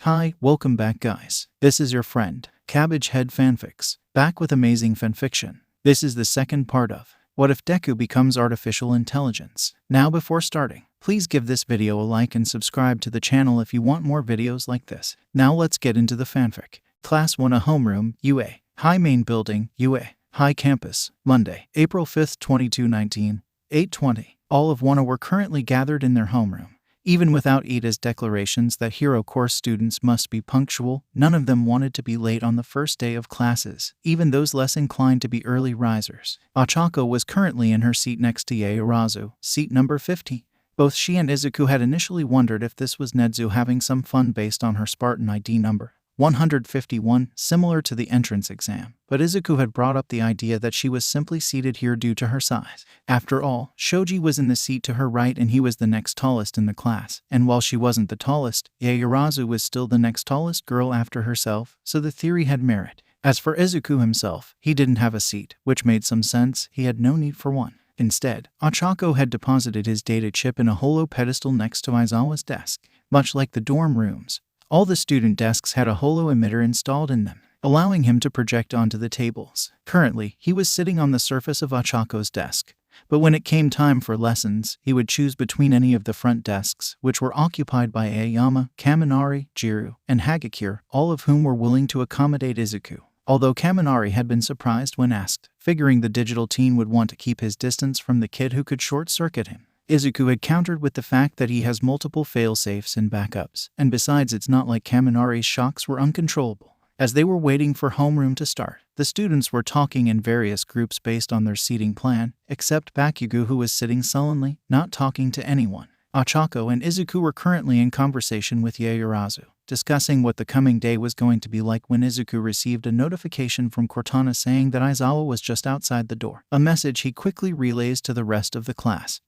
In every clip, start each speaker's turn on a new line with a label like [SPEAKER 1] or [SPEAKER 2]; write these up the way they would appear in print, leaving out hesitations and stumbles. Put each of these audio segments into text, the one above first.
[SPEAKER 1] Hi, welcome back guys. This is your friend, Cabbage Head Fanfics, back with amazing fanfiction. This is the second part of What If Deku Becomes Artificial Intelligence. Now before starting, please give this video a like and subscribe to the channel if you want more videos like this. Now let's get into the fanfic. Class 1 A Homeroom, UA. High Main Building, UA. High Campus, Monday, April 5th, 2219, 8:20. All of WANA were currently gathered in their homeroom. Even without Ida's declarations that Hero Course students must be punctual, none of them wanted to be late on the first day of classes, even those less inclined to be early risers. Ochako was currently in her seat next to Yaoyorozu, seat number 50. Both she and Izuku had initially wondered if this was Nezu having some fun based on her Spartan ID number, 151, similar to the entrance exam, but Izuku had brought up the idea that she was simply seated here due to her size. After all, Shoji was in the seat to her right and he was the next tallest in the class, and while she wasn't the tallest, Yaoyorozu was still the next tallest girl after herself, so the theory had merit. As for Izuku himself, he didn't have a seat, which made some sense. He had no need for one. Instead, Ochako had deposited his data chip in a holo pedestal next to Aizawa's desk. Much like the dorm rooms, all the student desks had a holo emitter installed in them, allowing him to project onto the tables. Currently, he was sitting on the surface of Ochako's desk, but when it came time for lessons, he would choose between any of the front desks, which were occupied by Aoyama, Kaminari, Jiru, and Hagakure, all of whom were willing to accommodate Izuku. Although Kaminari had been surprised when asked, figuring the digital teen would want to keep his distance from the kid who could short-circuit him. Izuku had countered with the fact that he has multiple fail-safes and backups, and besides it's not like Kaminari's shocks were uncontrollable. As they were waiting for homeroom to start, the students were talking in various groups based on their seating plan, except Bakugo who was sitting sullenly, not talking to anyone. Ochako and Izuku were currently in conversation with Yaoyorozu, discussing what the coming day was going to be like when Izuku received a notification from Cortana saying that Aizawa was just outside the door, a message he quickly relays to the rest of the class,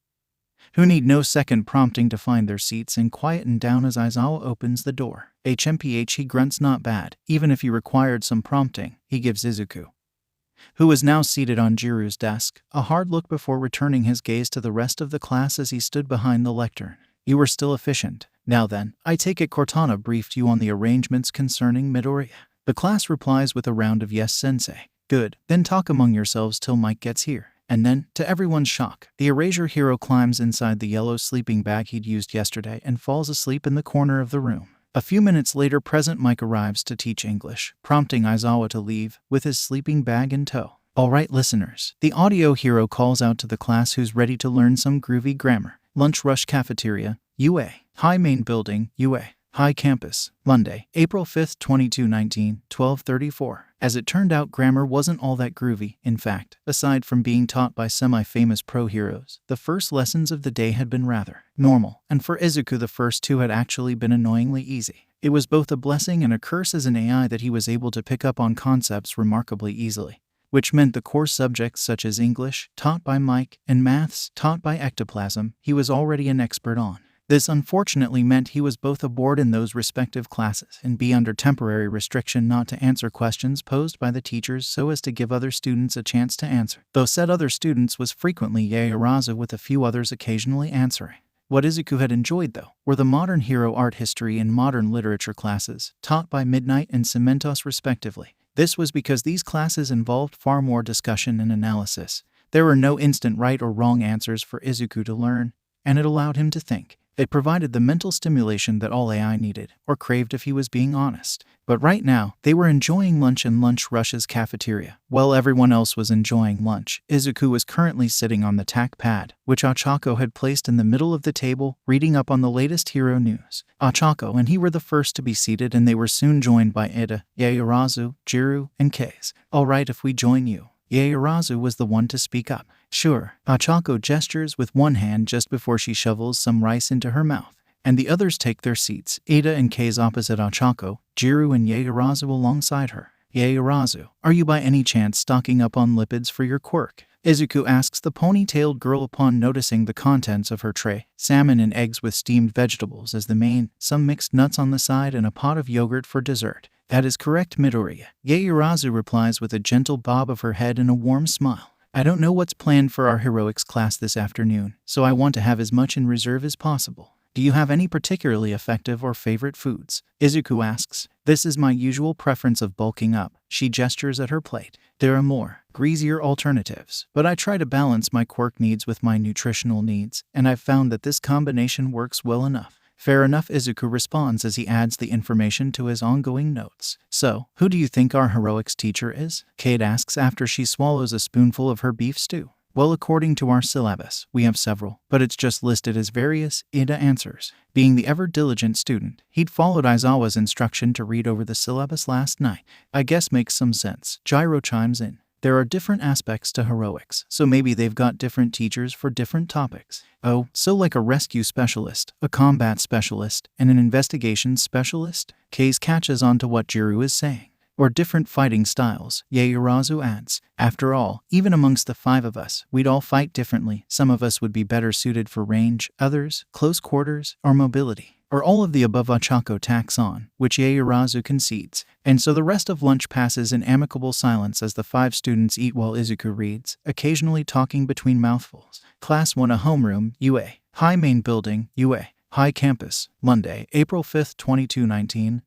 [SPEAKER 1] who need no second prompting to find their seats and quieten down as Aizawa opens the door. HMPH he grunts not bad, even if he required some prompting. He gives Izuku, who was now seated on Jiru's desk, a hard look before returning his gaze to the rest of the class as he stood behind the lectern. You were still efficient. Now then, I take it Cortana briefed you on the arrangements concerning Midoriya. The class replies with a round of yes sensei. Good, then talk among yourselves till Mike gets here. And then, to everyone's shock, the Erasure hero climbs inside the yellow sleeping bag he'd used yesterday and falls asleep in the corner of the room. A few minutes later, present Mike arrives to teach English, prompting Aizawa to leave, with his sleeping bag in tow. Alright listeners, the audio hero calls out to the class who's ready to learn some groovy grammar. Lunch Rush Cafeteria, UA. High Main Building, UA. High Campus, Monday, April 5th, 2219, 12:34. As it turned out, grammar wasn't all that groovy. In fact, aside from being taught by semi-famous pro heroes, the first lessons of the day had been rather normal, and for Izuku the first two had actually been annoyingly easy. It was both a blessing and a curse as an AI that he was able to pick up on concepts remarkably easily, which meant the core subjects such as English, taught by Mike, and maths, taught by Ectoplasm, he was already an expert on. This unfortunately meant he was both aboard in those respective classes and be under temporary restriction not to answer questions posed by the teachers so as to give other students a chance to answer, though said other students was frequently Yaoyorozu with a few others occasionally answering. What Izuku had enjoyed, though, were the modern hero art history and modern literature classes, taught by Midnight and Cementos respectively. This was because these classes involved far more discussion and analysis. There were no instant right or wrong answers for Izuku to learn, and it allowed him to think. It provided the mental stimulation that all AI needed, or craved if he was being honest. But right now, they were enjoying lunch in Lunch Rush's cafeteria. While everyone else was enjoying lunch, Izuku was currently sitting on the tack pad, which Ochako had placed in the middle of the table, reading up on the latest hero news. Ochako and he were the first to be seated and they were soon joined by Ida, Yaoyorozu, Jiru, and Kei's. Alright if we join you. Yaoyorozu was the one to speak up. Sure. Ochako gestures with one hand just before she shovels some rice into her mouth, and the others take their seats, Ida and Kei's opposite Ochako, Jiru and Yaoyorozu alongside her. Yaoyorozu, are you by any chance stocking up on lipids for your quirk? Izuku asks the ponytailed girl upon noticing the contents of her tray, salmon and eggs with steamed vegetables as the main, some mixed nuts on the side and a pot of yogurt for dessert. That is correct, Midoriya. Yaoyorozu replies with a gentle bob of her head and a warm smile. I don't know what's planned for our heroics class this afternoon, so I want to have as much in reserve as possible. Do you have any particularly effective or favorite foods? Izuku asks. This is my usual preference of bulking up. She gestures at her plate. There are more, greasier alternatives, but I try to balance my quirk needs with my nutritional needs, and I've found that this combination works well enough. Fair enough, Izuku responds as he adds the information to his ongoing notes. So, who do you think our heroics teacher is? Kate asks after she swallows a spoonful of her beef stew. Well, according to our syllabus, we have several, but it's just listed as various, Ida answers. Being the ever-diligent student, he'd followed Aizawa's instruction to read over the syllabus last night. I guess makes some sense. Gyro chimes in. There are different aspects to heroics, so maybe they've got different teachers for different topics. Oh, so like a rescue specialist, a combat specialist, and an investigation specialist? Kase catches on to what Jiru is saying. Or different fighting styles, Yaoyorozu adds. After all, even amongst the 5 of us, we'd all fight differently. Some of us would be better suited for range, others, close quarters, or mobility. Or all of the above, Ochako tacks on, which Yaoyorozu concedes. And so the rest of lunch passes in amicable silence as the 5 students eat while Izuku reads, occasionally talking between mouthfuls. Class 1 a homeroom, UA. High main building, UA. High campus, Monday, April 5th, 2219.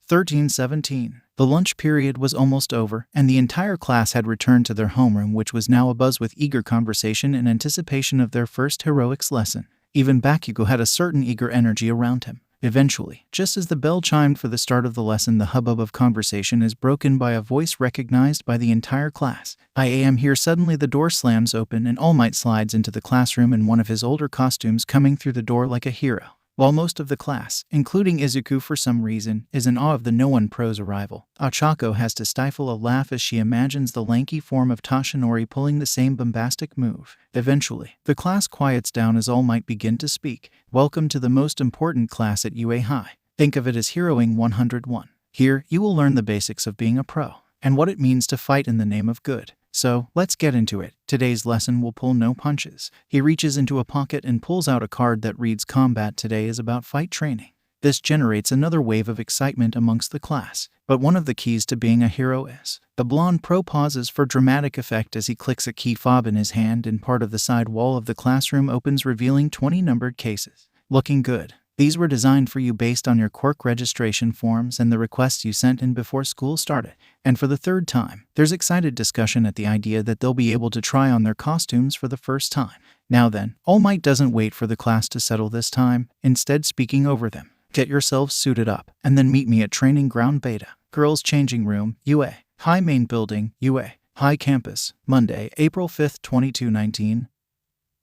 [SPEAKER 1] 13:17. The lunch period was almost over, and the entire class had returned to their homeroom, which was now abuzz with eager conversation in anticipation of their first heroics lesson. Even Bakugo had a certain eager energy around him. Eventually, just as the bell chimed for the start of the lesson, the hubbub of conversation is broken by a voice recognized by the entire class. I am here. Suddenly the door slams open and All Might slides into the classroom in one of his older costumes, coming through the door like a hero. While most of the class, including Izuku for some reason, is in awe of the no-one pro's arrival, Ochako has to stifle a laugh as she imagines the lanky form of Toshinori pulling the same bombastic move. Eventually, the class quiets down as All Might begin to speak. Welcome to the most important class at UA High. Think of it as Heroing 101. Here, you will learn the basics of being a pro, and what it means to fight in the name of good. So, let's get into it. Today's lesson will pull no punches. He reaches into a pocket and pulls out a card that reads Combat today is about fight training. This generates another wave of excitement amongst the class. But one of the keys to being a hero is. The blonde pro pauses for dramatic effect as he clicks a key fob in his hand, and part of the side wall of the classroom opens, revealing 20 numbered cases. Looking good. These were designed for you based on your Quirk registration forms and the requests you sent in before school started. And for the 3rd time, there's excited discussion at the idea that they'll be able to try on their costumes for the first time. Now then, All Might doesn't wait for the class to settle this time, instead speaking over them. Get yourselves suited up, and then meet me at Training Ground Beta. Girls' Changing Room, UA. High Main Building, UA. High Campus, Monday, April 5th, 2219.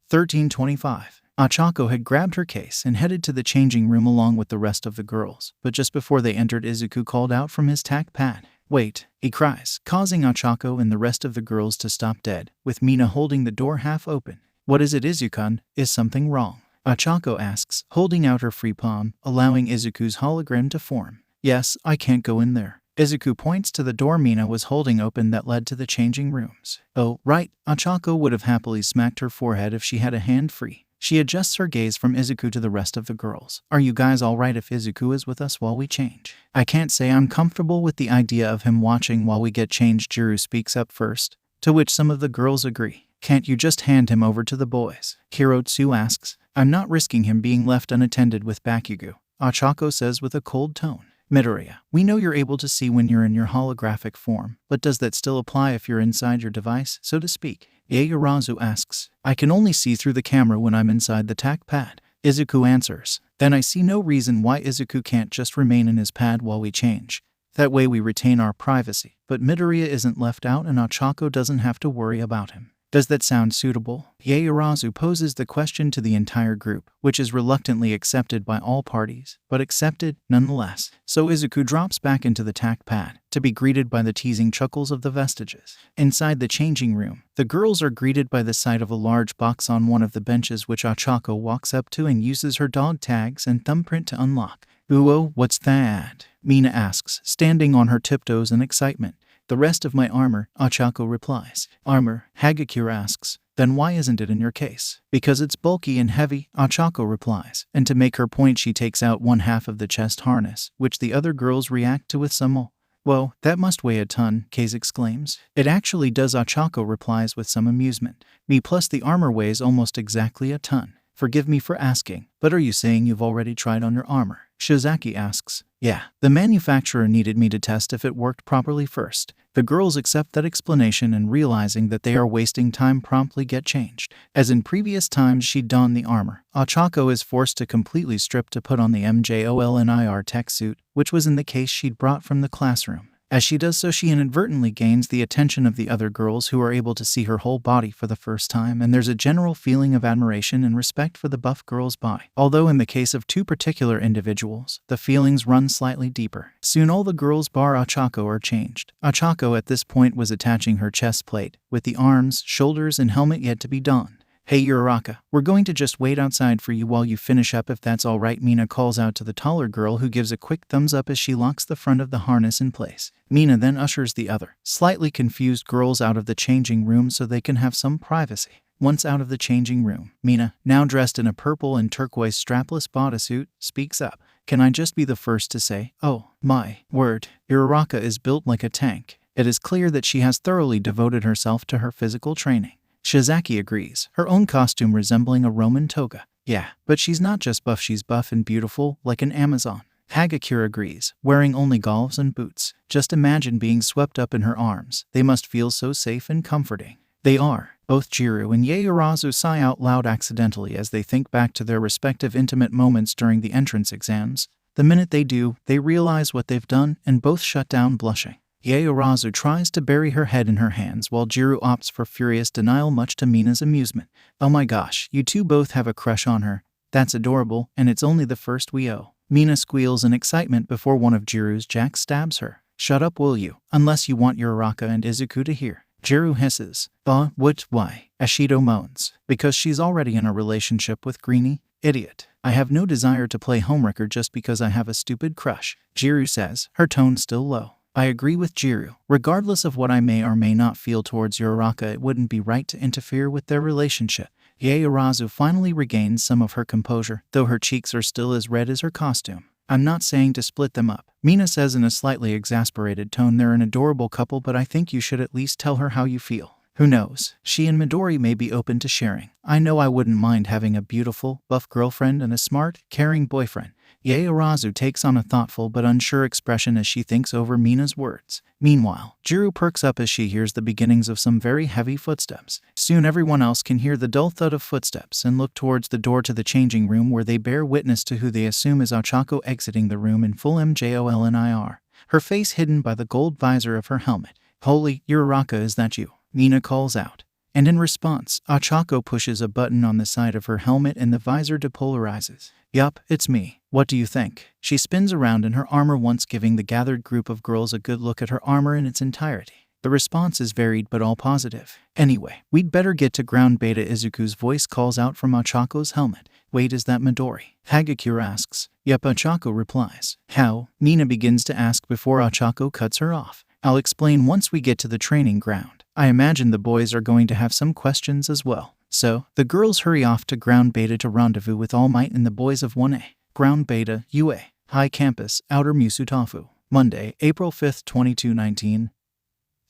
[SPEAKER 1] 13:25. Ochako had grabbed her case and headed to the changing room along with the rest of the girls, but just before they entered, Izuku called out from his tack pad. Wait, he cries, causing Ochako and the rest of the girls to stop dead, with Mina holding the door half open. What is it, Izuku? Is something wrong? Ochako asks, holding out her free palm, allowing Izuku's hologram to form. Yes, I can't go in there. Izuku points to the door Mina was holding open that led to the changing rooms. Oh, right, Ochako would have happily smacked her forehead if she had a hand free. She adjusts her gaze from Izuku to the rest of the girls. Are you guys alright if Izuku is with us while we change? I can't say I'm comfortable with the idea of him watching while we get changed, Jiru speaks up first, to which some of the girls agree. Can't you just hand him over to the boys? Hirotsu asks. I'm not risking him being left unattended with Bakugo, Ochako says with a cold tone. Midoriya, we know you're able to see when you're in your holographic form, but does that still apply if you're inside your device, so to speak? Yaoyorozu asks. I can only see through the camera when I'm inside the tack pad. Izuku answers. Then I see no reason why Izuku can't just remain in his pad while we change. That way we retain our privacy. But Midoriya isn't left out and Ochako doesn't have to worry about him. Does that sound suitable? Yaoyorozu poses the question to the entire group, which is reluctantly accepted by all parties, but accepted nonetheless. So Izuku drops back into the tack pad, to be greeted by the teasing chuckles of the vestiges. Inside the changing room, the girls are greeted by the sight of a large box on one of the benches, which Ochako walks up to and uses her dog tags and thumbprint to unlock. Uo, what's that? Mina asks, standing on her tiptoes in excitement. The rest of my armor, Ochako replies. Armor, Hagakure asks. Then why isn't it in your case? Because it's bulky and heavy, Ochako replies. And to make her point, she takes out one half of the chest harness, which the other girls react to with some Whoa, that must weigh a ton, Kase exclaims. It actually does, Ochako replies with some amusement. Me plus the armor weighs almost exactly a ton. Forgive me for asking, but are you saying you've already tried on your armor? Shizaki asks. Yeah, the manufacturer needed me to test if it worked properly first. The girls accept that explanation and realizing that they are wasting time promptly get changed. As in previous times she donned the armor, Ochako is forced to completely strip to put on the MJOLNIR tech suit, which was in the case she'd brought from the classroom. As she does so, she inadvertently gains the attention of the other girls who are able to see her whole body for the first time, and there's a general feeling of admiration and respect for the buff girl's body. Although in the case of two particular individuals, the feelings run slightly deeper. Soon all the girls bar Ochako are changed. Ochako at this point was attaching her chest plate, with the arms, shoulders, and helmet yet to be donned. Hey Uraraka, we're going to just wait outside for you while you finish up if that's alright, Mina calls out to the taller girl, who gives a quick thumbs up as she locks the front of the harness in place. Mina then ushers the other, slightly confused girls out of the changing room so they can have some privacy. Once out of the changing room, Mina, now dressed in a purple and turquoise strapless bodysuit, speaks up. Can I just be the first to say, oh, my word, Uraraka is built like a tank. It is clear that she has thoroughly devoted herself to her physical training. Shizaki agrees, her own costume resembling a Roman toga. Yeah, but she's not just buff, she's buff and beautiful, like an Amazon. Hagakure agrees, wearing only gloves and boots. Just imagine being swept up in her arms. They must feel so safe and comforting. They are. Both Jiru and Yaoyorozu sigh out loud accidentally as they think back to their respective intimate moments during the entrance exams. The minute they do, they realize what they've done and both shut down blushing. Yaoyorozu tries to bury her head in her hands while Jiru opts for furious denial, much to Mina's amusement. Oh my gosh, you two both have a crush on her. That's adorable, and it's only the first we owe. Mina squeals in excitement before one of Jiru's jacks stabs her. Shut up, will you? Unless you want Uraraka and Izuku to hear. Jiru hisses. What? Why? Ashido moans. Because she's already in a relationship with Greenie. Idiot. I have no desire to play homewrecker just because I have a stupid crush. Jiru says, her tone still low. I agree with Jiru. Regardless of what I may or may not feel towards Uraraka, it wouldn't be right to interfere with their relationship. Yaoyorozu finally regains some of her composure, though her cheeks are still as red as her costume. I'm not saying to split them up. Mina says in a slightly exasperated tone, they're an adorable couple, but I think you should at least tell her how you feel. Who knows? She and Midori may be open to sharing. I know I wouldn't mind having a beautiful, buff girlfriend and a smart, caring boyfriend. Yaoyorozu takes on a thoughtful but unsure expression as she thinks over Mina's words. Meanwhile, Jiru perks up as she hears the beginnings of some very heavy footsteps. Soon everyone else can hear the dull thud of footsteps and look towards the door to the changing room, where they bear witness to who they assume is Ochako exiting the room in full MJOLNIR, her face hidden by the gold visor of her helmet. Holy, Uraraka, is that you? Mina calls out. And in response, Ochako pushes a button on the side of her helmet and the visor depolarizes. Yup, it's me. What do you think? She spins around in her armor once, giving the gathered group of girls a good look at her armor in its entirety. The response is varied but all positive. Anyway, we'd better get to ground beta, Izuku's voice calls out from Ochako's helmet. Wait, is that Midori? Hagakure asks. Yep, Ochako replies. How? Mina begins to ask before Ochako cuts her off. I'll explain once we get to the training ground. I imagine the boys are going to have some questions as well. So, the girls hurry off to Ground Beta to rendezvous with All Might and the boys of 1A. Ground Beta, UA. High Campus, Outer Musutafu. Monday, April 5th, 2219.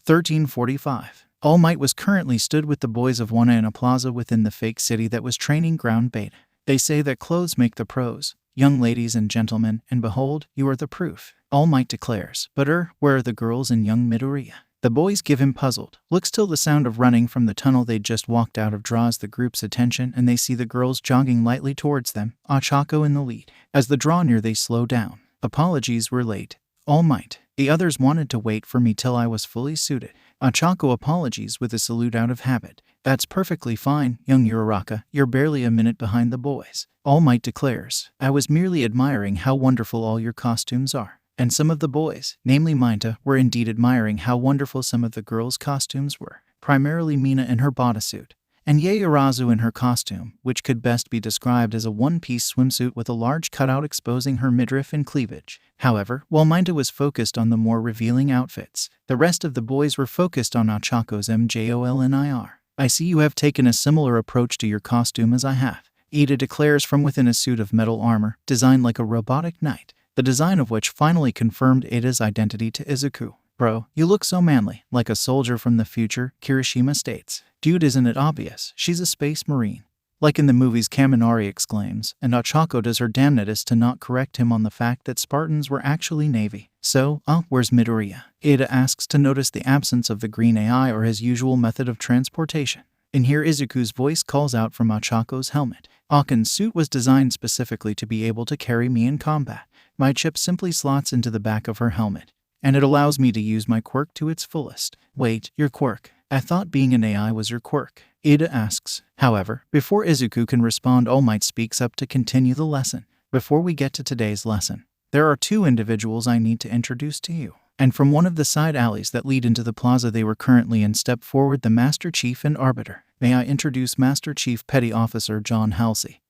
[SPEAKER 1] 1345. All Might was currently stood with the boys of 1A in a plaza within the fake city that was training Ground Beta. They say that clothes make the pros, young ladies and gentlemen, and behold, you are the proof. All Might declares. But where are the girls and young Midoriya? The boys give him puzzled looks till the sound of running from the tunnel they'd just walked out of draws the group's attention, and they see the girls jogging lightly towards them, Ochako in the lead. As the draw near, they slow down. Apologies, we're late. All Might. The others wanted to wait for me till I was fully suited. Ochako apologies with a salute out of habit. That's perfectly fine, young Uraraka, you're barely a minute behind the boys. All Might declares. I was merely admiring how wonderful all your costumes are. And some of the boys, namely Minta, were indeed admiring how wonderful some of the girls' costumes were, primarily Mina in her bodysuit, and Yaoyorozu in her costume, which could best be described as a one-piece swimsuit with a large cutout exposing her midriff and cleavage. However, while Minta was focused on the more revealing outfits, the rest of the boys were focused on Ochako's MJOLNIR. I see you have taken a similar approach to your costume as I have, Ida declares from within a suit of metal armor, designed like a robotic knight, the design of which finally confirmed Ida's identity to Izuku. Bro, you look so manly, like a soldier from the future, Kirishima states. Dude, isn't it obvious? She's a space marine. Like in the movies, Kaminari exclaims, and Ochako does her damnedest to not correct him on the fact that Spartans were actually Navy. So, where's Midoriya? Ada asks to notice the absence of the green AI or his usual method of transportation. And here Izuku's voice calls out from Ochako's helmet. Akin's suit was designed specifically to be able to carry me in combat. My chip simply slots into the back of her helmet, and it allows me to use my quirk to its fullest. Wait, your quirk? I thought being an AI was your quirk, Ada asks. However, before Izuku can respond, All Might speaks up to continue the lesson. Before we get to today's lesson, there are two individuals I need to introduce to you. And from one of the side alleys that lead into the plaza they were currently in step forward the Master Chief and Arbiter. May I introduce Master Chief Petty Officer John Halsey.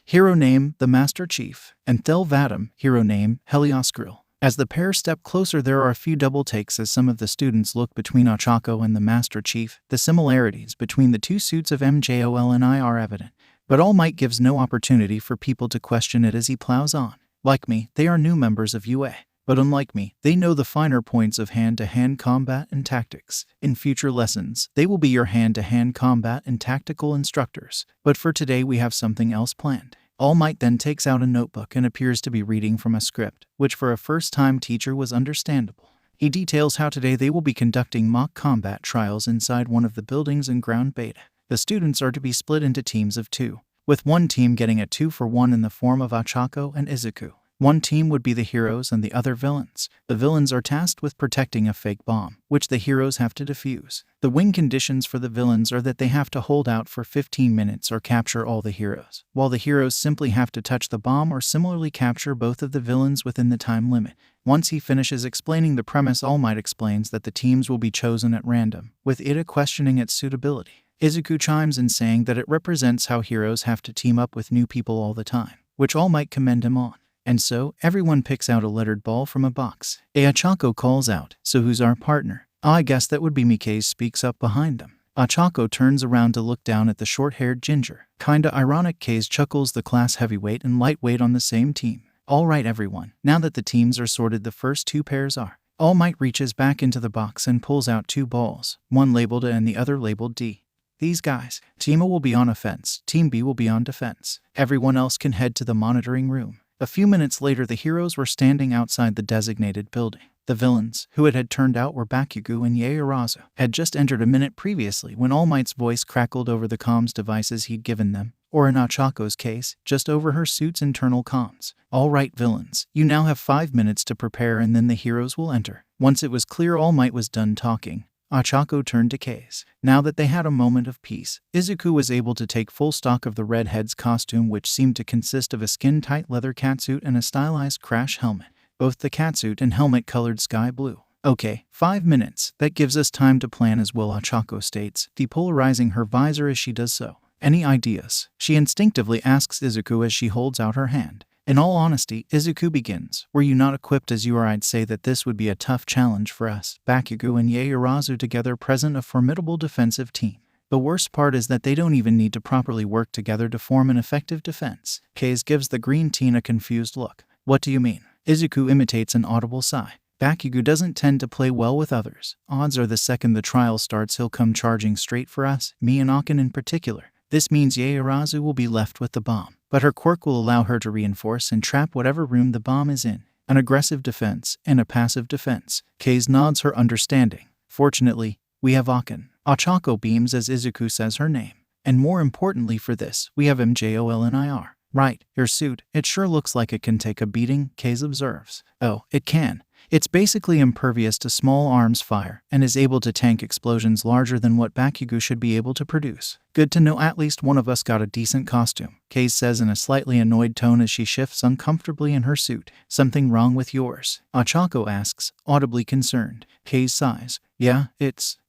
[SPEAKER 1] Hero name, the Master Chief, and Thel Vadim, hero name, Helios Grill. As the pair step closer, there are a few double takes as some of the students look between Ochako and the Master Chief. The similarities between the two suits of MJOL and I are evident, but All Might gives no opportunity for people to question it as he plows on. Like me, they are new members of UA. But unlike me, they know the finer points of hand-to-hand combat and tactics. In future lessons, they will be your hand-to-hand combat and tactical instructors. But for today we have something else planned. All Might then takes out a notebook and appears to be reading from a script, which for a first-time teacher was understandable. He details how today they will be conducting mock combat trials inside one of the buildings in ground beta. The students are to be split into teams of 2, with one team getting a 2-for-1 in the form of Ochako and Izuku. One team would be the heroes and the other villains. The villains are tasked with protecting a fake bomb, which the heroes have to defuse. The win conditions for the villains are that they have to hold out for 15 minutes or capture all the heroes, while the heroes simply have to touch the bomb or similarly capture both of the villains within the time limit. Once he finishes explaining the premise, All Might explains that the teams will be chosen at random, with Ida questioning its suitability. Izuku chimes in saying that it represents how heroes have to team up with new people all the time, which All Might commend him on. And so, everyone picks out a lettered ball from a box. Ochako calls out, "So who's our partner?" "I guess that would be me," Kase speaks up behind them. Ochako turns around to look down at the short-haired ginger. Kinda ironic, Kase chuckles, the class heavyweight and lightweight on the same team. Alright everyone, now that the teams are sorted, the first two pairs are. All Might reaches back into the box and pulls out two balls, one labeled A and the other labeled D. These guys, Team A will be on offense, Team B will be on defense. Everyone else can head to the monitoring room. A few minutes later, the heroes were standing outside the designated building. The villains, who it had turned out were Bakugo and Yaoyorozu, had just entered a minute previously when All Might's voice crackled over the comms devices he'd given them, or in Ochako's case, just over her suit's internal comms. "All right, villains, you now have 5 minutes to prepare and then the heroes will enter." Once it was clear All Might was done talking, Ochako turned to Kase. Now that they had a moment of peace, Izuku was able to take full stock of the redhead's costume, which seemed to consist of a skin-tight leather catsuit and a stylized crash helmet. Both the catsuit and helmet colored sky blue. "Okay, 5 minutes. That gives us time to plan as well," Ochako states, depolarizing her visor as she does so. "Any ideas?" she instinctively asks Izuku as she holds out her hand. "In all honesty," Izuku begins, "were you not equipped as you are, I'd say that this would be a tough challenge for us. Bakugo and Yaoyorozu together present a formidable defensive team. The worst part is that they don't even need to properly work together to form an effective defense." Kase gives the green teen a confused look. "What do you mean?" Izuku imitates an audible sigh. "Bakugo doesn't tend to play well with others. Odds are the second the trial starts he'll come charging straight for us, me and Akin in particular. This means Yaoyorozu will be left with the bomb, but her quirk will allow her to reinforce and trap whatever room the bomb is in. An aggressive defense and a passive defense." Kase nods her understanding. "Fortunately, we have Akin." Ochako beams as Izuku says her name. "And more importantly for this, we have MJOL and IR. Right, your suit, it sure looks like it can take a beating," Kase observes. "Oh, it can. It's basically impervious to small arms fire and is able to tank explosions larger than what Bakugo should be able to produce." "Good to know at least one of us got a decent costume," Kase says in a slightly annoyed tone as she shifts uncomfortably in her suit. "Something wrong with yours?" Ochako asks, audibly concerned. Kase sighs. "Yeah,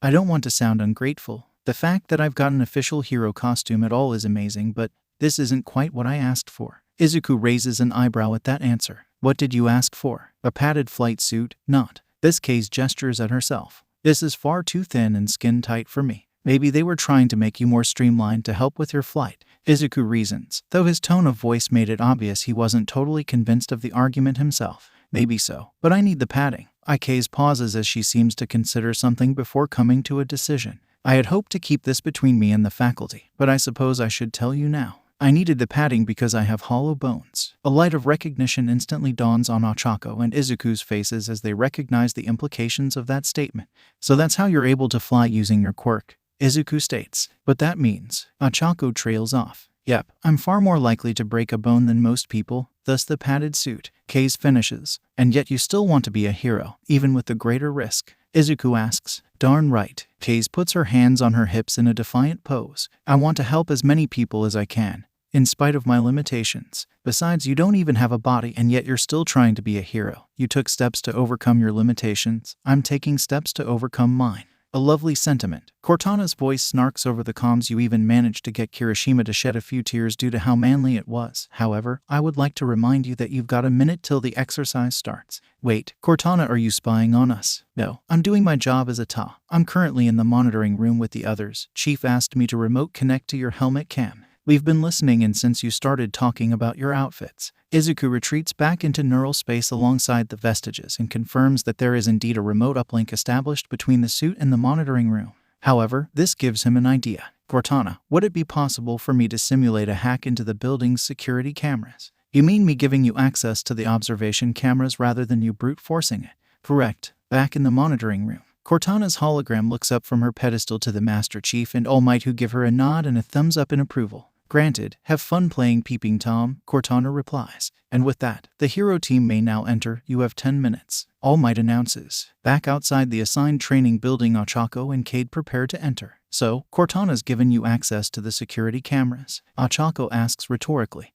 [SPEAKER 1] I don't want to sound ungrateful. The fact that I've got an official hero costume at all is amazing, but this isn't quite what I asked for." Izuku raises an eyebrow at that answer. "What did you ask for? A padded flight suit?" "Not." This Kase gestures at herself. "This is far too thin and skin-tight for me. Maybe they were trying to make you more streamlined to help with your flight," Izuku reasons, though his tone of voice made it obvious he wasn't totally convinced of the argument himself. "Maybe so, but I need the padding." Kase pauses as she seems to consider something before coming to a decision. I had hoped to keep this between me and the faculty, but I suppose I should tell you now. I needed the padding because I have hollow bones. A light of recognition instantly dawns on Ochako and Izuku's faces as they recognize the implications of that statement. So that's how you're able to fly using your quirk, Izuku states. But that means, Ochako trails off. Yep, I'm far more likely to break a bone than most people, thus the padded suit, Kei's finishes. And yet you still want to be a hero, even with the greater risk. Izuku asks. Darn right. Kei's puts her hands on her hips in a defiant pose. I want to help as many people as I can, in spite of my limitations. Besides, you don't even have a body and yet you're still trying to be a hero. You took steps to overcome your limitations. I'm taking steps to overcome mine. A lovely sentiment. Cortana's voice snarks over the comms. You even managed to get Kirishima to shed a few tears due to how manly it was. However, I would like to remind you that you've got a minute till the exercise starts. Wait, Cortana, are you spying on us? No, I'm doing my job as a Ta. I'm currently in the monitoring room with the others. Chief asked me to remote connect to your helmet cam. We've been listening in since you started talking about your outfits. Izuku retreats back into neural space alongside the vestiges and confirms that there is indeed a remote uplink established between the suit and the monitoring room. However, this gives him an idea. Cortana, would it be possible for me to simulate a hack into the building's security cameras? You mean me giving you access to the observation cameras rather than you brute forcing it? Correct. Back in the monitoring room, Cortana's hologram looks up from her pedestal to the Master Chief and All Might, who give her a nod and a thumbs up in approval. Granted, have fun playing Peeping Tom, Cortana replies. And with that, the hero team may now enter. You have 10 minutes. All Might announces. Back outside the assigned training building, Ochako and Cade prepare to enter. So, Cortana's given you access to the security cameras? Ochako asks rhetorically,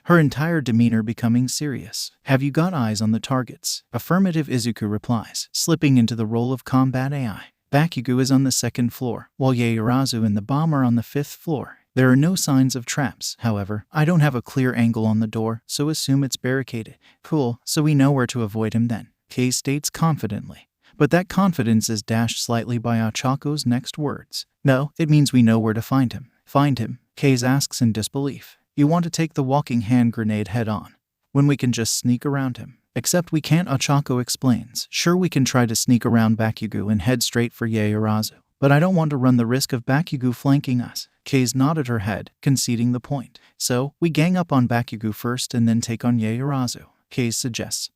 [SPEAKER 1] her entire demeanor becoming serious. Have you got eyes on the targets? Affirmative, Izuku replies, slipping into the role of combat AI. Bakugo is on the 2nd floor, while Yaoyorozu and the bomb are on the 5th floor. There are no signs of traps, however. I don't have a clear angle on the door, so assume it's barricaded. Cool, so we know where to avoid him then, Kei states confidently. But that confidence is dashed slightly by Ochako's next words. No, it means we know where to find him. Find him? Kei asks in disbelief. You want to take the walking hand grenade head on, when we can just sneak around him? Except we can't, Ochako explains. Sure, we can try to sneak around Bakugo and head straight for Yaoyorozu, but I don't want to run the risk of Bakugo flanking us. Kei nodded her head, conceding the point. So, we gang up on Bakugo first and then take on Yaoyorozu, Kei suggests.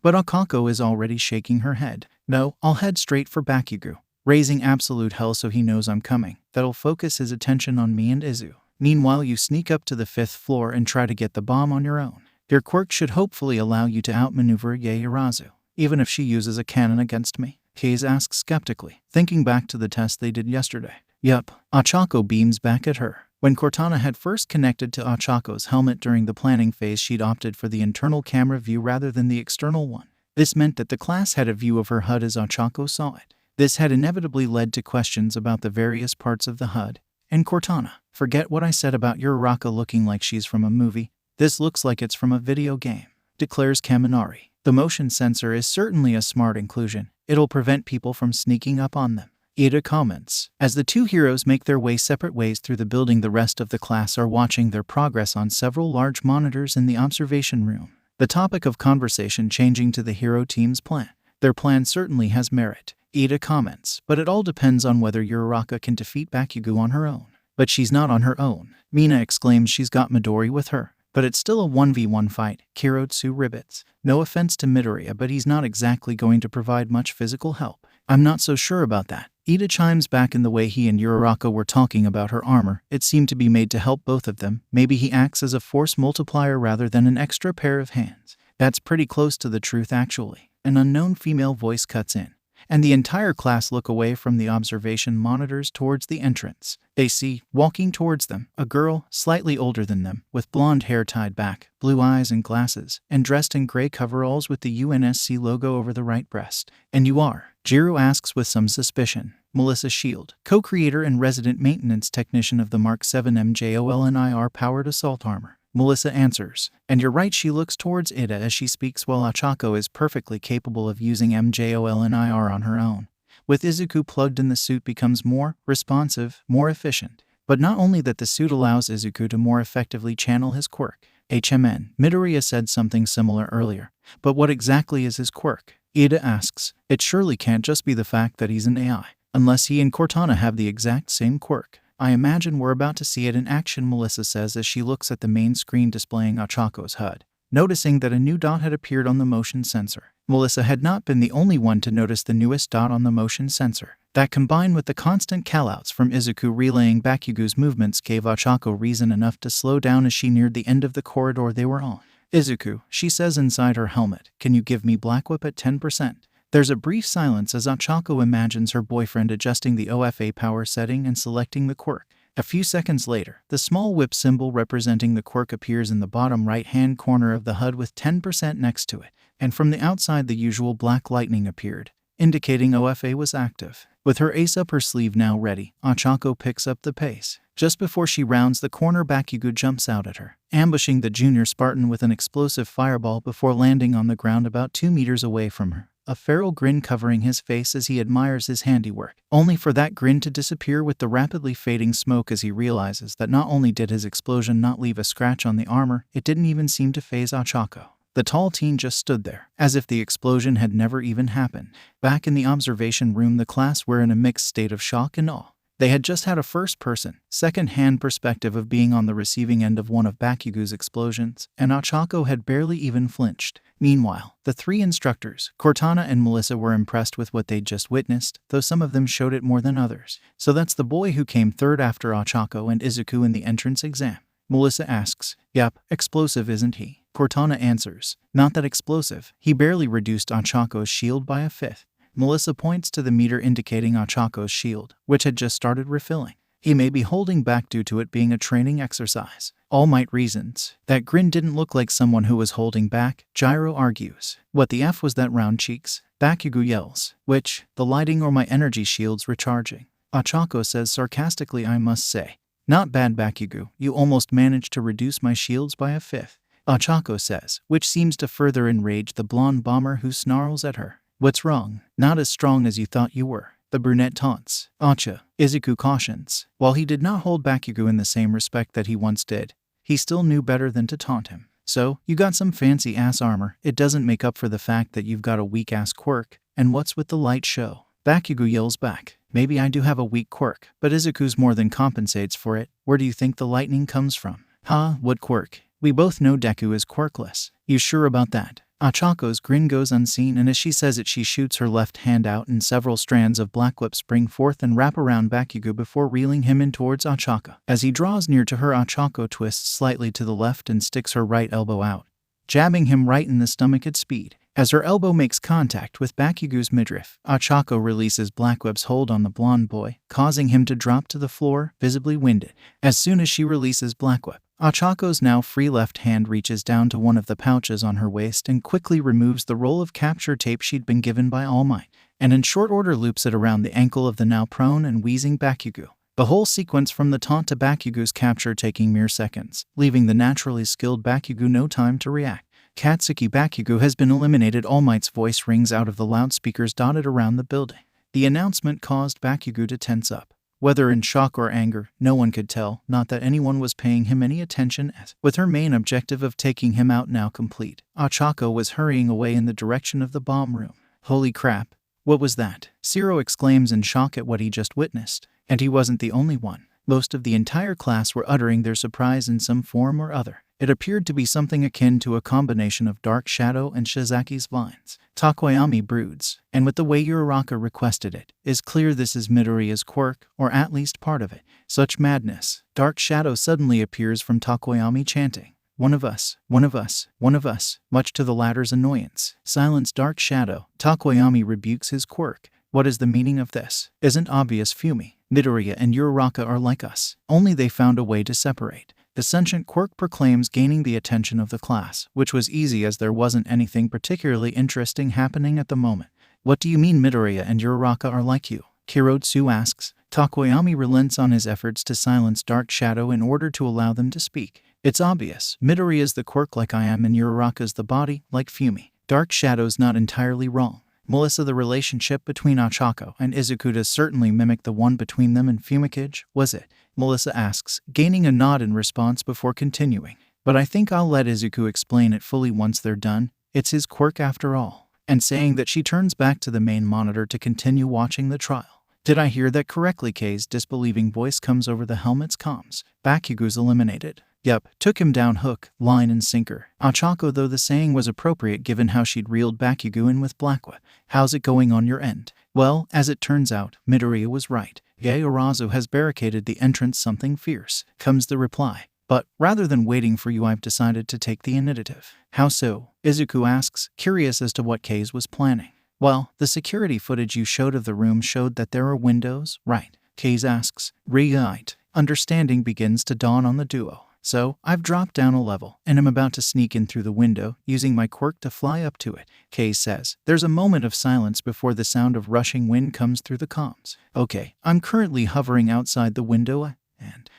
[SPEAKER 1] But Okako is already shaking her head. No, I'll head straight for Bakugo, raising absolute hell so he knows I'm coming. That'll focus his attention on me and Izu. Meanwhile, you sneak up to the 5th floor and try to get the bomb on your own. Your quirk should hopefully allow you to outmaneuver Yaoyorozu, even if she uses a cannon against me, Kei asks skeptically, thinking back to the test they did yesterday. Yup, Ochako beams back at her. When Cortana had first connected to Ochako's helmet during the planning phase, she'd opted for the internal camera view rather than the external one. This meant that the class had a view of her HUD as Ochako saw it. This had inevitably led to questions about the various parts of the HUD. And Cortana, forget what I said about your Raka looking like she's from a movie. This looks like it's from a video game, declares Kaminari. The motion sensor is certainly a smart inclusion. It'll prevent people from sneaking up on them. Ida comments. As the two heroes make their way separate ways through the building, the rest of the class are watching their progress on several large monitors in the observation room. The topic of conversation changing to the hero team's plan. Their plan certainly has merit, Ida comments, but it all depends on whether Uraraka can defeat Bakugo on her own. But she's not on her own. Mina exclaims she's got Midori with her. But it's still a 1v1 fight, Kirotsu ribbits. No offense to Midoriya, but he's not exactly going to provide much physical help. I'm not so sure about that. Ida chimes back in the way he and Uraraka were talking about her armor. It seemed to be made to help both of them. Maybe he acts as a force multiplier rather than an extra pair of hands. That's pretty close to the truth actually. An unknown female voice cuts in, and the entire class look away from the observation monitors towards the entrance. They see, walking towards them, a girl, slightly older than them, with blonde hair tied back, blue eyes and glasses, and dressed in gray coveralls with the UNSC logo over the right breast. And you are? Jiro asks with some suspicion. Melissa Shield, co-creator and resident maintenance technician of the Mark 7 MJOLNIR-powered assault armor. Melissa answers. And you're right, she looks towards Ida as she speaks, while Ochako is perfectly capable of using MJOLNIR on her own. With Izuku plugged in, the suit becomes more responsive, more efficient. But not only that, the suit allows Izuku to more effectively channel his quirk. HMN, Midoriya said something similar earlier. But what exactly is his quirk? Ida asks. It surely can't just be the fact that he's an AI. Unless he and Cortana have the exact same quirk. I imagine we're about to see it in action, Melissa says as she looks at the main screen displaying Achako's HUD. Noticing that a new dot had appeared on the motion sensor. Melissa had not been the only one to notice the newest dot on the motion sensor. That, combined with the constant callouts from Izuku relaying Bakugo's movements, gave Achako reason enough to slow down as she neared the end of the corridor they were on. Izuku, she says inside her helmet, can you give me Black Whip at 10%? There's a brief silence as Achako imagines her boyfriend adjusting the OFA power setting and selecting the quirk. A few seconds later, the small whip symbol representing the quirk appears in the bottom right-hand corner of the HUD with 10% next to it, and from the outside the usual black lightning appeared, indicating OFA was active. With her ace up her sleeve now ready, Achako picks up the pace. Just before she rounds the corner, Bakugo jumps out at her, ambushing the junior Spartan with an explosive fireball before landing on the ground about 2 meters away from her. A feral grin covering his face as he admires his handiwork, only for that grin to disappear with the rapidly fading smoke as he realizes that not only did his explosion not leave a scratch on the armor, it didn't even seem to faze Achako. The tall teen just stood there, as if the explosion had never even happened. Back in the observation room, the class were in a mixed state of shock and awe. They had just had a first-person, second-hand perspective of being on the receiving end of one of Bakugo's explosions, and Achako had barely even flinched. Meanwhile, the three instructors, Cortana and Melissa, were impressed with what they'd just witnessed, though some of them showed it more than others. So that's the boy who came third after Achako and Izuku in the entrance exam? Melissa asks. Yep, explosive isn't he? Cortana answers. Not that explosive, he barely reduced Achako's shield by a fifth. Melissa points to the meter indicating Achako's shield, which had just started refilling. He may be holding back due to it being a training exercise. All Might reasons. That grin didn't look like someone who was holding back, Gyro argues. What the F was that, round cheeks? Bakugo yells. Which? The lighting or my energy shield's recharging? Achako says sarcastically, I must say. Not bad, Bakugo, you almost managed to reduce my shields by a fifth. Achako says, which seems to further enrage the blonde bomber who snarls at her. What's wrong? Not as strong as you thought you were. The brunette taunts. Acha, Izuku cautions. While he did not hold Bakugo in the same respect that he once did, he still knew better than to taunt him. So, you got some fancy-ass armor, it doesn't make up for the fact that you've got a weak-ass quirk, and what's with the light show? Bakugo yells back. Maybe I do have a weak quirk, but Izuku's more than compensates for it. Where do you think the lightning comes from? Huh, what quirk? We both know Deku is quirkless. You sure about that? Achako's grin goes unseen, and as she says it, she shoots her left hand out and several strands of black whip spring forth and wrap around Bakugo before reeling him in towards Achako. As he draws near to her, Achako twists slightly to the left and sticks her right elbow out, jabbing him right in the stomach at speed. As her elbow makes contact with Bakugo's midriff, Achako releases Black Whip's hold on the blonde boy, causing him to drop to the floor, visibly winded. As soon as she releases Black Whip, Achako's now free left hand reaches down to one of the pouches on her waist and quickly removes the roll of capture tape she'd been given by All Might, and in short order loops it around the ankle of the now prone and wheezing Bakugo. The whole sequence from the taunt to Bakugo's capture taking mere seconds, leaving the naturally skilled Bakugo no time to react. Katsuki Bakugo has been eliminated. All Might's voice rings out of the loudspeakers dotted around the building. The announcement caused Bakugo to tense up. Whether in shock or anger, no one could tell, not that anyone was paying him any attention as, with her main objective of taking him out now complete, Achako was hurrying away in the direction of the bomb room. Holy crap, what was that? Zero exclaims in shock at what he just witnessed. And he wasn't the only one. Most of the entire class were uttering their surprise in some form or other. It appeared to be something akin to a combination of Dark Shadow and Shizaki's vines. Takoyami broods, and with the way Uraraka requested it, is clear this is Midoriya's quirk, or at least part of it. Such madness. Dark Shadow suddenly appears from Takoyami chanting, "One of us, one of us, one of us," much to the latter's annoyance. Silence, Dark Shadow. Takoyami rebukes his quirk. What is the meaning of this? Isn't obvious, Fumi. Midoriya and Uraraka are like us, only they found a way to separate. The sentient quirk proclaims, gaining the attention of the class, which was easy as there wasn't anything particularly interesting happening at the moment. What do you mean Midoriya and Uraraka are like you? Kirotsu asks. Takoyami relents on his efforts to silence Dark Shadow in order to allow them to speak. It's obvious. Midoriya's the quirk like I am and Uraraka's the body, like Fumi. Dark Shadow's not entirely wrong. Melissa, the relationship between Achako and Izuku does certainly mimic the one between them and Fumikage, was it? Melissa asks, gaining a nod in response before continuing. But I think I'll let Izuku explain it fully once they're done. It's his quirk after all. And saying that, she turns back to the main monitor to continue watching the trial. Did I hear that correctly? Kei's disbelieving voice comes over the helmet's comms. Bakugo's eliminated. Yup, took him down hook, line and sinker. Ochako, though the saying was appropriate given how she'd reeled Bakugo in with Blackwa. How's it going on your end? Well, as it turns out, Midoriya was right. Yaoyorozu has barricaded the entrance. Something fierce, comes the reply. But, rather than waiting for you, I've decided to take the initiative. How so? Izuku asks, curious as to what Kei's was planning. Well, the security footage you showed of the room showed that there are windows, right? Kei's asks. Right. Understanding begins to dawn on the duo. So, I've dropped down a level, and am about to sneak in through the window, using my quirk to fly up to it. Kei says. There's a moment of silence before the sound of rushing wind comes through the comms. Okay, I'm currently hovering outside the window, and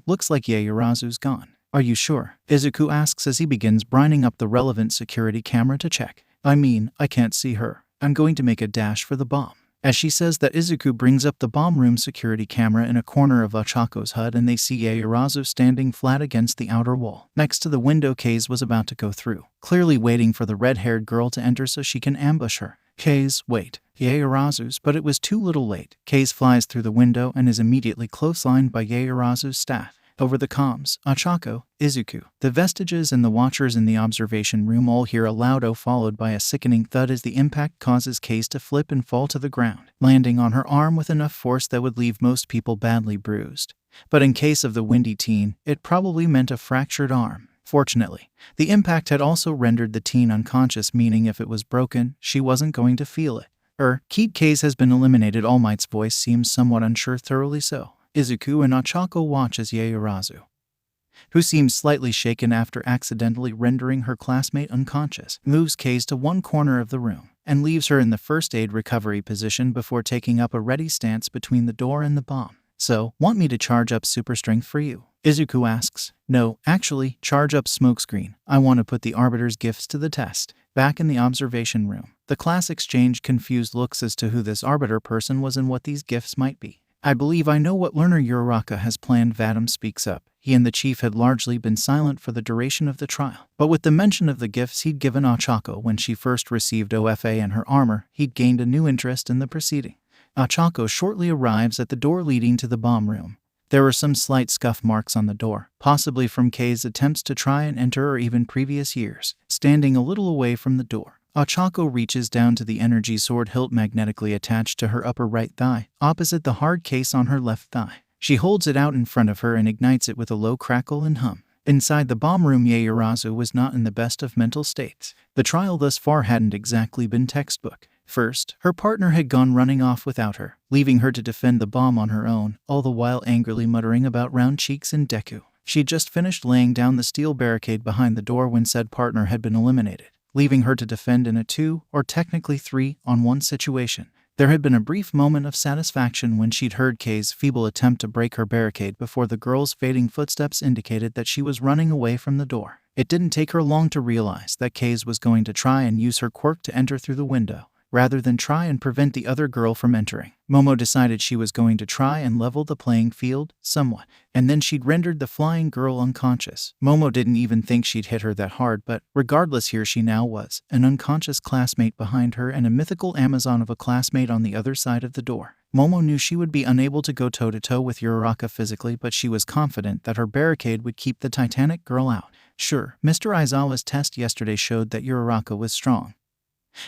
[SPEAKER 1] looks like Yaoyorozu's gone. Are you sure? Izuku asks as he begins brining up the relevant security camera to check. I mean, I can't see her. I'm going to make a dash for the bomb. As she says that, Izuku brings up the bomb room security camera in a corner of Ochako's HUD, and they see Yaoyorozu standing flat against the outer wall. Next to the window Kei's was about to go through, clearly waiting for the red-haired girl to enter so she can ambush her. Kei's, wait. Yaoyorozu's, but it was too little late. Kei's flies through the window and is immediately clotheslined by Yaoyorozu's staff. Over the comms, Ochako, Izuku, the vestiges and the watchers in the observation room all hear a loud "oh" followed by a sickening thud as the impact causes Kei's to flip and fall to the ground, landing on her arm with enough force that would leave most people badly bruised. But in case of the windy teen, it probably meant a fractured arm. Fortunately, the impact had also rendered the teen unconscious, meaning if it was broken, she wasn't going to feel it. Kei's has been eliminated. All Might's voice seems somewhat unsure. Thoroughly so. Izuku and Ochako watch as Yaoyorozu, who seems slightly shaken after accidentally rendering her classmate unconscious, moves Kei's to one corner of the room and leaves her in the first aid recovery position before taking up a ready stance between the door and the bomb. So, want me to charge up super strength for you? Izuku asks. No, actually, charge up smokescreen. I want to put the Arbiter's gifts to the test. Back in the observation room, the class exchange confused looks as to who this Arbiter person was and what these gifts might be. I believe I know what learner Uraraka has planned. Vadim speaks up. He and the chief had largely been silent for the duration of the trial, but with the mention of the gifts he'd given Ochako when she first received OFA and her armor, he'd gained a new interest in the proceeding. Ochako shortly arrives at the door leading to the bomb room. There are some slight scuff marks on the door, possibly from Kei's attempts to try and enter or even previous years. Standing a little away from the door, Ochako reaches down to the energy sword hilt magnetically attached to her upper right thigh, opposite the hard case on her left thigh. She holds it out in front of her and ignites it with a low crackle and hum. Inside the bomb room, Yaoyorozu was not in the best of mental states. The trial thus far hadn't exactly been textbook. First, her partner had gone running off without her, leaving her to defend the bomb on her own, all the while angrily muttering about round cheeks and Deku. She'd just finished laying down the steel barricade behind the door when said partner had been eliminated, leaving her to defend in a 2, or technically 3-on-1 situation. There had been a brief moment of satisfaction when she'd heard Kei's feeble attempt to break her barricade before the girl's fading footsteps indicated that she was running away from the door. It didn't take her long to realize that Kei's was going to try and use her quirk to enter through the window, rather than try and prevent the other girl from entering. Momo decided she was going to try and level the playing field somewhat, and then she'd rendered the flying girl unconscious. Momo didn't even think she'd hit her that hard, but regardless, here she now was, an unconscious classmate behind her and a mythical Amazon of a classmate on the other side of the door. Momo knew she would be unable to go toe-to-toe with Uraraka physically, but she was confident that her barricade would keep the Titanic girl out. Sure, Mr. Aizawa's test yesterday showed that Uraraka was strong,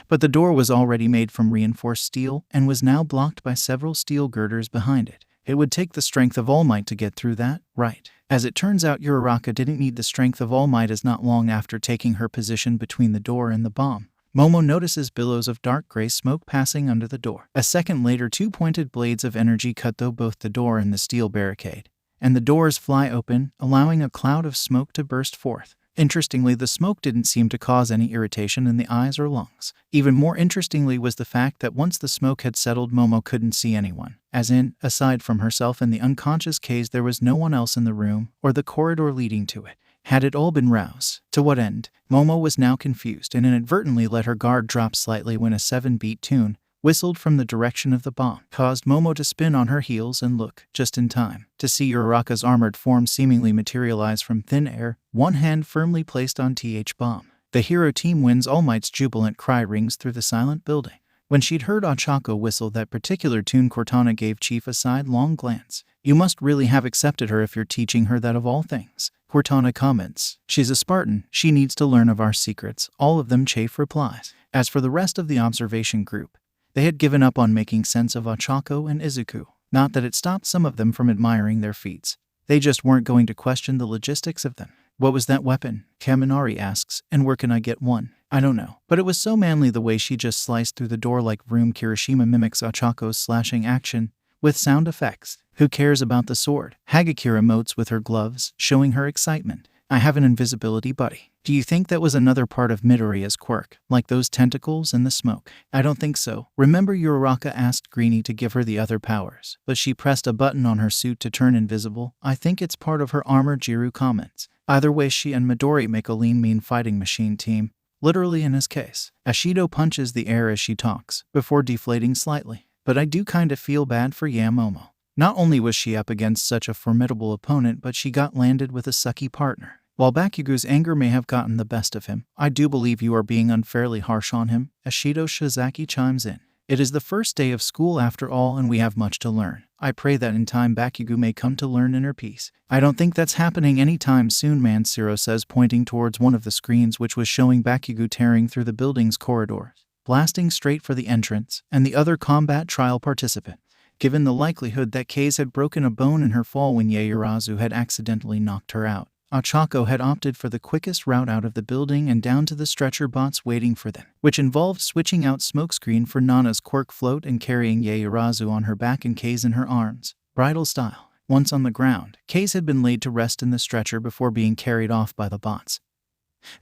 [SPEAKER 1] but the door was already made from reinforced steel and was now blocked by several steel girders behind it. It would take the strength of All Might to get through that, right? As it turns out, Uraraka didn't need the strength of All Might, as not long after taking her position between the door and the bomb, Momo notices billows of dark gray smoke passing under the door. A second later, 2 pointed blades of energy cut through both the door and the steel barricade, and the doors fly open, allowing a cloud of smoke to burst forth. Interestingly, the smoke didn't seem to cause any irritation in the eyes or lungs. Even more interestingly was the fact that once the smoke had settled, Momo couldn't see anyone. As in, aside from herself and the unconscious Kei's, there was no one else in the room or the corridor leading to it. Had it all been roused? To what end? Momo was now confused and inadvertently let her guard drop slightly when a 7-beat tune, whistled from the direction of the bomb, caused Momo to spin on her heels and look, just in time, to see Uraraka's armored form seemingly materialize from thin air, one hand firmly placed on TH bomb. The hero team wins. All Might's jubilant cry rings through the silent building. When she'd heard Ochako whistle that particular tune, Cortana gave Chief a sidelong glance. You must really have accepted her if you're teaching her that of all things. Cortana comments. She's a Spartan. She needs to learn of our secrets. All of them, Chief replies. As for the rest of the observation group, they had given up on making sense of Ochako and Izuku. Not that it stopped some of them from admiring their feats. They just weren't going to question the logistics of them. What was that weapon? Kaminari asks, and where can I get one? I don't know. But it was so manly the way she just sliced through the door like vroom. Kirishima mimics Ochako's slashing action with sound effects. Who cares about the sword? Hagakure emotes with her gloves, showing her excitement. I have an invisibility buddy. Do you think that was another part of Midoriya's quirk, like those tentacles and the smoke? I don't think so. Remember Uraraka asked Greenie to give her the other powers, but she pressed a button on her suit to turn invisible. I think it's part of her armor, Jiru comments. Either way, she and Midori make a lean mean fighting machine team, literally in his case. Ashido punches the air as she talks, before deflating slightly. But I do kinda feel bad for Yamomo. Not only was she up against such a formidable opponent, but she got landed with a sucky partner. While Bakugo's anger may have gotten the best of him, I do believe you are being unfairly harsh on him. Ashido Shizaki chimes in. It is the first day of school after all, and we have much to learn. I pray that in time Bakugo may come to learn inner peace. I don't think that's happening anytime soon, Mansuro says, pointing towards one of the screens which was showing Bakugo tearing through the building's corridors, blasting straight for the entrance and the other combat trial participant. Given the likelihood that Kei's had broken a bone in her fall when Yaoyorozu had accidentally knocked her out, Ochako had opted for the quickest route out of the building and down to the stretcher bots waiting for them, which involved switching out smokescreen for Nana's quirk float and carrying Yaoyorozu on her back and Kei's in her arms, bridal style. Once on the ground, Kei's had been laid to rest in the stretcher before being carried off by the bots,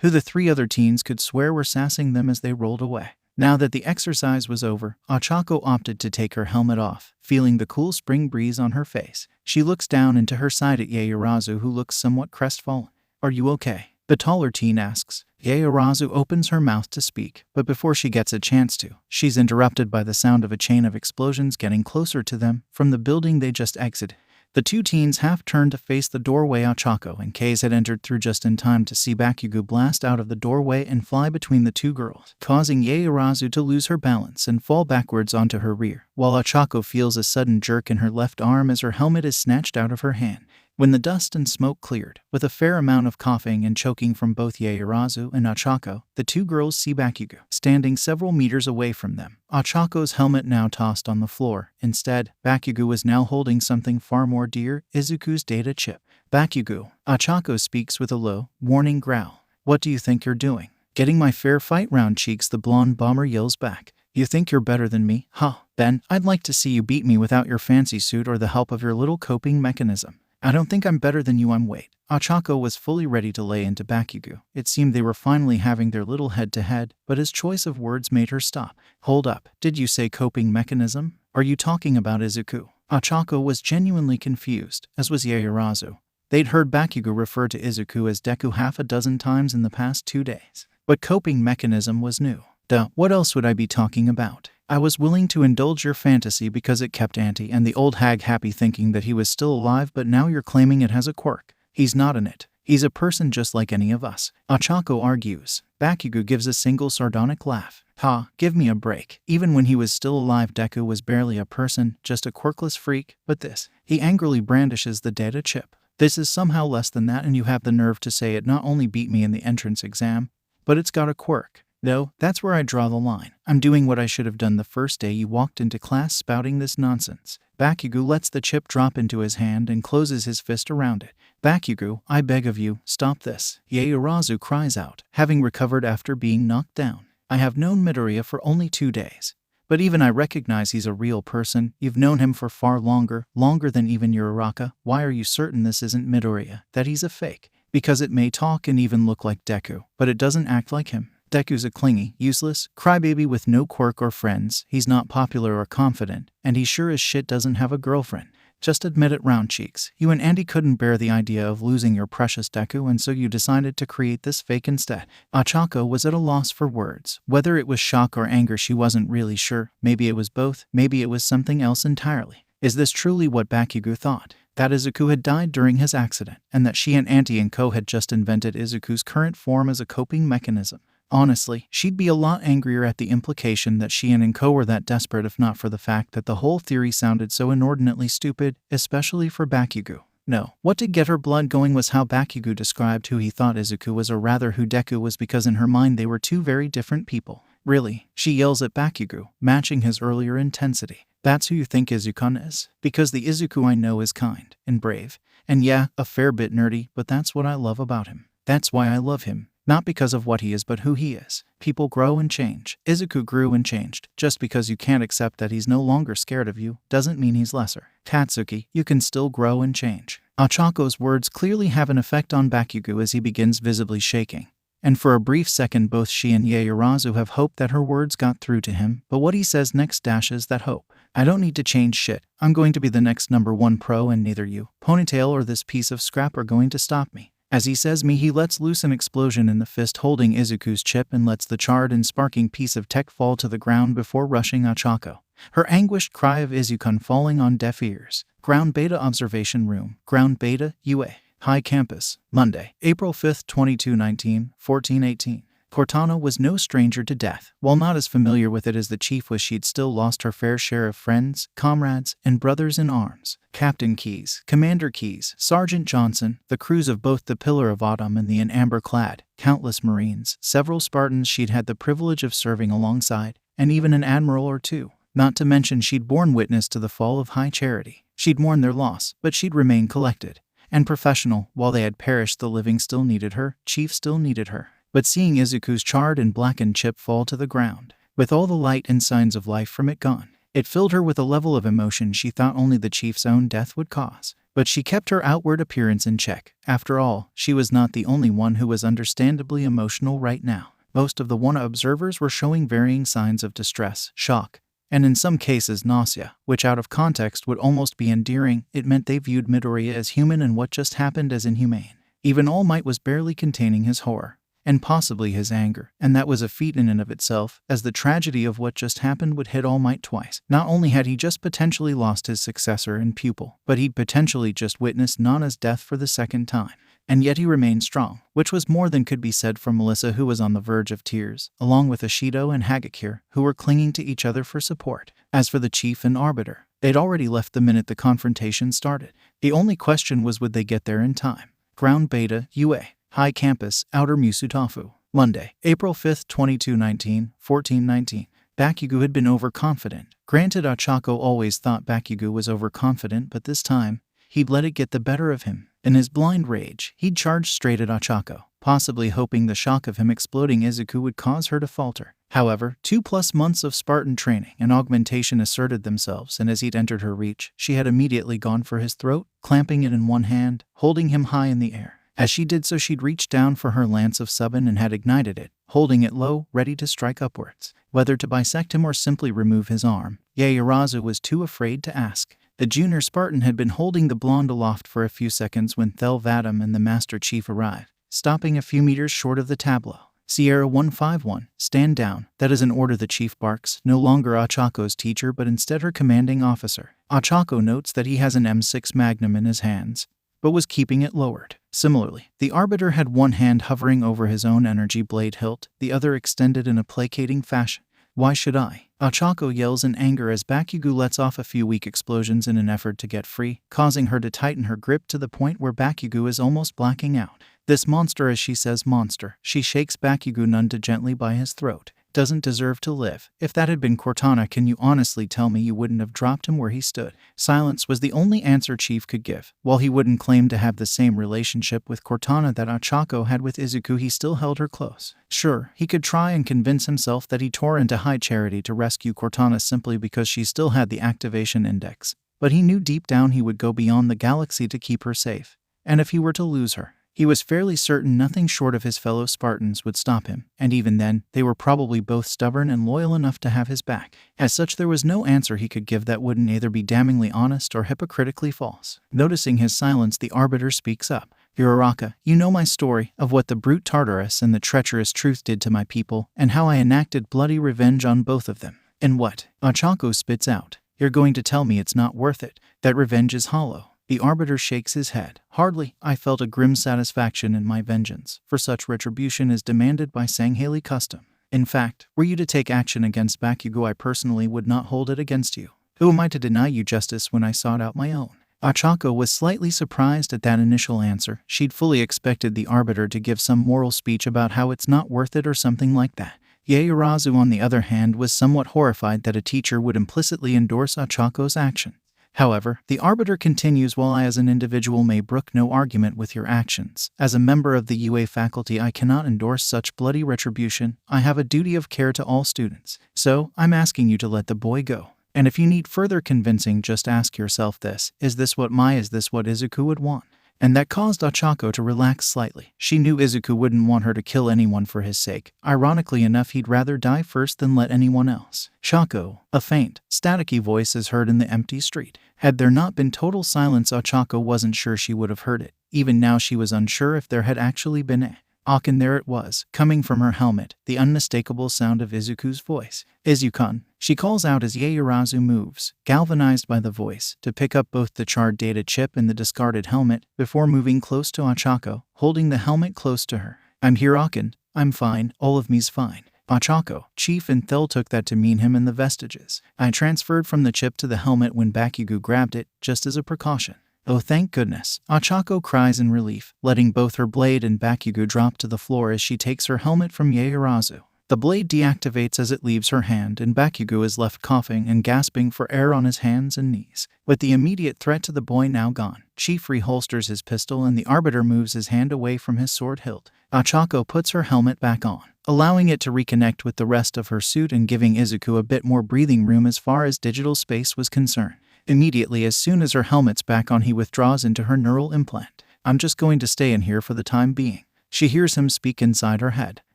[SPEAKER 1] who the three other teens could swear were sassing them as they rolled away. Now that the exercise was over, Ochako opted to take her helmet off, feeling the cool spring breeze on her face. She looks down and to her side at Yaoyorozu, who looks somewhat crestfallen. Are you okay? The taller teen asks. Yaoyorozu opens her mouth to speak, but before she gets a chance to, she's interrupted by the sound of a chain of explosions getting closer to them from the building they just exited. The two teens half turned to face the doorway Ochako and Kei's had entered through just in time to see Bakugo blast out of the doorway and fly between the two girls, causing Yaoyorozu to lose her balance and fall backwards onto her rear, while Ochako feels a sudden jerk in her left arm as her helmet is snatched out of her hand. When the dust and smoke cleared, with a fair amount of coughing and choking from both Yaoyorozu and Ochako, the two girls see Bakugo standing several meters away from them. Ochako's helmet now tossed on the floor. Instead, Bakugo was now holding something far more dear, Izuku's data chip. Bakugo, Ochako speaks with a low, warning growl. What do you think you're doing? Getting my fair fight round, Cheeks, the blonde bomber yells back. You think you're better than me? Huh, Ben, I'd like to see you beat me without your fancy suit or the help of your little coping mechanism. I don't think I'm better than you, wait. Ochako was fully ready to lay into Bakugo. It seemed they were finally having their little head-to-head, but his choice of words made her stop. Hold up, did you say coping mechanism? Are you talking about Izuku? Ochako was genuinely confused, as was Yaoyorozu. They'd heard Bakugo refer to Izuku as Deku half a dozen times in the past 2 days. But coping mechanism was new. Duh, what else would I be talking about? I was willing to indulge your fantasy because it kept Auntie and the old hag happy thinking that he was still alive, but now you're claiming it has a quirk. He's not in it. He's a person just like any of us. Ochako argues. Bakugo gives a single sardonic laugh. Ha, give me a break. Even when he was still alive, Deku was barely a person, just a quirkless freak, but this. He angrily brandishes the data chip. This is somehow less than that, and you have the nerve to say it not only beat me in the entrance exam, but it's got a quirk. No, that's where I draw the line. I'm doing what I should have done the first day you walked into class, spouting this nonsense. Bakugo lets the chip drop into his hand and closes his fist around it. Bakugo, I beg of you, stop this. Yaoyorozu cries out, having recovered after being knocked down. I have known Midoriya for only 2 days. But even I recognize he's a real person. You've known him for far longer than even Uraraka. Why are you certain this isn't Midoriya, that he's a fake? Because it may talk and even look like Deku, but it doesn't act like him. Deku's a clingy, useless crybaby with no quirk or friends. He's not popular or confident, and he sure as shit doesn't have a girlfriend. Just admit it, Round Cheeks. You and Andy couldn't bear the idea of losing your precious Deku, and so you decided to create this fake instead. Ochako was at a loss for words. Whether it was shock or anger, she wasn't really sure. Maybe it was both. Maybe it was something else entirely. Is this truly what Bakugo thought? That Izuku had died during his accident, and that she and Auntie and Co had just invented Izuku's current form as a coping mechanism? Honestly, she'd be a lot angrier at the implication that she and Inko were that desperate if not for the fact that the whole theory sounded so inordinately stupid, especially for Bakugo. No, what did get her blood going was how Bakugo described who he thought Izuku was, or rather who Deku was, because in her mind they were two very different people. Really, she yells at Bakugo, matching his earlier intensity. That's who you think Izuku is? Because the Izuku I know is kind and brave, and yeah, a fair bit nerdy, but that's what I love about him. That's why I love him. Not because of what he is, but who he is. People grow and change. Izuku grew and changed. Just because you can't accept that he's no longer scared of you, doesn't mean he's lesser. Tatsuki, you can still grow and change. Achako's words clearly have an effect on Bakugo as he begins visibly shaking. And for a brief second both she and Yaoyorozu have hoped that her words got through to him, but what he says next dashes that hope. I don't need to change shit. I'm going to be the next #1 pro and neither you, Ponytail, or this piece of scrap are going to stop me. As he says me, he lets loose an explosion in the fist holding Izuku's chip and lets the charred and sparking piece of tech fall to the ground before rushing Achako. Her anguished cry of Izukun falling on deaf ears. Ground Beta Observation Room. Ground Beta, UA. High Campus. Monday, April 5, 2219, 1418. Cortana was no stranger to death. While not as familiar with it as the chief was, she'd still lost her fair share of friends, comrades, and brothers in arms. Captain Keyes, Commander Keyes, Sergeant Johnson, the crews of both the Pillar of Autumn and the in amber clad, countless Marines, several Spartans she'd had the privilege of serving alongside, and even an admiral or two. Not to mention she'd borne witness to the fall of High Charity. She'd mourn their loss, but she'd remain collected and professional. While they had perished, the living still needed her, Chief still needed her. But seeing Izuku's charred and blackened chip fall to the ground, with all the light and signs of life from it gone, it filled her with a level of emotion she thought only the chief's own death would cause. But she kept her outward appearance in check. After all, she was not the only one who was understandably emotional right now. Most of the Wana observers were showing varying signs of distress, shock, and in some cases nausea, which out of context would almost be endearing. It meant they viewed Midoriya as human and what just happened as inhumane. Even All Might was barely containing his horror, and possibly his anger, and that was a feat in and of itself, as the tragedy of what just happened would hit All Might twice. Not only had he just potentially lost his successor and pupil, but he'd potentially just witnessed Nana's death for the second time. And yet he remained strong, which was more than could be said for Melissa, who was on the verge of tears, along with Ashido and Hagakure, who were clinging to each other for support. As for the Chief and Arbiter, they'd already left the minute the confrontation started. The only question was, would they get there in time? Ground Beta, UA. High Campus, Outer Musutafu. Monday, April 5, 2219, 1419. Bakugo had been overconfident. Granted, Achako always thought Bakugo was overconfident, but this time, he'd let it get the better of him. In his blind rage, he'd charged straight at Achako, possibly hoping the shock of him exploding Izuku would cause her to falter. However, 2+ months of Spartan training and augmentation asserted themselves, and as he'd entered her reach, she had immediately gone for his throat, clamping it in one hand, holding him high in the air. As she did so, she'd reached down for her lance of Subin and had ignited it, holding it low, ready to strike upwards. Whether to bisect him or simply remove his arm, Yaoyorozu was too afraid to ask. The junior Spartan had been holding the blonde aloft for a few seconds when Thel Vadam and the Master Chief arrived, stopping a few meters short of the tableau. Sierra 151, stand down. That is an order, the chief barks, no longer Achako's teacher but instead her commanding officer. Achako notes that he has an M6 Magnum in his hands, but was keeping it lowered. Similarly, the Arbiter had one hand hovering over his own energy blade hilt, the other extended in a placating fashion. Why should I? Achako yells in anger as Bakugo lets off a few weak explosions in an effort to get free, causing her to tighten her grip to the point where Bakugo is almost blacking out. This monster, as she says monster, she shakes Bakugo none too gently by his throat, doesn't deserve to live. If that had been Cortana, can you honestly tell me you wouldn't have dropped him where he stood? Silence was the only answer Chief could give. While he wouldn't claim to have the same relationship with Cortana that Achako had with Izuku, he still held her close. Sure, he could try and convince himself that he tore into High Charity to rescue Cortana simply because she still had the activation index, but he knew deep down he would go beyond the galaxy to keep her safe. And if he were to lose her, he was fairly certain nothing short of his fellow Spartans would stop him, and even then, they were probably both stubborn and loyal enough to have his back. As such, there was no answer he could give that wouldn't either be damningly honest or hypocritically false. Noticing his silence, the Arbiter speaks up. Uraraka, you know my story of what the brute Tartarus and the treacherous Truth did to my people, and how I enacted bloody revenge on both of them. And what? Achako spits out. You're going to tell me it's not worth it, that revenge is hollow. The Arbiter shakes his head. Hardly. I felt a grim satisfaction in my vengeance, for such retribution is demanded by Sangheili custom. In fact, were you to take action against Bakugo, I personally would not hold it against you. Who am I to deny you justice when I sought out my own? Ochako was slightly surprised at that initial answer. She'd fully expected the Arbiter to give some moral speech about how it's not worth it or something like that. Yaoyorozu, on the other hand, was somewhat horrified that a teacher would implicitly endorse Ochako's action. However, the Arbiter continues, while I as an individual may brook no argument with your actions, as a member of the UA faculty I cannot endorse such bloody retribution. I have a duty of care to all students. So, I'm asking you to let the boy go. And if you need further convincing, just ask yourself this: is this what Izuku would want? And that caused Ochako to relax slightly. She knew Izuku wouldn't want her to kill anyone for his sake. Ironically enough, he'd rather die first than let anyone else. Shako. A faint, staticky voice is heard in the empty street. Had there not been total silence, Ochako wasn't sure she would have heard it. Even now she was unsure if there had actually been a and there it was, coming from her helmet, the unmistakable sound of Izuku's voice. Izukun, she calls out as Yaoyorozu moves, galvanized by the voice, to pick up both the charred data chip and the discarded helmet, before moving close to Ochako, holding the helmet close to her. I'm here, Akin. I'm fine. All of me's fine. Ochako, Chief and Thel took that to mean him and the vestiges. I transferred from the chip to the helmet when Bakugo grabbed it, just as a precaution. Oh, thank goodness. Ochako cries in relief, letting both her blade and Bakugo drop to the floor as she takes her helmet from Yaoyorozu. The blade deactivates as it leaves her hand, and Bakugo is left coughing and gasping for air on his hands and knees. With the immediate threat to the boy now gone, Chief reholsters his pistol and the Arbiter moves his hand away from his sword hilt. Ochako puts her helmet back on, allowing it to reconnect with the rest of her suit and giving Izuku a bit more breathing room as far as digital space was concerned. Immediately, as soon as her helmet's back on, he withdraws into her neural implant. I'm just going to stay in here for the time being. She hears him speak inside her head.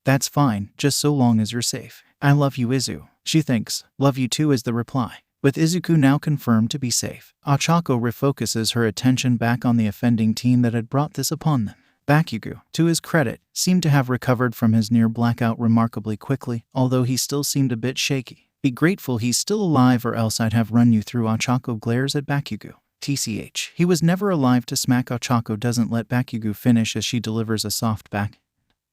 [SPEAKER 1] That's fine, just so long as you're safe. I love you, Izu. She thinks. Love you too is the reply. With Izuku now confirmed to be safe, Ochako refocuses her attention back on the offending teen that had brought this upon them. Bakugo, to his credit, seemed to have recovered from his near blackout remarkably quickly, although he still seemed a bit shaky. Be grateful he's still alive, or else I'd have run you through. Ochako glares at Bakugo. TCH. He was never alive to smack. Ochako doesn't let Bakugo finish as she delivers a soft back.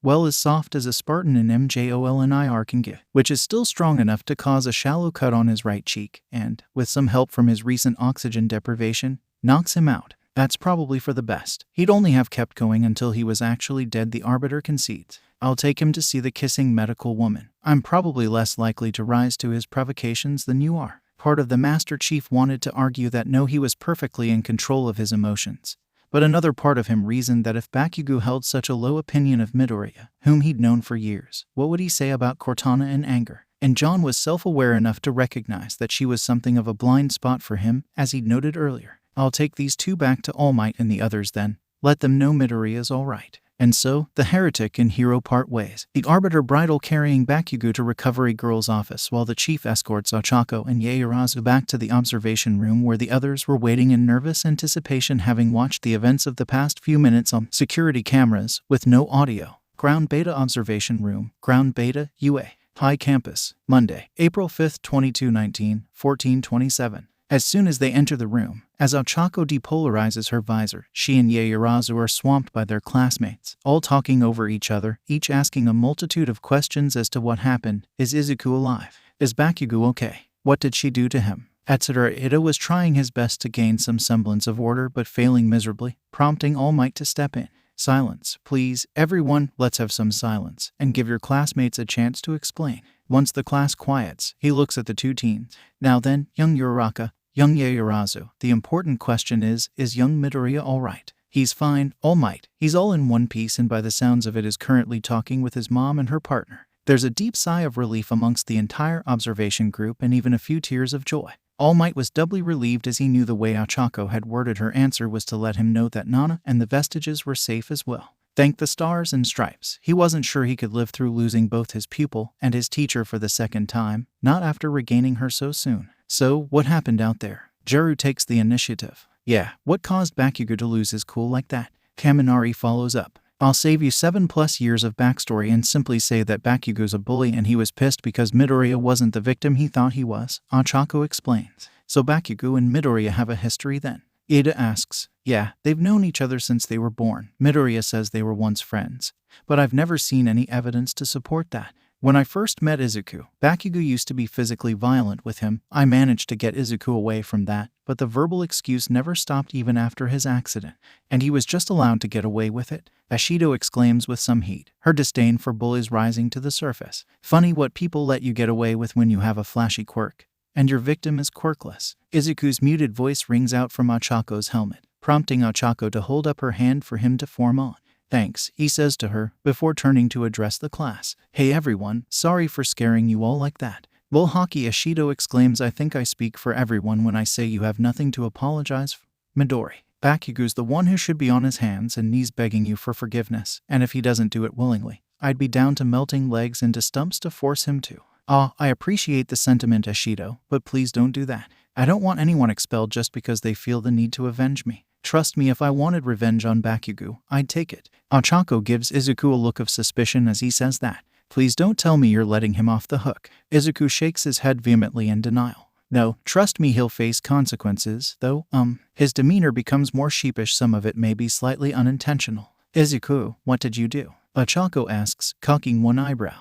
[SPEAKER 1] Well, as soft as a Spartan in MJOLNIR can get, which is still strong enough to cause a shallow cut on his right cheek, and, with some help from his recent oxygen deprivation, knocks him out. That's probably for the best. He'd only have kept going until he was actually dead, the Arbiter concedes. I'll take him to see the kissing medical woman. I'm probably less likely to rise to his provocations than you are. Part of the Master Chief wanted to argue that no, he was perfectly in control of his emotions. But another part of him reasoned that if Bakugo held such a low opinion of Midoriya, whom he'd known for years, what would he say about Cortana in anger? And John was self-aware enough to recognize that she was something of a blind spot for him, as he'd noted earlier. I'll take these two back to All Might and the others then. Let them know Midoriya's alright. And so, the heretic and hero part ways. The Arbiter bridle carrying Bakugo to Recovery Girl's office, while the Chief escorts Ochako and Yaoyorozu back to the observation room where the others were waiting in nervous anticipation, having watched the events of the past few minutes on security cameras with no audio. Ground Beta Observation Room, Ground Beta, UA. High Campus, Monday, April 5, 2219, 1427. As soon as they enter the room, as Ochako depolarizes her visor, she and Yaoyorozu are swamped by their classmates, all talking over each other, each asking a multitude of questions as to what happened. Is Izuku alive? Is Bakugo okay? What did she do to him? Etc. Ida was trying his best to gain some semblance of order but failing miserably, prompting All Might to step in. Silence, please, everyone, let's have some silence, and give your classmates a chance to explain. Once the class quiets, he looks at the two teens. Now then, young Uraraka, young Yaoyorozu, the important question is young Midoriya alright? He's fine, All Might. He's all in one piece and by the sounds of it is currently talking with his mom and her partner. There's a deep sigh of relief amongst the entire observation group and even a few tears of joy. All Might was doubly relieved as he knew the way Ochako had worded her answer was to let him know that Nana and the vestiges were safe as well. Thank the stars and stripes. He wasn't sure he could live through losing both his pupil and his teacher for the second time, not after regaining her so soon. So, what happened out there? Juru takes the initiative. Yeah, what caused Bakugo to lose his cool like that? Kaminari follows up. I'll save you 7+ years of backstory and simply say that Bakugo's a bully and he was pissed because Midoriya wasn't the victim he thought he was, Ochako explains. So Bakugo and Midoriya have a history then. Ada asks. Yeah, they've known each other since they were born. Midoriya says they were once friends, but I've never seen any evidence to support that. When I first met Izuku, Bakugo used to be physically violent with him. I managed to get Izuku away from that, but the verbal excuse never stopped even after his accident, and he was just allowed to get away with it. Ashido exclaims with some heat, her disdain for bullies rising to the surface. Funny what people let you get away with when you have a flashy quirk, and your victim is quirkless. Izuku's muted voice rings out from Achako's helmet, prompting Achako to hold up her hand for him to form on. Thanks, he says to her, before turning to address the class. Hey everyone, sorry for scaring you all like that. Bull hockey. Ashido exclaims, I think I speak for everyone when I say you have nothing to apologize for. Midori. Bakugo's the one who should be on his hands and knees begging you for forgiveness, and if he doesn't do it willingly, I'd be down to melting legs into stumps to force him to. I appreciate the sentiment, Ashido, but please don't do that. I don't want anyone expelled just because they feel the need to avenge me. Trust me, if I wanted revenge on Bakugo, I'd take it. Achako gives Izuku a look of suspicion as he says that. Please don't tell me you're letting him off the hook. Izuku shakes his head vehemently in denial. No, trust me, he'll face consequences, though, His demeanor becomes more sheepish, some of it may be slightly unintentional. Izuku, what did you do? Achako asks, cocking one eyebrow.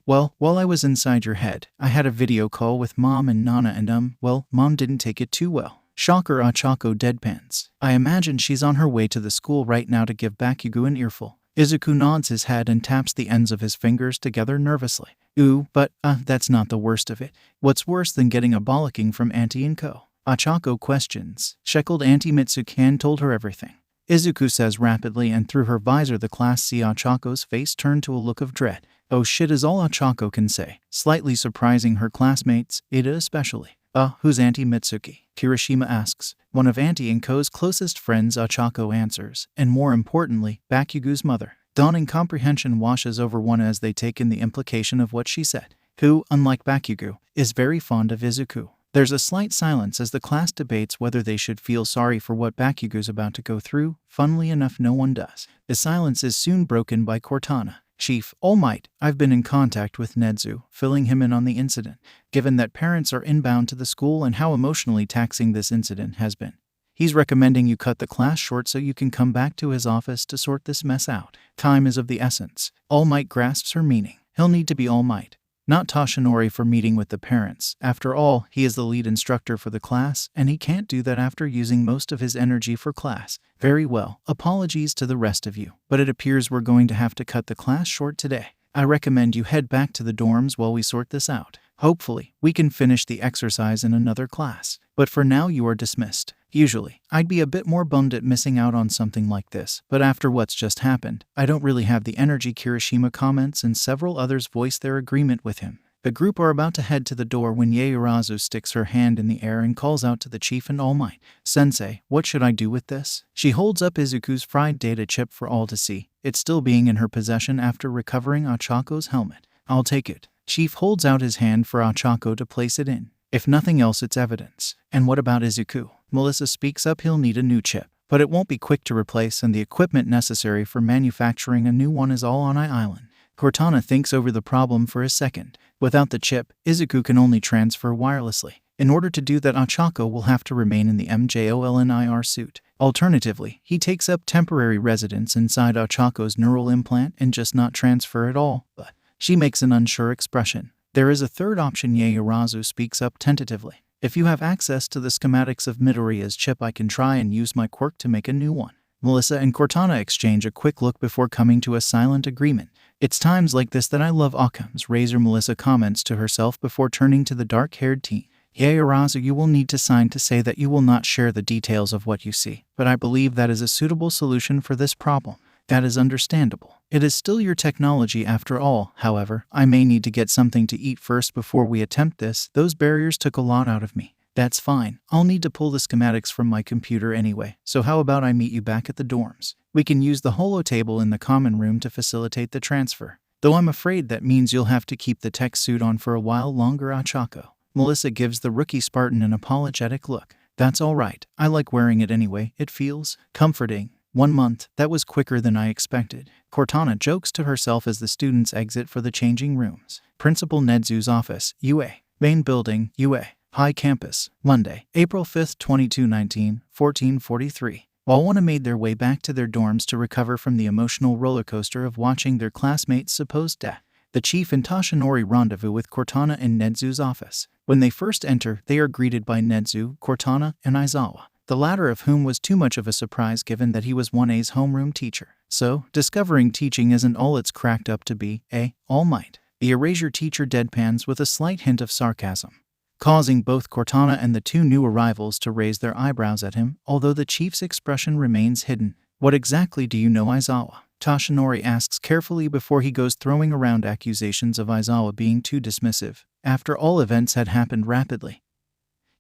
[SPEAKER 1] Well, while I was inside your head, I had a video call with Mom and Nana and Mom didn't take it too well. Shocker. Achako deadpans. I imagine she's on her way to the school right now to give Bakugo an earful. Izuku nods his head and taps the ends of his fingers together nervously. Ooh, but, that's not the worst of it. What's worse than getting a bollocking from Auntie and Co? Achako questions. Shackled Auntie Mitsukan told her everything. Izuku says rapidly, and through her visor the class see Achako's face turn to a look of dread. Oh shit is all Achako can say, slightly surprising her classmates, Ada especially. Who's Auntie Mitsuki? Kirishima asks. One of Auntie and Co.'s closest friends, Achako answers, and more importantly, Bakugo's mother. Dawning comprehension washes over one as they take in the implication of what she said. Who, unlike Bakugo, is very fond of Izuku. There's a slight silence as the class debates whether they should feel sorry for what Bakugo's about to go through. Funnily enough, no one does. The silence is soon broken by Cortana. Chief, All Might, I've been in contact with Nedzu, filling him in on the incident. Given that parents are inbound to the school and how emotionally taxing this incident has been, he's recommending you cut the class short so you can come back to his office to sort this mess out. Time is of the essence. All Might grasps her meaning. He'll need to be All Might, not Toshinori, for meeting with the parents. After all, he is the lead instructor for the class, and he can't do that after using most of his energy for class. Very well, apologies to the rest of you, but it appears we're going to have to cut the class short today. I recommend you head back to the dorms while we sort this out. Hopefully, we can finish the exercise in another class. But for now you are dismissed. Usually, I'd be a bit more bummed at missing out on something like this, but after what's just happened, I don't really have the energy. Kirishima comments, and several others voice their agreement with him. The group are about to head to the door when Yaoyorozu sticks her hand in the air and calls out to the chief and All Might. Sensei, what should I do with this? She holds up Izuku's fried data chip for all to see, it still being in her possession after recovering Achako's helmet. I'll take it. Chief holds out his hand for Achako to place it in. If nothing else, it's evidence. And what about Izuku? Melissa speaks up. He'll need a new chip, but it won't be quick to replace, and the equipment necessary for manufacturing a new one is all on Island. Cortana thinks over the problem for a second. Without the chip, Izuku can only transfer wirelessly. In order to do that, Achako will have to remain in the MJOLNIR suit. Alternatively, he takes up temporary residence inside Achako's neural implant and just not transfer at all, but she makes an unsure expression. There is a third option. Yaoyorozu speaks up tentatively. If you have access to the schematics of Midoriya's chip, I can try and use my quirk to make a new one. Melissa and Cortana exchange a quick look before coming to a silent agreement. It's times like this that I love Occam's razor, Melissa comments to herself before turning to the dark-haired teen. Yaoyorozu, you will need to sign to say that you will not share the details of what you see, but I believe that is a suitable solution for this problem. That is understandable. It is still your technology after all. However, I may need to get something to eat first before we attempt this. Those barriers took a lot out of me. That's fine. I'll need to pull the schematics from my computer anyway, so how about I meet you back at the dorms? We can use the holotable in the common room to facilitate the transfer. Though I'm afraid that means you'll have to keep the tech suit on for a while longer, Achako. Melissa gives the rookie Spartan an apologetic look. That's all right. I like wearing it anyway. It feels comforting. 1 month, that was quicker than I expected. Cortana jokes to herself as the students exit for the changing rooms. Principal Nedzu's office, UA. Main building, UA. High Campus, Monday, April 5, 2219, 1443. While one made their way back to their dorms to recover from the emotional roller coaster of watching their classmates' supposed death, the chief and Toshinori rendezvous with Cortana in Nedzu's office. When they first enter, they are greeted by Nedzu, Cortana, and Aizawa, the latter of whom was too much of a surprise given that he was 1A's homeroom teacher. So, discovering teaching isn't all it's cracked up to be, all might. The erasure teacher deadpans with a slight hint of sarcasm, causing both Cortana and the two new arrivals to raise their eyebrows at him, although the chief's expression remains hidden. What exactly do you know, Aizawa? Toshinori asks carefully before he goes throwing around accusations of Aizawa being too dismissive. After all, events had happened rapidly.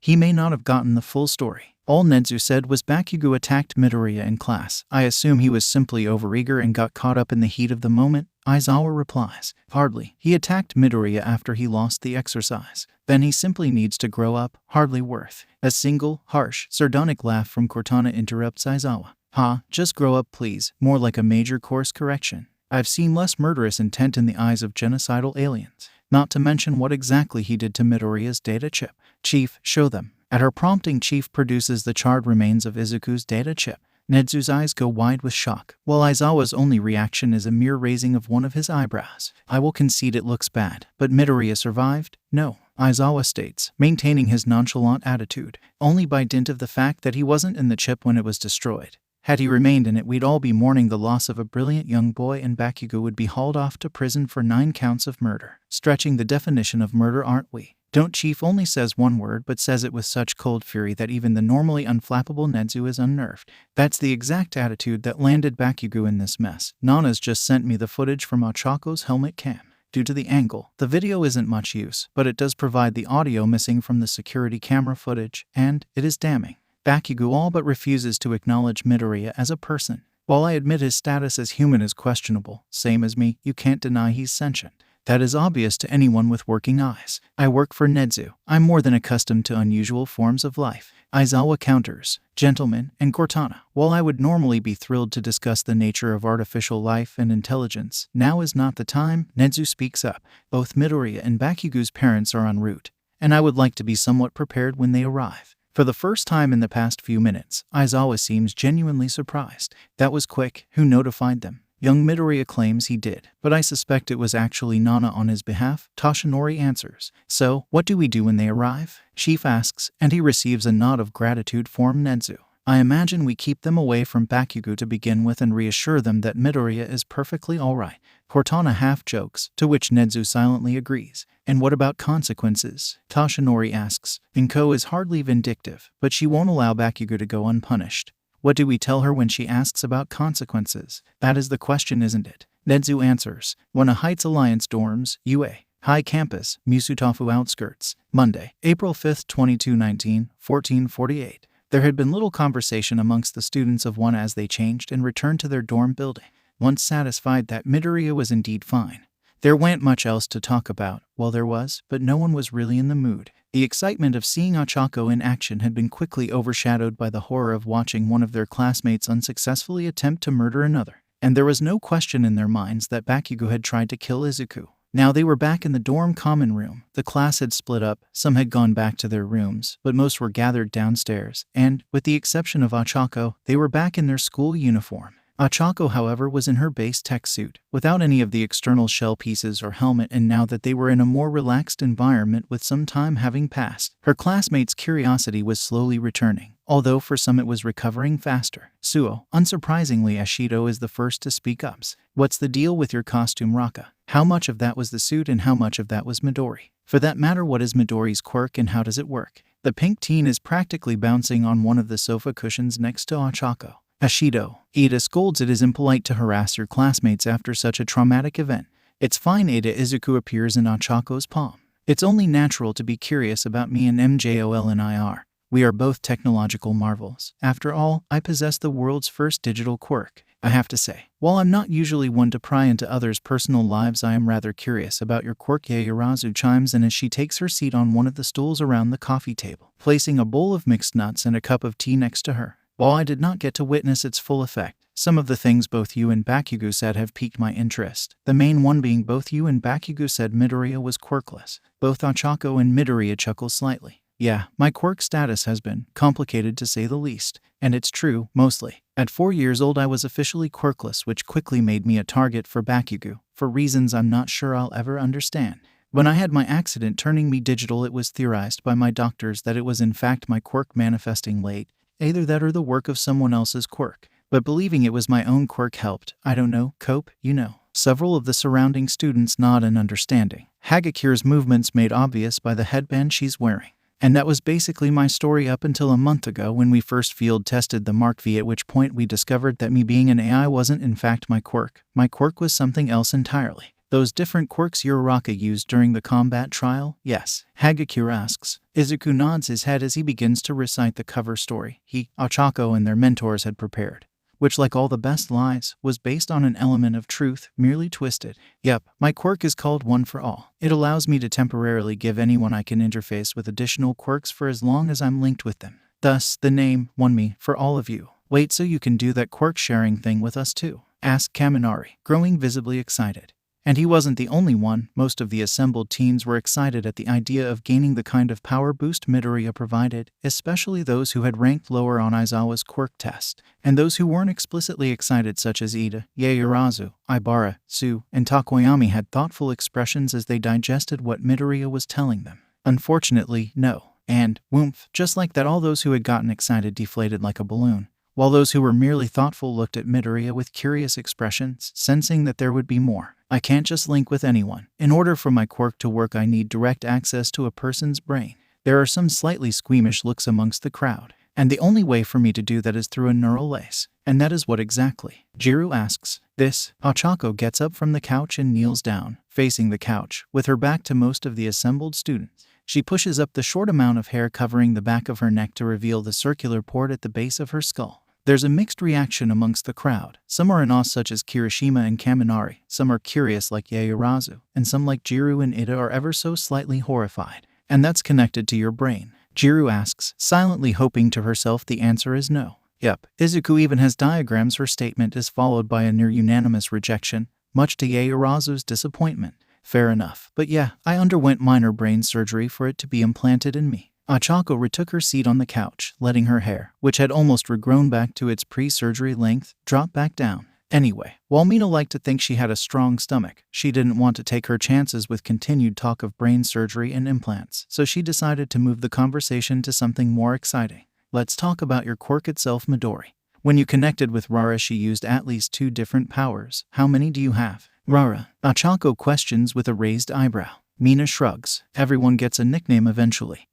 [SPEAKER 1] He may not have gotten the full story. All Nedzu said was Bakugo attacked Midoriya in class. I assume he was simply overeager and got caught up in the heat of the moment. Aizawa replies, hardly. He attacked Midoriya after he lost the exercise. Then he simply needs to grow up. Hardly worth. A single, harsh, sardonic laugh from Cortana interrupts Aizawa. Just grow up please. More like a major course correction. I've seen less murderous intent in the eyes of genocidal aliens. Not to mention what exactly he did to Midoriya's data chip. Chief, show them. At her prompting, Chief produces the charred remains of Izuku's data chip. Nedzu's eyes go wide with shock, while Aizawa's only reaction is a mere raising of one of his eyebrows. I will concede it looks bad, but Midoriya survived? No, Aizawa states, maintaining his nonchalant attitude, only by dint of the fact that he wasn't in the chip when it was destroyed. Had he remained in it, we'd all be mourning the loss of a brilliant young boy, and Bakugo would be hauled off to prison for 9 counts of murder. Stretching the definition of murder, aren't we? Don't Chief only says one word but says it with such cold fury that even the normally unflappable Nedzu is unnerved. That's the exact attitude that landed Bakugo in this mess. Nana's just sent me the footage from Achako's helmet cam. Due to the angle, the video isn't much use, but it does provide the audio missing from the security camera footage, and it is damning. Bakugo all but refuses to acknowledge Midoriya as a person. While I admit his status as human is questionable, same as me, you can't deny he's sentient. That is obvious to anyone with working eyes. I work for Nedzu. I'm more than accustomed to unusual forms of life. Aizawa counters, gentlemen, and Cortana. While I would normally be thrilled to discuss the nature of artificial life and intelligence, now is not the time. Nedzu speaks up. Both Midoriya and Bakugo's parents are en route, and I would like to be somewhat prepared when they arrive. For the first time in the past few minutes, Aizawa seems genuinely surprised. That was quick. Who notified them? Young Midoriya claims he did, but I suspect it was actually Nana on his behalf. Toshinori answers. So, what do we do when they arrive? Chief asks, and he receives a nod of gratitude from Nedzu. I imagine we keep them away from Bakugo to begin with and reassure them that Midoriya is perfectly alright. Cortana half jokes, to which Nedzu silently agrees. And what about consequences? Toshinori asks. Himiko is hardly vindictive, but she won't allow Bakugo to go unpunished. What do we tell her when she asks about consequences? That is the question, isn't it? Nedzu answers. When a Heights Alliance dorms, UA. High Campus, Musutafu Outskirts. Monday, April 5, 2219, 1448. There had been little conversation amongst the students of one as they changed and returned to their dorm building. Once satisfied that Midoriya was indeed fine, there weren't much else to talk about. Well, there was, but no one was really in the mood. The excitement of seeing Achako in action had been quickly overshadowed by the horror of watching one of their classmates unsuccessfully attempt to murder another. And there was no question in their minds that Bakugo had tried to kill Izuku. Now they were back in the dorm common room. The class had split up, some had gone back to their rooms, but most were gathered downstairs, and, with the exception of Achako, they were back in their school uniform. Achako, however, was in her base tech suit, without any of the external shell pieces or helmet, and now that they were in a more relaxed environment with some time having passed, her classmates' curiosity was slowly returning, although for some it was recovering faster. Suo, unsurprisingly, Ashido is the first to speak up. What's the deal with your costume, Raka? How much of that was the suit and how much of that was Midori? For that matter, what is Midori's quirk and how does it work? The pink teen is practically bouncing on one of the sofa cushions next to Achako. Ashido, Ida scolds it is impolite to harass your classmates after such a traumatic event. It's fine, Ida. Izuku appears in Achako's palm. It's only natural to be curious about me and MJOL and IR. We are both technological marvels. After all, I possess the world's first digital quirk. I have to say, while I'm not usually one to pry into others' personal lives, I am rather curious about your quirk. Yaoyorozu chimes in as she takes her seat on one of the stools around the coffee table, placing a bowl of mixed nuts and a cup of tea next to her. While I did not get to witness its full effect, some of the things both you and Bakugo said have piqued my interest. The main one being both you and Bakugo said Midoriya was quirkless. Both Achako and Midoriya chuckle slightly. Yeah, my quirk status has been complicated to say the least. And it's true, mostly. At 4 years old I was officially quirkless, which quickly made me a target for Bakugo, for reasons I'm not sure I'll ever understand. When I had my accident turning me digital, it was theorized by my doctors that it was in fact my quirk manifesting late, either that or the work of someone else's quirk. But believing it was my own quirk helped, I don't know, cope, you know. Several of the surrounding students nod in understanding. Hagakure's movements made obvious by the headband she's wearing. And that was basically my story up until a month ago when we first field tested the Mark V, at which point we discovered that me being an AI wasn't in fact my quirk. My quirk was something else entirely. Those different quirks Uraraka used during the combat trial? Yes. Hagakure asks. Izuku nods his head as he begins to recite the cover story he, Ochako, and their mentors had prepared, which, like all the best lies, was based on an element of truth, merely twisted. Yep, my quirk is called One for All. It allows me to temporarily give anyone I can interface with additional quirks for as long as I'm linked with them. Thus, the name, One Me, for all of you. Wait, so you can do that quirk sharing thing with us too? Asked Kaminari, growing visibly excited. And he wasn't the only one. Most of the assembled teens were excited at the idea of gaining the kind of power boost Midoriya provided, especially those who had ranked lower on Aizawa's quirk test. And those who weren't explicitly excited, such as Ida, Yaoyorozu, Ibara, Tsu, and Takoyami, had thoughtful expressions as they digested what Midoriya was telling them. Unfortunately, no. And, whoomph, just like that, all those who had gotten excited deflated like a balloon, while those who were merely thoughtful looked at Midoriya with curious expressions, sensing that there would be more. I can't just link with anyone. In order for my quirk to work, I need direct access to a person's brain. There are some slightly squeamish looks amongst the crowd, and the only way for me to do that is through a neural lace. And that is what exactly? Jiru asks. This. Ochako gets up from the couch and kneels down, facing the couch, with her back to most of the assembled students. She pushes up the short amount of hair covering the back of her neck to reveal the circular port at the base of her skull. There's a mixed reaction amongst the crowd. Some are in awe, such as Kirishima and Kaminari. Some are curious, like Yaoyorozu. And some, like Jiru and Ida, are ever so slightly horrified. And that's connected to your brain? Jiru asks, silently hoping to herself the answer is no. Yep. Izuku even has diagrams. Her statement is followed by a near-unanimous rejection, much to Yaoyorozu's disappointment. Fair enough. But yeah, I underwent minor brain surgery for it to be implanted in me. Ochako retook her seat on the couch, letting her hair, which had almost regrown back to its pre-surgery length, drop back down. Anyway, while Mina liked to think she had a strong stomach, she didn't want to take her chances with continued talk of brain surgery and implants, so she decided to move the conversation to something more exciting. Let's talk about your quirk itself, Midori. When you connected with Rara, she used at least 2 different powers. How many do you have? Rara. Ochako questions with a raised eyebrow. Mina shrugs. Everyone gets a nickname eventually.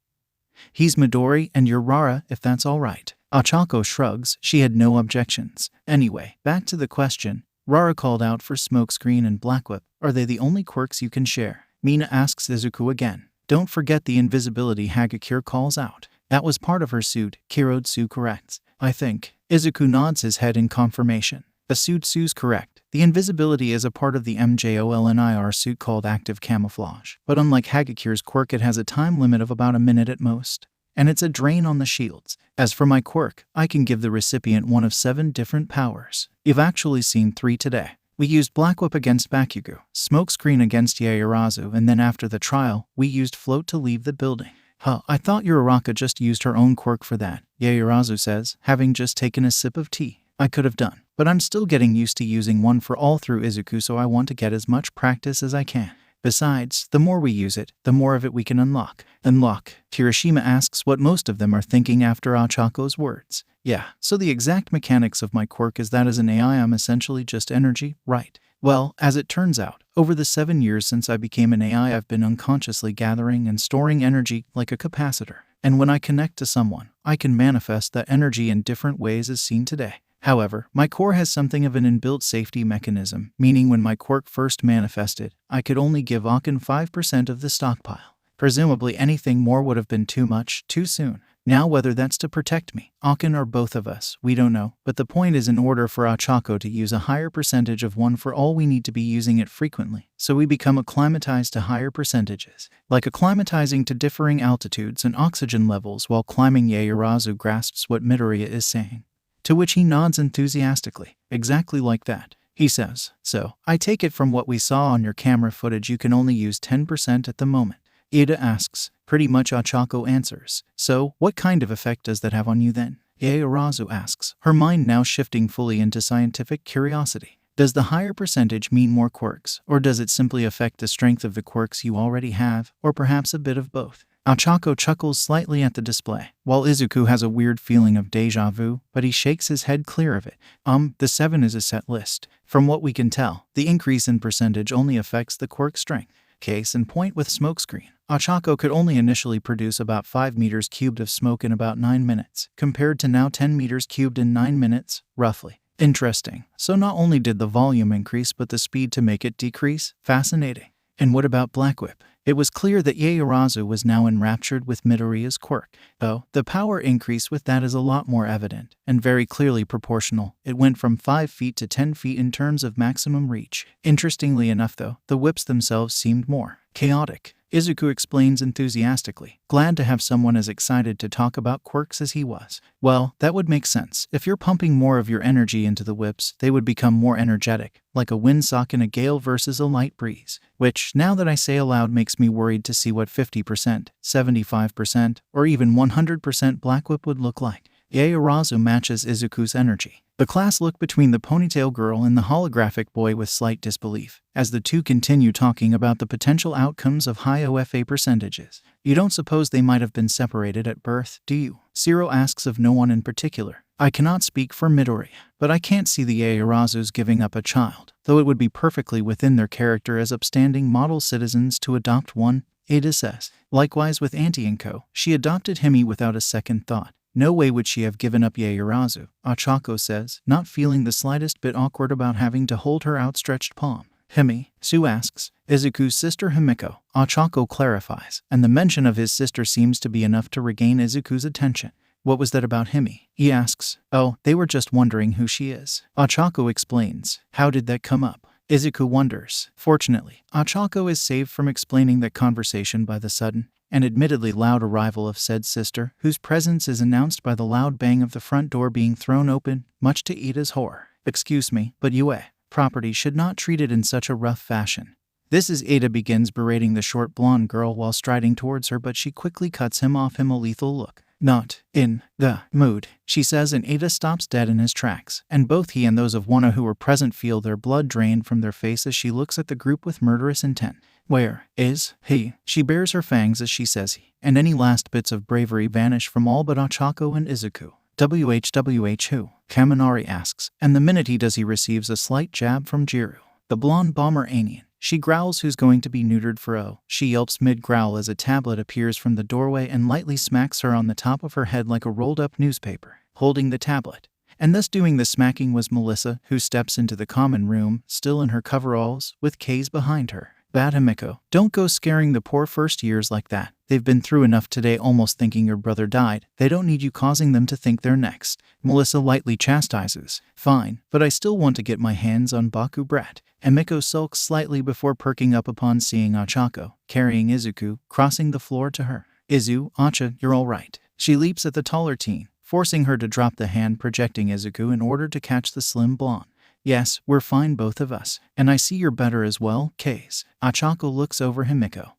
[SPEAKER 1] He's Midori and you're Rara, if that's all right. Ochako shrugs. She had no objections. Anyway, back to the question. Rara called out for Smokescreen and Blackwhip. Are they the only quirks you can share? Mina asks Izuku again. Don't forget the invisibility, Hagakure calls out. That was part of her suit, Kirodsu corrects. I think. Izuku nods his head in confirmation. The suit's correct. The invisibility is a part of the MJOLNIR suit called active camouflage. But unlike Hagakure's quirk, it has a time limit of about a minute at most. And it's a drain on the shields. As for my quirk, I can give the recipient one of 7 different powers. You've actually seen 3 today. We used Blackwhip against Bakugo, Smokescreen against Yaoyorozu, and then after the trial, we used Float to leave the building. Huh, I thought Uraraka just used her own quirk for that, Yaoyorozu says, having just taken a sip of tea. I could have done, but I'm still getting used to using One for All through Izuku, so I want to get as much practice as I can. Besides, the more we use it, the more of it we can unlock. Unlock? Kirishima asks what most of them are thinking after Ochako's words. Yeah, so the exact mechanics of my quirk is that as an AI I'm essentially just energy, right? Well, as it turns out, over the 7 years since I became an AI, I've been unconsciously gathering and storing energy like a capacitor. And when I connect to someone, I can manifest that energy in different ways as seen today. However, my core has something of an inbuilt safety mechanism, meaning when my quirk first manifested, I could only give Aachen 5% of the stockpile. Presumably anything more would have been too much, too soon. Now whether that's to protect me, Aachen, or both of us, we don't know, but the point is in order for Ochako to use a higher percentage of One for All we need to be using it frequently, so we become acclimatized to higher percentages. Like acclimatizing to differing altitudes and oxygen levels while climbing. Yaoyorozu grasps what Midoriya is saying, to which he nods enthusiastically. Exactly like that, he says. So, I take it from what we saw on your camera footage you can only use 10% at the moment. Ida asks. Pretty much, Ochako answers. So, what kind of effect does that have on you then? Yaoyorozu asks, her mind now shifting fully into scientific curiosity. Does the higher percentage mean more quirks, or does it simply affect the strength of the quirks you already have, or perhaps a bit of both? Ochako chuckles slightly at the display, while Izuku has a weird feeling of deja vu, but he shakes his head clear of it. The 7 is a set list. From what we can tell, the increase in percentage only affects the quirk strength. Case in point with smokescreen. Ochako could only initially produce about 5 meters cubed of smoke in about 9 minutes, compared to now 10 meters cubed in 9 minutes, roughly. Interesting. So not only did the volume increase but the speed to make it decrease? Fascinating. And what about Black Whip? It was clear that Yaoyorozu was now enraptured with Midoriya's quirk. Though, the power increase with that is a lot more evident, and very clearly proportional. It went from 5 feet to 10 feet in terms of maximum reach. Interestingly enough though, the whips themselves seemed more chaotic. Izuku explains enthusiastically, glad to have someone as excited to talk about quirks as he was. Well, that would make sense. If you're pumping more of your energy into the whips, they would become more energetic, like a windsock in a gale versus a light breeze. Which, now that I say aloud, makes me worried to see what 50%, 75%, or even 100% Black Whip would look like. Yaoyorozu matches Izuku's energy. The class looked between the ponytail girl and the holographic boy with slight disbelief, as the two continue talking about the potential outcomes of high OFA percentages. You don't suppose they might have been separated at birth, do you? Zero asks of no one in particular. I cannot speak for Midoriya, but I can't see the Yaoyorozus giving up a child, though it would be perfectly within their character as upstanding model citizens to adopt one, Ada says. Likewise with Auntie Inko, she adopted Himi without a second thought. No way would she have given up Yaoyorozu, Ochako says, not feeling the slightest bit awkward about having to hold her outstretched palm. Himi, Sue asks. Izuku's sister Himiko, Ochako clarifies, and the mention of his sister seems to be enough to regain Izuku's attention. What was that about Himi? He asks. Oh, they were just wondering who she is. Ochako explains. How did that come up? Izuku wonders. Fortunately, Ochako is saved from explaining that conversation by the sudden and admittedly loud arrival of said sister, whose presence is announced by the loud bang of the front door being thrown open, much to Ida's horror. Excuse me, but Yue property should not treat it in such a rough fashion. This is Ada begins berating the short blonde girl while striding towards her, but she quickly cuts him off him a lethal look. Not in the mood, she says, and Ada stops dead in his tracks, and both he and those of Wana who were present feel their blood drain from their face as she looks at the group with murderous intent. Where is he? She bares her fangs as she says he, and any last bits of bravery vanish from all but Ochako and Izuku. WHWH who? Kaminari asks, and the minute he does he receives a slight jab from Jiru, the blonde bomber Anian. She growls who's going to be neutered for O. She yelps mid-growl as a tablet appears from the doorway and lightly smacks her on the top of her head like a rolled-up newspaper, holding the tablet. And thus doing the smacking was Melissa, who steps into the common room, still in her coveralls, with K's behind her. Bad Himiko, don't go scaring the poor first years like that. They've been through enough today almost thinking your brother died. They don't need you causing them to think they're next. Melissa lightly chastises. Fine, but I still want to get my hands on Baku brat. Himiko sulks slightly before perking up upon seeing Ochako, carrying Izuku, crossing the floor to her. Izu, Acha, you're all right. She leaps at the taller teen, forcing her to drop the hand projecting Izuku in order to catch the slim blonde. Yes, we're fine both of us. And I see you're better as well, Case. Ochako looks over Himiko,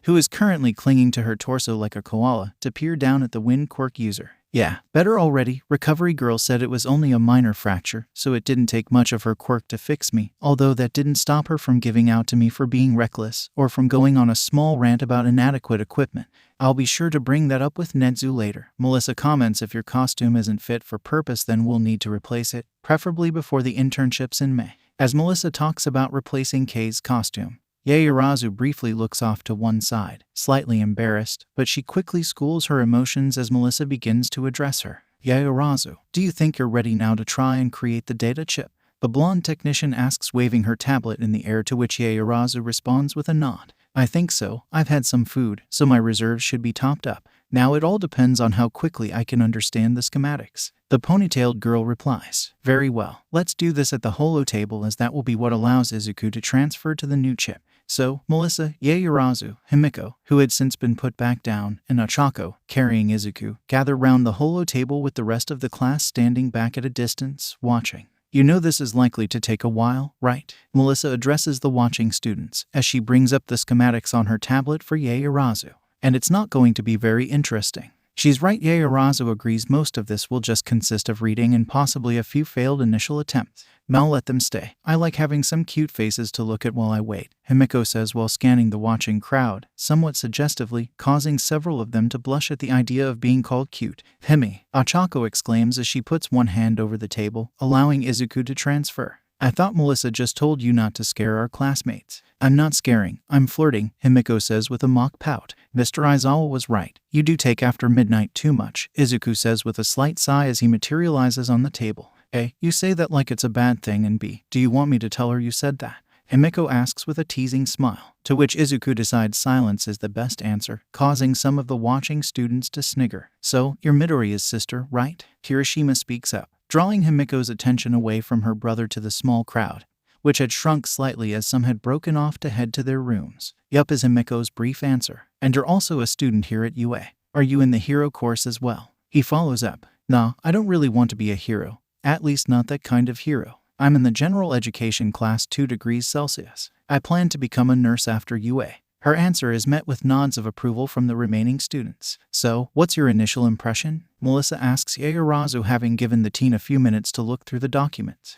[SPEAKER 1] who is currently clinging to her torso like a koala, to peer down at the wind quirk user. Yeah, better already. Recovery girl said it was only a minor fracture, so it didn't take much of her quirk to fix me, although that didn't stop her from giving out to me for being reckless, or from going on a small rant about inadequate equipment. I'll be sure to bring that up with Nedzu later. Melissa comments if your costume isn't fit for purpose then we'll need to replace it, preferably before the internships in May. As Melissa talks about replacing Kei's costume, Yaoyorozu briefly looks off to one side, slightly embarrassed, but she quickly schools her emotions as Melissa begins to address her. Yaoyorozu, do you think you're ready now to try and create the data chip? The blonde technician asks, waving her tablet in the air, to which Yaoyorozu responds with a nod. I think so. I've had some food, so my reserves should be topped up. Now it all depends on how quickly I can understand the schematics. The ponytailed girl replies. Very well, let's do this at the holo table as that will be what allows Izuku to transfer to the new chip. So, Melissa, Yaoyorozu, Himiko, who had since been put back down, and Ochako, carrying Izuku, gather round the holo table with the rest of the class standing back at a distance, watching. You know this is likely to take a while, right? Melissa addresses the watching students as she brings up the schematics on her tablet for Yaoyorozu. And it's not going to be very interesting. She's right, Yaoyorozu agrees most of this will just consist of reading and possibly a few failed initial attempts. I'll let them stay. I like having some cute faces to look at while I wait, Himiko says while scanning the watching crowd, somewhat suggestively, causing several of them to blush at the idea of being called cute. Himi, Ochako exclaims as she puts one hand over the table, allowing Izuku to transfer. I thought Melissa just told you not to scare our classmates. I'm not scaring, I'm flirting, Himiko says with a mock pout. Mr. Aizawa was right. You do take after midnight too much, Izuku says with a slight sigh as he materializes on the table. A, you say that like it's a bad thing, and B, do you want me to tell her you said that? Himiko asks with a teasing smile, to which Izuku decides silence is the best answer, causing some of the watching students to snigger. So, you're Midoriya's sister, right? Kirishima speaks up, drawing Himiko's attention away from her brother to the small crowd, which had shrunk slightly as some had broken off to head to their rooms. Yup is Himiko's brief answer. And you're also a student here at UA. Are you in the hero course as well? He follows up. Nah, I don't really want to be a hero. At least not that kind of hero. I'm in the general education class 2 degrees Celsius. I plan to become a nurse after UA. Her answer is met with nods of approval from the remaining students. So, what's your initial impression? Melissa asks Yaoyorozu, having given the teen a few minutes to look through the documents.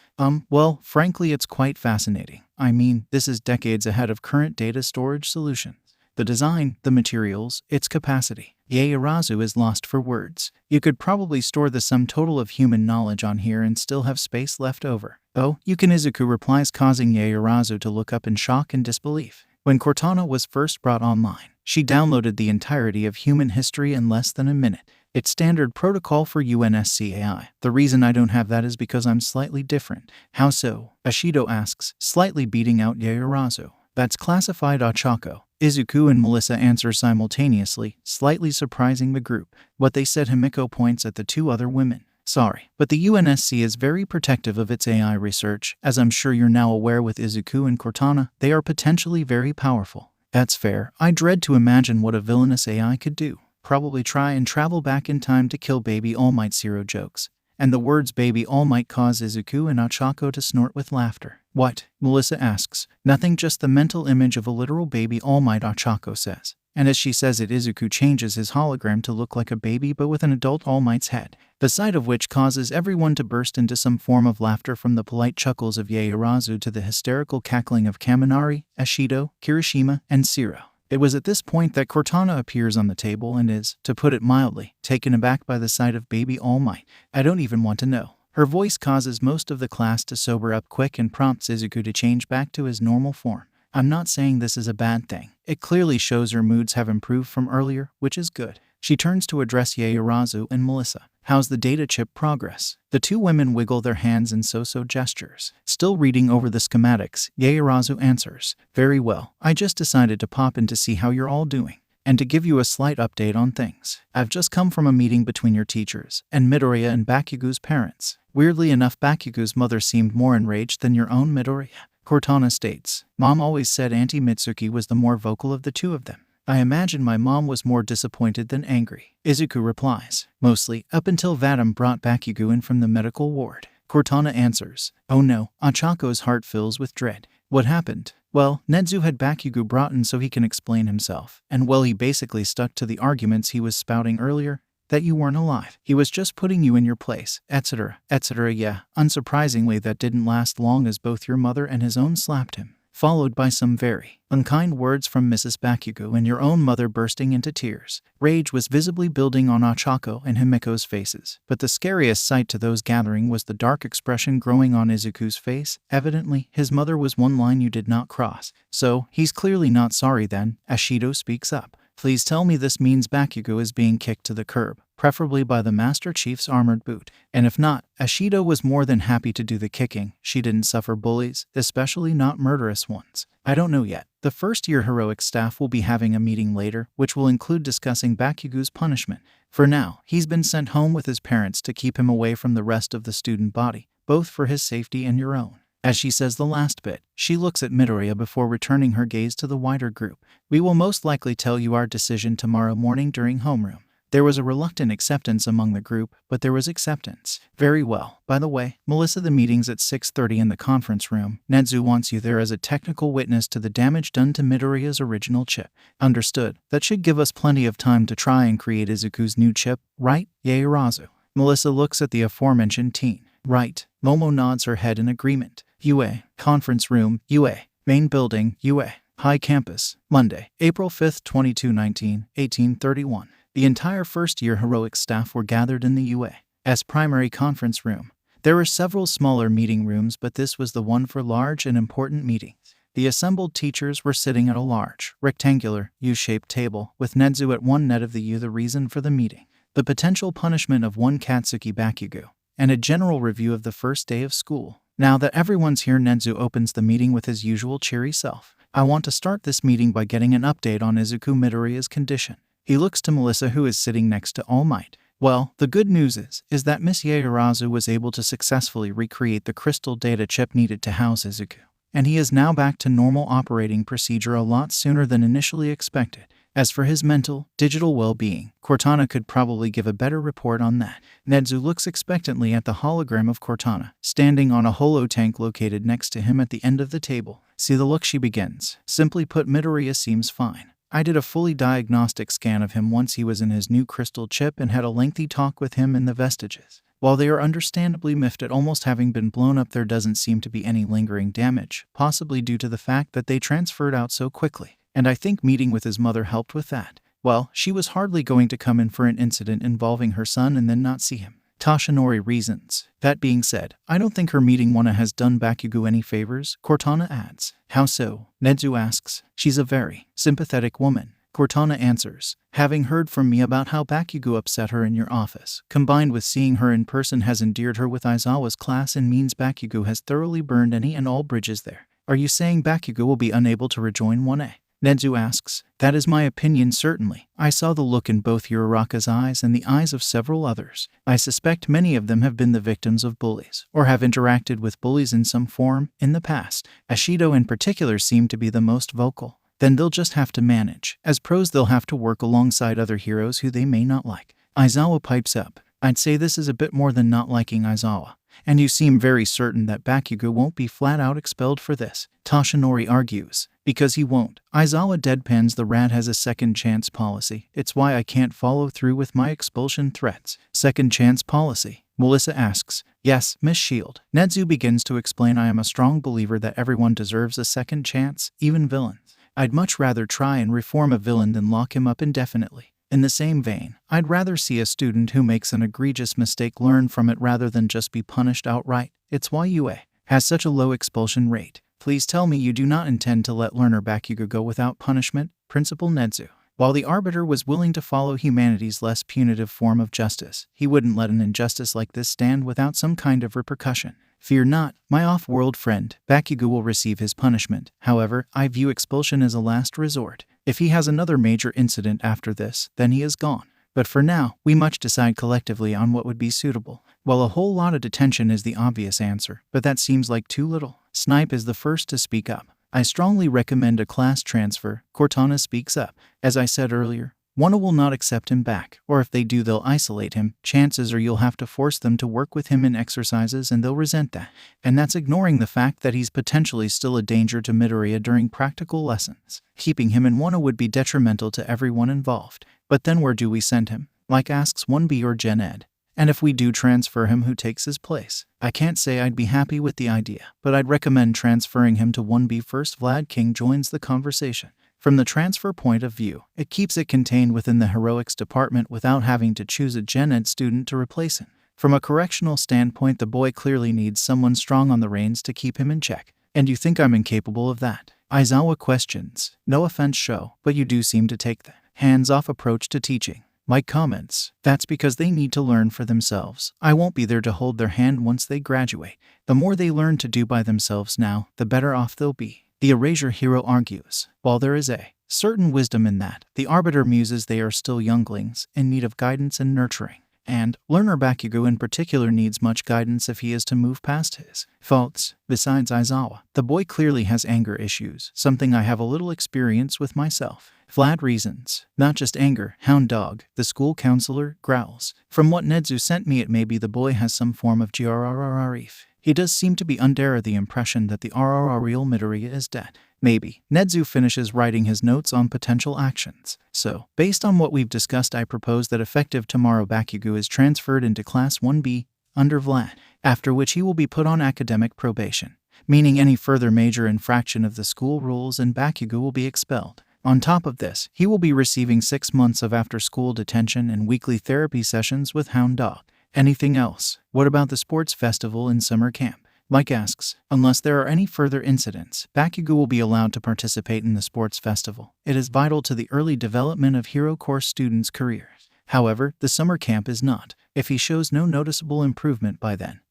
[SPEAKER 1] Well, frankly it's quite fascinating. I mean, this is decades ahead of current data storage solutions. The design, the materials, its capacity. Yaoyorozu is lost for words. You could probably store the sum total of human knowledge on here and still have space left over. Oh, you can, Izuku replies, causing Yaoyorozu to look up in shock and disbelief. When Cortana was first brought online, she downloaded the entirety of human history in less than a minute. It's standard protocol for UNSCAI. The reason I don't have that is because I'm slightly different. How so? Ashido asks, slightly beating out Yaoyorozu. That's classified, Ochako. Izuku and Melissa answer simultaneously, slightly surprising the group. What they said, Himiko points at the two other women. Sorry, but the UNSC is very protective of its AI research. As I'm sure you're now aware with Izuku and Cortana, they are potentially very powerful. That's fair. I dread to imagine what a villainous AI could do. Probably try and travel back in time to kill Baby All Might. Zero jokes. And the words Baby All Might cause Izuku and Ochako to snort with laughter. What? Melissa asks. Nothing, just the mental image of a literal Baby All Might, Ochako says. And as she says it, Izuku changes his hologram to look like a baby but with an adult All Might's head, the sight of which causes everyone to burst into some form of laughter, from the polite chuckles of Yaoyorozu to the hysterical cackling of Kaminari, Ashido, Kirishima, and Shiro. It was at this point that Cortana appears on the table and is, to put it mildly, taken aback by the sight of Baby All Might. I don't even want to know. Her voice causes most of the class to sober up quick and prompts Izuku to change back to his normal form. I'm not saying this is a bad thing. It clearly shows her moods have improved from earlier, which is good. She turns to address Yaoyorozu and Melissa. How's the data chip progress? The two women wiggle their hands in so-so gestures. Still reading over the schematics, Yaoyorozu answers. Very well. I just decided to pop in to see how you're all doing, and to give you a slight update on things. I've just come from a meeting between your teachers, and Midoriya and Bakugo's parents. Weirdly enough, Bakugo's mother seemed more enraged than your own Midoriya. Cortana states, Mom always said Auntie Mitsuki was the more vocal of the two of them. I imagine my mom was more disappointed than angry. Izuku replies, mostly, up until Vadim brought Bakugo in from the medical ward. Cortana answers, oh no. Achako's heart fills with dread. What happened? Well, Nedzu had Bakugo brought in so he can explain himself, and well, he basically stuck to the arguments he was spouting earlier, that you weren't alive. He was just putting you in your place, etc., etc. Yeah, unsurprisingly that didn't last long, as both your mother and his own slapped him, followed by some very unkind words from Mrs. Bakugo and your own mother bursting into tears. Rage was visibly building on Ochako and Himiko's faces, but the scariest sight to those gathering was the dark expression growing on Izuku's face. Evidently, his mother was one line you did not cross. So, he's clearly not sorry then. Ashido speaks up. Please tell me this means Bakugo is being kicked to the curb, preferably by the Master Chief's armored boot. And if not, Ashido was more than happy to do the kicking. She didn't suffer bullies, especially not murderous ones. I don't know yet. The first-year heroic staff will be having a meeting later, which will include discussing Bakugo's punishment. For now, he's been sent home with his parents to keep him away from the rest of the student body, both for his safety and your own. As she says the last bit, she looks at Midoriya before returning her gaze to the wider group. We will most likely tell you our decision tomorrow morning during homeroom. There was a reluctant acceptance among the group, but there was acceptance. Very well. By the way, Melissa, the meeting's at 6:30 in the conference room. Nedzu wants you there as a technical witness to the damage done to Midoriya's original chip. Understood. That should give us plenty of time to try and create Izuku's new chip, right, Yaoyorozu? Melissa looks at the aforementioned teen. Right. Momo nods her head in agreement. UA. Conference room, UA. Main building, UA. High campus. Monday, April 5th, 2219, 1831. The entire first-year heroics staff were gathered in the UA's primary conference room. There were several smaller meeting rooms, but this was the one for large and important meetings. The assembled teachers were sitting at a large, rectangular, U-shaped table, with Nedzu at one net of the U, the reason for the meeting, the potential punishment of one Katsuki Bakugo, and a general review of the first day of school. Now that everyone's here, Nedzu opens the meeting with his usual cheery self. I want to start this meeting by getting an update on Izuku Midoriya's condition. He looks to Melissa, who is sitting next to All Might. Well, the good news is that Miss Yaoyorozu was able to successfully recreate the crystal data chip needed to house Izuku, and he is now back to normal operating procedure a lot sooner than initially expected. As for his mental, digital well-being, Cortana could probably give a better report on that. Nedzu looks expectantly at the hologram of Cortana, standing on a holo-tank located next to him at the end of the table. See the look, she begins. Simply put, Midoriya seems fine. I did a fully diagnostic scan of him once he was in his new crystal chip and had a lengthy talk with him in the vestiges. While they are understandably miffed at almost having been blown up, there doesn't seem to be any lingering damage, possibly due to the fact that they transferred out so quickly. And I think meeting with his mother helped with that. Well, she was hardly going to come in for an incident involving her son and then not see him. Toshinori reasons. That being said, I don't think her meeting Wana has done Bakugo any favors, Cortana adds. How so? Nedzu asks. She's a very sympathetic woman. Cortana answers. Having heard from me about how Bakugo upset her in your office, combined with seeing her in person, has endeared her with Aizawa's class and means Bakugo has thoroughly burned any and all bridges there. Are you saying Bakugo will be unable to rejoin 1A? Nedzu asks. That is my opinion, certainly. I saw the look in both Uraraka's eyes and the eyes of several others. I suspect many of them have been the victims of bullies, or have interacted with bullies in some form in the past. Ashido in particular seemed to be the most vocal. Then they'll just have to manage. As pros, they'll have to work alongside other heroes who they may not like. Aizawa pipes up. I'd say this is a bit more than not liking Aizawa. And you seem very certain that Bakugo won't be flat out expelled for this, Toshinori argues. Because he won't. Aizawa deadpans. The rat has a second chance policy. It's why I can't follow through with my expulsion threats. Second chance policy? Melissa asks. Yes, Miss Shield. Nedzu begins to explain. I am a strong believer that everyone deserves a second chance, even villains. I'd much rather try and reform a villain than lock him up indefinitely. In the same vein, I'd rather see a student who makes an egregious mistake learn from it rather than just be punished outright. It's why UA has such a low expulsion rate. Please tell me you do not intend to let learner Bakugo go without punishment, Principal Nedzu. While the Arbiter was willing to follow humanity's less punitive form of justice, he wouldn't let an injustice like this stand without some kind of repercussion. Fear not, my off-world friend. Bakugo will receive his punishment. However, I view expulsion as a last resort. If he has another major incident after this, then he is gone. But for now, we must decide collectively on what would be suitable. Well, a whole lot of detention is the obvious answer, but that seems like too little. Snipe is the first to speak up. I strongly recommend a class transfer. Cortana speaks up. As I said earlier, Wana will not accept him back, or if they do, they'll isolate him. Chances are you'll have to force them to work with him in exercises and they'll resent that. And that's ignoring the fact that he's potentially still a danger to Midoriya during practical lessons. Keeping him in Wana would be detrimental to everyone involved. But then where do we send him? Like asks 1B or Gen Ed. And if we do transfer him, who takes his place? I can't say I'd be happy with the idea, but I'd recommend transferring him to 1B first. Vlad King joins the conversation. From the transfer point of view, it keeps it contained within the heroics department without having to choose a Gen Ed student to replace him. From a correctional standpoint, the boy clearly needs someone strong on the reins to keep him in check. And you think I'm incapable of that? Aizawa questions. No offense, Sho, but you do seem to take the hands-off approach to teaching. Mike comments. That's because they need to learn for themselves. I won't be there to hold their hand once they graduate. The more they learn to do by themselves now, the better off they'll be. The Erasure hero argues. While there is a certain wisdom in that, the Arbiter muses they are still younglings, in need of guidance and nurturing. And learner Bakugo in particular needs much guidance if he is to move past his faults. Besides Aizawa, the boy clearly has anger issues, something I have a little experience with myself. Vlad reasons. Not just anger, hound dog, the school counselor growls. From what Nedzu sent me, it may be the boy has some form of grrrrif. He does seem to be under the impression that the real Midoriya is dead. Maybe. Nedzu finishes writing his notes on potential actions. So, based on what we've discussed, I propose that effective tomorrow Bakugo is transferred into Class 1B under Vlad, after which he will be put on academic probation, meaning any further major infraction of the school rules and Bakugo will be expelled. On top of this, he will be receiving 6 months of after-school detention and weekly therapy sessions with Hound Dog. Anything else? What about the sports festival in summer camp? Mike asks. Unless there are any further incidents, Bakugo will be allowed to participate in the sports festival. It is vital to the early development of Hero Course students' careers. However, the summer camp is not. If he shows no noticeable improvement by then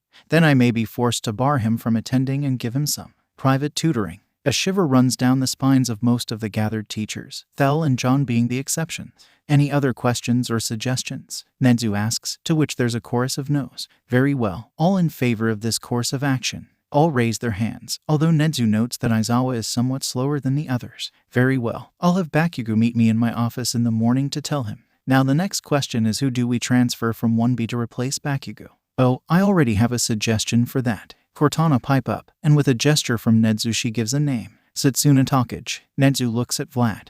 [SPEAKER 1] I may be forced to bar him from attending and give him some private tutoring. A shiver runs down the spines of most of the gathered teachers, Thel and John being the exceptions. Any other questions or suggestions? Nedzu asks, to which there's a chorus of no's. Very well, all in favor of this course of action. All raise their hands, although Nedzu notes that Aizawa is somewhat slower than the others. Very well, I'll have Bakugo meet me in my office in the morning to tell him. Now the next question is, who do we transfer from 1B to replace Bakugo? Oh, I already have a suggestion for that. Cortana pipe up, and with a gesture from Nedzu she gives a name. Satsuna Takage. Nedzu looks at Vlad.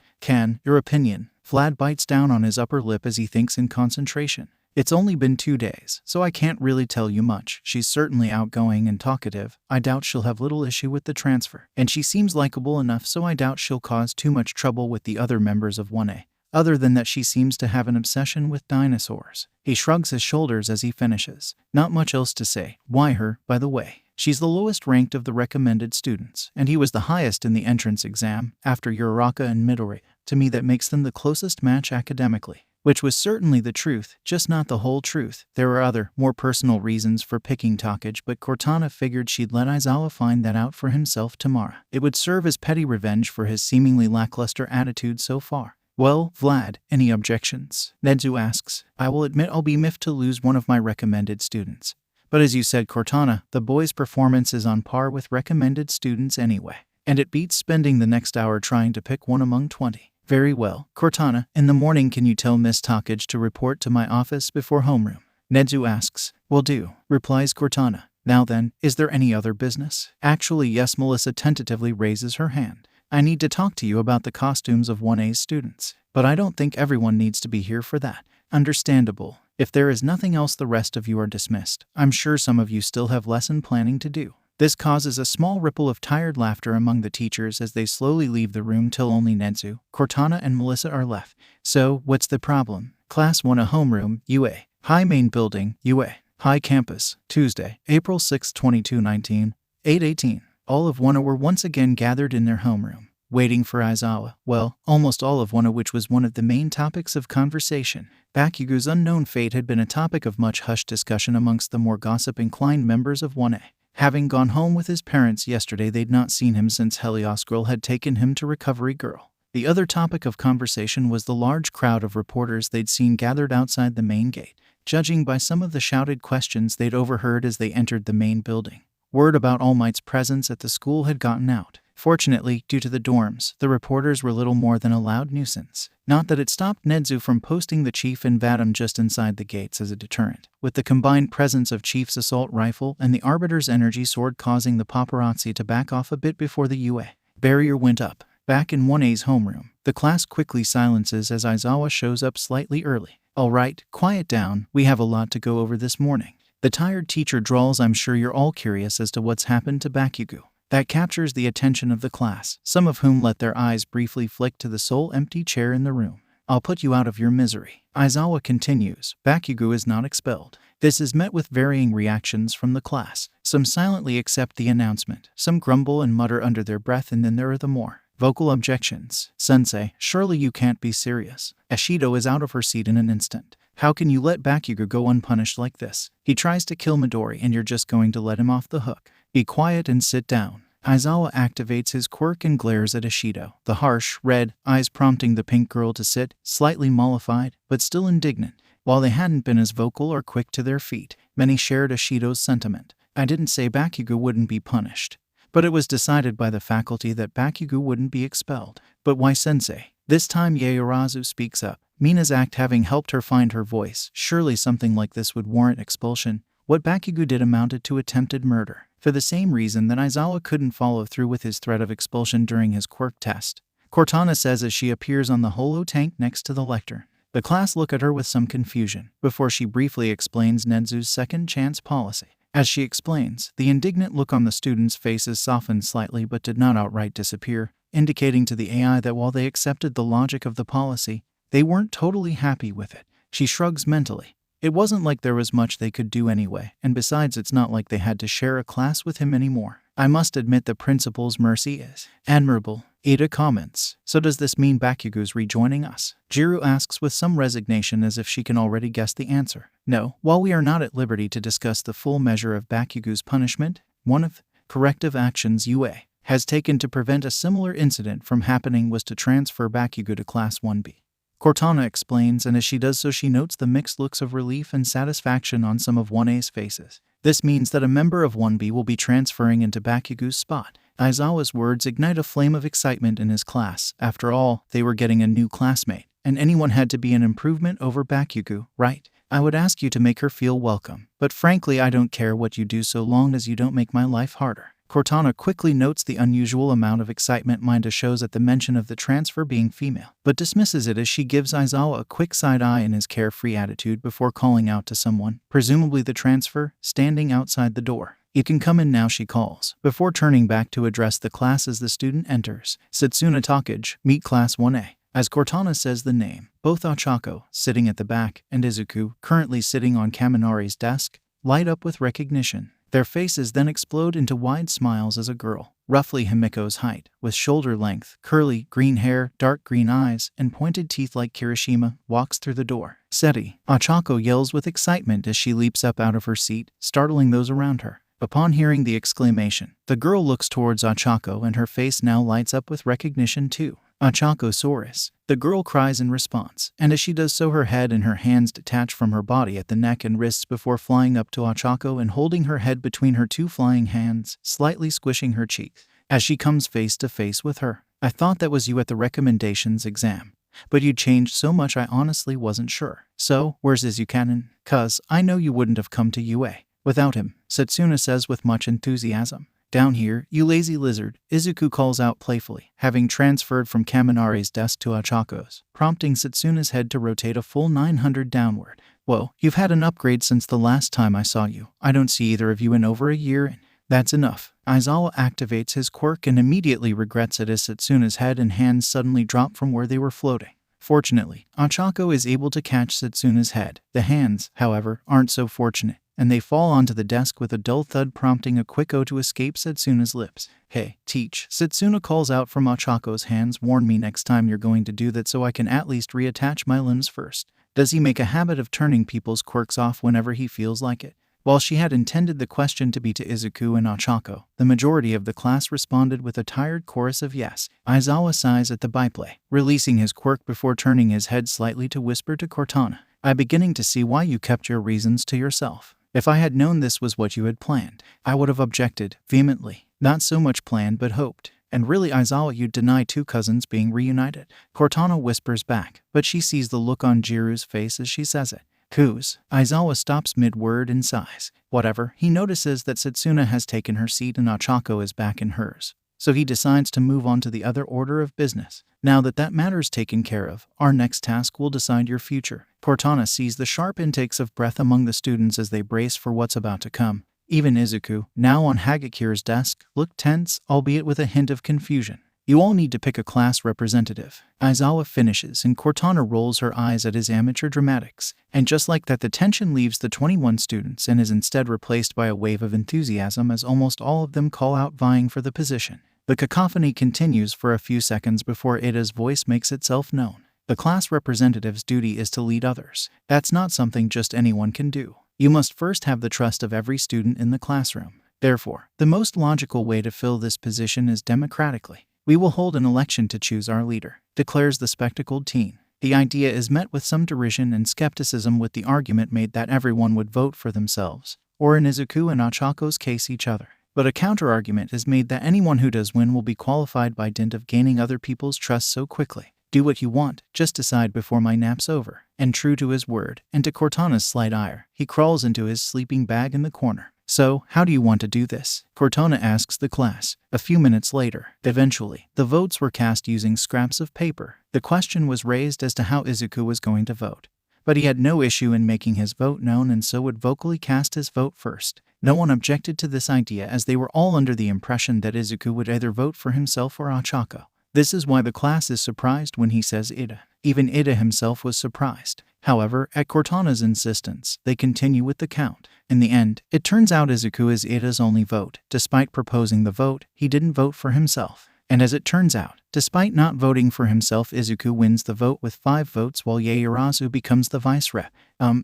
[SPEAKER 1] Your opinion? Vlad bites down on his upper lip as he thinks in concentration. It's only been 2 days, so I can't really tell you much. She's certainly outgoing and talkative. I doubt she'll have little issue with the transfer. And she seems likable enough, so I doubt she'll cause too much trouble with the other members of 1A. Other than that, she seems to have an obsession with dinosaurs. He shrugs his shoulders as he finishes. Not much else to say. Why her, by the way? She's the lowest ranked of the recommended students, and he was the highest in the entrance exam, after Uraraka and Midori. To me, that makes them the closest match academically. Which was certainly the truth, just not the whole truth. There were other, more personal reasons for picking Takage, but Cortana figured she'd let Aizawa find that out for himself tomorrow. It would serve as petty revenge for his seemingly lackluster attitude so far. Well, Vlad, any objections? Nedzu asks. I will admit I'll be miffed to lose one of my recommended students. But as you said, Cortana, the boy's performance is on par with recommended students anyway. And it beats spending the next hour trying to pick one among 20. Very well. Cortana, in the morning can you tell Miss Takage to report to my office before homeroom? Nedzu asks. Will do, replies Cortana. Now then, is there any other business? Actually, yes. Melissa tentatively raises her hand. I need to talk to you about the costumes of 1A's students. But I don't think everyone needs to be here for that. Understandable. If there is nothing else, the rest of you are dismissed. I'm sure some of you still have lesson planning to do. This causes a small ripple of tired laughter among the teachers as they slowly leave the room till only Nedzu, Cortana, and Melissa are left. So, what's the problem? Class 1A homeroom, UA. High main building, UA. High campus, Tuesday, April 6, 2219, 8:18. All of 1A were once again gathered in their homeroom, waiting for Aizawa. Well, almost all of 1A, which was one of the main topics of conversation. Bakugo's unknown fate had been a topic of much hushed discussion amongst the more gossip-inclined members of 1A. Having gone home with his parents yesterday, they'd not seen him since Helios Girl had taken him to Recovery Girl. The other topic of conversation was the large crowd of reporters they'd seen gathered outside the main gate, judging by some of the shouted questions they'd overheard as they entered the main building. Word about All Might's presence at the school had gotten out. Fortunately, due to the dorms, the reporters were little more than a loud nuisance. Not that it stopped Nedzu from posting the Chief and Vadim just inside the gates as a deterrent, with the combined presence of Chief's assault rifle and the Arbiter's energy sword causing the paparazzi to back off a bit before the UA barrier went up. Back in 1A's homeroom, the class quickly silences as Aizawa shows up slightly early. All right, quiet down, we have a lot to go over this morning. The tired teacher drawls. I'm sure you're all curious as to what's happened to Bakugo. That captures the attention of the class, some of whom let their eyes briefly flick to the sole empty chair in the room. I'll put you out of your misery. Aizawa continues. Bakugo is not expelled. This is met with varying reactions from the class. Some silently accept the announcement, some grumble and mutter under their breath, and then there are the more vocal objections. Sensei, surely you can't be serious. Ashido is out of her seat in an instant. How can you let Bakugo go unpunished like this? He tries to kill Midori and you're just going to let him off the hook. Be quiet and sit down. Aizawa activates his quirk and glares at Ashido, the harsh, red eyes prompting the pink girl to sit, slightly mollified, but still indignant. While they hadn't been as vocal or quick to their feet, many shared Ashido's sentiment. I didn't say Bakugo wouldn't be punished, but it was decided by the faculty that Bakugo wouldn't be expelled. But why sensei? This time Yaoyorozu speaks up. Mina's act having helped her find her voice. Surely something like this would warrant expulsion. What Bakugo did amounted to attempted murder, for the same reason that Aizawa couldn't follow through with his threat of expulsion during his quirk test. Cortana says as she appears on the holo tank next to the lectern. The class look at her with some confusion, before she briefly explains Nedzu's second chance policy. As she explains, the indignant look on the students' faces softened slightly but did not outright disappear, indicating to the AI that while they accepted the logic of the policy, they weren't totally happy with it. She shrugs mentally. It wasn't like there was much they could do anyway, and besides it's not like they had to share a class with him anymore. I must admit the principal's mercy is admirable. Ada comments. So does this mean Bakugo's rejoining us? Jiru asks with some resignation as if she can already guess the answer. No, while we are not at liberty to discuss the full measure of Bakugo's punishment, one of the corrective actions UA has taken to prevent a similar incident from happening was to transfer Bakugo to Class 1B. Cortana explains, and as she does so she notes the mixed looks of relief and satisfaction on some of 1A's faces. This means that a member of 1B will be transferring into Bakugo's spot. Aizawa's words ignite a flame of excitement in his class. After all, they were getting a new classmate, and anyone had to be an improvement over Bakugo, right? I would ask you to make her feel welcome, but frankly I don't care what you do so long as you don't make my life harder. Cortana quickly notes the unusual amount of excitement Minda shows at the mention of the transfer being female, but dismisses it as she gives Aizawa a quick side eye in his carefree attitude before calling out to someone, presumably the transfer, standing outside the door. You can come in now, she calls, before turning back to address the class as the student enters. Satsuna Takage, meet Class 1A. As Cortana says the name, both Ochako, sitting at the back, and Izuku, currently sitting on Kaminari's desk, light up with recognition. Their faces then explode into wide smiles as a girl, roughly Himiko's height, with shoulder length, curly, green hair, dark green eyes, and pointed teeth like Kirishima, walks through the door. Seti, Ochako yells with excitement as she leaps up out of her seat, startling those around her. Upon hearing the exclamation, the girl looks towards Ochako and her face now lights up with recognition too. Ochako Saurus. The girl cries in response, and as she does so her head and her hands detach from her body at the neck and wrists before flying up to Ochako and holding her head between her two flying hands, slightly squishing her cheeks. As she comes face to face with her. I thought that was you at the recommendations exam, but you changed so much I honestly wasn't sure. So, where's Izukanin? 'Cause I know you wouldn't have come to UA without him, Satsuna says with much enthusiasm. Down here, you lazy lizard, Izuku calls out playfully, having transferred from Kaminari's desk to Ochako's, prompting Satsuna's head to rotate a full 900 downward. Whoa, you've had an upgrade since the last time I saw you. I don't see either of you in over a year and that's enough. Aizawa activates his quirk and immediately regrets it as Satsuna's head and hands suddenly drop from where they were floating. Fortunately, Ochako is able to catch Satsuna's head. The hands, however, aren't so fortunate, and they fall onto the desk with a dull thud prompting a quick O to escape Satsuna's lips. Hey, teach, Satsuna calls out from Ochako's hands. Warn me next time you're going to do that so I can at least reattach my limbs first. Does he make a habit of turning people's quirks off whenever he feels like it? While she had intended the question to be to Izuku and Ochako, the majority of the class responded with a tired chorus of yes. Aizawa sighs at the byplay, releasing his quirk before turning his head slightly to whisper to Cortana. I'm beginning to see why you kept your reasons to yourself. If I had known this was what you had planned, I would have objected, vehemently. Not so much planned but hoped. And really Aizawa, you'd deny two cousins being reunited? Cortana whispers back, but she sees the look on Jiru's face as she says it. Whose? Aizawa stops mid-word and sighs. Whatever, he notices that Satsuna has taken her seat and Ochako is back in hers. So he decides to move on to the other order of business. Now that that matter's taken care of, our next task will decide your future. Cortana sees the sharp intakes of breath among the students as they brace for what's about to come. Even Izuku, now on Hagakura's desk, looked tense, albeit with a hint of confusion. You all need to pick a class representative. Aizawa finishes and Cortana rolls her eyes at his amateur dramatics. And just like that, the tension leaves the 21 students and is instead replaced by a wave of enthusiasm as almost all of them call out vying for the position. The cacophony continues for a few seconds before Ida's voice makes itself known. The class representative's duty is to lead others. That's not something just anyone can do. You must first have the trust of every student in the classroom. Therefore, the most logical way to fill this position is democratically. We will hold an election to choose our leader, declares the spectacled teen. The idea is met with some derision and skepticism, with the argument made that everyone would vote for themselves, or in Izuku and Achako's case each other. But a counter-argument is made that anyone who does win will be qualified by dint of gaining other people's trust so quickly. Do what you want, just decide before my nap's over. And true to his word, and to Cortana's slight ire, he crawls into his sleeping bag in the corner. So, how do you want to do this? Cortana asks the class. A few minutes later, eventually, the votes were cast using scraps of paper. The question was raised as to how Izuku was going to vote. But he had no issue in making his vote known, and so would vocally cast his vote first. No one objected to this idea, as they were all under the impression that Izuku would either vote for himself or Achako. This is why the class is surprised when he says Ida. Even Ida himself was surprised. However, at Cortana's insistence, they continue with the count. In the end, it turns out Izuku is Ida's only vote. Despite proposing the vote, he didn't vote for himself. And as it turns out, despite not voting for himself, Izuku wins the vote with 5 votes, while Yaoyorozu becomes the vice rep.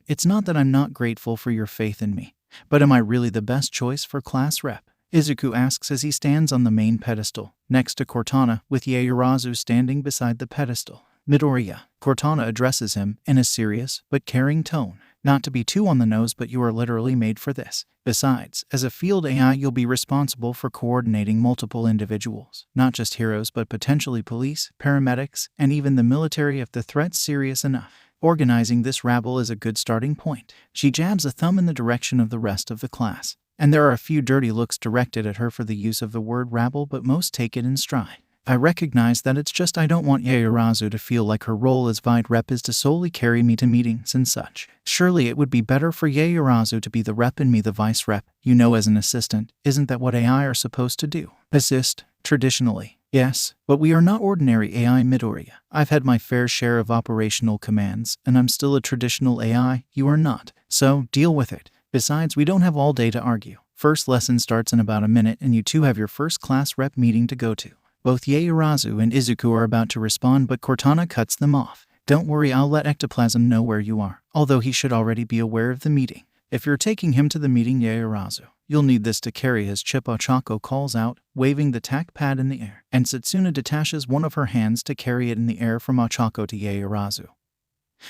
[SPEAKER 1] It's not that I'm not grateful for your faith in me, but am I really the best choice for class rep? Izuku asks as he stands on the main pedestal, next to Cortana, with Yaoyorozu standing beside the pedestal. Midoriya, Cortana addresses him in a serious but caring tone. Not to be too on the nose, but you are literally made for this. Besides, as a field AI, you'll be responsible for coordinating multiple individuals, not just heroes but potentially police, paramedics, and even the military if the threat's serious enough. Organizing this rabble is a good starting point. She jabs a thumb in the direction of the rest of the class, and there are a few dirty looks directed at her for the use of the word rabble, but most take it in stride. I recognize that it's just I don't want Yaoyorozu to feel like her role as Vide Rep is to solely carry me to meetings and such. Surely it would be better for Yaoyorozu to be the rep and me the vice rep, as an assistant. Isn't that what AI are supposed to do? Assist, traditionally. Yes, but we are not ordinary AI, Midoriya. I've had my fair share of operational commands, and I'm still a traditional AI. You are not. So, deal with it. Besides, we don't have all day to argue. First lesson starts in about a minute, and you two have your first class rep meeting to go to. Both Yaoyorozu and Izuku are about to respond, but Cortana cuts them off. Don't worry, I'll let Ectoplasm know where you are, although he should already be aware of the meeting. If you're taking him to the meeting, Yaoyorozu, you'll need this to carry his chip, Ochako calls out, waving the tack pad in the air, and Satsuna detaches one of her hands to carry it in the air from Ochako to Yaoyorozu,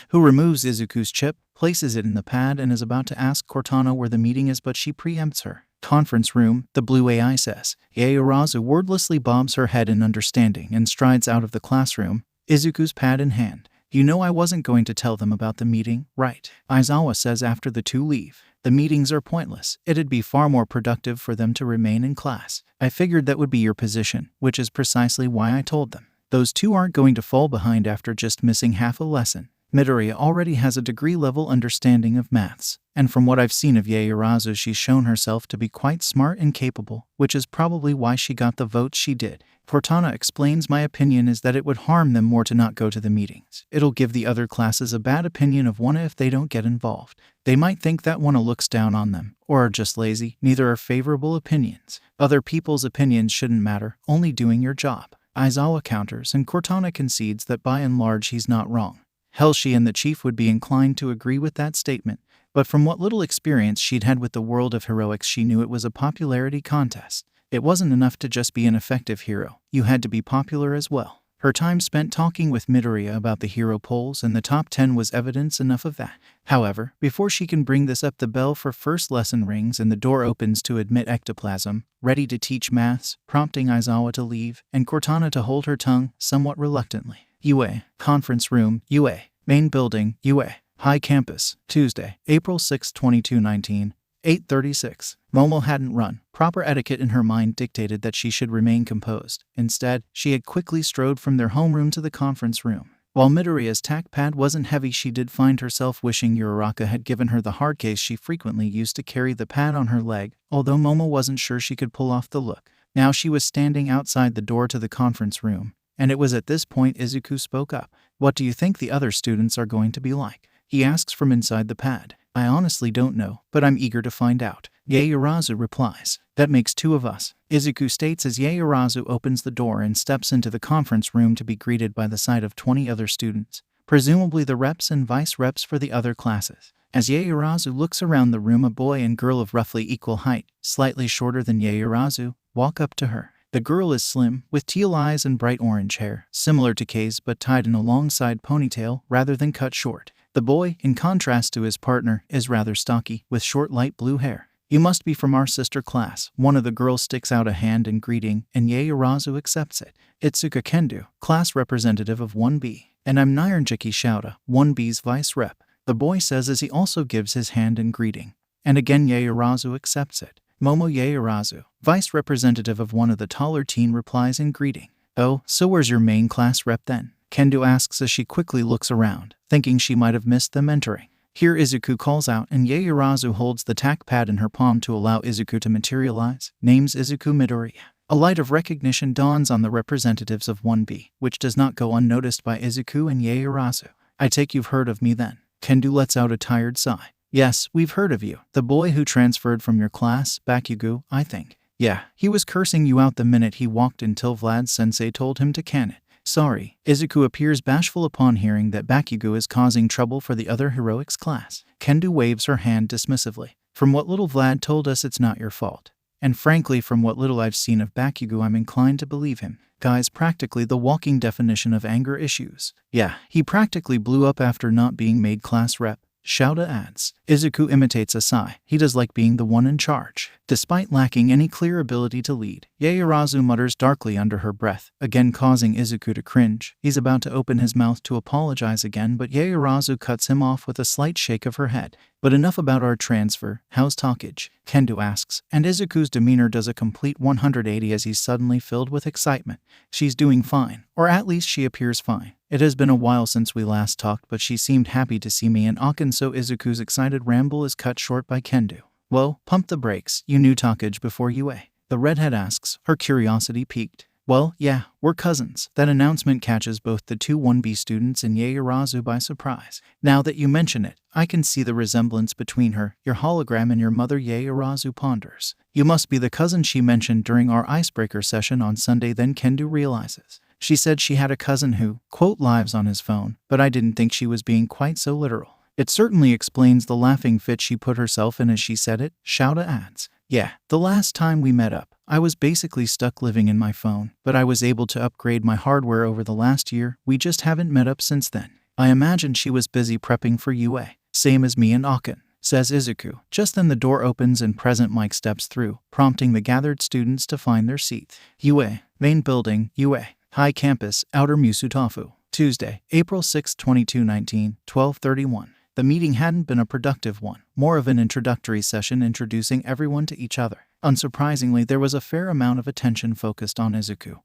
[SPEAKER 1] who removes Izuku's chip, places it in the pad, and is about to ask Cortana where the meeting is, but she preempts her. Conference room, the blue AI says. Yaoyorozu wordlessly bobs her head in understanding and strides out of the classroom, Izuku's pad in hand. You know I wasn't going to tell them about the meeting, right? Aizawa says after the two leave. The meetings are pointless. It'd be far more productive for them to remain in class. I figured that would be your position, which is precisely why I told them. Those two aren't going to fall behind after just missing half a lesson. Midoriya already has a degree-level understanding of maths, and from what I've seen of Yaoyorozu, she's shown herself to be quite smart and capable, which is probably why she got the votes she did. Cortana explains, my opinion is that it would harm them more to not go to the meetings. It'll give the other classes a bad opinion of Wana if they don't get involved. They might think that Wana looks down on them, or are just lazy. Neither are favorable opinions. Other people's opinions shouldn't matter, only doing your job. Aizawa counters, and Cortana concedes that by and large he's not wrong. Hell, she and the chief would be inclined to agree with that statement, but from what little experience she'd had with the world of heroics, she knew it was a popularity contest. It wasn't enough to just be an effective hero, you had to be popular as well. Her time spent talking with Midoriya about the hero polls and the top 10 was evidence enough of that. However, before she can bring this up, the bell for first lesson rings and the door opens to admit Ectoplasm, ready to teach maths, prompting Aizawa to leave, and Cortana to hold her tongue, somewhat reluctantly. UA, conference room, UA, main building, UA, high campus, Tuesday, April 6, 2219, 8:36. Momo hadn't run. Proper etiquette in her mind dictated that she should remain composed. Instead, she had quickly strode from their homeroom to the conference room. While Midoriya's tack pad wasn't heavy, she did find herself wishing Uraraka had given her the hard case she frequently used to carry the pad on her leg, although Momo wasn't sure she could pull off the look. Now she was standing outside the door to the conference room, and it was at this point Izuku spoke up. What do you think the other students are going to be like? He asks from inside the pad. I honestly don't know, but I'm eager to find out. Yaoyorozu replies. That makes 2 of us, Izuku states as Yaoyorozu opens the door and steps into the conference room to be greeted by the sight of 20 other students, presumably the reps and vice reps for the other classes. As Yaoyorozu looks around the room, a boy and girl of roughly equal height, slightly shorter than Yaoyorozu, walk up to her. The girl is slim, with teal eyes and bright orange hair, similar to Kay's but tied in a long side ponytail rather than cut short. The boy, in contrast to his partner, is rather stocky, with short light blue hair. You must be from our sister class. One of the girls sticks out a hand in greeting, and Yaoyorozu accepts it. Itsuka Kendo, class representative of 1B. And I'm Nyaranjiki Shouta, 1B's vice rep. The boy says as he also gives his hand in greeting. And again Yaoyorozu accepts it. Momo Yaoyorozu, vice representative of one of the taller teen, replies in greeting. Oh, so where's your main class rep then? Kendo asks as she quickly looks around, thinking she might have missed them entering. Here Izuku calls out and Yaoyorozu holds the tack pad in her palm to allow Izuku to materialize, names Izuku Midoriya. A light of recognition dawns on the representatives of 1B, which does not go unnoticed by Izuku and Yaoyorozu. I take you've heard of me then. Kendo lets out a tired sigh. Yes, we've heard of you. The boy who transferred from your class, Bakugo, I think. Yeah, he was cursing you out the minute he walked until Vlad's sensei told him to can it. Sorry. Izuku appears bashful upon hearing that Bakugo is causing trouble for the other heroics class. Kendo waves her hand dismissively. From what little Vlad told us, it's not your fault. And frankly, from what little I've seen of Bakugo, I'm inclined to believe him. Guy's practically the walking definition of anger issues. Yeah, he practically blew up after not being made class rep. Shouta adds. Izuku imitates a sigh. He does like being the one in charge. Despite lacking any clear ability to lead, Yaoyorozu mutters darkly under her breath, again causing Izuku to cringe. He's about to open his mouth to apologize again, but Yaoyorozu cuts him off with a slight shake of her head. But enough about our transfer. How's talkage? Kendo asks, and Izuku's demeanor does a complete 180 as he's suddenly filled with excitement. She's doing fine, or at least she appears fine. It has been a while since we last talked, but she seemed happy to see me and Akin, so Izuku's excited ramble is cut short by Kendo. Well, pump the brakes. You knew talkage before UA. The redhead asks, her curiosity piqued. Well, yeah, we're cousins. That announcement catches both the two 1B students and Yaoyorozu by surprise. Now that you mention it, I can see the resemblance between her, your hologram, and your mother. Yaoyorozu ponders. You must be the cousin she mentioned during our icebreaker session on Sunday. Then Kendo realizes. She said she had a cousin who, quote, lives on his phone, but I didn't think she was being quite so literal. It certainly explains the laughing fit she put herself in as she said it, Shouta adds. Yeah, the last time we met up, I was basically stuck living in my phone, but I was able to upgrade my hardware over the last year. We just haven't met up since then. I imagine she was busy prepping for UA. Same as me and Akin, says Izuku. Just then the door opens and Present Mike steps through, prompting the gathered students to find their seats. UA, main building, UA, High Campus, Outer Musutafu. Tuesday, April 6, 2219, 12:31. The meeting hadn't been a productive one, more of an introductory session introducing everyone to each other. Unsurprisingly, there was a fair amount of attention focused on Izuku,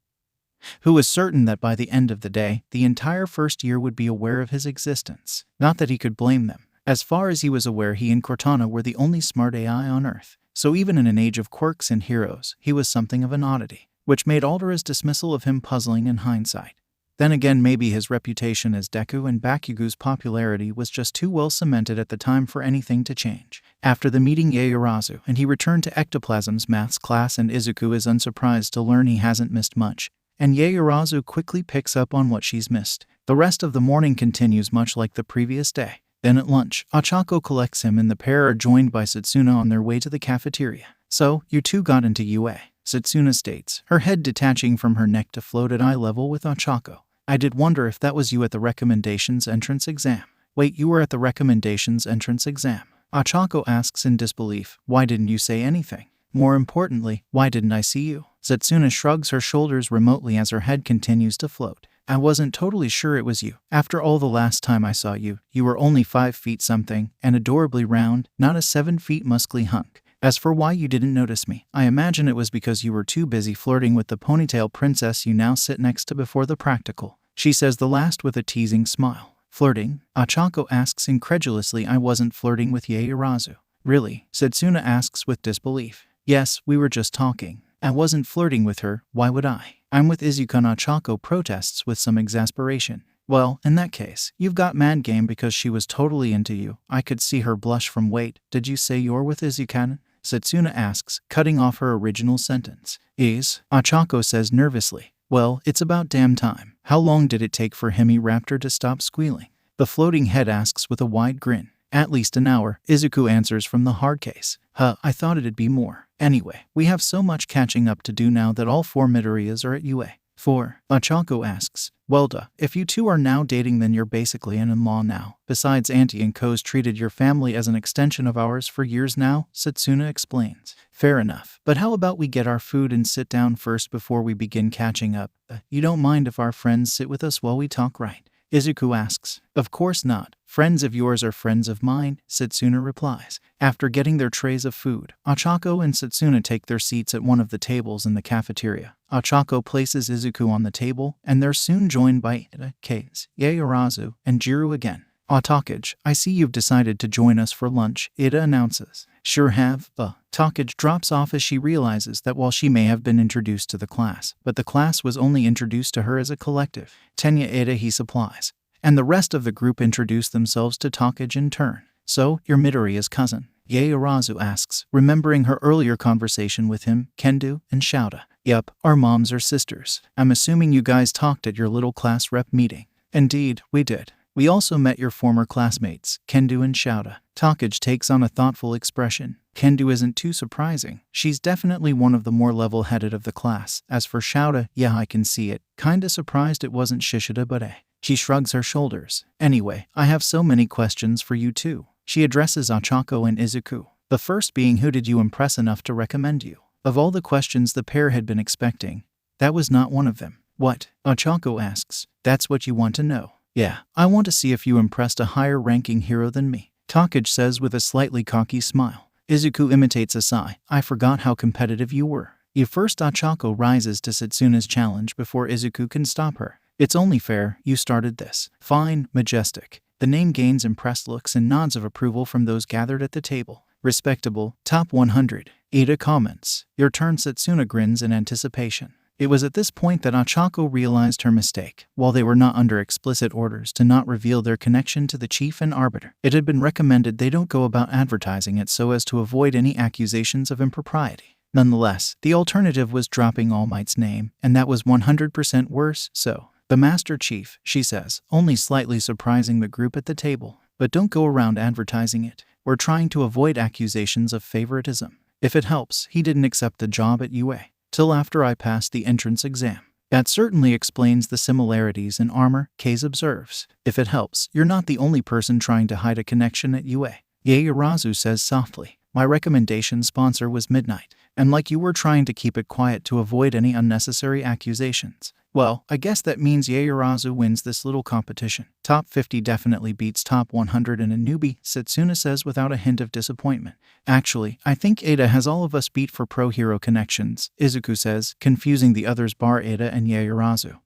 [SPEAKER 1] who was certain that by the end of the day, the entire first year would be aware of his existence. Not that he could blame them. As far as he was aware, he and Cortana were the only smart AI on Earth. So even in an age of quirks and heroes, he was something of an oddity, which made Aldera's dismissal of him puzzling in hindsight. Then again, maybe his reputation as Deku and Bakugo's popularity was just too well cemented at the time for anything to change. After the meeting, Yaoyorozu and he returned to Ectoplasm's maths class, and Izuku is unsurprised to learn he hasn't missed much, and Yaoyorozu quickly picks up on what she's missed. The rest of the morning continues much like the previous day. Then at lunch, Ochako collects him and the pair are joined by Satsuna on their way to the cafeteria. So, you two got into UA, Satsuna states, her head detaching from her neck to float at eye level with Ochako. I did wonder if that was you at the recommendations entrance exam. Wait, you were at the recommendations entrance exam? Ochako asks in disbelief. Why didn't you say anything? More importantly, why didn't I see you? Satsuna shrugs her shoulders remotely as her head continues to float. I wasn't totally sure it was you. After all, the last time I saw you, you were only 5 feet something, and adorably round, not a 7 feet muscly hunk. As for why you didn't notice me, I imagine it was because you were too busy flirting with the ponytail princess you now sit next to before the practical. She says the last with a teasing smile. Flirting? Ochako asks incredulously. I wasn't flirting with Yaoyorozu. Really? Satsuna asks with disbelief. Yes, we were just talking. I wasn't flirting with her, why would I? I'm with Izuku. Ochako protests with some exasperation. Well, in that case, you've got mad game because she was totally into you. I could see her blush from wait, did you say you're with Izuku? Satsuna asks, cutting off her original sentence. Is? Ochako says nervously. Well, it's about damn time. How long did it take for Himi Raptor to stop squealing? The floating head asks with a wide grin. At least an hour, Izuku answers from the hard case. I thought it'd be more. Anyway, we have so much catching up to do now that all 4 Midoriyas are at UA. 4. Ochako asks, well duh, if you two are now dating then you're basically an in-law now. Besides, Auntie and Co's treated your family as an extension of ours for years now, Satsuna explains. Fair enough, but how about we get our food and sit down first before we begin catching up? You don't mind if our friends sit with us while we talk, right? Izuku asks. Of course not. Friends of yours are friends of mine, Satsuna replies. After getting their trays of food, Ochako and Satsuna take their seats at one of the tables in the cafeteria. Ochako places Izuku on the table, and they're soon joined by Ida, Keiz, Yaoyorozu, and Jiro again. Takage, I see you've decided to join us for lunch, Ida announces. Sure have. Takage drops off as she realizes that while she may have been introduced to the class, but the class was only introduced to her as a collective. Tenya Ida he supplies. And the rest of the group introduce themselves to Takage in turn. So, you're Midoriya's cousin? Yaoyorozu asks, remembering her earlier conversation with him, Kendo, and Shouta. Yup, our moms are sisters. I'm assuming you guys talked at your little class rep meeting. Indeed, we did. We also met your former classmates, Kendo and Shouta. Takage takes on a thoughtful expression. Kendo isn't too surprising. She's definitely one of the more level-headed of the class. As for Shouta, yeah, I can see it. Kinda surprised it wasn't Shishida, but She shrugs her shoulders. Anyway, I have so many questions for you too. She addresses Ochako and Izuku. The first being, who did you impress enough to recommend you? Of all the questions the pair had been expecting, that was not one of them. What? Ochako asks. That's what you want to know. Yeah, I want to see if you impressed a higher-ranking hero than me, Takage says with a slightly cocky smile. Izuku imitates a sigh. I forgot how competitive you were. You first. Ochako rises to Satsuna's challenge before Izuku can stop her. It's only fair, you started this. Fine, majestic. The name gains impressed looks and nods of approval from those gathered at the table. Respectable, top 100. Ida comments. Your turn. Satsuna grins in anticipation. It was at this point that Ochako realized her mistake. While they were not under explicit orders to not reveal their connection to the chief and arbiter, it had been recommended they don't go about advertising it so as to avoid any accusations of impropriety. Nonetheless, the alternative was dropping All Might's name, and that was 100% worse, so. The Master Chief, she says, only slightly surprising the group at the table. But don't go around advertising it. We're trying to avoid accusations of favoritism. If it helps, he didn't accept the job at UA till after I passed the entrance exam. That certainly explains the similarities in armor, Keiz observes. If it helps, you're not the only person trying to hide a connection at UA. Yaoyorozu says softly. My recommendation sponsor was Midnight, and like you were trying to keep it quiet to avoid any unnecessary accusations. Well, I guess that means Yaoyorozu wins this little competition. Top 50 definitely beats top 100 in a newbie, Satsuna says without a hint of disappointment. Actually, I think Ada has all of us beat for pro-hero connections, Izuku says, confusing the others bar Ada and Yaoyorozu,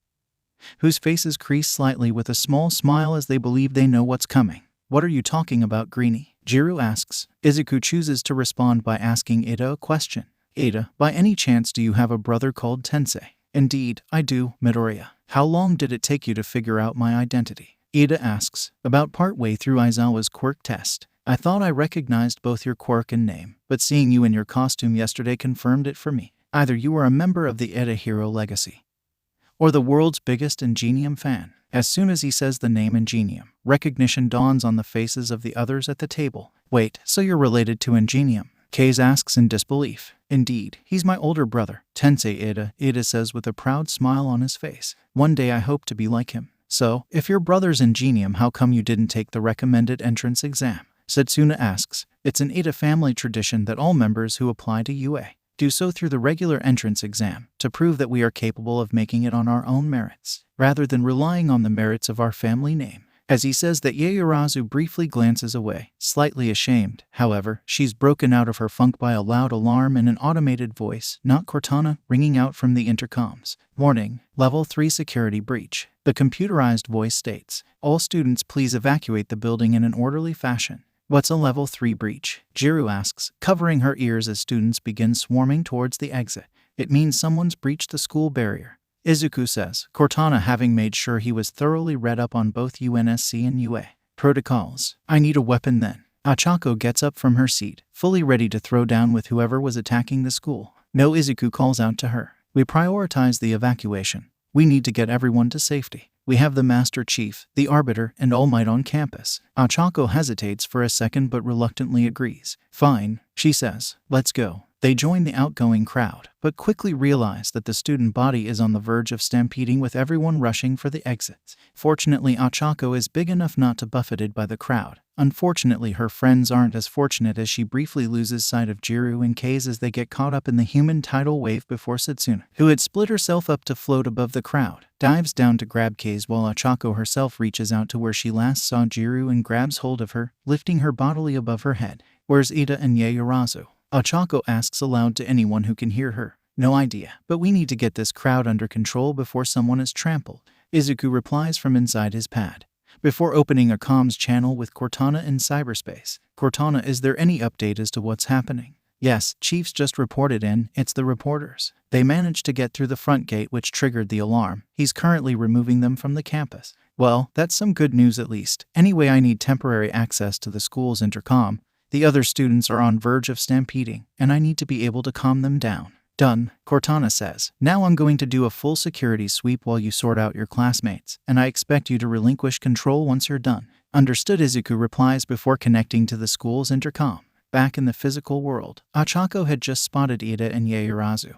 [SPEAKER 1] whose faces crease slightly with a small smile as they believe they know what's coming. What are you talking about, Greenie? Jiro asks. Izuku chooses to respond by asking Ada a question. Ada, by any chance do you have a brother called Tensei? Indeed, I do, Midoriya. How long did it take you to figure out my identity? Ada asks. About partway through Aizawa's quirk test. I thought I recognized both your quirk and name, but seeing you in your costume yesterday confirmed it for me. Either you are a member of the Ada Hero Legacy, or the world's biggest Ingenium fan. As soon as he says the name Ingenium, recognition dawns on the faces of the others at the table. Wait, so you're related to Ingenium? Keiz asks in disbelief. Indeed, he's my older brother, Tensei Ida says with a proud smile on his face. One day I hope to be like him. So, if your brother's Ingenium, how come you didn't take the recommended entrance exam? Satsuna asks. It's an Ida family tradition that all members who apply to UA do so through the regular entrance exam to prove that we are capable of making it on our own merits, rather than relying on the merits of our family name. As he says that, Yaoyorozu briefly glances away, slightly ashamed. However, she's broken out of her funk by a loud alarm and an automated voice, not Cortana, ringing out from the intercoms. Warning, Level 3 security breach. The computerized voice states, all students please evacuate the building in an orderly fashion. What's a Level 3 breach? Jiro asks, covering her ears as students begin swarming towards the exit. It means someone's breached the school barrier, Izuku says, Cortana having made sure he was thoroughly read up on both UNSC and UA protocols. I need a weapon then. Ochako gets up from her seat, fully ready to throw down with whoever was attacking the school. No, Izuku calls out to her. We prioritize the evacuation. We need to get everyone to safety. We have the Master Chief, the Arbiter, and All Might on campus. Ochako hesitates for a second but reluctantly agrees. Fine, she says. Let's go. They join the outgoing crowd, but quickly realize that the student body is on the verge of stampeding with everyone rushing for the exits. Fortunately, Ochako is big enough not to be buffeted by the crowd. Unfortunately, her friends aren't as fortunate as she briefly loses sight of Jiru and Kei's as they get caught up in the human tidal wave before Satsuna, who had split herself up to float above the crowd, dives down to grab Kei's while Ochako herself reaches out to where she last saw Jiru and grabs hold of her, lifting her bodily above her head. Where's Ida and Yaoyorozu? Ochako asks aloud to anyone who can hear her. No idea, but we need to get this crowd under control before someone is trampled. Izuku replies from inside his pad. Before opening a comms channel with Cortana in cyberspace. Cortana, is there any update as to what's happening? Yes, Chief's just reported in. It's the reporters. They managed to get through the front gate, which triggered the alarm. He's currently removing them from the campus. Well, that's some good news at least. Anyway, I need temporary access to the school's intercom. The other students are on verge of stampeding, and I need to be able to calm them down. Done, Cortana says. Now I'm going to do a full security sweep while you sort out your classmates, and I expect you to relinquish control once you're done. Understood, Izuku replies before connecting to the school's intercom. Back in the physical world, Ochako had just spotted Ida and Yaoyorozu,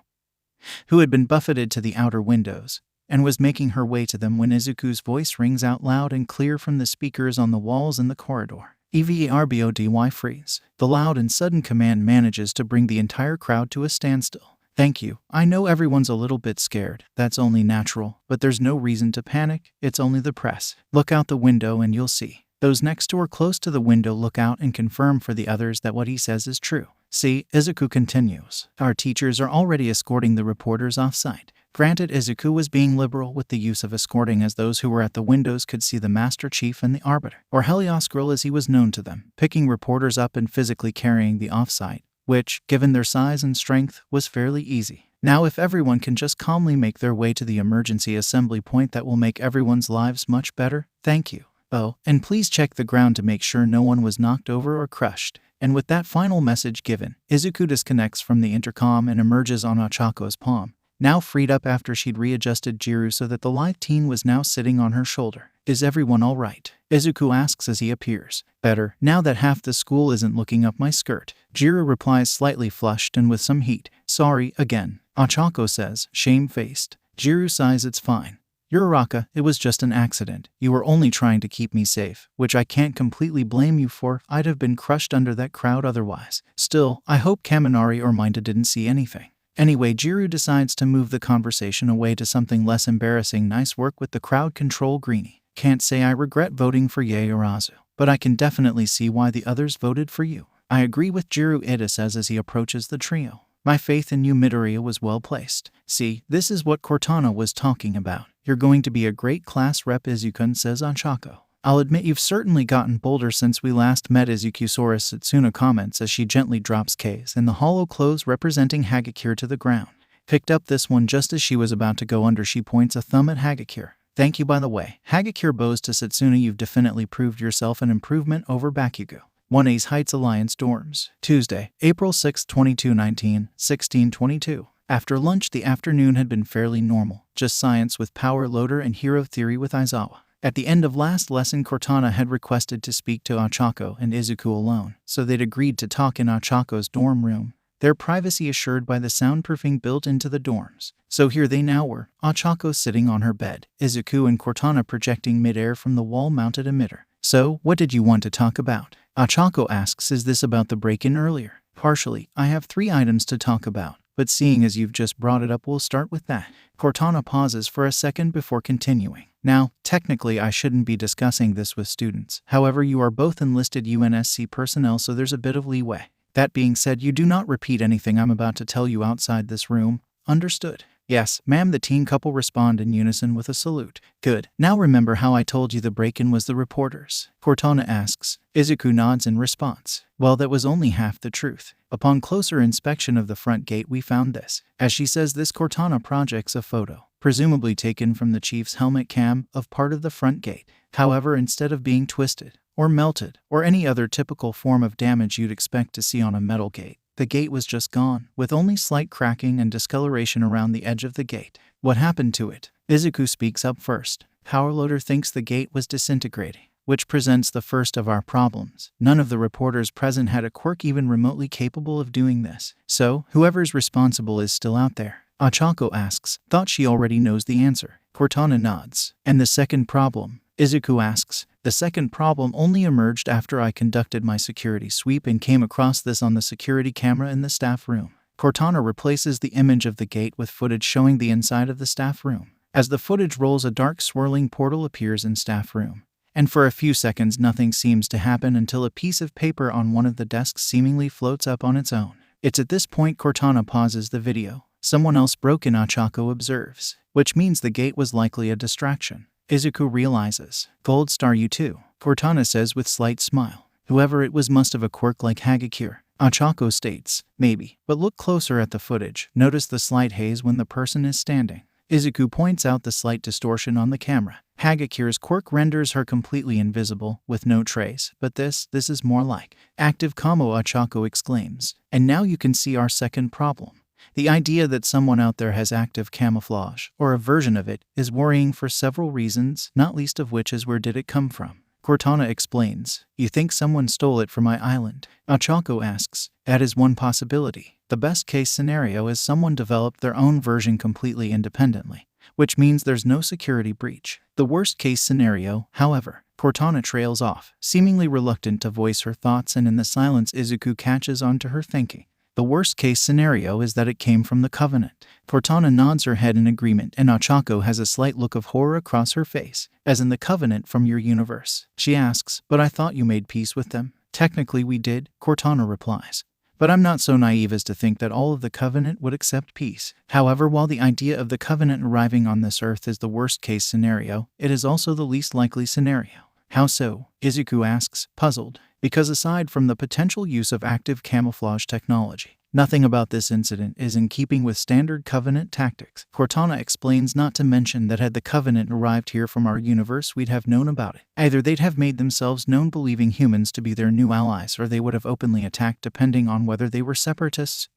[SPEAKER 1] who had been buffeted to the outer windows, and was making her way to them when Izuku's voice rings out loud and clear from the speakers on the walls in the corridor. EVARBODY freeze. The loud and sudden command manages to bring the entire crowd to a standstill. Thank you. I know everyone's a little bit scared. That's only natural, but there's no reason to panic. It's only the press. Look out the window and you'll see. Those next to or close to the window look out and confirm for the others that what he says is true. See, Izuku continues. Our teachers are already escorting the reporters off-site. Granted, Izuku was being liberal with the use of escorting, as those who were at the windows could see the Master Chief and the Arbiter, or Helios Grill as he was known to them, picking reporters up and physically carrying the off-site, which, given their size and strength, was fairly easy. Now if everyone can just calmly make their way to the emergency assembly point, that will make everyone's lives much better. Thank you. Oh, and please check the ground to make sure no one was knocked over or crushed. And with that final message given, Izuku disconnects from the intercom and emerges on Ochako's palm, now freed up after she'd readjusted Jiru so that the live teen was now sitting on her shoulder. Is everyone all right? Izuku asks as he appears. Better, now that half the school isn't looking up my skirt. Jiru replies, slightly flushed and with some heat. Sorry, again. Ochako says, shame-faced. Jiru sighs, it's fine. Uraraka, it was just an accident. You were only trying to keep me safe, which I can't completely blame you for. I'd have been crushed under that crowd otherwise. Still, I hope Kaminari or Minda didn't see anything. Anyway, Jiru decides to move the conversation away to something less embarrassing. Nice work with the crowd control, Greenie. Can't say I regret voting for Yaoyorozu, but I can definitely see why the others voted for you. I agree with Jiru, Ida says as he approaches the trio. My faith in you, Midoriya, was well placed. See, this is what Cortana was talking about. You're going to be a great class rep, Izuku, says Ochako. I'll admit you've certainly gotten bolder since we last met, Izuku-saurus, Satsuna comments as she gently drops Kei's in the hollow clothes representing Hagakure to the ground. Picked up this one just as she was about to go under. She points a thumb at Hagakure. Thank you, by the way. Hagakure bows to Satsuna. You've definitely proved yourself an improvement over Bakugo. 1A's Heights Alliance dorms. Tuesday, April 6, 2219, 1622. After lunch, the afternoon had been fairly normal. Just science with Power Loader and Hero Theory with Aizawa. At the end of last lesson, Cortana had requested to speak to Ochako and Izuku alone, so they'd agreed to talk in Ochako's dorm room, their privacy assured by the soundproofing built into the dorms. So here they now were, Ochako sitting on her bed, Izuku and Cortana projecting midair from the wall-mounted emitter. So, what did you want to talk about? Ochako asks, is this about the break-in earlier? Partially, I have 3 items to talk about, but seeing as you've just brought it up, we'll start with that. Cortana pauses for a second before continuing. Now, technically I shouldn't be discussing this with students. However, you are both enlisted UNSC personnel, so there's a bit of leeway. That being said, you do not repeat anything I'm about to tell you outside this room. Understood? Yes, ma'am, the teen couple respond in unison with a salute. Good. Now remember how I told you the break-in was the reporters? Cortana asks. Izuku nods in response. Well, that was only half the truth. Upon closer inspection of the front gate, we found this. As she says this, Cortana projects a photo, presumably taken from the chief's helmet cam, of part of the front gate. However, instead of being twisted, or melted, or any other typical form of damage you'd expect to see on a metal gate, the gate was just gone, with only slight cracking and discoloration around the edge of the gate. What happened to it? Izuku speaks up first. Power loader thinks the gate was disintegrating, which presents the first of our problems. None of the reporters present had a quirk even remotely capable of doing this. So, whoever's responsible is still out there. Ochako asks, thought she already knows the answer. Cortana nods. And the second problem? Izuku asks. The second problem only emerged after I conducted my security sweep and came across this on the security camera in the staff room. Cortana replaces the image of the gate with footage showing the inside of the staff room. As the footage rolls, a dark swirling portal appears in staff room. And for a few seconds nothing seems to happen until a piece of paper on one of the desks seemingly floats up on its own. It's at this point Cortana pauses the video. Someone else broke in, Ochako observes, which means the gate was likely a distraction. Izuku realizes. Gold star you too, Cortana says with slight smile. Whoever it was must have a quirk like Hagakure. Ochako states, maybe, but look closer at the footage. Notice the slight haze when the person is standing. Izuku points out the slight distortion on the camera. Hagakure's quirk renders her completely invisible, with no trace, but this is more like active camo, Ochako exclaims. And now you can see our second problem. The idea that someone out there has active camouflage, or a version of it, is worrying for several reasons, not least of which is where did it come from? Cortana explains. You think someone stole it from my island? Ochako asks. That is one possibility. The best case scenario is someone developed their own version completely independently, which means there's no security breach. The worst case scenario, however, Cortana trails off, seemingly reluctant to voice her thoughts, and in the silence Izuku catches on to her thinking. The worst case scenario is that it came from the Covenant. Cortana nods her head in agreement, and Ochako has a slight look of horror across her face. As in the Covenant from your universe? She asks. But I thought you made peace with them. Technically we did, Cortana replies. But I'm not so naive as to think that all of the Covenant would accept peace. However, while the idea of the Covenant arriving on this Earth is the worst case scenario, it is also the least likely scenario. How so? Izuku asks, puzzled. Because aside from the potential use of active camouflage technology, nothing about this incident is in keeping with standard Covenant tactics. Cortana explains, not to mention that had the Covenant arrived here from our universe, we'd have known about it. Either they'd have made themselves known believing humans to be their new allies, or they would have openly attacked depending on whether they were separatists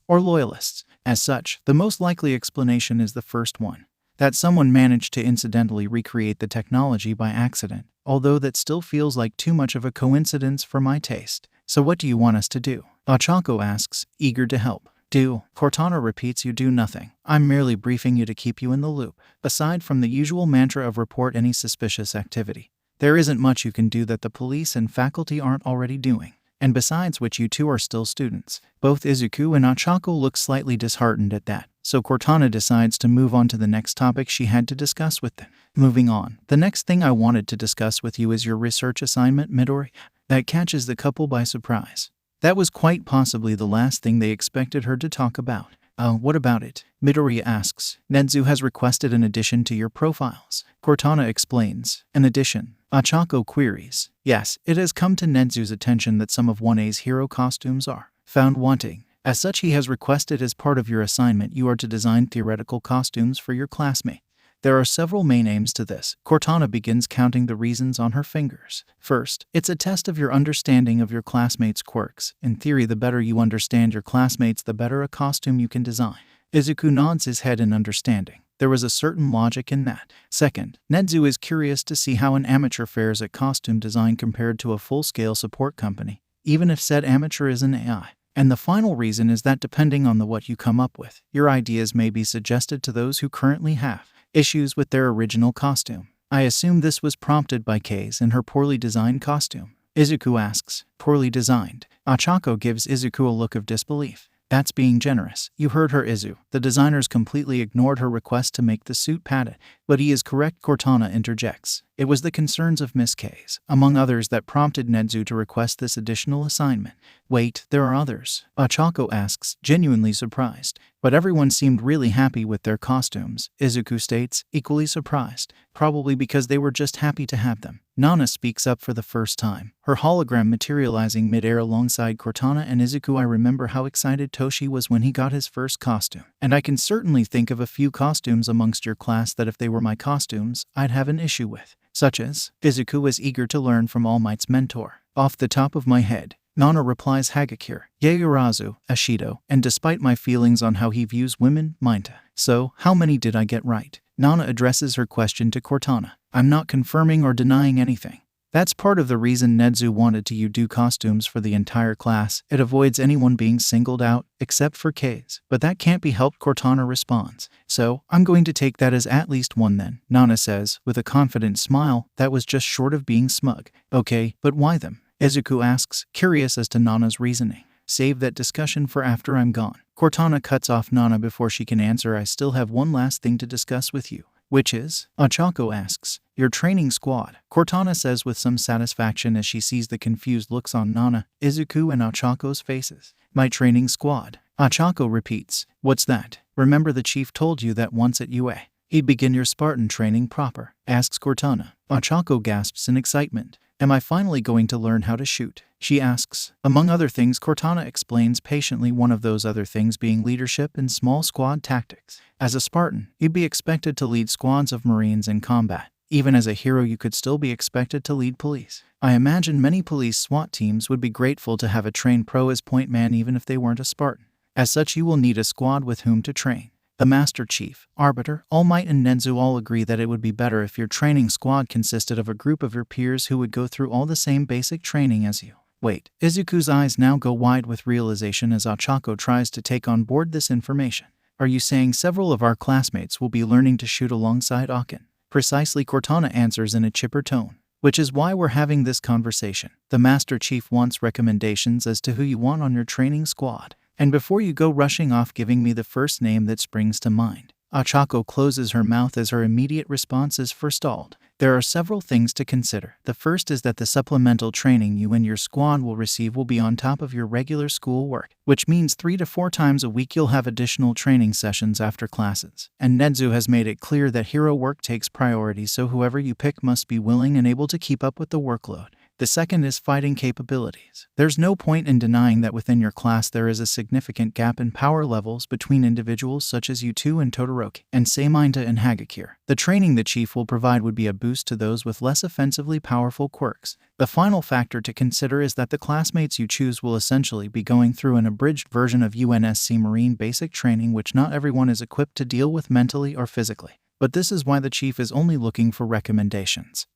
[SPEAKER 1] or loyalists. As such, the most likely explanation is the first one. That someone managed to incidentally recreate the technology by accident, although that still feels like too much of a coincidence for my taste. So what do you want us to do? Ochako asks, eager to help. Do? Cortana repeats, you do nothing. I'm merely briefing you to keep you in the loop. Aside from the usual mantra of report any suspicious activity, there isn't much you can do that the police and faculty aren't already doing. And besides which, you two are still students. Both Izuku and Ochako look slightly disheartened at that, so Cortana decides to move on to the next topic she had to discuss with them. Moving on, the next thing I wanted to discuss with you is your research assignment, Midori. That catches the couple by surprise. That was quite possibly the last thing they expected her to talk about. What about it? Midori asks. Nedzu has requested an addition to your profiles. Cortana explains. An addition? Ochako queries. Yes, it has come to Nedzu's attention that some of 1A's hero costumes are found wanting. As such, he has requested as part of your assignment you are to design theoretical costumes for your classmate. There are several main aims to this. Cortana begins counting the reasons on her fingers. First, it's a test of your understanding of your classmates' quirks. In theory, the better you understand your classmates, the better a costume you can design. Izuku nods his head in understanding. There was a certain logic in that. Second, Nedzu is curious to see how an amateur fares at costume design compared to a full-scale support company, even if said amateur is an AI. And the final reason is that depending on what you come up with, your ideas may be suggested to those who currently have issues with their original costume. I assume this was prompted by Kei's and her poorly designed costume. Izuku asks, poorly designed? Ochako gives Izuku a look of disbelief. That's being generous. You heard her, Izu. The designers completely ignored her request to make the suit padded. But he is correct, Cortana interjects. It was the concerns of Miss K's, among others, that prompted Nedzu to request this additional assignment. Wait, there are others? Ochako asks, genuinely surprised. But everyone seemed really happy with their costumes, Izuku states, equally surprised. Probably because they were just happy to have them. Nana speaks up for the first time, her hologram materializing mid-air alongside Cortana and Izuku. I remember how excited Toshi was when he got his first costume. And I can certainly think of a few costumes amongst your class that if they were my costumes, I'd have an issue with. Such as? Izuku was eager to learn from All Might's mentor. Off the top of my head, Nana replies Hagakure, Yaoyorozu, Ashido, and despite my feelings on how he views women, Minta. So, how many did I get right? Nana addresses her question to Cortana. I'm not confirming or denying anything. That's part of the reason Nedzu wanted to do costumes for the entire class. It avoids anyone being singled out, except for K's. But that can't be helped, Cortana responds. So, I'm going to take that as at least one then, Nana says, with a confident smile that was just short of being smug. Okay, but why them? Izuku asks, curious as to Nana's reasoning. Save that discussion for after I'm gone. Cortana cuts off Nana before she can answer. I still have one last thing to discuss with you. Which is? Ochako asks. Your training squad, Cortana says with some satisfaction as she sees the confused looks on Nana, Izuku, and Ochako's faces. My training squad. Ochako repeats. What's that? Remember the chief told you that once at UA. He'd begin your Spartan training proper, asks Cortana. Ochako gasps in excitement. Am I finally going to learn how to shoot? She asks. Among other things, Cortana explains patiently, one of those other things being leadership and small squad tactics. As a Spartan, you'd be expected to lead squads of Marines in combat. Even as a hero, you could still be expected to lead police. I imagine many police SWAT teams would be grateful to have a trained pro as point man even if they weren't a Spartan. As such, you will need a squad with whom to train. The Master Chief, Arbiter, All Might, and Nedzu all agree that it would be better if your training squad consisted of a group of your peers who would go through all the same basic training as you. Wait, Izuku's eyes now go wide with realization as Ochako tries to take on board this information. Are you saying several of our classmates will be learning to shoot alongside Akin? Precisely, Cortana answers in a chipper tone. Which is why we're having this conversation. The Master Chief wants recommendations as to who you want on your training squad. And before you go rushing off giving me the first name that springs to mind. Ochako closes her mouth as her immediate response is forestalled. There are several things to consider. The first is that the supplemental training you and your squad will receive will be on top of your regular school work, which means 3 to 4 times a week you'll have additional training sessions after classes. And Nedzu has made it clear that hero work takes priority, so whoever you pick must be willing and able to keep up with the workload. The second is fighting capabilities. There's no point in denying that within your class there is a significant gap in power levels between individuals such as you two and Todoroki, and Seiminta and Hagakure. The training the chief will provide would be a boost to those with less offensively powerful quirks. The final factor to consider is that the classmates you choose will essentially be going through an abridged version of UNSC Marine basic training, which not everyone is equipped to deal with mentally or physically. But this is why the chief is only looking for recommendations.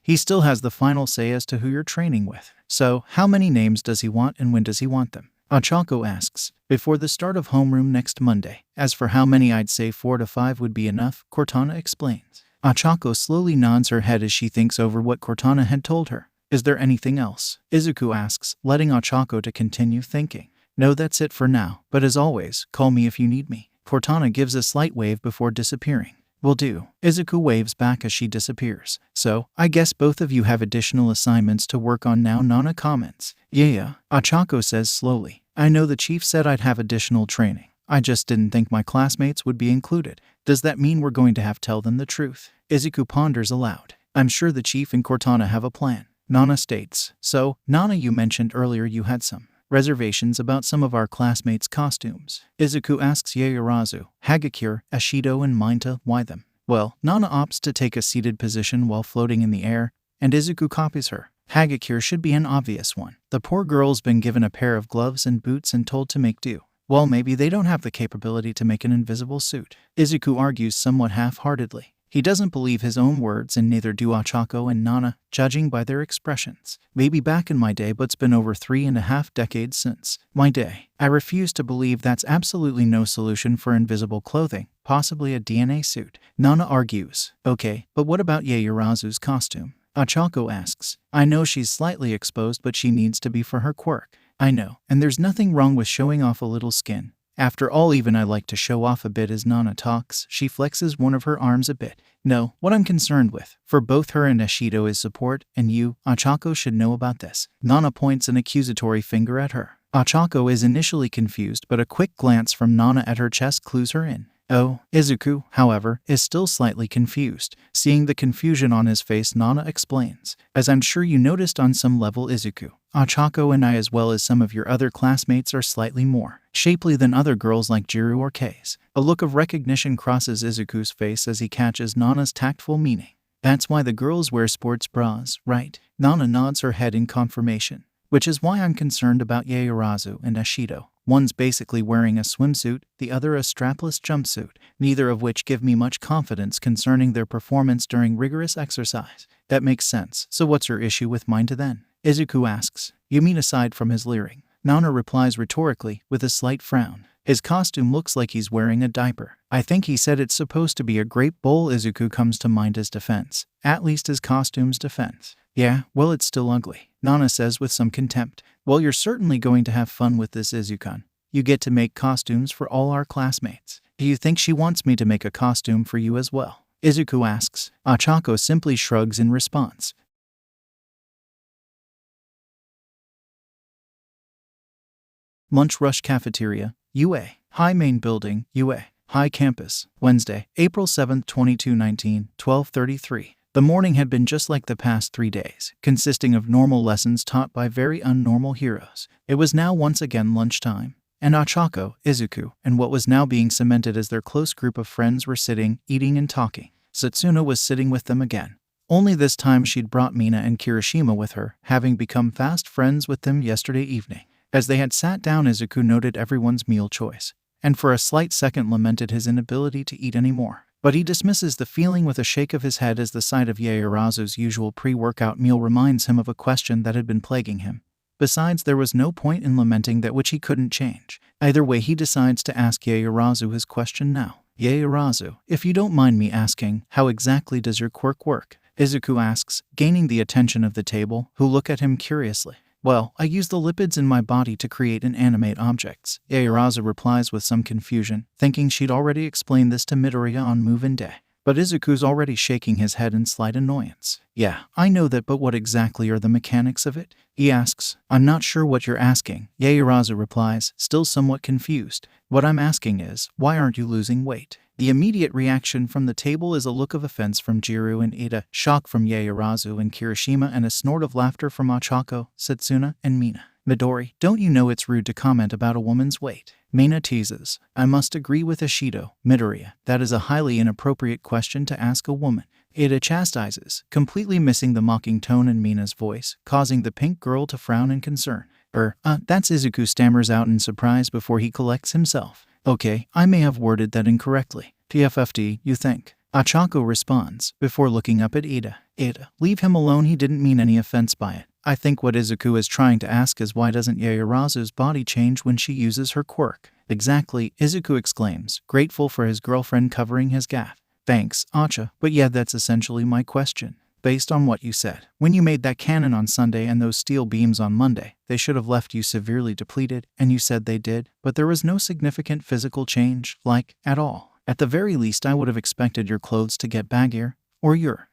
[SPEAKER 1] He still has the final say as to who you're training with. So, how many names does he want and when does he want them? Ochako asks. Before the start of homeroom next Monday. As for how many, I'd say 4 to 5 would be enough, Cortana explains. Ochako slowly nods her head as she thinks over what Cortana had told her. Is there anything else? Izuku asks, letting Ochako to continue thinking. No, that's it for now, but as always, call me if you need me. Cortana gives a slight wave before disappearing. Will do. Izuku waves back as she disappears. So, I guess both of you have additional assignments to work on now, Nana comments. Yeah, Ochako says slowly. I know the chief said I'd have additional training. I just didn't think my classmates would be included. Does that mean we're going to have to tell them the truth? Izuku ponders aloud. I'm sure the chief and Cortana have a plan. Nana states. So, Nana, you mentioned earlier you had some reservations about some of our classmates' costumes. Izuku asks Yaoyorozu, Hagakure, Ashido, and Minta why them. Well, Nana opts to take a seated position while floating in the air, and Izuku copies her. Hagakure should be an obvious one. The poor girl's been given a pair of gloves and boots and told to make do. Well, maybe they don't have the capability to make an invisible suit. Izuku argues somewhat half-heartedly. He doesn't believe his own words, and neither do Ochako and Nana, judging by their expressions. Maybe back in my day, but it's been over 3.5 decades since my day. I refuse to believe that's absolutely no solution for invisible clothing, possibly a DNA suit. Nana argues. Okay, but what about Yaoyorozu's costume? Ochako asks. I know she's slightly exposed, but she needs to be for her quirk. I know, and there's nothing wrong with showing off a little skin. After all, even I like to show off a bit. As Nana talks, she flexes one of her arms a bit. No, what I'm concerned with, for both her and Ashido, is support, and you, Ochako, should know about this. Nana points an accusatory finger at her. Ochako is initially confused, but a quick glance from Nana at her chest clues her in. Oh, Izuku, however, is still slightly confused. Seeing the confusion on his face, Nana explains. As I'm sure you noticed on some level, Izuku, Ochako and I, as well as some of your other classmates, are slightly more shapely than other girls like Jiru or Kei's. A look of recognition crosses Izuku's face as he catches Nana's tactful meaning. That's why the girls wear sports bras, right? Nana nods her head in confirmation. Which is why I'm concerned about Yaoyorozu and Ashido. One's basically wearing a swimsuit, the other a strapless jumpsuit, neither of which give me much confidence concerning their performance during rigorous exercise. That makes sense. So what's your issue with mine to then? Izuku asks. You mean aside from his leering? Nana replies rhetorically, with a slight frown. His costume looks like he's wearing a diaper. I think he said it's supposed to be a grape bowl. Izuku comes to mind as defense. At least his costume's defense. Yeah, well it's still ugly, Nana says with some contempt. Well, you're certainly going to have fun with this, Izuku. You get to make costumes for all our classmates. Do you think she wants me to make a costume for you as well? Izuku asks. Ochako simply shrugs in response. Lunch Rush Cafeteria, UA. High Main Building, UA. High Campus. Wednesday, April 7, 2219, 12:33. The morning had been just like the past 3 days, consisting of normal lessons taught by very unnormal heroes. It was now once again lunchtime, and Ochako, Izuku, and what was now being cemented as their close group of friends were sitting, eating and talking. Satsuna was sitting with them again. Only this time she'd brought Mina and Kirishima with her, having become fast friends with them yesterday evening. As they had sat down, Izuku noted everyone's meal choice, and for a slight second lamented his inability to eat anymore. But he dismisses the feeling with a shake of his head as the sight of Yaoyorozu's usual pre-workout meal reminds him of a question that had been plaguing him. Besides, there was no point in lamenting that which he couldn't change. Either way, he decides to ask Yaoyorozu his question now. Yaoyorozu, if you don't mind me asking, how exactly does your quirk work? Izuku asks, gaining the attention of the table, who look at him curiously. Well, I use the lipids in my body to create and animate objects, Yaoyorozu replies with some confusion, thinking she'd already explained this to Midoriya on move-in day. But Izuku's already shaking his head in slight annoyance. Yeah, I know that, but what exactly are the mechanics of it? He asks. I'm not sure what you're asking, Yaoyorozu replies, still somewhat confused. What I'm asking is, why aren't you losing weight? The immediate reaction from the table is a look of offense from Jiru and Ida, shock from Yaoyorozu and Kirishima, and a snort of laughter from Ochako, Satsuna, and Mina. Midori, don't you know it's rude to comment about a woman's weight? Mina teases. I must agree with Ishido, Midoriya. That is a highly inappropriate question to ask a woman. Ida chastises, completely missing the mocking tone in Mina's voice, causing the pink girl to frown in concern. That's Izuku stammers out in surprise before he collects himself. Okay, I may have worded that incorrectly. TFFD, you think? Ochako responds, before looking up at Ida. Ida, leave him alone, he didn't mean any offense by it. I think what Izuku is trying to ask is why doesn't Yaoyorozu's body change when she uses her quirk? Exactly, Izuku exclaims, grateful for his girlfriend covering his gaffe. Thanks, Acha, but yeah, that's essentially my question. Based on what you said, when you made that cannon on Sunday and those steel beams on Monday, they should have left you severely depleted, and you said they did, but there was no significant physical change, at all. At the very least, I would have expected your clothes to get baggier, or your,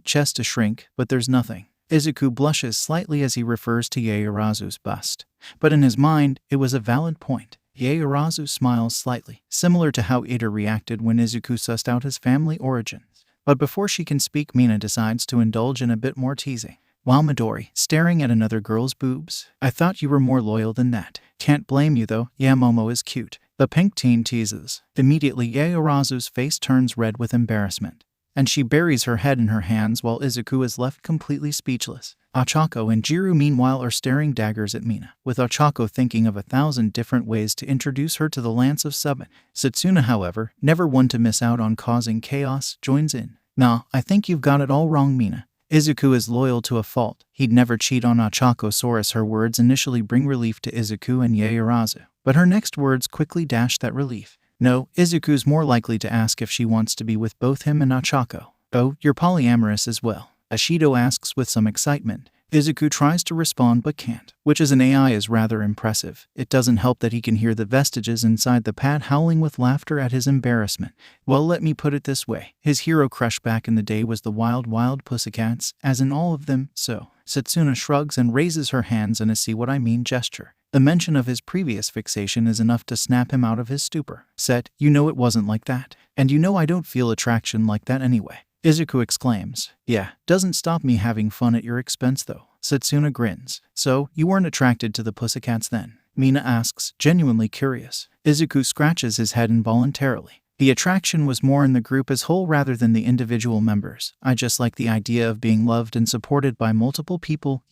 [SPEAKER 1] chest to shrink, but there's nothing. Izuku blushes slightly as he refers to Yaoyorozu's bust. But in his mind, it was a valid point. Yaoyorozu smiles slightly, similar to how Ida reacted when Izuku sussed out his family origins. But before she can speak, Mina decides to indulge in a bit more teasing. While Midori, staring at another girl's boobs. I thought you were more loyal than that. Can't blame you though, yeah, Momo is cute. The pink teen teases. Immediately Yaoyorozu's face turns red with embarrassment, and she buries her head in her hands while Izuku is left completely speechless. Ochako and Jiru meanwhile are staring daggers at Mina, with Ochako thinking of 1,000 different ways to introduce her to the Lance of Summon. Satsuna, however, never one to miss out on causing chaos, joins in. Nah, I think you've got it all wrong, Mina. Izuku is loyal to a fault. He'd never cheat on Ochako-saurus. Her words initially bring relief to Izuku and Yaoyorozu, but her next words quickly dash that relief. No, Izuku's more likely to ask if she wants to be with both him and Ochako. Oh, you're polyamorous as well? Ishido asks with some excitement. Izuku tries to respond but can't, which as an AI is rather impressive. It doesn't help that he can hear the vestiges inside the pad howling with laughter at his embarrassment. Well, let me put it this way. His hero crush back in the day was the wild pussycats, as in all of them, so. Satsuna shrugs and raises her hands in a see what I mean gesture. The mention of his previous fixation is enough to snap him out of his stupor. Set, you know it wasn't like that. And you know I don't feel attraction like that anyway. Izuku exclaims. Yeah, doesn't stop me having fun at your expense though. Satsuna grins. So, you weren't attracted to the pussycats then? Mina asks, genuinely curious. Izuku scratches his head involuntarily. The attraction was more in the group as whole rather than the individual members. I just like the idea of being loved and supported by multiple people,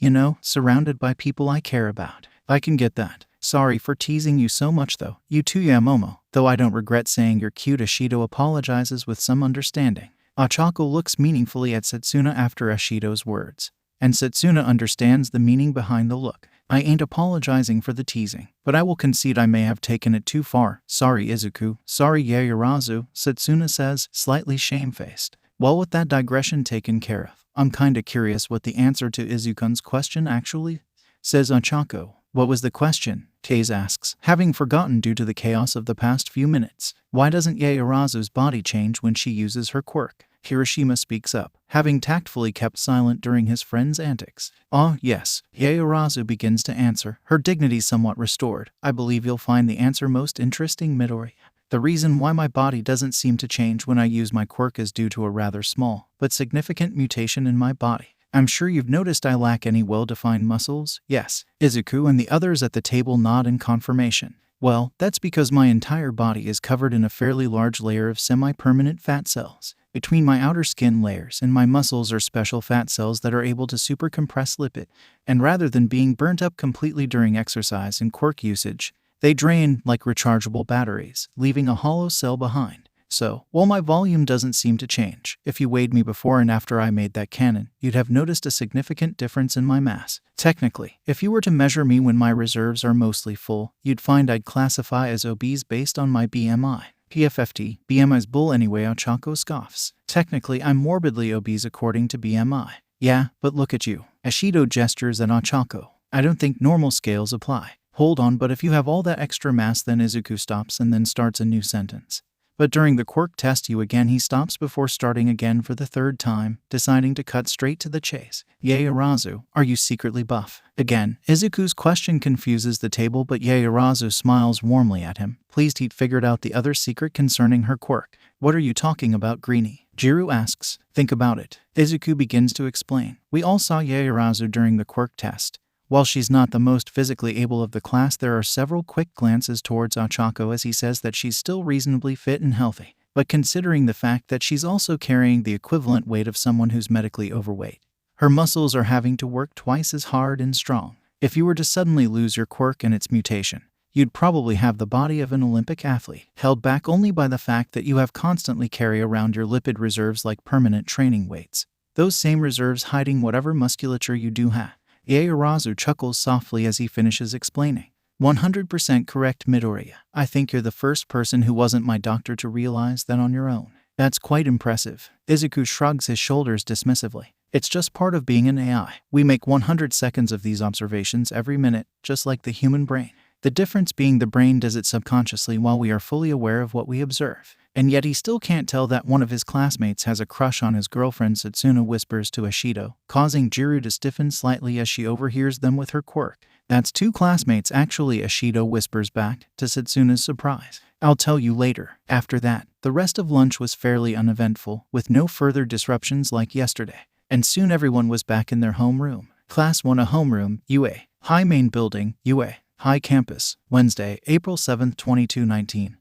[SPEAKER 1] surrounded by people I care about. I can get that. Sorry for teasing you so much though. You too, yeah, Momo. Though I don't regret saying you're cute. Ashido apologizes with some understanding. Ochako looks meaningfully at Satsuna after Ashido's words, and Satsuna understands the meaning behind the look. I ain't apologizing for the teasing, but I will concede I may have taken it too far. Sorry, Izuku. Sorry, Yaoyorozu, Satsuna says, slightly shamefaced. Well, with that digression taken care of, I'm kinda curious what the answer to Izukun's question actually, says Ochako. What was the question? Taze asks, having forgotten due to the chaos of the past few minutes. Why doesn't Yaoyorozu's body change when she uses her quirk? Hiroshima speaks up, having tactfully kept silent during his friend's antics. Ah, yes. Yaoyorozu begins to answer, her dignity somewhat restored. I believe you'll find the answer most interesting, Midori. The reason why my body doesn't seem to change when I use my quirk is due to a rather small, but significant mutation in my body. I'm sure you've noticed I lack any well-defined muscles? Yes. Izuku and the others at the table nod in confirmation. Well, that's because my entire body is covered in a fairly large layer of semi-permanent fat cells. Between my outer skin layers and my muscles are special fat cells that are able to supercompress lipid, and rather than being burnt up completely during exercise and quirk usage, they drain like rechargeable batteries, leaving a hollow cell behind. So, while my volume doesn't seem to change, if you weighed me before and after I made that cannon, you'd have noticed a significant difference in my mass. Technically, if you were to measure me when my reserves are mostly full, you'd find I'd classify as obese based on my BMI. PFFT, BMI's bull anyway, Ochako scoffs. Technically, I'm morbidly obese according to BMI. Yeah, but look at you. Ashido gestures at Ochako. I don't think normal scales apply. Hold on, but if you have all that extra mass, then Izuku stops and then starts a new sentence. But during the quirk test he stops before starting again for the third time, deciding to cut straight to the chase. Yaoyorozu, are you secretly buff? Again, Izuku's question confuses the table, but Yaoyorozu smiles warmly at him, pleased he'd figured out the other secret concerning her quirk. What are you talking about, Greenie? Jiru asks. Think about it. Izuku begins to explain. We all saw Yaoyorozu during the quirk test. While she's not the most physically able of the class, there are several quick glances towards Ochako as he says that she's still reasonably fit and healthy. But considering the fact that she's also carrying the equivalent weight of someone who's medically overweight, her muscles are having to work twice as hard and strong. If you were to suddenly lose your quirk and its mutation, you'd probably have the body of an Olympic athlete, held back only by the fact that you have constantly carry around your lipid reserves like permanent training weights. Those same reserves hiding whatever musculature you do have. Yaoyorozu chuckles softly as he finishes explaining. 100% correct, Midoriya. I think you're the first person who wasn't my doctor to realize that on your own. That's quite impressive. Izuku shrugs his shoulders dismissively. It's just part of being an AI. We make 100 seconds of these observations every minute, just like the human brain. The difference being the brain does it subconsciously while we are fully aware of what we observe. And yet he still can't tell that one of his classmates has a crush on his girlfriend, Satsuna whispers to Ashido, causing Jiru to stiffen slightly as she overhears them with her quirk. That's two classmates actually, Ashido whispers back, to Satsuna's surprise. I'll tell you later. After that, the rest of lunch was fairly uneventful, with no further disruptions like yesterday. And soon everyone was back in their homeroom. Class 1, a homeroom, UA. High Main Building, UA. High Campus, Wednesday, April 7, 2019.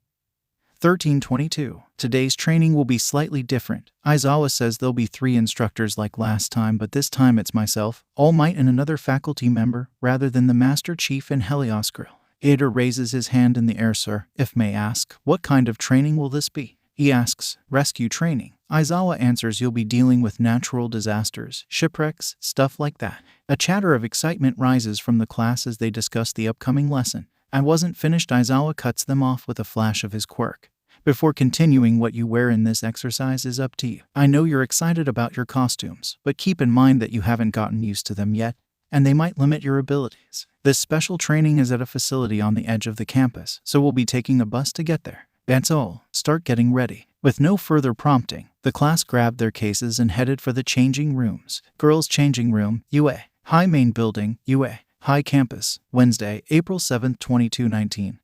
[SPEAKER 1] 13:22. Today's training will be slightly different. Aizawa says there'll be 3 instructors like last time, but this time it's myself, All Might, and another faculty member, rather than the Master Chief and Helios Grill. Ida raises his hand in the air. Sir, if may ask, what kind of training will this be? He asks. Rescue training. Aizawa answers. You'll be dealing with natural disasters, shipwrecks, stuff like that. A chatter of excitement rises from the class as they discuss the upcoming lesson. I wasn't finished. Aizawa cuts them off with a flash of his quirk. Before continuing, what you wear in this exercise is up to you. I know you're excited about your costumes, but keep in mind that you haven't gotten used to them yet, and they might limit your abilities. This special training is at a facility on the edge of the campus, so we'll be taking a bus to get there. That's all. Start getting ready. With no further prompting, the class grabbed their cases and headed for the changing rooms. Girls' changing room, UA. High Main Building, UA. High Campus, Wednesday, April 7, 2019.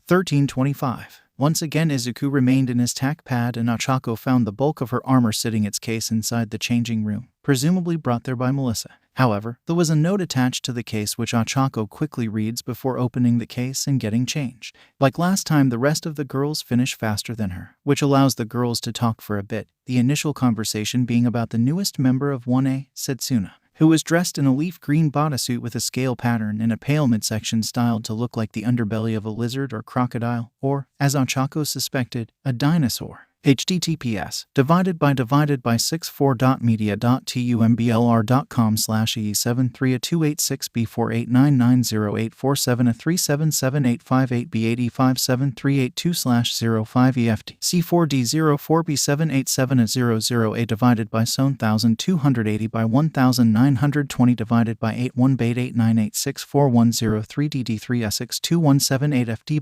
[SPEAKER 1] 13:25. Once again, Izuku remained in his tack pad, and Ochako found the bulk of her armor sitting its case inside the changing room, presumably brought there by Melissa. However, there was a note attached to the case which Ochako quickly reads before opening the case and getting changed. Like last time, the rest of the girls finish faster than her, which allows the girls to talk for a bit, the initial conversation being about the newest member of 1A, Satsuna. who was dressed in a leaf green bodysuit with a scale pattern and a pale midsection styled to look like the underbelly of a lizard or crocodile, or, as Ochako suspected, a dinosaur. https://www.tumblr.com/e73286848985738273858B857382/05EFT C4D04B78700A divided by 1280 by 1920 divided by 8188986410 3DD3S6217 FD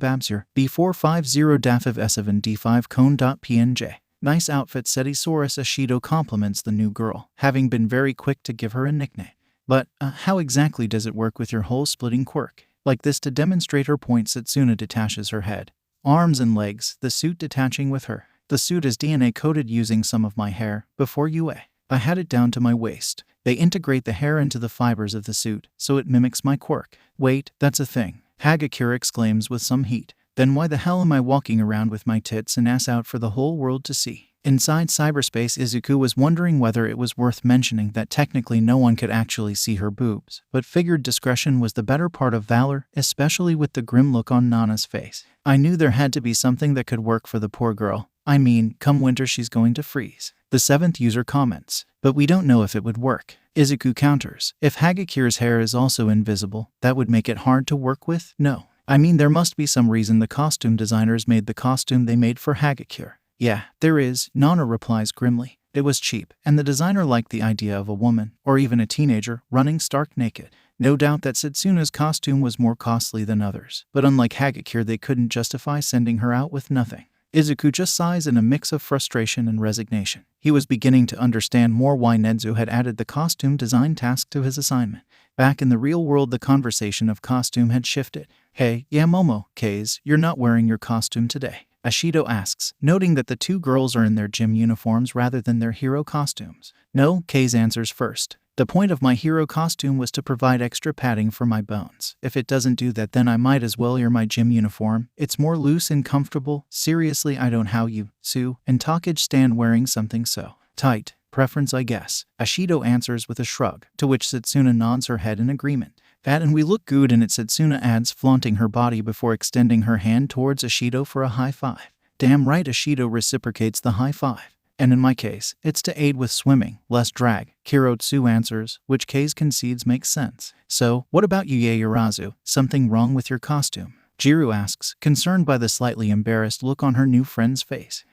[SPEAKER 1] B450 DAFIV S7 D5 Cone.pnj. Nice outfit, said Isaurus. Ashido compliments the new girl, having been very quick to give her a nickname. But, how exactly does it work with your hole-splitting quirk? Like this to demonstrate her point, Satsuna detaches her head, arms and legs, the suit detaching with her. The suit is DNA-coated using some of my hair, before UA. I had it down to my waist. They integrate the hair into the fibers of the suit, so it mimics my quirk. Wait, that's a thing, Hagakure exclaims with some heat. Then why the hell am I walking around with my tits and ass out for the whole world to see? Inside cyberspace, Izuku was wondering whether it was worth mentioning that technically no one could actually see her boobs, but figured discretion was the better part of valor, especially with the grim look on Nana's face. I knew there had to be something that could work for the poor girl. I mean, come winter she's going to freeze. The 7th user comments, but we don't know if it would work. Izuku counters, if Hagakure's hair is also invisible, that would make it hard to work with? No. I mean, there must be some reason the costume designers made the costume they made for Hagakure. Yeah, there is, Nana replies grimly. It was cheap, and the designer liked the idea of a woman, or even a teenager, running stark naked. No doubt that Satsuna's costume was more costly than others, but unlike Hagakure, they couldn't justify sending her out with nothing. Izuku just sighs in a mix of frustration and resignation. He was beginning to understand more why Nedzu had added the costume design task to his assignment. Back in the real world, the conversation of costume had shifted. Hey, yeah Momo, Kaze, you're not wearing your costume today, Ashido asks, noting that the two girls are in their gym uniforms rather than their hero costumes. No, Kaze answers first. The point of my hero costume was to provide extra padding for my bones. If it doesn't do that, then I might as well wear my gym uniform. It's more loose and comfortable. Seriously, I don't how you, Sue, and Takage stand wearing something so tight. Preference, I guess, Ashido answers with a shrug, to which Satsuna nods her head in agreement. That and we look good in it, Satsuna adds, flaunting her body before extending her hand towards Ashido for a high five. Damn right, Ashido reciprocates the high five. And in my case, it's to aid with swimming, less drag, Kirotsu answers, which Kaze concedes makes sense. So, what about you, Yaoyorozu? Something wrong with your costume? Jiru asks, concerned by the slightly embarrassed look on her new friend's face.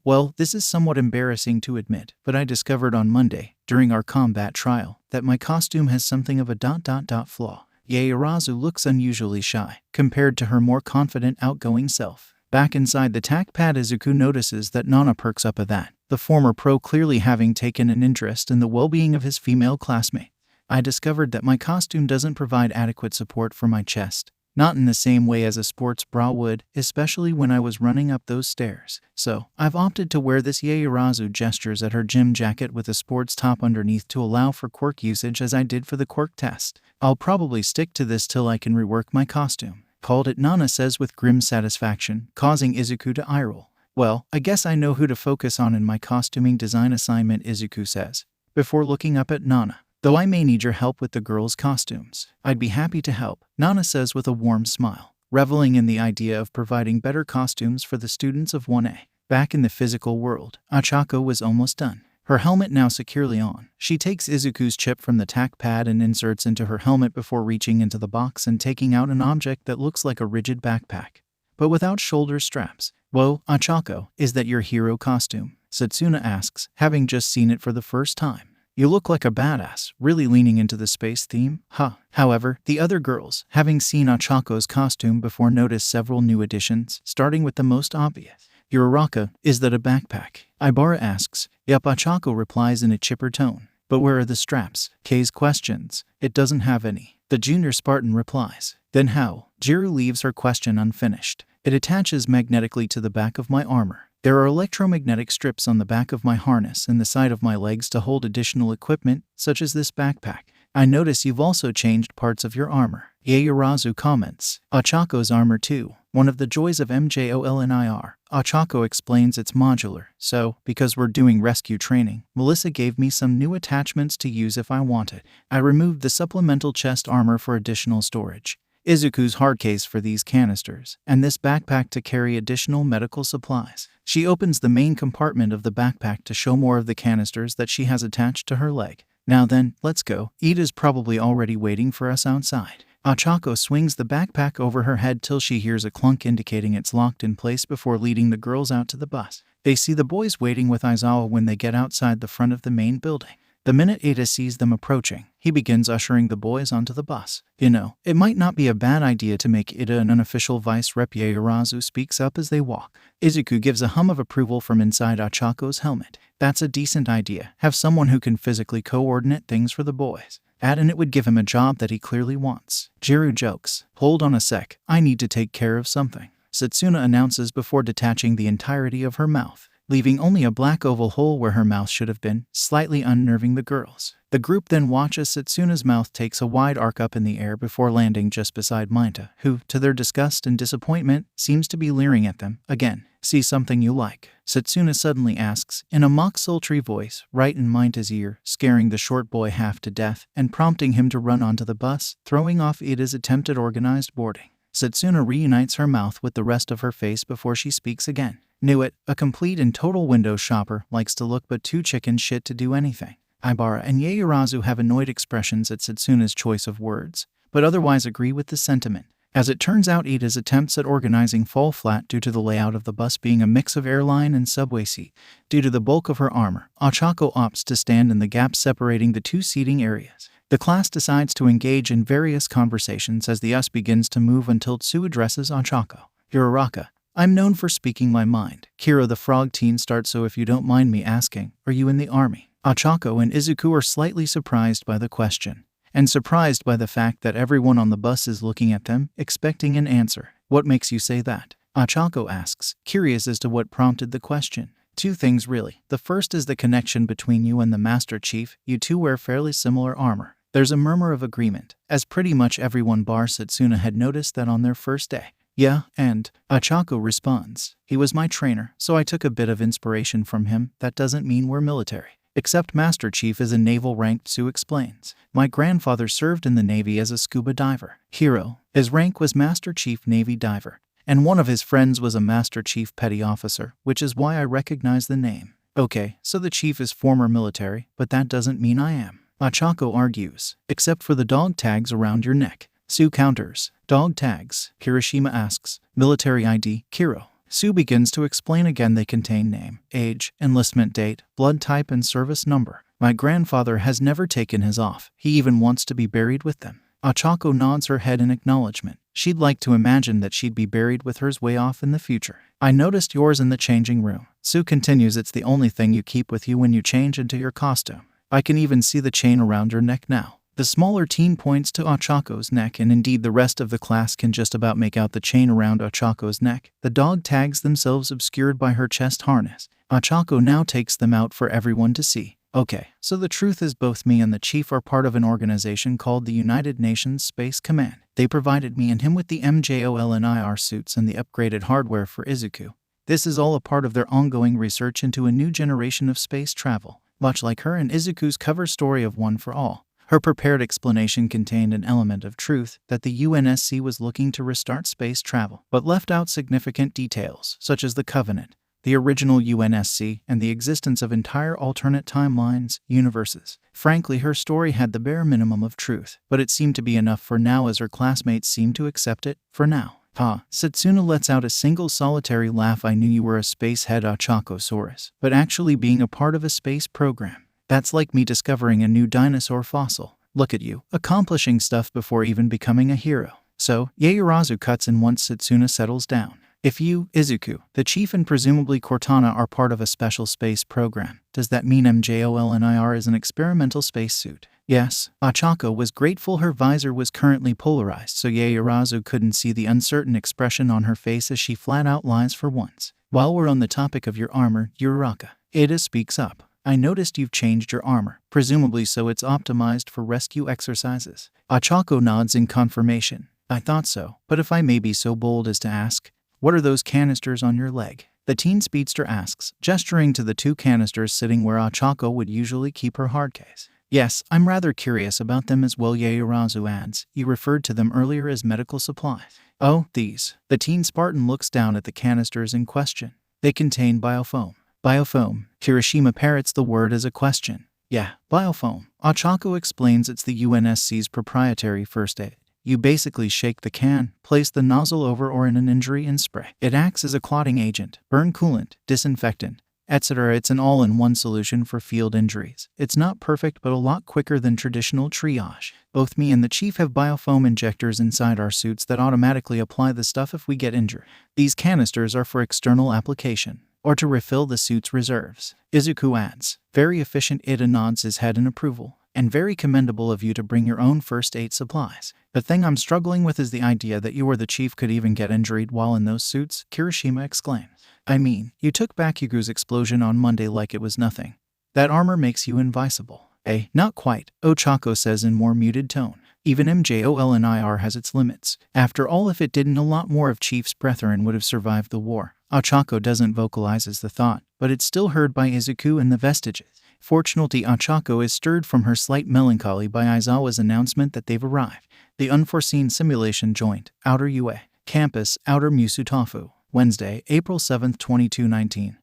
[SPEAKER 1] Well, this is somewhat embarrassing to admit, but I discovered on Monday, during our combat trial, that my costume has something of a flaw. Yaoyorozu looks unusually shy, compared to her more confident, outgoing self. Back inside the tac pad, Izuku notices that Nana perks up at that, the former pro clearly having taken an interest in the well-being of his female classmate. I discovered that my costume doesn't provide adequate support for my chest. Not in the same way as a sports bra would, especially when I was running up those stairs. So, I've opted to wear this. Yaoyorozu gestures at her gym jacket with a sports top underneath to allow for quirk usage as I did for the quirk test. I'll probably stick to this till I can rework my costume. Called it, Nana says with grim satisfaction, causing Izuku to eye roll. Well, I guess I know who to focus on in my costuming design assignment, Izuku says, before looking up at Nana. Though I may need your help with the girls' costumes. I'd be happy to help, Nana says with a warm smile, reveling in the idea of providing better costumes for the students of 1A. Back in the physical world, Ochako was almost done. Her helmet now securely on, she takes Izuku's chip from the tac pad and inserts into her helmet before reaching into the box and taking out an object that looks like a rigid backpack, but without shoulder straps. Whoa, Ochako, is that your hero costume? Satsuna asks, having just seen it for the first time. You look like a badass, really leaning into the space theme, huh? However, the other girls, having seen Ochako's costume before, notice several new additions, starting with the most obvious. Uraraka, is that a backpack? Ibara asks. Yup, Ochako replies in a chipper tone. But where are the straps? Kaze questions. It doesn't have any. The junior Spartan replies. Then how? Jiru leaves her question unfinished. It attaches magnetically to the back of my armor. There are electromagnetic strips on the back of my harness and the side of my legs to hold additional equipment, such as this backpack. I notice you've also changed parts of your armor. Yaoyorozu comments. Ochako's armor too. One of the joys of MJOLNIR, Ochako explains it's modular, so, because we're doing rescue training, Melissa gave me some new attachments to use if I wanted. I removed the supplemental chest armor for additional storage, Izuku's hard case for these canisters, and this backpack to carry additional medical supplies. She opens the main compartment of the backpack to show more of the canisters that she has attached to her leg. Now then, let's go. Ida's probably already waiting for us outside. Ochako swings the backpack over her head till she hears a clunk indicating it's locked in place before leading the girls out to the bus. They see the boys waiting with Aizawa when they get outside the front of the main building. The minute Ida sees them approaching, he begins ushering the boys onto the bus. You know, it might not be a bad idea to make Ida an unofficial vice rep. Yaoyorozu speaks up as they walk. Izuku gives a hum of approval from inside Ochako's helmet. That's a decent idea. Have someone who can physically coordinate things for the boys. And it would give him a job that he clearly wants. Jiru jokes. Hold on a sec, I need to take care of something, Satsuna announces before detaching the entirety of her mouth, leaving only a black oval hole where her mouth should have been, slightly unnerving the girls. The group then watches Satsuna's mouth takes a wide arc up in the air before landing just beside Mainta, who, to their disgust and disappointment, seems to be leering at them. Again, see something you like? Satsuna suddenly asks, in a mock sultry voice, right in Mainta's ear, scaring the short boy half to death, and prompting him to run onto the bus, throwing off Ida's attempt at organized boarding. Satsuna reunites her mouth with the rest of her face before she speaks again. Knew it, a complete and total window shopper, likes to look but too chicken shit to do anything. Ibara and Yaoyorozu have annoyed expressions at Satsuna's choice of words, but otherwise agree with the sentiment. As it turns out, Ida's attempts at organizing fall flat due to the layout of the bus being a mix of airline and subway seat. Due to the bulk of her armor, Ochako opts to stand in the gap separating the two seating areas. The class decides to engage in various conversations as the bus begins to move until Tsu addresses Ochako. Uraraka, I'm known for speaking my mind. Kira the frog teen starts, so if you don't mind me asking, are you in the army? Ochako and Izuku are slightly surprised by the question, and surprised by the fact that everyone on the bus is looking at them, expecting an answer. What makes you say that? Ochako asks, curious as to what prompted the question. Two things really. The first is the connection between you and the Master Chief. You two wear fairly similar armor. There's a murmur of agreement, as pretty much everyone bar Satsuna had noticed that on their first day. Yeah, and Ochako responds, he was my trainer, so I took a bit of inspiration from him. That doesn't mean we're military. Except Master Chief is a naval rank, Tsu explains. My grandfather served in the Navy as a scuba diver. Hero. His rank was Master Chief Navy Diver, and one of his friends was a Master Chief Petty Officer, which is why I recognize the name. Okay, so the chief is former military, but that doesn't mean I am. Ochako argues, except for the dog tags around your neck. Tsu counters, dog tags. Kirishima asks, military ID, Kiro. Tsu begins to explain again. They contain name, age, enlistment date, blood type, and service number. My grandfather has never taken his off. He even wants to be buried with them. Ochako nods her head in acknowledgement. She'd like to imagine that she'd be buried with hers way off in the future. I noticed yours in the changing room. Tsu continues, it's the only thing you keep with you when you change into your costume. I can even see the chain around your neck now. The smaller teen points to Ochako's neck, and indeed the rest of the class can just about make out the chain around Ochako's neck, the dog tags themselves obscured by her chest harness. Ochako now takes them out for everyone to see. Okay, so the truth is both me and the chief are part of an organization called the United Nations Space Command. They provided me and him with the MJOLNIR suits and the upgraded hardware for Izuku. This is all a part of their ongoing research into a new generation of space travel, much like her and Izuku's cover story of One for All. Her prepared explanation contained an element of truth that the UNSC was looking to restart space travel, but left out significant details, such as the Covenant, the original UNSC, and the existence of entire alternate timelines, universes. Frankly, her story had the bare minimum of truth, but it seemed to be enough for now as her classmates seemed to accept it, for now. Satsuna lets out a single solitary laugh. I knew you were a space head, Ochakosaurus, but actually being a part of a space program. That's like me discovering a new dinosaur fossil. Look at you, accomplishing stuff before even becoming a hero. So, Yaoyorozu cuts in once Satsuna settles down. If you, Izuku, the chief and presumably Cortana are part of a special space program, does that mean MJOLNIR is an experimental spacesuit? Yes. Ochako was grateful her visor was currently polarized, so Yaoyorozu couldn't see the uncertain expression on her face as she flat out lies for once. While we're on the topic of your armor, Uraraka, Ida speaks up. I noticed you've changed your armor, presumably so it's optimized for rescue exercises. Ochako nods in confirmation. I thought so, but if I may be so bold as to ask, what are those canisters on your leg? The teen speedster asks, gesturing to the 2 canisters sitting where Ochako would usually keep her hard case. Yes, I'm rather curious about them as well, Yaoyorozu adds. You referred to them earlier as medical supplies. Oh, these. The teen Spartan looks down at the canisters in question. They contain biofoam. Biofoam. Kirishima parrots the word as a question. Yeah, biofoam. Ochako explains it's the UNSC's proprietary first aid. You basically shake the can, place the nozzle over or in an injury and spray. It acts as a clotting agent, burn coolant, disinfectant, etc. It's an all-in-one solution for field injuries. It's not perfect but a lot quicker than traditional triage. Both me and the chief have biofoam injectors inside our suits that automatically apply the stuff if we get injured. These canisters are for external application, or to refill the suit's reserves. Izuku adds. Very efficient. Ida nods his head in approval. And very commendable of you to bring your own first aid supplies. The thing I'm struggling with is the idea that you or the chief could even get injured while in those suits, Kirishima exclaims. I mean, you took Bakugo's explosion on Monday like it was nothing. That armor makes you invincible. Not quite, Ochako says in more muted tone. Even MJOLNIR has its limits. After all, if it didn't, a lot more of Chief's brethren would have survived the war. Ochako doesn't vocalize the thought, but it's still heard by Izuku and the vestiges. Fortunately, Ochako is stirred from her slight melancholy by Aizawa's announcement that they've arrived. The unforeseen simulation joint, Outer UA, Campus, Outer Musutafu, Wednesday, April 7, 2219.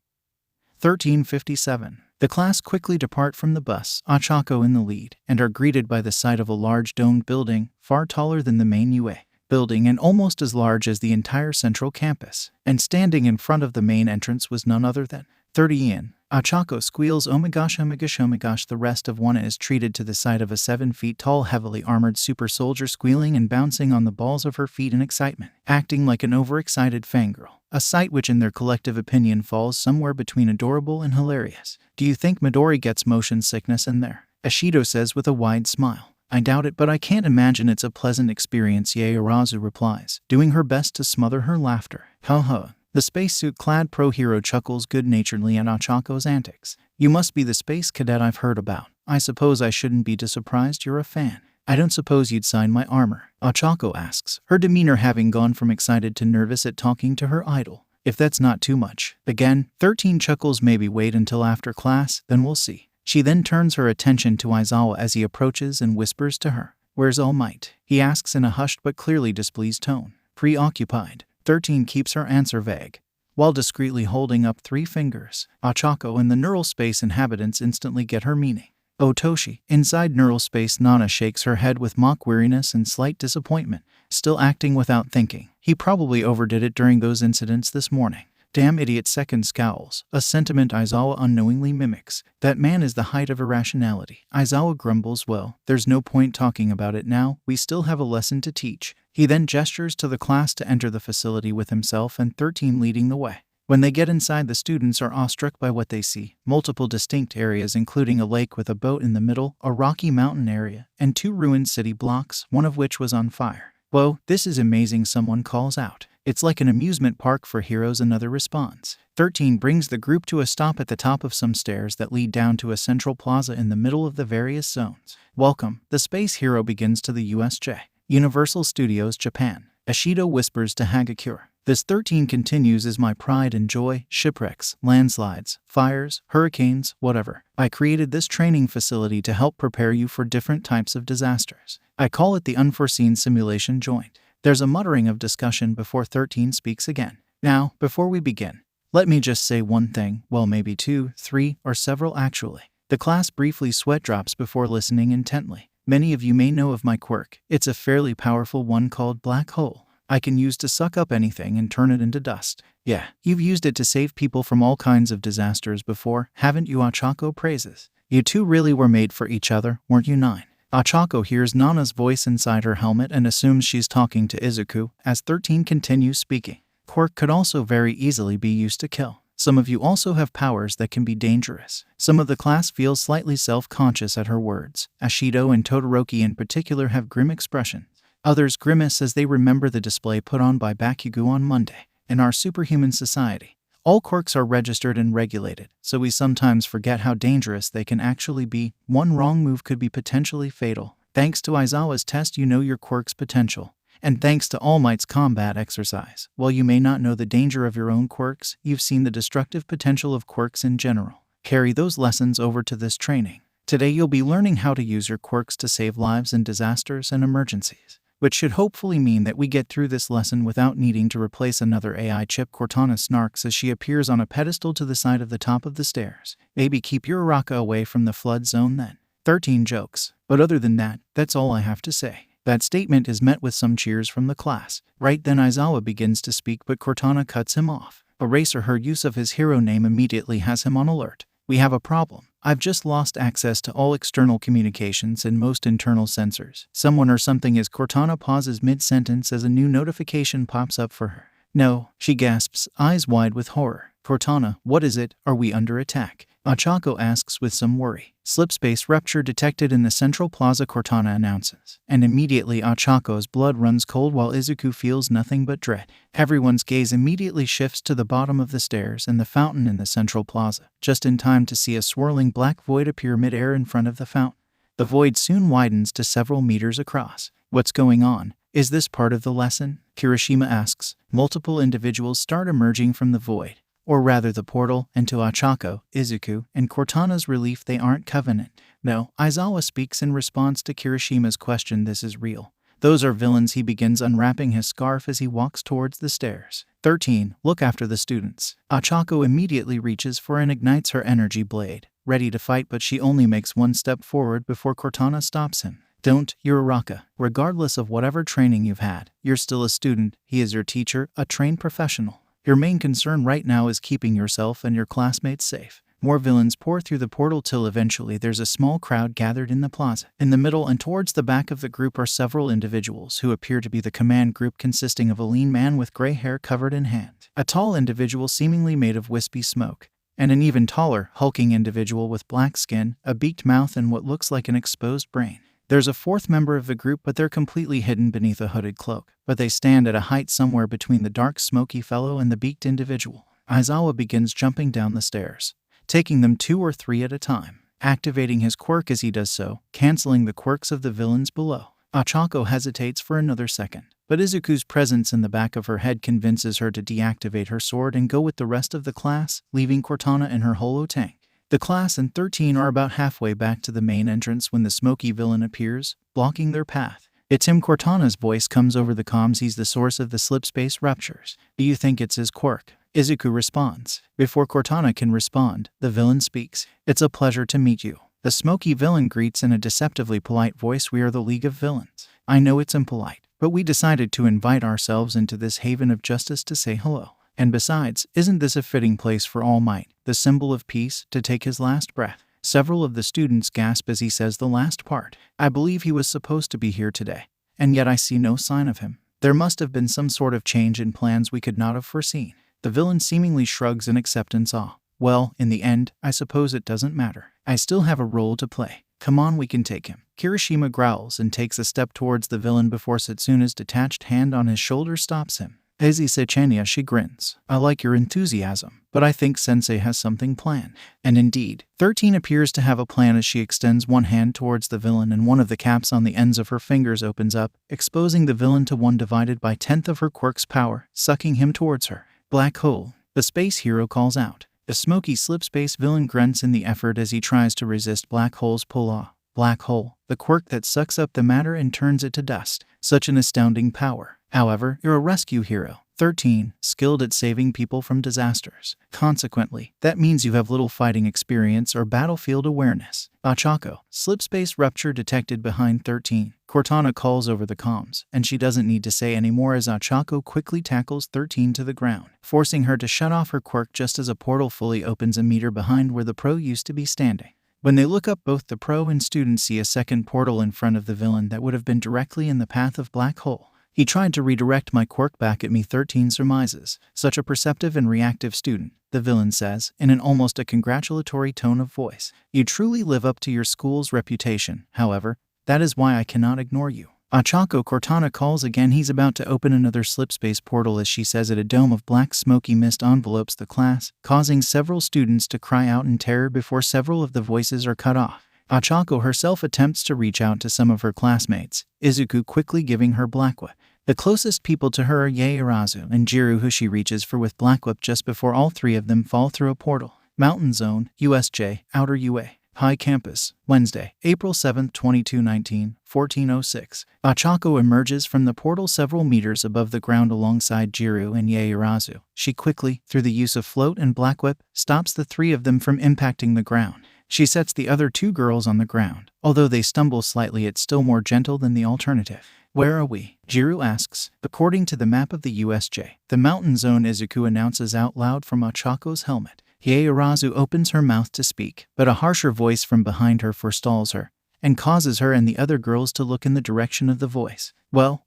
[SPEAKER 1] 13:57. The class quickly depart from the bus, Ochako in the lead, and are greeted by the sight of a large domed building, far taller than the main UA building and almost as large as the entire central campus. And standing in front of the main entrance was none other than 30 in. Ochako squeals, oh my gosh, oh my gosh, oh my gosh. The rest of one is treated to the sight of a 7 feet tall, heavily armored super soldier squealing and bouncing on the balls of her feet in excitement, acting like an overexcited fangirl. A sight which in their collective opinion falls somewhere between adorable and hilarious. Do you think Midori gets motion sickness in there? Ashido says with a wide smile. I doubt it, but I can't imagine it's a pleasant experience, Yaoyorozu replies, doing her best to smother her laughter. Ha ha. The spacesuit-clad pro-hero chuckles good-naturedly at Ochako's antics. You must be the space cadet I've heard about. I suppose I shouldn't be too surprised you're a fan. I don't suppose you'd sign my armor? Ochako asks, her demeanor having gone from excited to nervous at talking to her idol. If that's not too much. Again, 13 chuckles. Maybe wait until after class, then we'll see. She then turns her attention to Aizawa as he approaches and whispers to her. Where's All Might? He asks in a hushed but clearly displeased tone. Preoccupied. 13 keeps her answer vague, while discreetly holding up 3 fingers. Ochako and the neural space inhabitants instantly get her meaning. Otoshi. Inside neural space, Nana shakes her head with mock weariness and slight disappointment, still acting without thinking. He probably overdid it during those incidents this morning. Damn idiot. Second scowls, a sentiment Aizawa unknowingly mimics. That man is the height of irrationality. Aizawa grumbles, well, there's no point talking about it now, we still have a lesson to teach. He then gestures to the class to enter the facility with himself and 13 leading the way. When they get inside, the students are awestruck by what they see. Multiple distinct areas including a lake with a boat in the middle, a rocky mountain area, and 2 ruined city blocks, one of which was on fire. Whoa, this is amazing, someone calls out. It's like an amusement park for heroes, another responds. 13 brings the group to a stop at the top of some stairs that lead down to a central plaza in the middle of the various zones. Welcome, the space hero begins to the USJ. Universal Studios Japan. Ashido whispers to Hagakure. This 13 continues is my pride and joy, shipwrecks, landslides, fires, hurricanes, whatever. I created this training facility to help prepare you for different types of disasters. I call it the unforeseen simulation joint. There's a muttering of discussion before 13 speaks again. Now, before we begin, let me just say one thing, well maybe 2, 3, or several actually. The class briefly sweat drops before listening intently. Many of you may know of my quirk. It's a fairly powerful one called Black Hole. I can use to suck up anything and turn it into dust. Yeah, you've used it to save people from all kinds of disasters before, haven't you? Ochako praises. You two really were made for each other, weren't you? 9. Ochako hears Nana's voice inside her helmet and assumes she's talking to Izuku, as 13 continues speaking. Quirk could also very easily be used to kill. Some of you also have powers that can be dangerous. Some of the class feels slightly self-conscious at her words. Ashido and Todoroki in particular have grim expressions. Others grimace as they remember the display put on by Bakugo on Monday. In our superhuman society, all quirks are registered and regulated, so we sometimes forget how dangerous they can actually be. One wrong move could be potentially fatal. Thanks to Aizawa's test, you know your quirk's potential, And thanks to All Might's combat exercise, while you may not know the danger of your own quirks, you've seen the destructive potential of quirks in general. Carry those lessons over to this training. Today you'll be learning how to use your quirks to save lives in disasters and emergencies, which should hopefully mean that we get through this lesson without needing to replace another AI chip. Cortana snarks as she appears on a pedestal to the side of the top of the stairs. Maybe keep your Raka away from the flood zone then. 13 jokes. But other than that, that's all I have to say. That statement is met with some cheers from the class. Right then Aizawa begins to speak, but Cortana cuts him off. Eraser, her use of his hero name immediately has him on alert. We have a problem. I've just lost access to all external communications and most internal sensors. Someone or something is. Cortana pauses mid-sentence as a new notification pops up for her. No, she gasps, eyes wide with horror. Cortana, what is it? Are we under attack? Ochako asks with some worry. Slipspace rupture detected in the central plaza, Cortana announces. And immediately Ochako's blood runs cold while Izuku feels nothing but dread. Everyone's gaze immediately shifts to the bottom of the stairs and the fountain in the central plaza, just in time to see a swirling black void appear mid-air in front of the fountain. The void soon widens to several meters across. What's going on? Is this part of the lesson? Kirishima asks. Multiple individuals start emerging from the void, or rather the portal, and to Ochako, Izuku, and Cortana's relief, they aren't Covenant. No, Aizawa speaks in response to Kirishima's question. This is real. Those are villains. He begins unwrapping his scarf as he walks towards the stairs. 13. Look after the students. Ochako immediately reaches for and ignites her energy blade, ready to fight, but she only makes one step forward before Cortana stops him. Don't, you're Raka. Regardless of whatever training you've had, you're still a student. He is your teacher, a trained professional. Your main concern right now is keeping yourself and your classmates safe. More villains pour through the portal till eventually there's a small crowd gathered in the plaza. In the middle and towards the back of the group are several individuals who appear to be the command group, consisting of a lean man with gray hair covered in hand, a tall individual seemingly made of wispy smoke, and an even taller, hulking individual with black skin, a beaked mouth, and what looks like an exposed brain. There's a fourth member of the group, but they're completely hidden beneath a hooded cloak. But they stand at a height somewhere between the dark, smoky fellow and the beaked individual. Aizawa begins jumping down the stairs, taking them 2 or 3 at a time, activating his quirk as he does so, canceling the quirks of the villains below. Ochako hesitates for another second, but Izuku's presence in the back of her head convinces her to deactivate her sword and go with the rest of the class, leaving Cortana in her holo tank. The class and 13 are about halfway back to the main entrance when the smoky villain appears, blocking their path. It's him. Cortana's voice comes over the comms. He's the source of the slipspace ruptures. Do you think it's his quirk? Izuku responds. Before Cortana can respond, the villain speaks. It's a pleasure to meet you. The smoky villain greets in a deceptively polite voice. We are the League of Villains. I know it's impolite, but we decided to invite ourselves into this haven of justice to say hello. And besides, isn't this a fitting place for All Might, the symbol of peace, to take his last breath? Several of the students gasp as he says the last part. I believe he was supposed to be here today, and yet I see no sign of him. There must have been some sort of change in plans we could not have foreseen. The villain seemingly shrugs in acceptance. Well, in the end, I suppose it doesn't matter. I still have a role to play. Come on, we can take him. Kirishima growls and takes a step towards the villain before Satsuna's detached hand on his shoulder stops him. Ezi Sechenya, she grins. I like your enthusiasm, but I think Sensei has something planned. And indeed, 13 appears to have a plan as she extends one hand towards the villain, and one of the caps on the ends of her fingers opens up, exposing the villain to 1 divided by 10th of her quirk's power, sucking him towards her. Black hole, the space hero calls out. The smoky slipspace villain grunts in the effort as he tries to resist Black hole's pull. Black hole, the quirk that sucks up the matter and turns it to dust. Such an astounding power. However, you're a rescue hero. 13, skilled at saving people from disasters. Consequently, that means you have little fighting experience or battlefield awareness. Ochako, slipspace rupture detected behind 13. Cortana calls over the comms, and she doesn't need to say any more as Ochako quickly tackles 13 to the ground, forcing her to shut off her quirk just as a portal fully opens a meter behind where the pro used to be standing. When they look up, both the pro and student see a second portal in front of the villain that would have been directly in the path of Black hole. He tried to redirect my quirk back at me, 13 surmises. Such a perceptive and reactive student, the villain says, in an almost a congratulatory tone of voice. You truly live up to your school's reputation. However, that is why I cannot ignore you. Ochako, Cortana calls again. He's about to open another slipspace portal as she says it. A dome of black smoky mist envelopes the class, causing several students to cry out in terror before several of the voices are cut off. Ochako herself attempts to reach out to some of her classmates, Izuku quickly giving her Blackwa. The closest people to her are Yaoyorozu and Jiru, who she reaches for with Black Whip just before all three of them fall through a portal. Mountain Zone, USJ, Outer UA. High Campus, Wednesday, April 7, 2219, 1406. Ochako emerges from the portal several meters above the ground alongside Jiru and Yaoyorozu. She quickly, through the use of Float and Black Whip, stops the three of them from impacting the ground. She sets the other two girls on the ground. Although they stumble slightly, it's still more gentle than the alternative. Where are we? Jiru asks. According to the map of the USJ, the mountain zone, Izuku announces out loud from Ochako's helmet. Yaoyorozu opens her mouth to speak, but a harsher voice from behind her forestalls her, and causes her and the other girls to look in the direction of the voice. Well,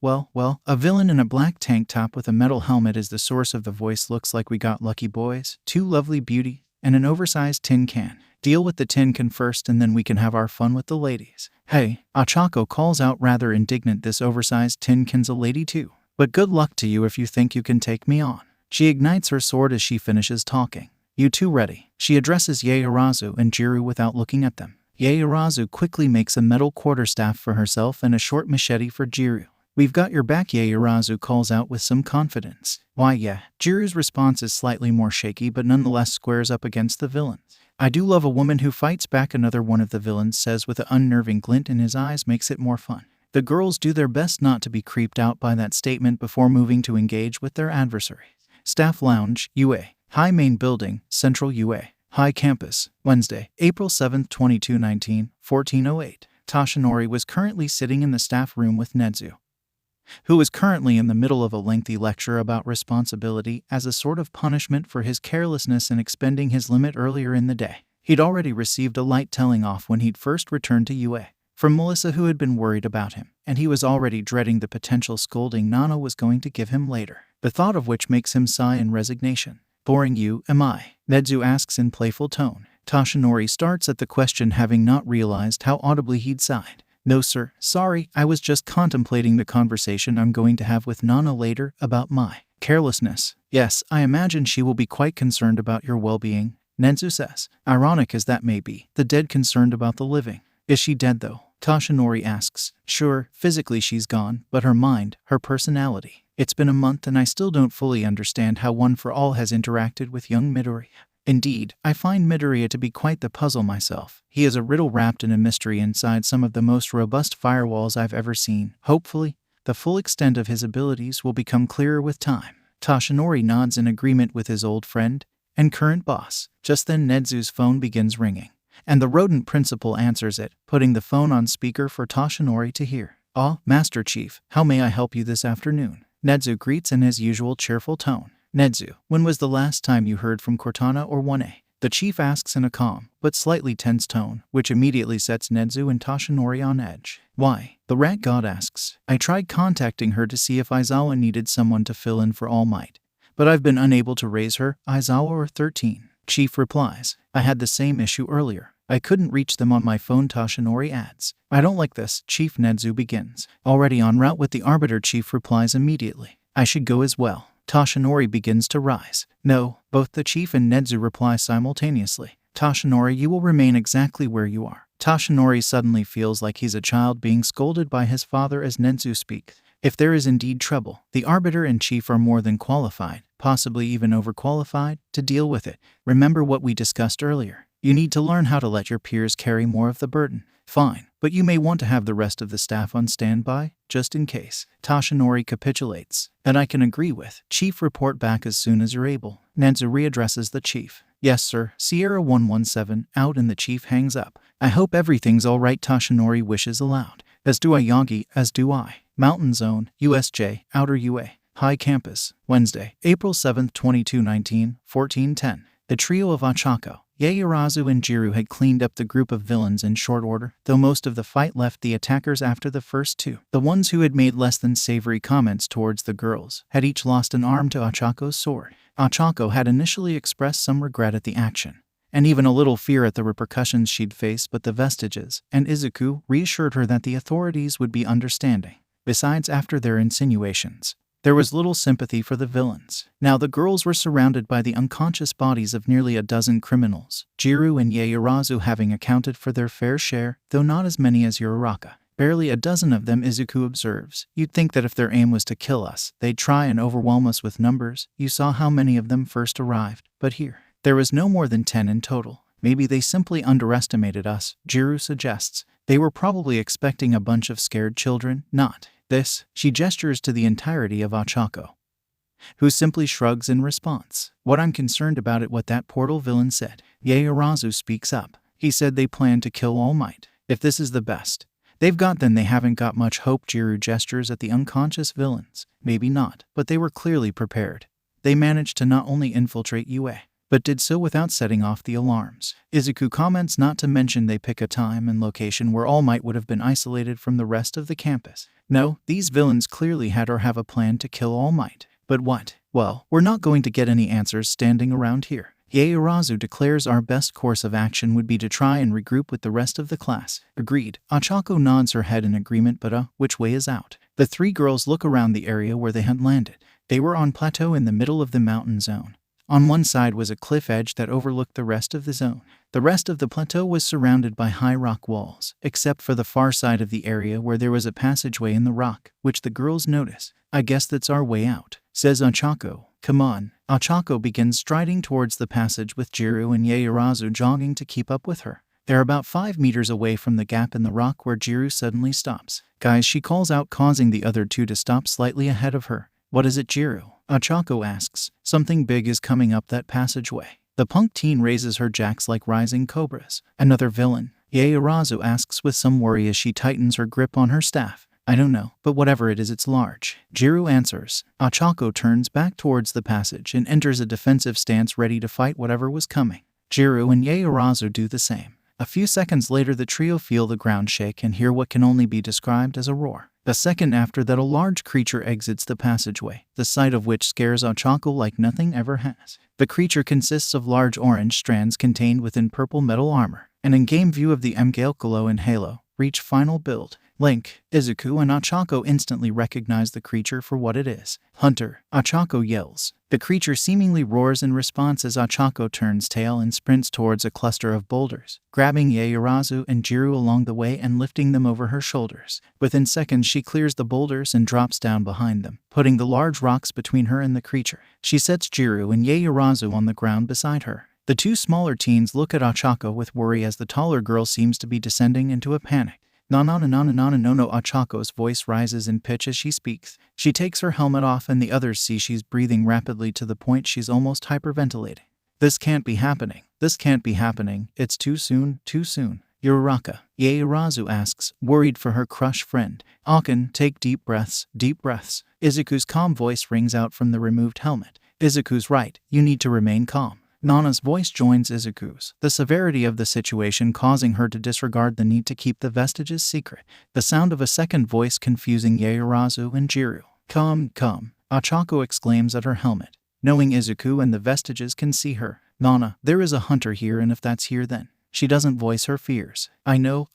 [SPEAKER 1] a villain in a black tank top with a metal helmet is the source of the voice. Looks like we got lucky boys, two lovely beauty, and an oversized tin can. Deal with the tin can first and then we can have our fun with the ladies. Hey, Ochako calls out rather indignant, this oversized tin can's a lady too. But good luck to you if you think you can take me on. She ignites her sword as she finishes talking. You two ready? She addresses Yaoyorozu and Jiru without looking at them. Yaoyorozu quickly makes a metal quarterstaff for herself and a short machete for Jiru. We've got your back, Yaoyorozu calls out with some confidence. Why yeah. Jiru's response is slightly more shaky but nonetheless squares up against the villains. I do love a woman who fights back, another one of the villains says with an unnerving glint in his eyes. Makes it more fun. The girls do their best not to be creeped out by that statement before moving to engage with their adversary. Staff Lounge, UA. High Main Building, Central UA. High Campus, Wednesday, April 7, 2219, 1408. Toshinori was currently sitting in the staff room with Nezu, who was currently in the middle of a lengthy lecture about responsibility as a sort of punishment for his carelessness in expending his limit earlier in the day. He'd already received a light telling off when he'd first returned to UA from Melissa, who had been worried about him, and he was already dreading the potential scolding Nana was going to give him later, the thought of which makes him sigh in resignation. Boring you, am I? Nezu asks in playful tone. Toshinori starts at the question, having not realized how audibly he'd sighed. No sir, sorry, I was just contemplating the conversation I'm going to have with Nana later about my carelessness. Yes, I imagine she will be quite concerned about your well-being, Nezu says. Ironic as that may be, the dead concerned about the living. Is she dead though? Toshinori asks. Sure, physically she's gone, but her mind, her personality. It's been a month and I still don't fully understand how One for All has interacted with young Midoriya. Indeed, I find Midoriya to be quite the puzzle myself. He is a riddle wrapped in a mystery inside some of the most robust firewalls I've ever seen. Hopefully, the full extent of his abilities will become clearer with time. Toshinori nods in agreement with his old friend and current boss. Just then Nezu's phone begins ringing, and the rodent principal answers it, putting the phone on speaker for Toshinori to hear. Ah, Master Chief, how may I help you this afternoon? Nezu greets in his usual cheerful tone. Nezu, when was the last time you heard from Cortana or 1A? The chief asks in a calm, but slightly tense tone, which immediately sets Nezu and Toshinori on edge. Why? The rat god asks. I tried contacting her to see if Aizawa needed someone to fill in for All Might, but I've been unable to raise her, Aizawa or 13. Chief replies. I had the same issue earlier. I couldn't reach them on my phone, Toshinori adds. I don't like this, Chief. Nezu begins. Already en route with the Arbiter, Chief replies immediately. I should go as well. Toshinori begins to rise. No, both the Chief and Nezu reply simultaneously. Toshinori, you will remain exactly where you are. Toshinori suddenly feels like he's a child being scolded by his father as Nezu speaks. If there is indeed trouble, the Arbiter and Chief are more than qualified, possibly even overqualified, to deal with it. Remember what we discussed earlier. You need to learn how to let your peers carry more of the burden. Fine, but you may want to have the rest of the staff on standby, just in case. Toshinori capitulates. And I can agree with. Chief, report back as soon as you're able. Nezu readdresses the Chief. Yes sir, Sierra 117, out, and the Chief hangs up. I hope everything's alright, Toshinori wishes aloud. As do I, Yagi, as do I. Mountain Zone, USJ, Outer UA. High Campus, Wednesday, April 7, 2219, 1410. The trio of Ochako, Yaoyorozu and Jiru had cleaned up the group of villains in short order, though most of the fight left the attackers after the first two. The ones who had made less than savory comments towards the girls had each lost an arm to Ochako's sword. Ochako had initially expressed some regret at the action, and even a little fear at the repercussions she'd face, but the Vestiges and Izuku reassured her that the authorities would be understanding. Besides, after their insinuations, there was little sympathy for the villains. Now the girls were surrounded by the unconscious bodies of nearly a dozen criminals, Jiru and Yaoyorozu having accounted for their fair share, though not as many as Uraraka. Barely a dozen of them, Izuku observes. You'd think that if their aim was to kill us, they'd try and overwhelm us with numbers. You saw how many of them first arrived. But here, there was no more than 10 in total. Maybe they simply underestimated us, Jiru suggests. They were probably expecting a bunch of scared children, not this. She gestures to the entirety of Ochako, who simply shrugs in response. What I'm concerned about it, what that portal villain said. Yaoyorozu speaks up. He said they plan to kill All Might. If this is the best they've got, then they haven't got much hope. Jiru gestures at the unconscious villains. Maybe not, but they were clearly prepared. They managed to not only infiltrate UA, but did so without setting off the alarms. Izuku comments not to mention they pick a time and location where All Might would have been isolated from the rest of the campus. No, these villains clearly had or have a plan to kill All Might. But what? Well, we're not going to get any answers standing around here. Yaoyorozu declares our best course of action would be to try and regroup with the rest of the class. Agreed. Ochako nods her head in agreement, but which way is out? The three girls look around the area where they had landed. They were on plateau in the middle of the mountain zone. On one side was a cliff edge that overlooked the rest of the zone. The rest of the plateau was surrounded by high rock walls, except for the far side of the area where there was a passageway in the rock, which the girls notice. I guess that's our way out, says Ochako. Come on. Ochako begins striding towards the passage with Jiru and Yaoyorozu jogging to keep up with her. They're about 5 meters away from the gap in the rock where Jiru suddenly stops. Guys, she calls out, causing the other two to stop slightly ahead of her. What is it, Jiru? Ochako asks. Something big is coming up that passageway. The punk teen raises her jacks like rising cobras. Another villain? Yaoyorozu asks with some worry as she tightens her grip on her staff. I don't know, but whatever it is, it's large. Jiru answers. Ochako turns back towards the passage and enters a defensive stance, ready to fight whatever was coming. Jiru and Yaoyorozu do the same. A few seconds later, the trio feel the ground shake and hear what can only be described as a roar. A second after that, a large creature exits the passageway, the sight of which scares Ochako like nothing ever has. The creature consists of large orange strands contained within purple metal armor. An in-game view of the Mgalkalo and Halo. Reach final build. Link, Izuku and Ochako instantly recognize the creature for what it is. Hunter, Ochako yells. The creature seemingly roars in response as Ochako turns tail and sprints towards a cluster of boulders, grabbing Yaoyorozu and Jiru along the way and lifting them over her shoulders. Within seconds, she clears the boulders and drops down behind them, putting the large rocks between her and the creature. She sets Jiru and Yaoyorozu on the ground beside her. The two smaller teens look at Ochako with worry as the taller girl seems to be descending into a panic. No, Ochako's voice rises in pitch as she speaks. She takes her helmet off and the others see she's breathing rapidly to the point she's almost hyperventilating. This can't be happening. This can't be happening. It's too soon, too soon. Uraraka, Yaoyorozu asks, worried for her crushed friend. Akin, take deep breaths, deep breaths. Izuku's calm voice rings out from the removed helmet. Izuku's right, you need to remain calm. Nana's voice joins Izuku's, the severity of the situation causing her to disregard the need to keep the vestiges secret. The sound of a second voice confusing Yaoyorozu and Jiru. Come, Ochako exclaims at her helmet. Knowing Izuku and the vestiges can see her. Nana, there is a hunter here, and if that's here, then. She doesn't voice her fears. I know,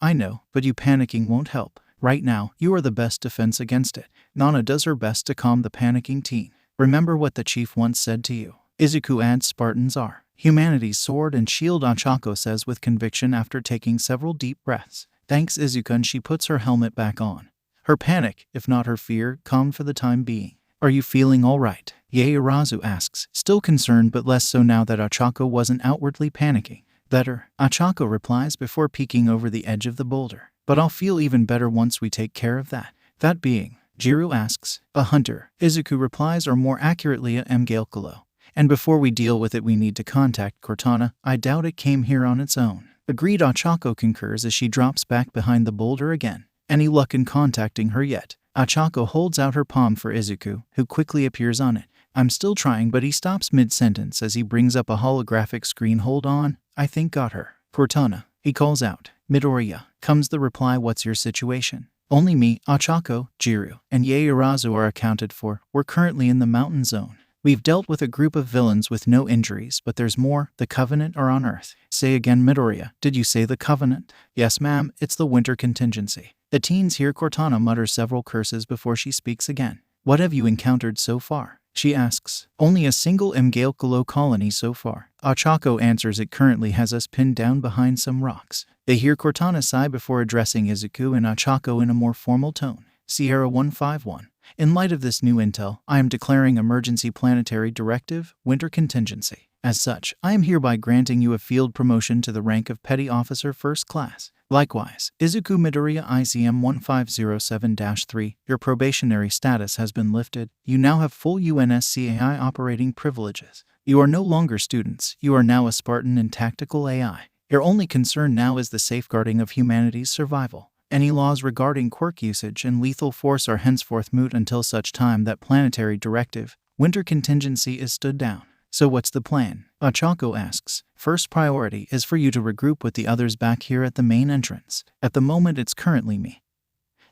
[SPEAKER 1] but you panicking won't help. Right now, you are the best defense against it. Nana does her best to calm the panicking teen. Remember what the chief once said to you. Izuku adds, Spartans are humanity's sword and shield, Ochako says with conviction after taking several deep breaths. Thanks, Izuku, and she puts her helmet back on. Her panic, if not her fear, calmed for the time being. Are you feeling all right? Yaoyorozu asks, still concerned but less so now that Ochako wasn't outwardly panicking. Better, Ochako replies before peeking over the edge of the boulder. But I'll feel even better once we take care of that. That being, Jiru asks, a hunter. Izuku replies, or more accurately, a Mgalkalo. And before we deal with it, we need to contact Cortana. I doubt it came here on its own. Agreed, Ochako concurs as she drops back behind the boulder again. Any luck in contacting her yet? Ochako holds out her palm for Izuku, who quickly appears on it. I'm still trying, but he stops mid-sentence as he brings up a holographic screen. Hold on, I think got her. Cortana, he calls out. Midoriya, comes the reply. What's your situation? Only me, Ochako, Jiru, and Yaoyorozu are accounted for. We're currently in the mountain zone. We've dealt with a group of villains with no injuries, but there's more. The Covenant are on Earth. Say again, Midoriya. Did you say the Covenant? Yes, ma'am, it's the winter contingency. The teens hear Cortana mutter several curses before she speaks again. What have you encountered so far? She asks. Only a single Mgalkalo colony so far. Ochako answers it currently has us pinned down behind some rocks. They hear Cortana sigh before addressing Izuku and Ochako in a more formal tone. Sierra 151. In light of this new intel, I am declaring emergency planetary directive, winter contingency. As such, I am hereby granting you a field promotion to the rank of Petty Officer First Class. Likewise, Izuku Midoriya ICM 1507-3, your probationary status has been lifted. You now have full UNSCAI operating privileges. You are no longer students, you are now a Spartan and tactical AI. Your only concern now is the safeguarding of humanity's survival. Any laws regarding quirk usage and lethal force are henceforth moot until such time that planetary directive, winter contingency, is stood down. So what's the plan? Ochako asks. First priority is for you to regroup with the others back here at the main entrance. At the moment it's currently me,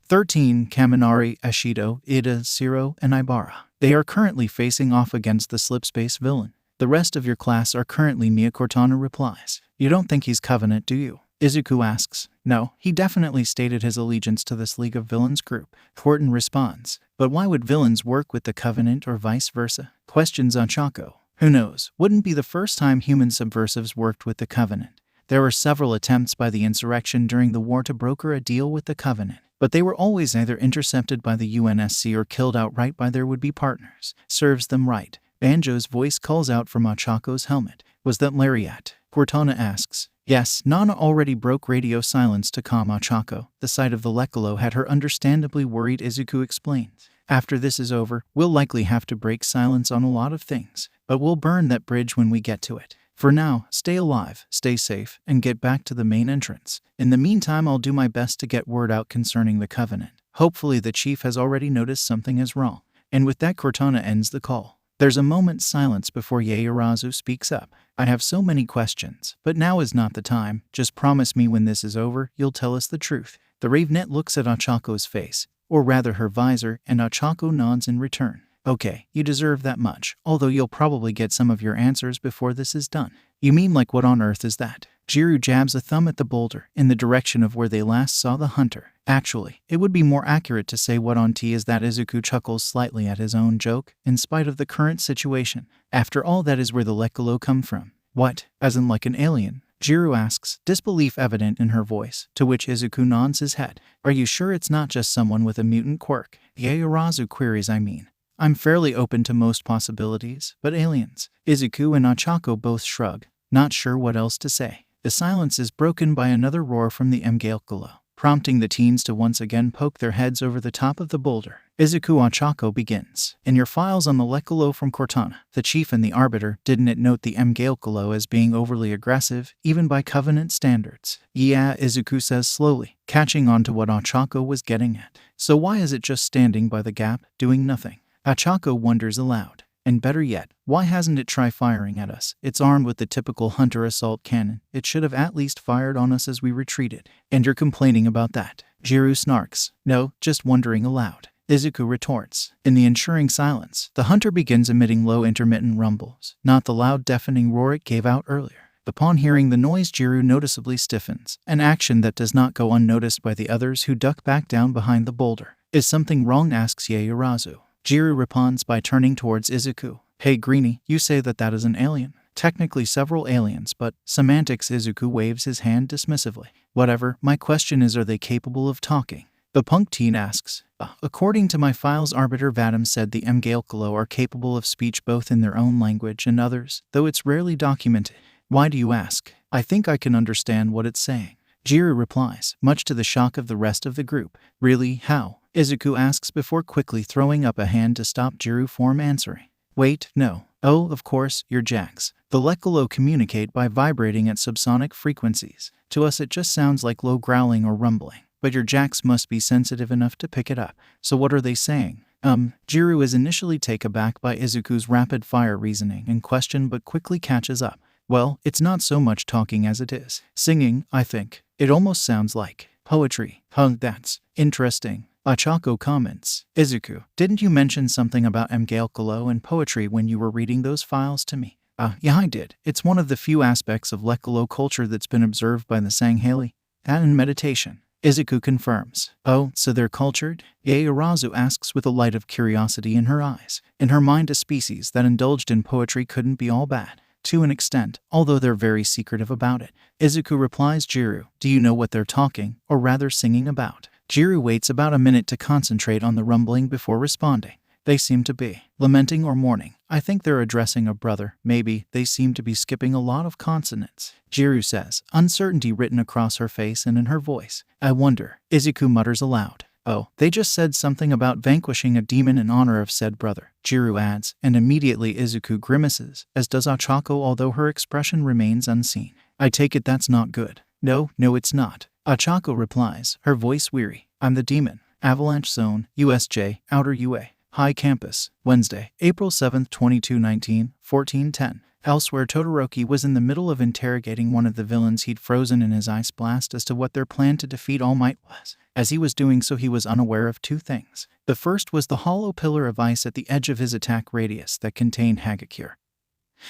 [SPEAKER 1] 13, Kaminari, Ashido, Ida, Zero, and Ibara. They are currently facing off against the slipspace villain. The rest of your class are currently Mia. Cortana replies. You don't think he's Covenant, do you? Izuku asks. No, he definitely stated his allegiance to this League of Villains group. Horton responds. But why would villains work with the Covenant or vice versa? Questions Ochako. Who knows? Wouldn't be the first time human subversives worked with the Covenant. There were several attempts by the insurrection during the war to broker a deal with the Covenant, but they were always either intercepted by the UNSC or killed outright by their would-be partners. Serves them right. Banjo's voice calls out from Ochako's helmet. Was that Lariat? Cortana asks. Yes, Nana already broke radio silence to calm Ochako. The sight of the Lekalo had her understandably worried, Izuku explains. After this is over, we'll likely have to break silence on a lot of things, but we'll burn that bridge when we get to it. For now, stay alive, stay safe, and get back to the main entrance. In the meantime, I'll do my best to get word out concerning the Covenant. Hopefully the chief has already noticed something is wrong. And with that, Cortana ends the call. There's a moment's silence before Yaoyorozu speaks up. I have so many questions, but now is not the time. Just promise me when this is over, you'll tell us the truth. The Ravenet looks at Ochako's face, or rather her visor, and Ochako nods in return. Okay, you deserve that much, although you'll probably get some of your answers before this is done. You mean like what on earth is that? Jiru jabs a thumb at the boulder, in the direction of where they last saw the hunter. Actually, it would be more accurate to say what on T is that. Izuku chuckles slightly at his own joke, in spite of the current situation. After all, that is where the Lekalo come from. What? As in like an alien? Jiru asks, disbelief evident in her voice, to which Izuku nods his head. Are you sure it's not just someone with a mutant quirk? Yaoyorozu queries. I mean, I'm fairly open to most possibilities, but aliens. Izuku and Ochako both shrug, not sure what else to say. The silence is broken by another roar from the Mgalkalo, prompting the teens to once again poke their heads over the top of the boulder. Izuku Ochako begins. In your files on the Lekalo from Cortana, the chief and the arbiter, didn't it note the Mgalkalo as being overly aggressive, even by Covenant standards? Yeah, Izuku says slowly, catching on to what Ochako was getting at. So why is it just standing by the gap, doing nothing? Ochako wonders aloud. And better yet, why hasn't it tried firing at us? It's armed with the typical hunter assault cannon. It should have at least fired on us as we retreated. And you're complaining about that? Jiru snarks. No, just wondering aloud. Izuku retorts. In the ensuing silence, the hunter begins emitting low intermittent rumbles, not the loud deafening roar it gave out earlier. Upon hearing the noise, Jiru noticeably stiffens, an action that does not go unnoticed by the others who duck back down behind the boulder. Is something wrong? Asks Yaoyorozu. Jiru responds by turning towards Izuku. Hey Greenie, you say that is an alien. Technically several aliens, but semantics. Izuku waves his hand dismissively. Whatever, my question is, are they capable of talking? The punk teen asks. According to my files, Arbiter Vadim said the Mgalkalo are capable of speech both in their own language and others, though it's rarely documented. Why do you ask? I think I can understand what it's saying. Jiru replies, much to the shock of the rest of the group. Really? How? Izuku asks before quickly throwing up a hand to stop Jiru from answering. Wait, no. Oh, of course, you're Jax. The Lekalo communicate by vibrating at subsonic frequencies. To us it just sounds like low growling or rumbling, but your Jax must be sensitive enough to pick it up. So what are they saying? Jiru is initially taken aback by Izuku's rapid-fire reasoning and question, but quickly catches up. Well, it's not so much talking as it is singing, I think. It almost sounds like poetry. That's interesting. Ochako comments. Izuku, didn't you mention something about Mgalkalo and poetry when you were reading those files to me? Yeah, I did. It's one of the few aspects of Lekalo culture that's been observed by the Sangheli. And meditation. Izuku confirms. Oh, so they're cultured? Yaoyorozu asks with a light of curiosity in her eyes. In her mind, a species that indulged in poetry couldn't be all bad. to an extent, although they're very secretive about it. Izuku replies, Jiru, do you know what they're talking, or rather singing about? Jiru waits about a minute to concentrate on the rumbling before responding. They seem to be lamenting or mourning. I think they're addressing a brother. Maybe they seem to be skipping a lot of consonants. Jiru says, uncertainty written across her face and in her voice. I wonder. Izuku mutters aloud. Oh, they just said something about vanquishing a demon in honor of said brother, Jiru adds, and immediately Izuku grimaces, as does Ochako, although her expression remains unseen. I take it that's not good. No, it's not. Ochako replies, her voice weary. I'm the demon. Avalanche Zone, USJ, Outer UA. High Campus, Wednesday, April 7, 2219, 1410. Elsewhere, Todoroki was in the middle of interrogating one of the villains he'd frozen in his ice blast as to what their plan to defeat All Might was. As he was doing so, he was unaware of two things. The first was the hollow pillar of ice at the edge of his attack radius that contained Hagakure,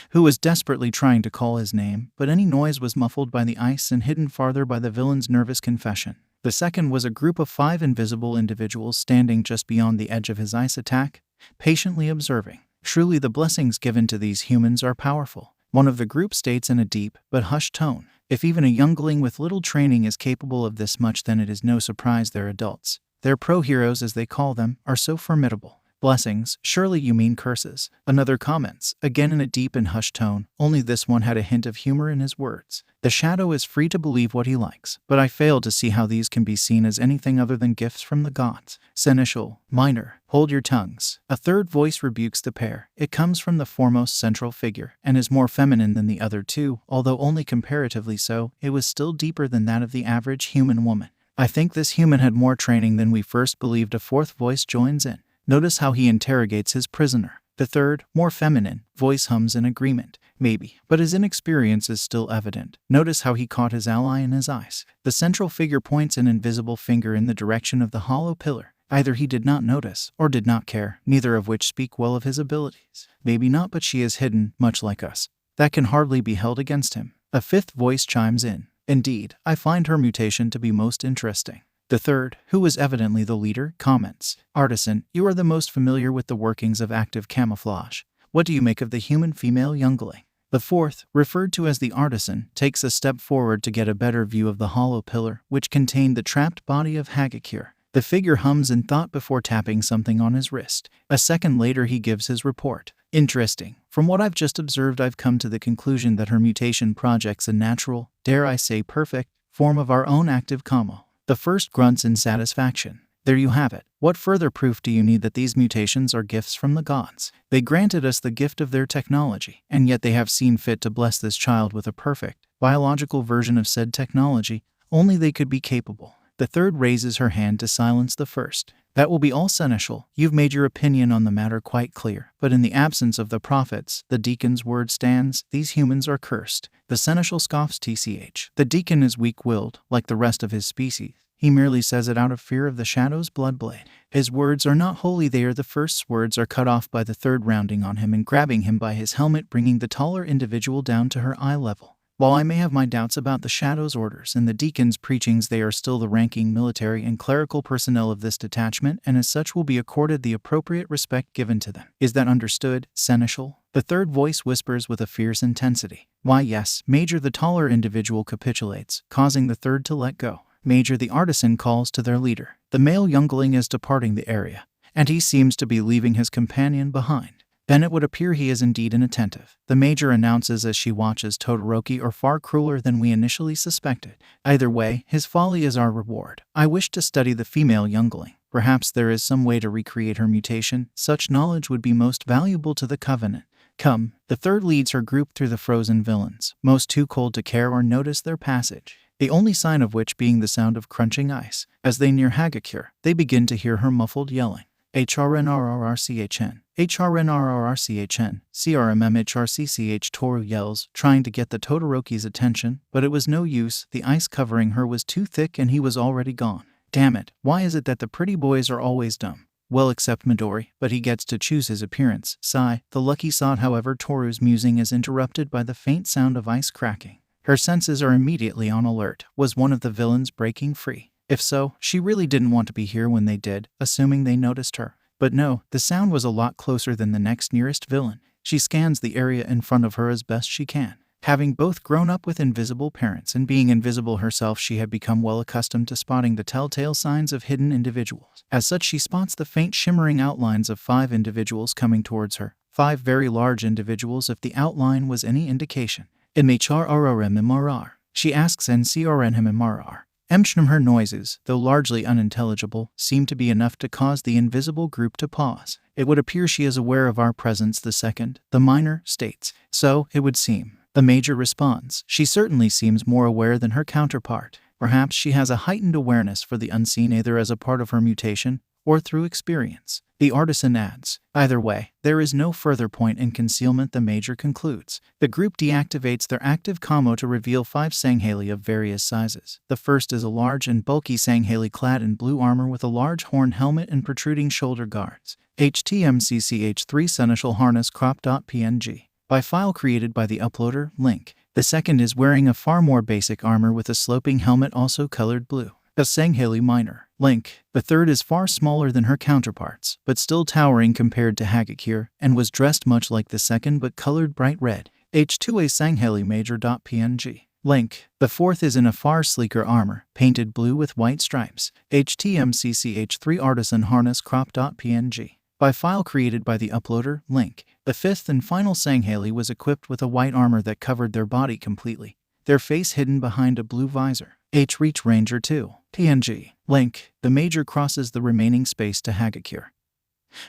[SPEAKER 1] who was desperately trying to call his name, but any noise was muffled by the ice and hidden farther by the villain's nervous confession. The second was a group of 5 invisible individuals standing just beyond the edge of his ice attack, patiently observing. Truly the blessings given to these humans are powerful. One of the group states in a deep but hushed tone, if even a youngling with little training is capable of this much, then it is no surprise they're adults. Their pro-heroes, as they call them, are so formidable. Blessings, surely you mean curses. Another comments, again in a deep and hushed tone, only this one had a hint of humor in his words. The shadow is free to believe what he likes, but I fail to see how these can be seen as anything other than gifts from the gods. Seneschal, minor, hold your tongues. A third voice rebukes the pair. It comes from the foremost central figure, and is more feminine than the other two, although only comparatively so. It was still deeper than that of the average human woman. I think this human had more training than we first believed. A fourth voice joins in. Notice how he interrogates his prisoner. The third, more feminine, voice hums in agreement. Maybe, but his inexperience is still evident. Notice how he caught his ally in his eyes. The central figure points an invisible finger in the direction of the hollow pillar. Either he did not notice, or did not care, neither of which speak well of his abilities. Maybe not, but she is hidden, much like us. That can hardly be held against him. A fifth voice chimes in. Indeed, I find her mutation to be most interesting. The third, who was evidently the leader, comments, Artisan, you are the most familiar with the workings of active camouflage. What do you make of the human female youngling? The fourth, referred to as the Artisan, takes a step forward to get a better view of the hollow pillar, which contained the trapped body of Hagakure. The figure hums in thought before tapping something on his wrist. A second later he gives his report. Interesting. From what I've just observed, I've come to the conclusion that her mutation projects a natural, dare I say perfect, form of our own active camo. The first grunts in satisfaction. There you have it. What further proof do you need that these mutations are gifts from the gods? They granted us the gift of their technology, and yet they have seen fit to bless this child with a perfect, biological version of said technology. Only they could be capable. The third raises her hand to silence the first. That will be all, Seneschal. You've made your opinion on the matter quite clear. But in the absence of the prophets, the deacon's word stands. These humans are cursed. The Seneschal scoffs tch. The deacon is weak-willed, like the rest of his species. He merely says it out of fear of the shadow's bloodblade. His words are not holy. They are the first's words are cut off by the third rounding on him and grabbing him by his helmet, bringing the taller individual down to her eye level. While I may have my doubts about the Shadow's orders and the deacon's preachings, they are still the ranking military and clerical personnel of this detachment, and as such will be accorded the appropriate respect given to them. Is that understood, Seneschal? The third voice whispers with a fierce intensity. Why, yes, Major. The taller individual capitulates, causing the third to let go. Major. The Artisan calls to their leader. The male youngling is departing the area, and he seems to be leaving his companion behind. Then it would appear he is indeed inattentive. The Major announces as she watches Todoroki are far crueler than we initially suspected. Either way, his folly is our reward. I wish to study the female youngling. Perhaps there is some way to recreate her mutation. Such knowledge would be most valuable to the Covenant. Come. The third leads her group through the frozen villains, most too cold to care or notice their passage, the only sign of which being the sound of crunching ice. As they near Hagakure, they begin to hear her muffled yelling. HRNRRRCHN. HRNRRRCHN. CRMMHRCCH. Toru yells, trying to get the Todoroki's attention, but it was no use. The ice covering her was too thick and he was already gone. Damn it, why is it that the pretty boys are always dumb? Well, except Midori, but he gets to choose his appearance. Sigh, the lucky sod. However, Toru's musing is interrupted by the faint sound of ice cracking. Her senses are immediately on alert. Was one of the villains breaking free? If so, she really didn't want to be here when they did, assuming they noticed her. But no, the sound was a lot closer than the next nearest villain. She scans the area in front of her as best she can. Having both grown up with invisible parents and being invisible herself, she had become well accustomed to spotting the telltale signs of hidden individuals. As such, she spots the faint shimmering outlines of 5 individuals coming towards her. 5 very large individuals, if the outline was any indication. MHRRMMRR. She asks NCRNMMRR. Her noises, though largely unintelligible, seem to be enough to cause the invisible group to pause. It would appear she is aware of our presence, the second, the minor, states. So, it would seem. The major responds. She certainly seems more aware than her counterpart. Perhaps she has a heightened awareness for the unseen, either as a part of her mutation or through experience. The artisan adds. Either way, there is no further point in concealment, the major concludes. The group deactivates their active commo to reveal 5 Sangheli of various sizes. The first is a large and bulky Sangheli clad in blue armor with a large horn helmet and protruding shoulder guards. HTMCCH3 seneschal harness crop.png. By file created by the uploader, link. The second is wearing a far more basic armor with a sloping helmet also colored blue. A Sangheli minor. Link. The third is far smaller than her counterparts, but still towering compared to Hagakure, and was dressed much like the second but colored bright red. H2A Sangheli major.png. Link. The fourth is in a far sleeker armor, painted blue with white stripes. HTMCCH3 artisan harness crop.png. By file created by the uploader, link. The fifth and final Sangheli was equipped with a white armor that covered their body completely, their face hidden behind a blue visor. H-Reach Ranger 2. PNG. Link. The major crosses the remaining space to Hagakure,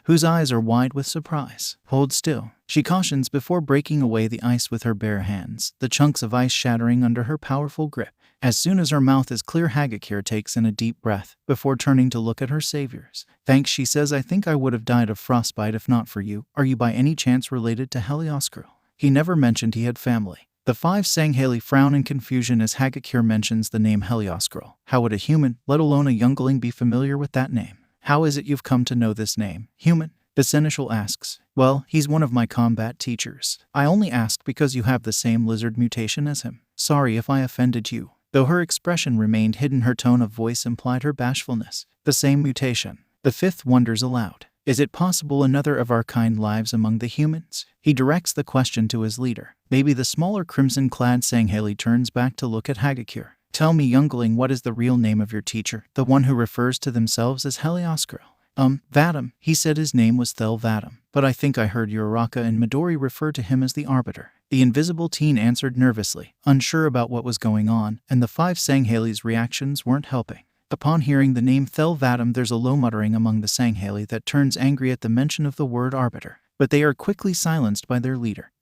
[SPEAKER 1] whose eyes are wide with surprise. Hold still, she cautions before breaking away the ice with her bare hands, the chunks of ice shattering under her powerful grip. As soon as her mouth is clear, Hagakure takes in a deep breath, before turning to look at her saviors. Thanks, she says. I think I would have died of frostbite if not for you. Are you by any chance related to Helioscro? He never mentioned he had family. The 5 Sangheli frown in confusion as Hagakure mentions the name Helioscro. How would a human, let alone a youngling, be familiar with that name? How is it you've come to know this name? Human? The seneschal asks. Well, he's one of my combat teachers. I only asked because you have the same lizard mutation as him. Sorry if I offended you. Though her expression remained hidden, her tone of voice implied her bashfulness. The same mutation. The fifth wonders aloud. Is it possible another of our kind lives among the humans? He directs the question to his leader. Maybe the smaller crimson-clad Sangheli turns back to look at Hagakure. Tell me, youngling, what is the real name of your teacher, the one who refers to themselves as Helioscro? Vadam. He said his name was Thel Vadam, but I think I heard Uraraka and Midori refer to him as the Arbiter. The invisible teen answered nervously, unsure about what was going on, and the 5 Sangheli's reactions weren't helping. Upon hearing the name Thel Vadam, there's a low muttering among the Sangheli that turns angry at the mention of the word Arbiter, but they are quickly silenced by their leader,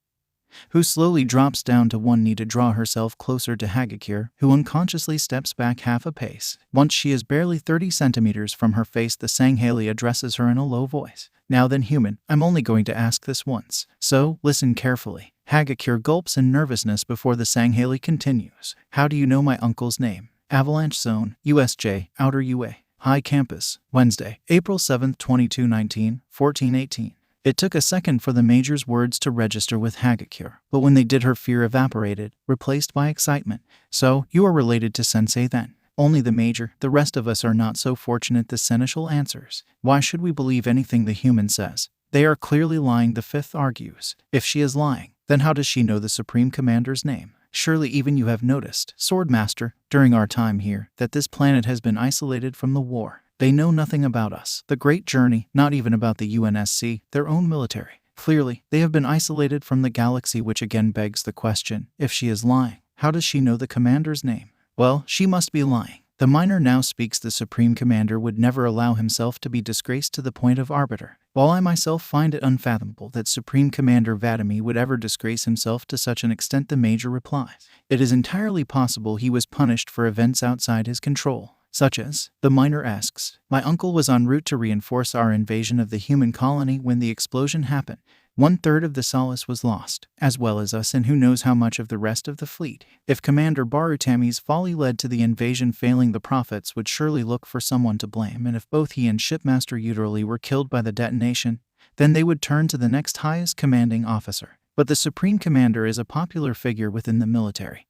[SPEAKER 1] who slowly drops down to one knee to draw herself closer to Hagakure, who unconsciously steps back half a pace. Once she is barely 30 centimeters from her face, the Sangheli addresses her in a low voice. Now then, human, I'm only going to ask this once, so listen carefully. Hagakure gulps in nervousness before the Sangheli continues. How do you know my uncle's name? Avalanche Zone, USJ, Outer UA, High Campus, Wednesday, April 7, 2219, 1418. It took a second for the major's words to register with Hagakure, but when they did, her fear evaporated, replaced by excitement. So, you are related to Sensei then? Only the major, the rest of us are not so fortunate, the seneschal answers. Why should we believe anything the human says? They are clearly lying, the fifth argues. If she is lying, then how does she know the Supreme Commander's name? Surely even you have noticed, Swordmaster, during our time here, that this planet has been isolated from the war. They know nothing about us, the Great Journey, not even about the UNSC, their own military. Clearly, they have been isolated from the galaxy, which again begs the question, if she is lying, how does she know the commander's name? Well, she must be lying. The minor now speaks. The Supreme Commander would never allow himself to be disgraced to the point of arbiter. While I myself find it unfathomable that Supreme Commander Vadami would ever disgrace himself to such an extent, the major replies. It is entirely possible he was punished for events outside his control, such as, the minor asks, my uncle was en route to reinforce our invasion of the human colony when the explosion happened. 1/3 of the Solace was lost, as well as us, and who knows how much of the rest of the fleet. If Commander Barutami's folly led to the invasion failing, the prophets would surely look for someone to blame, and if both he and Shipmaster Uterally were killed by the detonation, then they would turn to the next highest commanding officer. But the Supreme Commander is a popular figure within the military.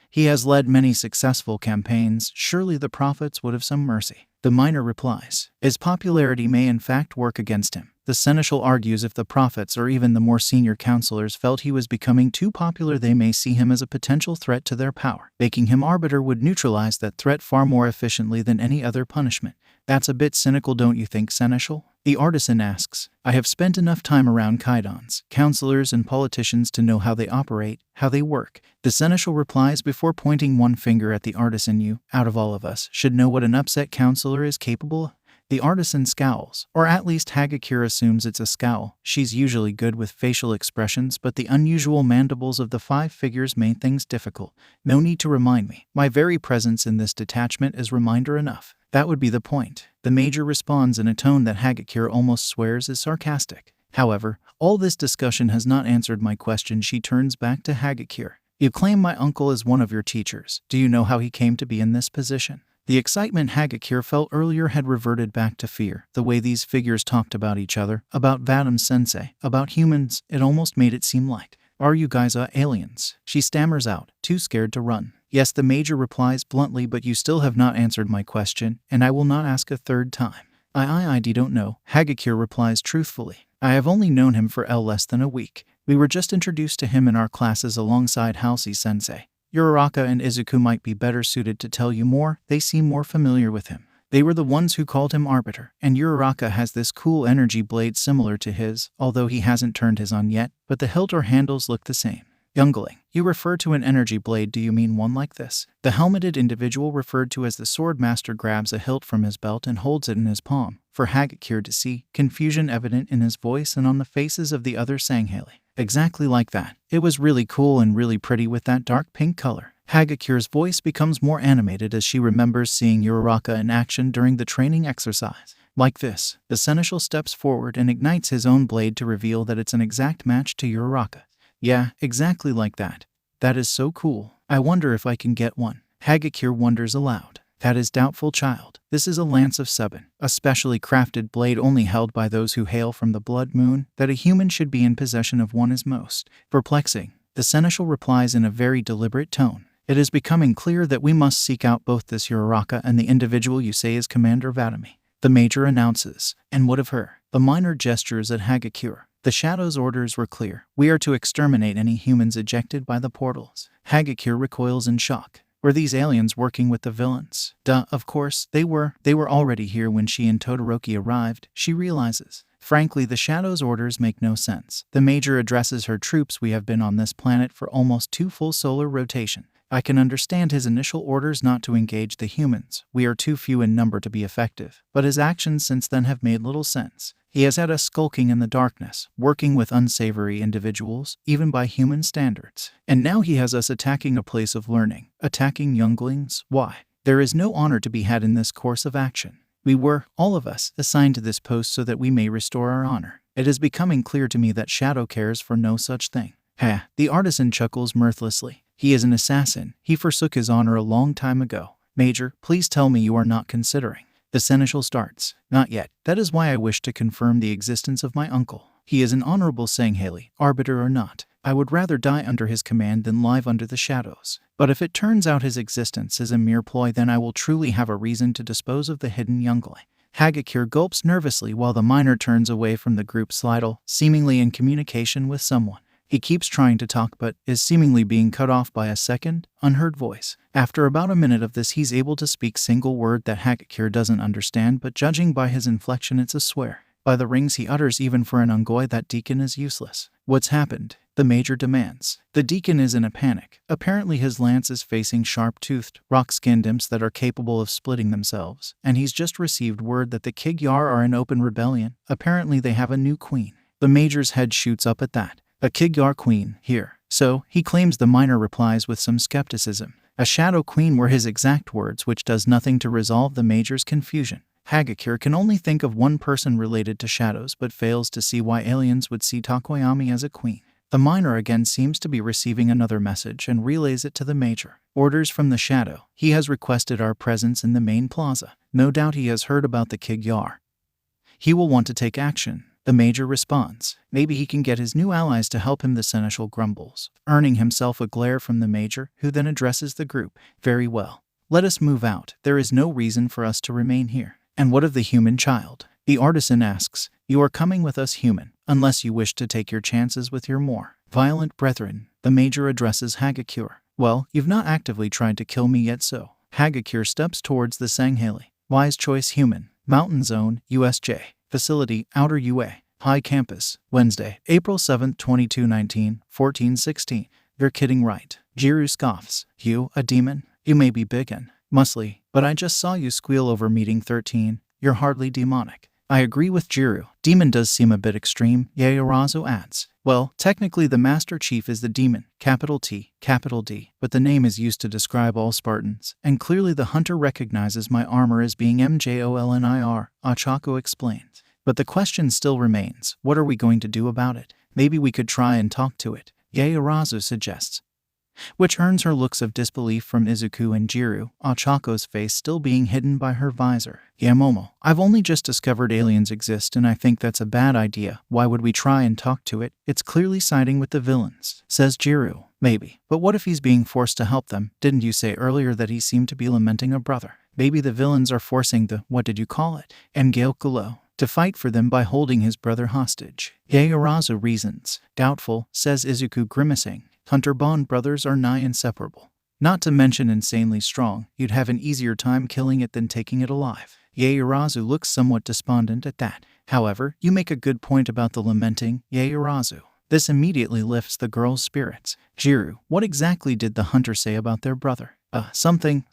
[SPEAKER 1] He has led many successful campaigns. Surely the prophets would have some mercy. The minor replies. His popularity may in fact work against him. The seneschal argues if the prophets or even the more senior counselors felt he was becoming too popular, they may see him as a potential threat to their power. Making him arbiter would neutralize that threat far more efficiently than any other punishment. That's a bit cynical, don't you think, seneschal? The artisan asks. I have spent enough time around kaidans, counselors, and politicians to know how they operate, how they work. The seneschal replies before pointing one finger at the artisan. You, out of all of us, should know what an upset counselor is capable of. The artisan scowls, or at least Hagakure assumes it's a scowl. She's usually good with facial expressions, but the unusual mandibles of the 5 figures made things difficult. No need to remind me. My very presence in this detachment is reminder enough. That would be the point. The major responds in a tone that Hagakure almost swears is sarcastic. However, all this discussion has not answered my question. She turns back to Hagakure. You claim my uncle is one of your teachers. Do you know how he came to be in this position? The excitement Hagakure felt earlier had reverted back to fear. The way these figures talked about each other, about Vadam-sensei, about humans, it almost made it seem like, are you guys aliens? She stammers out, too scared to run. Yes, the major replies bluntly, but you still have not answered my question, and I will not ask a third time. I don't know, Hagakure replies truthfully. I have only known him for less than a week. We were just introduced to him in our classes alongside Halsey-sensei. Uraraka and Izuku might be better suited to tell you more. They seem more familiar with him. They were the ones who called him Arbiter, and Uraraka has this cool energy blade similar to his, although he hasn't turned his on yet, but the hilt or handles look the same. Youngling, you refer to an energy blade, do you mean one like this? The helmeted individual referred to as the sword master grabs a hilt from his belt and holds it in his palm, for Hagakure to see, confusion evident in his voice and on the faces of the other Sanghele. Exactly like that. It was really cool and really pretty with that dark pink color. Hagakure's voice becomes more animated as she remembers seeing Uraraka in action during the training exercise. Like this, the seneschal steps forward and ignites his own blade to reveal that it's an exact match to Uraraka. Yeah, exactly like that. That is so cool. I wonder if I can get one. Hagakure wonders aloud. That is doubtful, child. This is a lance of 7, a specially crafted blade only held by those who hail from the blood moon. That a human should be in possession of one is most perplexing. The seneschal replies in a very deliberate tone. It is becoming clear that we must seek out both this Uraraka and the individual you say is Commander Vadami. The major announces. And what of her? The minor gestures at Hagakure. The Shadow's orders were clear. We are to exterminate any humans ejected by the portals. Hagakure recoils in shock. Were these aliens working with the villains? Duh, of course, they were. They were already here when she and Todoroki arrived, she realizes. Frankly, the Shadow's orders make no sense. The major addresses her troops. We have been on this planet for almost 2 full solar rotation. I can understand his initial orders not to engage the humans. We are too few in number to be effective. But his actions since then have made little sense. He has had us skulking in the darkness, working with unsavory individuals, even by human standards. And now he has us attacking a place of learning, attacking younglings. Why? There is no honor to be had in this course of action. We were, all of us, assigned to this post so that we may restore our honor. It is becoming clear to me that Shadow cares for no such thing. Ha! The artisan chuckles mirthlessly. He is an assassin. He forsook his honor a long time ago. Major, please tell me you are not considering. The seneschal starts. Not yet. That is why I wish to confirm the existence of my uncle. He is an honorable Sanghele, arbiter or not. I would rather die under his command than live under the shadows. But if it turns out his existence is a mere ploy, then I will truly have a reason to dispose of the hidden youngling. Hagakure gulps nervously while the minor turns away from the group Slidle, seemingly in communication with someone. He keeps trying to talk but is seemingly being cut off by a second, unheard voice. After about a minute of this, he's able to speak single word that Hagakure doesn't understand, but judging by his inflection, it's a swear. By the rings he utters, even for an Ungoi, that deacon is useless. What's happened? The major demands. The deacon is in a panic. Apparently his lance is facing sharp-toothed, rock-skinned imps that are capable of splitting themselves, and he's just received word that the Kigyar are in open rebellion. Apparently they have a new queen. The major's head shoots up at that. A Kigyar queen, here. So, he claims. The minor replies with some skepticism. A shadow queen were his exact words, which does nothing to resolve the major's confusion. Hagakure can only think of one person related to shadows but fails to see why aliens would see Takoyami as a queen. The minor again seems to be receiving another message and relays it to the major. Orders from the shadow. He has requested our presence in the main plaza. No doubt he has heard about the Kigyar. He will want to take action. The major responds. Maybe he can get his new allies to help him. The seneschal grumbles, earning himself a glare from the major, who then addresses the group. Very well. let us move out. There is no reason for us to remain here. And what of the human child? The artisan asks. You are coming with us, human, unless you wish to take your chances with your more violent brethren. The major addresses Hagakure. Well, you've not actively tried to kill me yet, so. Hagakure steps towards the Sanghali. Wise choice, human. Mountain Zone, USJ. Facility, Outer UA. High Campus. Wednesday, April 7, 2219, 1416. You're kidding, right? Jiru scoffs. You, a demon? You may be big and muscly, but I just saw you squeal over meeting 13. You're hardly demonic. I agree with Jiru. Demon does seem a bit extreme, Yaoyorozu adds. Well, technically the Master Chief is the demon, capital T, capital D, but the name is used to describe all Spartans, and clearly the hunter recognizes my armor as being MJOLNIR, Ochako explains. But the question still remains, what are we going to do about it? Maybe we could try and talk to it, Yaoyorozu suggests. Which earns her looks of disbelief from Izuku and Jiru, Ochako's face still being hidden by her visor. Yeah, Momo, I've only just discovered aliens exist and I think that's a bad idea. Why would we try and talk to it? It's clearly siding with the villains, says Jiru. Maybe. But what if he's being forced to help them? Didn't you say earlier that he seemed to be lamenting a brother? Maybe the villains are forcing the, what did you call it, Mgaokolo, to fight for them by holding his brother hostage. Yaoyorozu reasons. Doubtful, says Izuku grimacing. Hunter Bond brothers are nigh inseparable. Not to mention insanely strong, you'd have an easier time killing it than taking it alive. Yaoyorozu looks somewhat despondent at that. However, you make a good point about the lamenting, Yaoyorozu. This immediately lifts the girl's spirits. Jiru, what exactly did the hunter say about their brother? Something,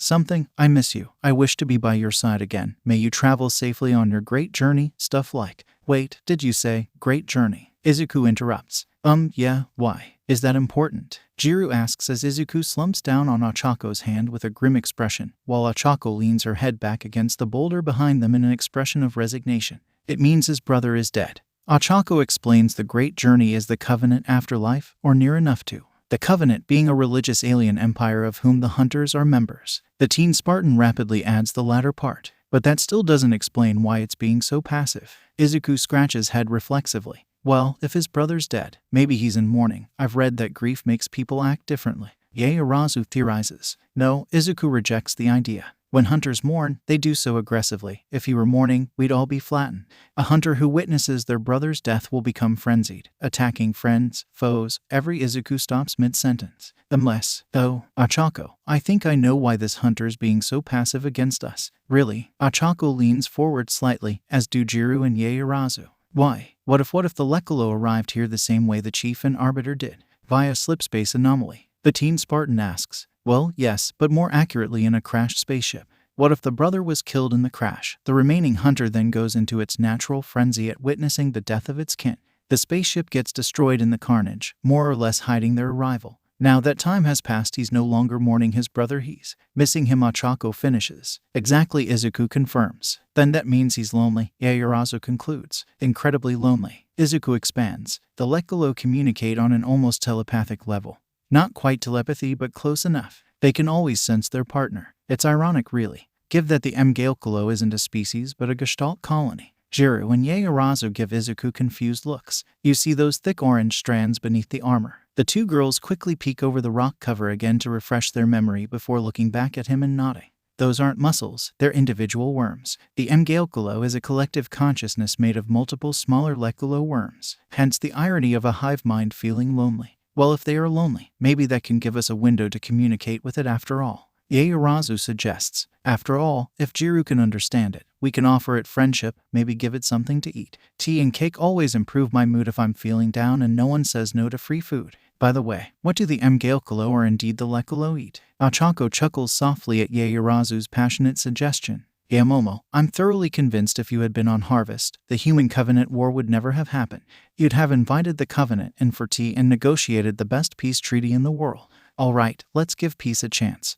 [SPEAKER 1] I miss you. I wish to be by your side again. May you travel safely on your great journey, stuff like. Wait, did you say, great journey? Izuku interrupts. Yeah, why? Is that important? Jiru asks as Izuku slumps down on Ochako's hand with a grim expression, while Ochako leans her head back against the boulder behind them in an expression of resignation. It means his brother is dead. Ochako explains the great journey is the Covenant afterlife, or near enough to. The Covenant being a religious alien empire of whom the hunters are members. The teen Spartan rapidly adds the latter part, but that still doesn't explain why it's being so passive. Izuku scratches head reflexively. Well, if his brother's dead, maybe he's in mourning. I've read that grief makes people act differently. Yaoyorozu theorizes. No, Izuku rejects the idea. When hunters mourn, they do so aggressively. If he were mourning, we'd all be flattened. A hunter who witnesses their brother's death will become frenzied, attacking friends, foes. Every Izuku stops mid-sentence. Unless, though, Ochako, I think I know why this hunter's being so passive against us. Really? Ochako leans forward slightly, as do Jiru and Yaoyorozu. Why? What if the Lekolo arrived here the same way the Chief and Arbiter did? Via slipspace anomaly. The teen Spartan asks. Well, yes, but more accurately in a crashed spaceship. What if the brother was killed in the crash? The remaining hunter then goes into its natural frenzy at witnessing the death of its kin. The spaceship gets destroyed in the carnage, more or less hiding their arrival. Now that time has passed, he's no longer mourning his brother, he's missing him. Ochako finishes. Exactly, Izuku confirms. Then that means he's lonely, Yaoyorozu concludes. Incredibly lonely. Izuku expands. The Lekolo communicate on an almost telepathic level. Not quite telepathy, but close enough. They can always sense their partner. It's ironic, really. Give that the Mgaokolo isn't a species, but a Gestalt colony. Jiru and Yaoyorozu give Izuku confused looks. You see those thick orange strands beneath the armor. The two girls quickly peek over the rock cover again to refresh their memory before looking back at him and nodding. Those aren't muscles, they're individual worms. The Mgaokolo is a collective consciousness made of multiple smaller Lekolo worms. Hence the irony of a hive mind feeling lonely. Well, if they are lonely, maybe that can give us a window to communicate with it after all. Yaoyorozu suggests. After all, if Jiru can understand it, we can offer it friendship, maybe give it something to eat. Tea and cake always improve my mood if I'm feeling down, and no one says no to free food. By the way, what do the Mgaokolo or indeed the Lekolo eat? Ochako chuckles softly at Yaoyorozu's passionate suggestion. Yeah, Momo, I'm thoroughly convinced if you had been on Harvest, the Human Covenant War would never have happened. You'd have invited the Covenant in for tea and negotiated the best peace treaty in the world. All right, let's give peace a chance.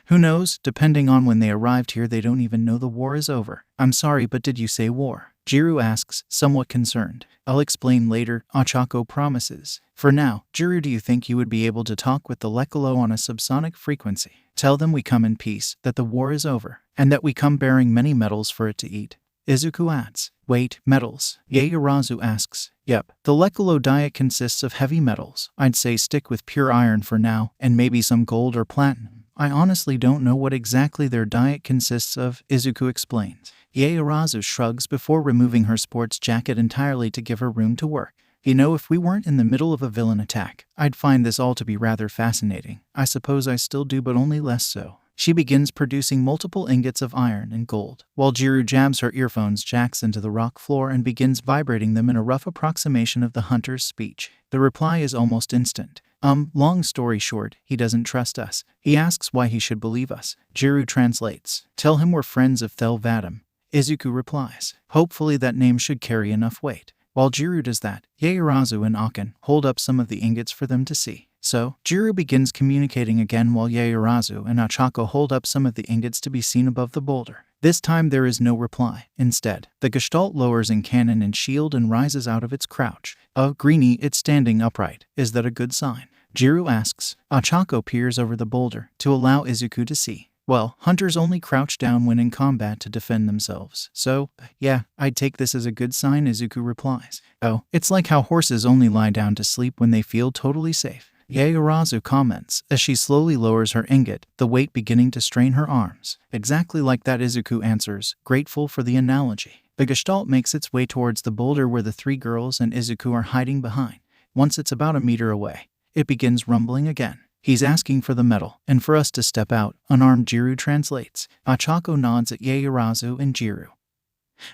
[SPEAKER 1] Who knows, depending on when they arrived here, they don't even know the war is over. I'm sorry, but did you say war? Jiru asks, somewhat concerned. I'll explain later, Ochako promises. For now, Jiru, do you think you would be able to talk with the Lekolo on a subsonic frequency? Tell them we come in peace, that the war is over, and that we come bearing many medals for it to eat. Izuku adds. Wait, metals? Yaoyorozu asks. Yep, the Lekolo diet consists of heavy metals. I'd say stick with pure iron for now, and maybe some gold or platinum. I honestly don't know what exactly their diet consists of, Izuku explains. Yaoyorozu shrugs before removing her sports jacket entirely to give her room to work. You know, if we weren't in the middle of a villain attack, I'd find this all to be rather fascinating. I suppose I still do, but only less so. She begins producing multiple ingots of iron and gold, while Jiru jabs her earphones jacks into the rock floor and begins vibrating them in a rough approximation of the hunter's speech. The reply is almost instant. Long story short, he doesn't trust us. He asks why he should believe us. Jiru translates, "Tell him we're friends of Thelvadim." Izuku replies, "Hopefully that name should carry enough weight." While Jiru does that, Yaoyorozu and Aken hold up some of the ingots for them to see. So, Jiru begins communicating again while Yaoyorozu and Ochako hold up some of the ingots to be seen above the boulder. This time there is no reply. Instead, the Gestalt lowers in cannon and shield and rises out of its crouch. Greenie, it's standing upright. Is that a good sign? Jiru asks. Ochako peers over the boulder to allow Izuku to see. Well, hunters only crouch down when in combat to defend themselves. So, yeah, I'd take this as a good sign, Izuku replies. Oh, it's like how horses only lie down to sleep when they feel totally safe. Yaoyorozu comments as she slowly lowers her ingot, the weight beginning to strain her arms. Exactly like that, Izuku answers, grateful for the analogy. The Gestalt makes its way towards the boulder where the three girls and Izuku are hiding behind. Once it's about a meter away, it begins rumbling again. He's asking for the metal, and for us to step out, unarmed, Jiru translates. Ochako nods at Yaoyorozu and Jiru,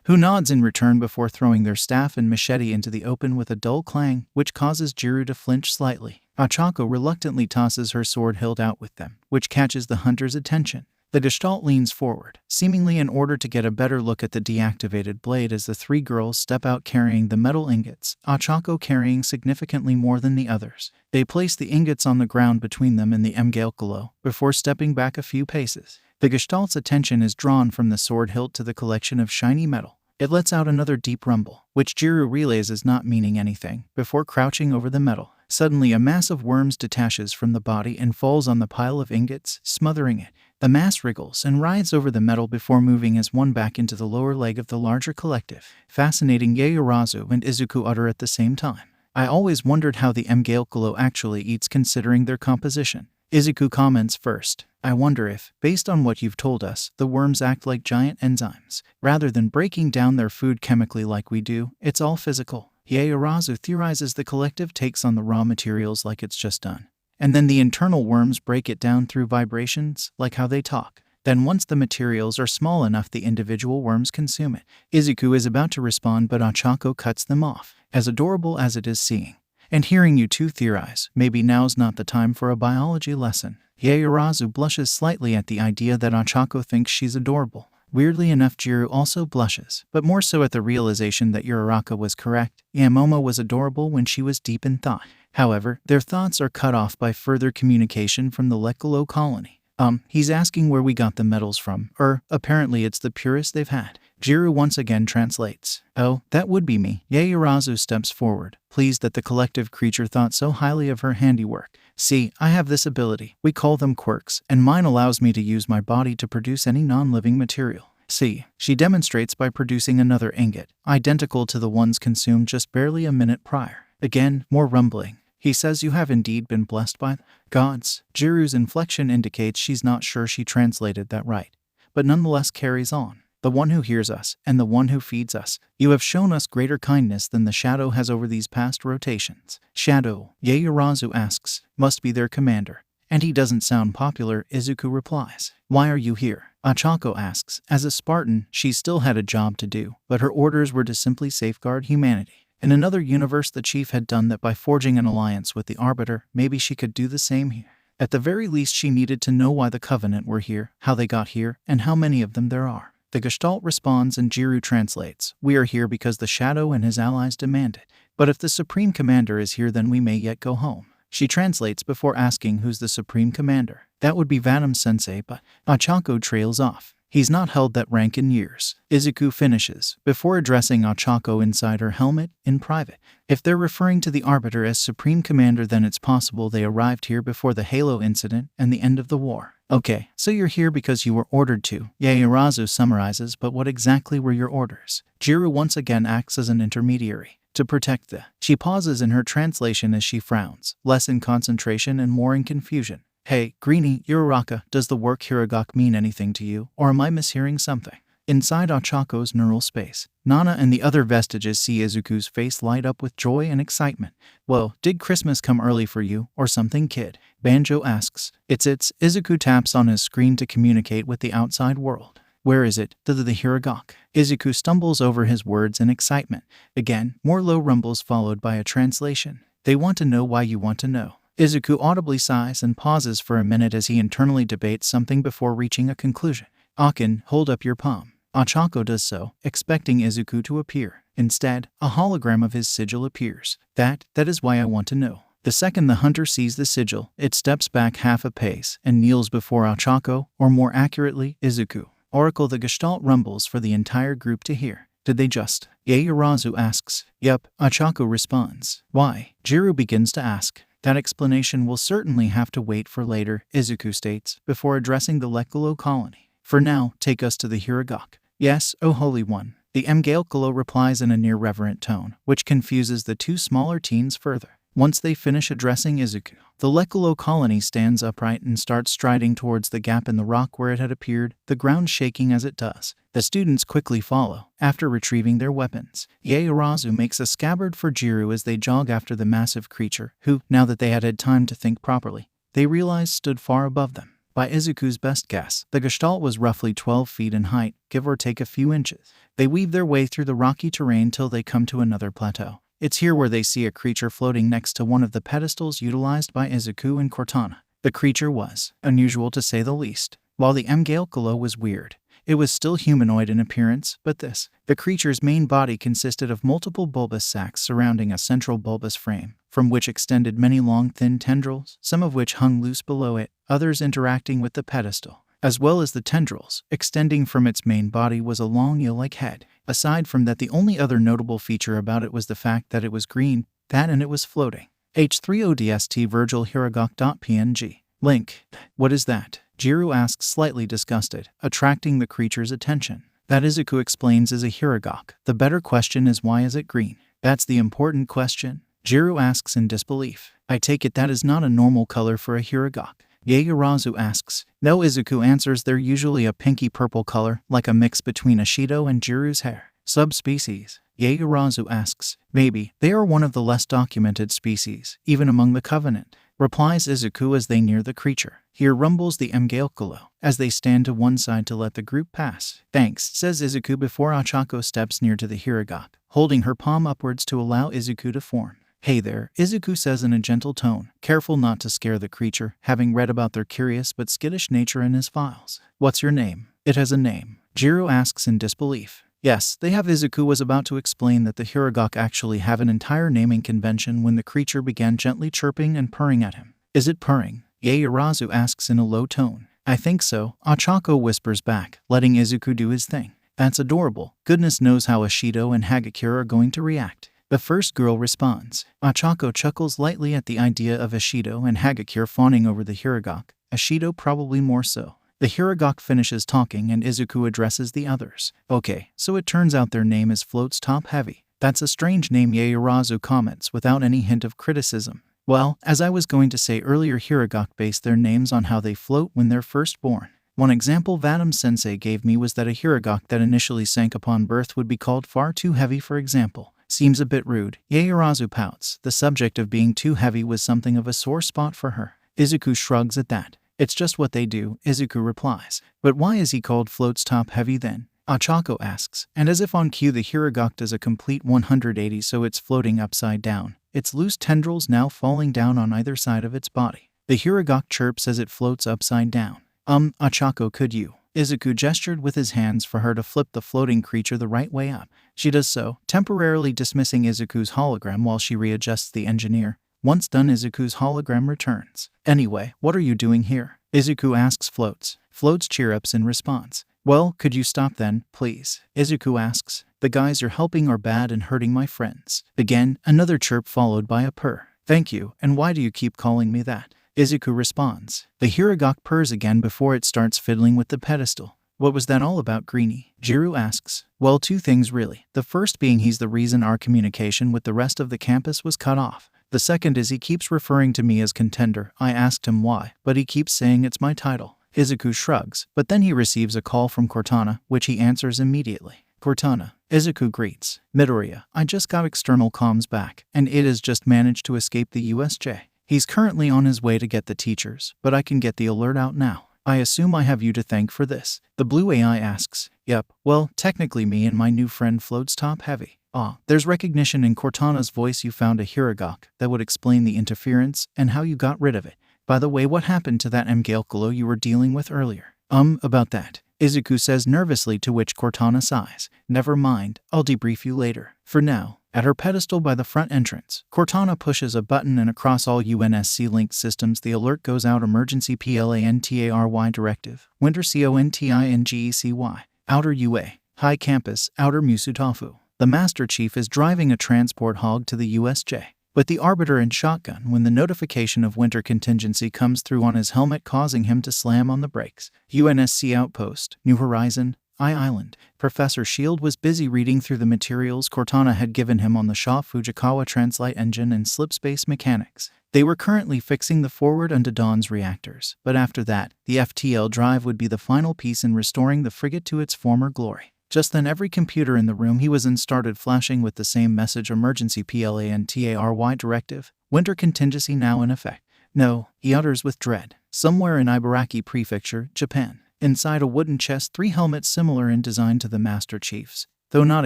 [SPEAKER 1] who nods in return before throwing their staff and machete into the open with a dull clang, which causes Jiru to flinch slightly. Ochako reluctantly tosses her sword hilt out with them, which catches the hunter's attention. The Gestalt leans forward, seemingly in order to get a better look at the deactivated blade as the three girls step out carrying the metal ingots, Ochako carrying significantly more than the others. They place the ingots on the ground between them and the Mgalkalo, before stepping back a few paces. The Gestalt's attention is drawn from the sword hilt to the collection of shiny metal. It lets out another deep rumble, which Jiru relays as not meaning anything, before crouching over the metal. Suddenly a mass of worms detaches from the body and falls on the pile of ingots, smothering it. The mass wriggles and writhes over the metal before moving as one back into the lower leg of the larger collective. Fascinating, Yaoyorozu and Izuku utter at the same time. I always wondered how the Mgalkalo actually eats considering their composition. Izuku comments first. I wonder if, based on what you've told us, the worms act like giant enzymes. Rather than breaking down their food chemically like we do, it's all physical. Yaoyorozu theorizes the collective takes on the raw materials like it's just done. And then the internal worms break it down through vibrations, like how they talk. Then once the materials are small enough, the individual worms consume it. Izuku is about to respond, but Ochako cuts them off. As adorable as it is seeing and hearing you two theorize, maybe now's not the time for a biology lesson. Yaoyorozu blushes slightly at the idea that Ochako thinks she's adorable. Weirdly enough, Jiru also blushes, but more so at the realization that Uraraka was correct. Yamomo was adorable when she was deep in thought. However, their thoughts are cut off by further communication from the Lekalo colony. He's asking where we got the metals from. Apparently it's the purest they've had. Jiru once again translates. Oh, that would be me. Yaoyorozu steps forward, pleased that the collective creature thought so highly of her handiwork. See, I have this ability. We call them quirks, and mine allows me to use my body to produce any non-living material. See, she demonstrates by producing another ingot, identical to the ones consumed just barely a minute prior. Again, more rumbling. He says you have indeed been blessed by the gods. Jiru's inflection indicates she's not sure she translated that right, but nonetheless carries on. The one who hears us, and the one who feeds us. You have shown us greater kindness than the Shadow has over these past rotations. Shadow, Yaoyorozu asks, must be their commander. And he doesn't sound popular, Izuku replies. Why are you here? Ochako asks. As a Spartan, she still had a job to do, but her orders were to simply safeguard humanity. In another universe, the chief had done that by forging an alliance with the Arbiter. Maybe she could do the same here. At the very least, she needed to know why the Covenant were here, how they got here, and how many of them there are. The Gestalt responds and Jiru translates. We are here because the Shadow and his allies demand it. But if the Supreme Commander is here, then we may yet go home. She translates before asking who's the Supreme Commander. That would be Vadim-sensei, but Ochako trails off. He's not held that rank in years. Izuku finishes, before addressing Ochako inside her helmet, in private. If they're referring to the Arbiter as Supreme Commander, then it's possible they arrived here before the Halo incident and the end of the war. Okay, so you're here because you were ordered to. Yaoyorozu summarizes, but what exactly were your orders? Jiru once again acts as an intermediary. To protect the... She pauses in her translation as she frowns, less in concentration and more in confusion. Hey, Greenie, Uraraka, does the work Hiragak mean anything to you, or am I mishearing something? Inside Achako's neural space, Nana and the other vestiges see Izuku's face light up with joy and excitement. Well, did Christmas come early for you, or something, kid? Banjo asks. It's. Izuku taps on his screen to communicate with the outside world. Where is it? The Hiragak. Izuku stumbles over his words in excitement. Again, more low rumbles followed by a translation. They want to know why you want to know. Izuku audibly sighs and pauses for a minute as he internally debates something before reaching a conclusion. Akin, hold up your palm. Achako does so, expecting Izuku to appear. Instead, a hologram of his sigil appears. That is why I want to know. The second the hunter sees the sigil, it steps back half a pace and kneels before Achako, or more accurately, Izuku. Oracle, the gestalt rumbles for the entire group to hear. Did they just? Yaoyorozu asks. Yep, Achako responds. Why? Jiro begins to ask. That explanation will certainly have to wait for later, Izuku states, before addressing the Lekalo colony. For now, take us to the Hiragak. Yes, O Holy One. The Mgalkalo replies in a near-reverent tone, which confuses the two smaller teens further. Once they finish addressing Izuku, the Lekalo colony stands upright and starts striding towards the gap in the rock where it had appeared, the ground shaking as it does. The students quickly follow, after retrieving their weapons. Yaoyorozu makes a scabbard for Jiro as they jog after the massive creature, who, now that they had had time to think properly, they realized stood far above them. By Izuku's best guess, the gestalt was roughly 12 feet in height, give or take a few inches. They weave their way through the rocky terrain till they come to another plateau. It's here where they see a creature floating next to one of the pedestals utilized by Izuku and Cortana. The creature was unusual to say the least. While the Mgalkalo was weird, it was still humanoid in appearance, but the creature's main body consisted of multiple bulbous sacs surrounding a central bulbous frame, from which extended many long thin tendrils, some of which hung loose below it, others interacting with the pedestal. As well as the tendrils, extending from its main body was a long eel-like head. Aside from that, the only other notable feature about it was the fact that it was green, and it was floating. H3ODST Virgil Hiragak.png. Link. What is that? Jiro asks, slightly disgusted, attracting the creature's attention. That, Izuku explains, is a Hiragak. The better question is, why is it green? That's the important question. Jiro asks in disbelief. I take it that is not a normal color for a Hiragak. Yaoyorozu asks. No, Izuku answers, they're usually a pinky-purple color, like a mix between a Shido and Jiru's hair. Subspecies. Yaoyorozu asks. Maybe. They are one of the less documented species, even among the Covenant. Replies Izuku as they near the creature. Here rumbles the Mgalkalo, as they stand to one side to let the group pass. Thanks, says Izuku before Achako steps near to the Hiragak, holding her palm upwards to allow Izuku to form. Hey there, Izuku says in a gentle tone, careful not to scare the creature, having read about their curious but skittish nature in his files. What's your name? It has a name. Jiro asks in disbelief. Yes, they have. Izuku was about to explain that the Hiragak actually have an entire naming convention when the creature began gently chirping and purring at him. Is it purring? Yaoyorozu asks in a low tone. I think so, Achako whispers back, letting Izuku do his thing. That's adorable. Goodness knows how Ashido and Hagakure are going to react. The first girl responds. Achako chuckles lightly at the idea of Ashido and Hagakure fawning over the Hiragak, Ashido probably more so. The Hiragak finishes talking and Izuku addresses the others. Okay, so it turns out their name is Floats Top Heavy. That's a strange name, Yaoyorozu comments without any hint of criticism. Well, as I was going to say earlier, Hiragak base their names on how they float when they're first born. One example Vadam-sensei gave me was that a Hiragak that initially sank upon birth would be called far too heavy, for example. Seems a bit rude. Yaoyorozu pouts. The subject of being too heavy was something of a sore spot for her. Izuku shrugs at that. It's just what they do, Izuku replies. But why is he called Floats Top Heavy then? Achako asks. And as if on cue, the Hiragak does a complete 180, so it's floating upside down, its loose tendrils now falling down on either side of its body. The Hiragak chirps as it floats upside down. Achako, could you? Izuku gestured with his hands for her to flip the floating creature the right way up. She does so, temporarily dismissing Izuku's hologram while she readjusts the engineer. Once done, Izuku's hologram returns. Anyway, what are you doing here? Izuku asks Floats. Floats cheer-ups in response. Well, could you stop then, please? Izuku asks. The guys you're helping are bad and hurting my friends. Again, another chirp followed by a purr. Thank you, and why do you keep calling me that? Izuku responds. The Hiragak purrs again before it starts fiddling with the pedestal. What was that all about, Greenie? Jiro asks. Well, two things really. The first being he's the reason our communication with the rest of the campus was cut off. The second is he keeps referring to me as contender. I asked him why, but he keeps saying it's my title. Izuku shrugs, but then he receives a call from Cortana, which he answers immediately. Cortana. Izuku greets. Midoriya, I just got external comms back, and it has just managed to escape the USJ. He's currently on his way to get the teachers, but I can get the alert out now. I assume I have you to thank for this. The blue AI asks. Yep, well, technically me and my new friend floats top heavy. Ah, there's recognition in Cortana's voice. You found a Hiragak that would explain the interference and how you got rid of it. By the way, what happened to that Mgalkalo you were dealing with earlier? About that. Izuku says nervously, to which Cortana sighs. Never mind, I'll debrief you later. For now. At her pedestal by the front entrance, Cortana pushes a button and across all UNSC-linked systems the alert goes out. Emergency PLANTARY directive. Winter CONTINGECY. Outer UA. High Campus, Outer Musutafu. The Master Chief is driving a transport hog to the USJ. With the Arbiter and shotgun when the notification of winter contingency comes through on his helmet, causing him to slam on the brakes. UNSC Outpost, New Horizon, Island. Professor Shield was busy reading through the materials Cortana had given him on the Shaw Fujikawa Translite engine and slipspace mechanics. They were currently fixing the forward unto Dawn's reactors, but after that, the FTL drive would be the final piece in restoring the frigate to its former glory. Just then every computer in the room he was in started flashing with the same message. Emergency PLANTARY directive. Winter contingency now in effect. No, he utters with dread. Somewhere in Ibaraki Prefecture, Japan. Inside a wooden chest, 3 helmets similar in design to the Master Chief's, though not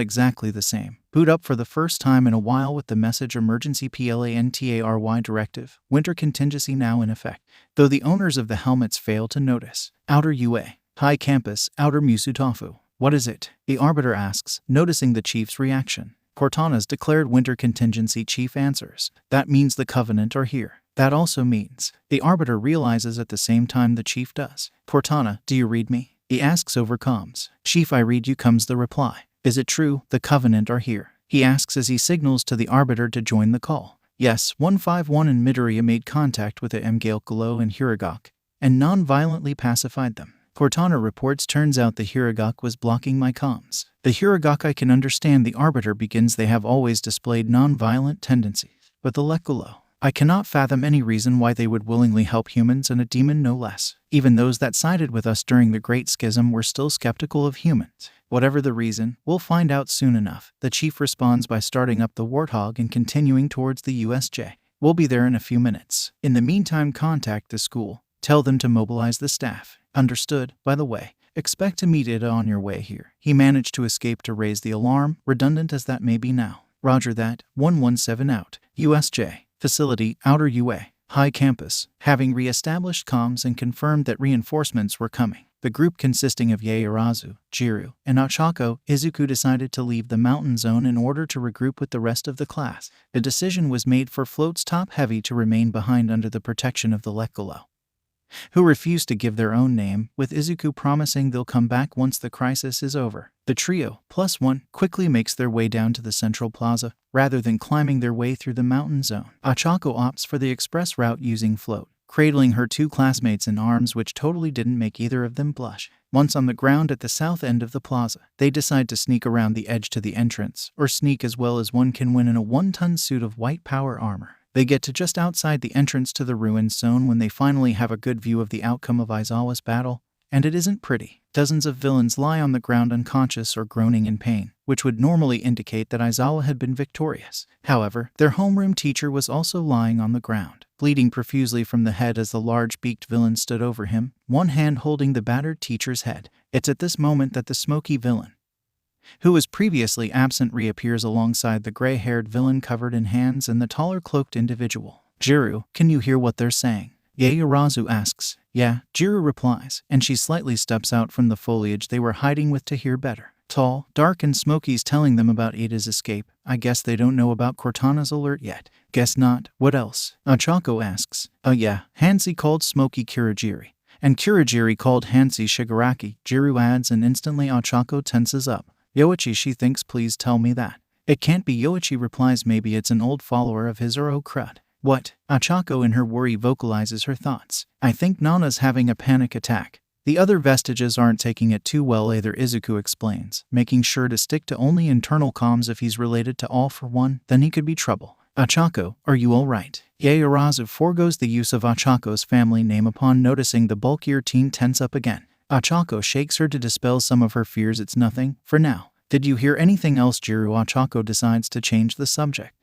[SPEAKER 1] exactly the same, boot up for the first time in a while with the message Emergency PLANTARY directive. Winter contingency now in effect. Though the owners of the helmets fail to notice. Outer UA. High Campus, Outer Musutafu. What is it? The Arbiter asks, noticing the Chief's reaction. Cortana's declared winter contingency. Chief answers. That means the Covenant are here. That also means. The Arbiter realizes at the same time the Chief does. Cortana, do you read me? He asks over comms. Chief, I read you, comes the reply. Is it true, the Covenant are here? He asks as he signals to the Arbiter to join the call. Yes, 151 and Midoriya made contact with the Mgalkalo and Hiragak, and non-violently pacified them. Cortana reports, turns out the Hiragak was blocking my comms. The Hiragak I can understand. The Arbiter begins, they have always displayed non-violent tendencies. But the Lekulo, I cannot fathom any reason why they would willingly help humans, and a demon no less. Even those that sided with us during the Great Schism were still skeptical of humans. Whatever the reason, we'll find out soon enough. The Chief responds by starting up the Warthog and continuing towards the USJ. We'll be there in a few minutes. In the meantime, contact the school. Tell them to mobilize the staff. Understood. By the way, expect to meet Ida on your way here. He managed to escape to raise the alarm, redundant as that may be now. Roger that. 117 out. USJ. Facility, Outer UA. High Campus. Having re-established comms and confirmed that reinforcements were coming, the group consisting of Yaoyorozu, Jiru, and Ochako, Izuku decided to leave the mountain zone in order to regroup with the rest of the class. The decision was made for Float's top heavy to remain behind under the protection of the Lekulo, who refused to give their own name, with Izuku promising they'll come back once the crisis is over. The trio, +1, quickly makes their way down to the central plaza, rather than climbing their way through the mountain zone. Ochako opts for the express route using Float, cradling her 2 classmates in arms, which totally didn't make either of them blush. Once on the ground at the south end of the plaza, they decide to sneak around the edge to the entrance, or sneak as well as one can when in a 1-ton suit of white power armor. They get to just outside the entrance to the ruins zone when they finally have a good view of the outcome of Aizawa's battle, and it isn't pretty. Dozens of villains lie on the ground unconscious or groaning in pain, which would normally indicate that Aizawa had been victorious. However, their homeroom teacher was also lying on the ground, bleeding profusely from the head as the large-beaked villain stood over him, one hand holding the battered teacher's head. It's at this moment that the smoky villain, who was previously absent, reappears alongside the gray-haired villain covered in hands and the taller cloaked individual. Jiru, can you hear what they're saying? Yaoyorozu asks. Yeah, Jiru replies, and she slightly steps out from the foliage they were hiding with to hear better. Tall, dark and smoky's telling them about Ada's escape. I guess they don't know about Cortana's alert yet. Guess not. What else? Ochako asks. Oh yeah, Hansei called Smoky Kurajiri, and Kurajiri called Hansei Shigaraki. Jiru adds, and instantly Ochako tenses up. Yoichi, she thinks, please tell me that. It can't be. Yoichi replies, maybe it's an old follower of his or oh crud. What? Ochako in her worry vocalizes her thoughts. I think Nana's having a panic attack. The other vestiges aren't taking it too well either, Izuku explains, making sure to stick to only internal comms if he's related to All for One, then he could be trouble. Ochako, are you alright? Yaoyorozu forgoes the use of Ochako's family name upon noticing the bulkier teen tense up again. Ochako shakes her to dispel some of her fears. It's nothing, for now. Did you hear anything else? Jiru. Ochako decides to change the subject.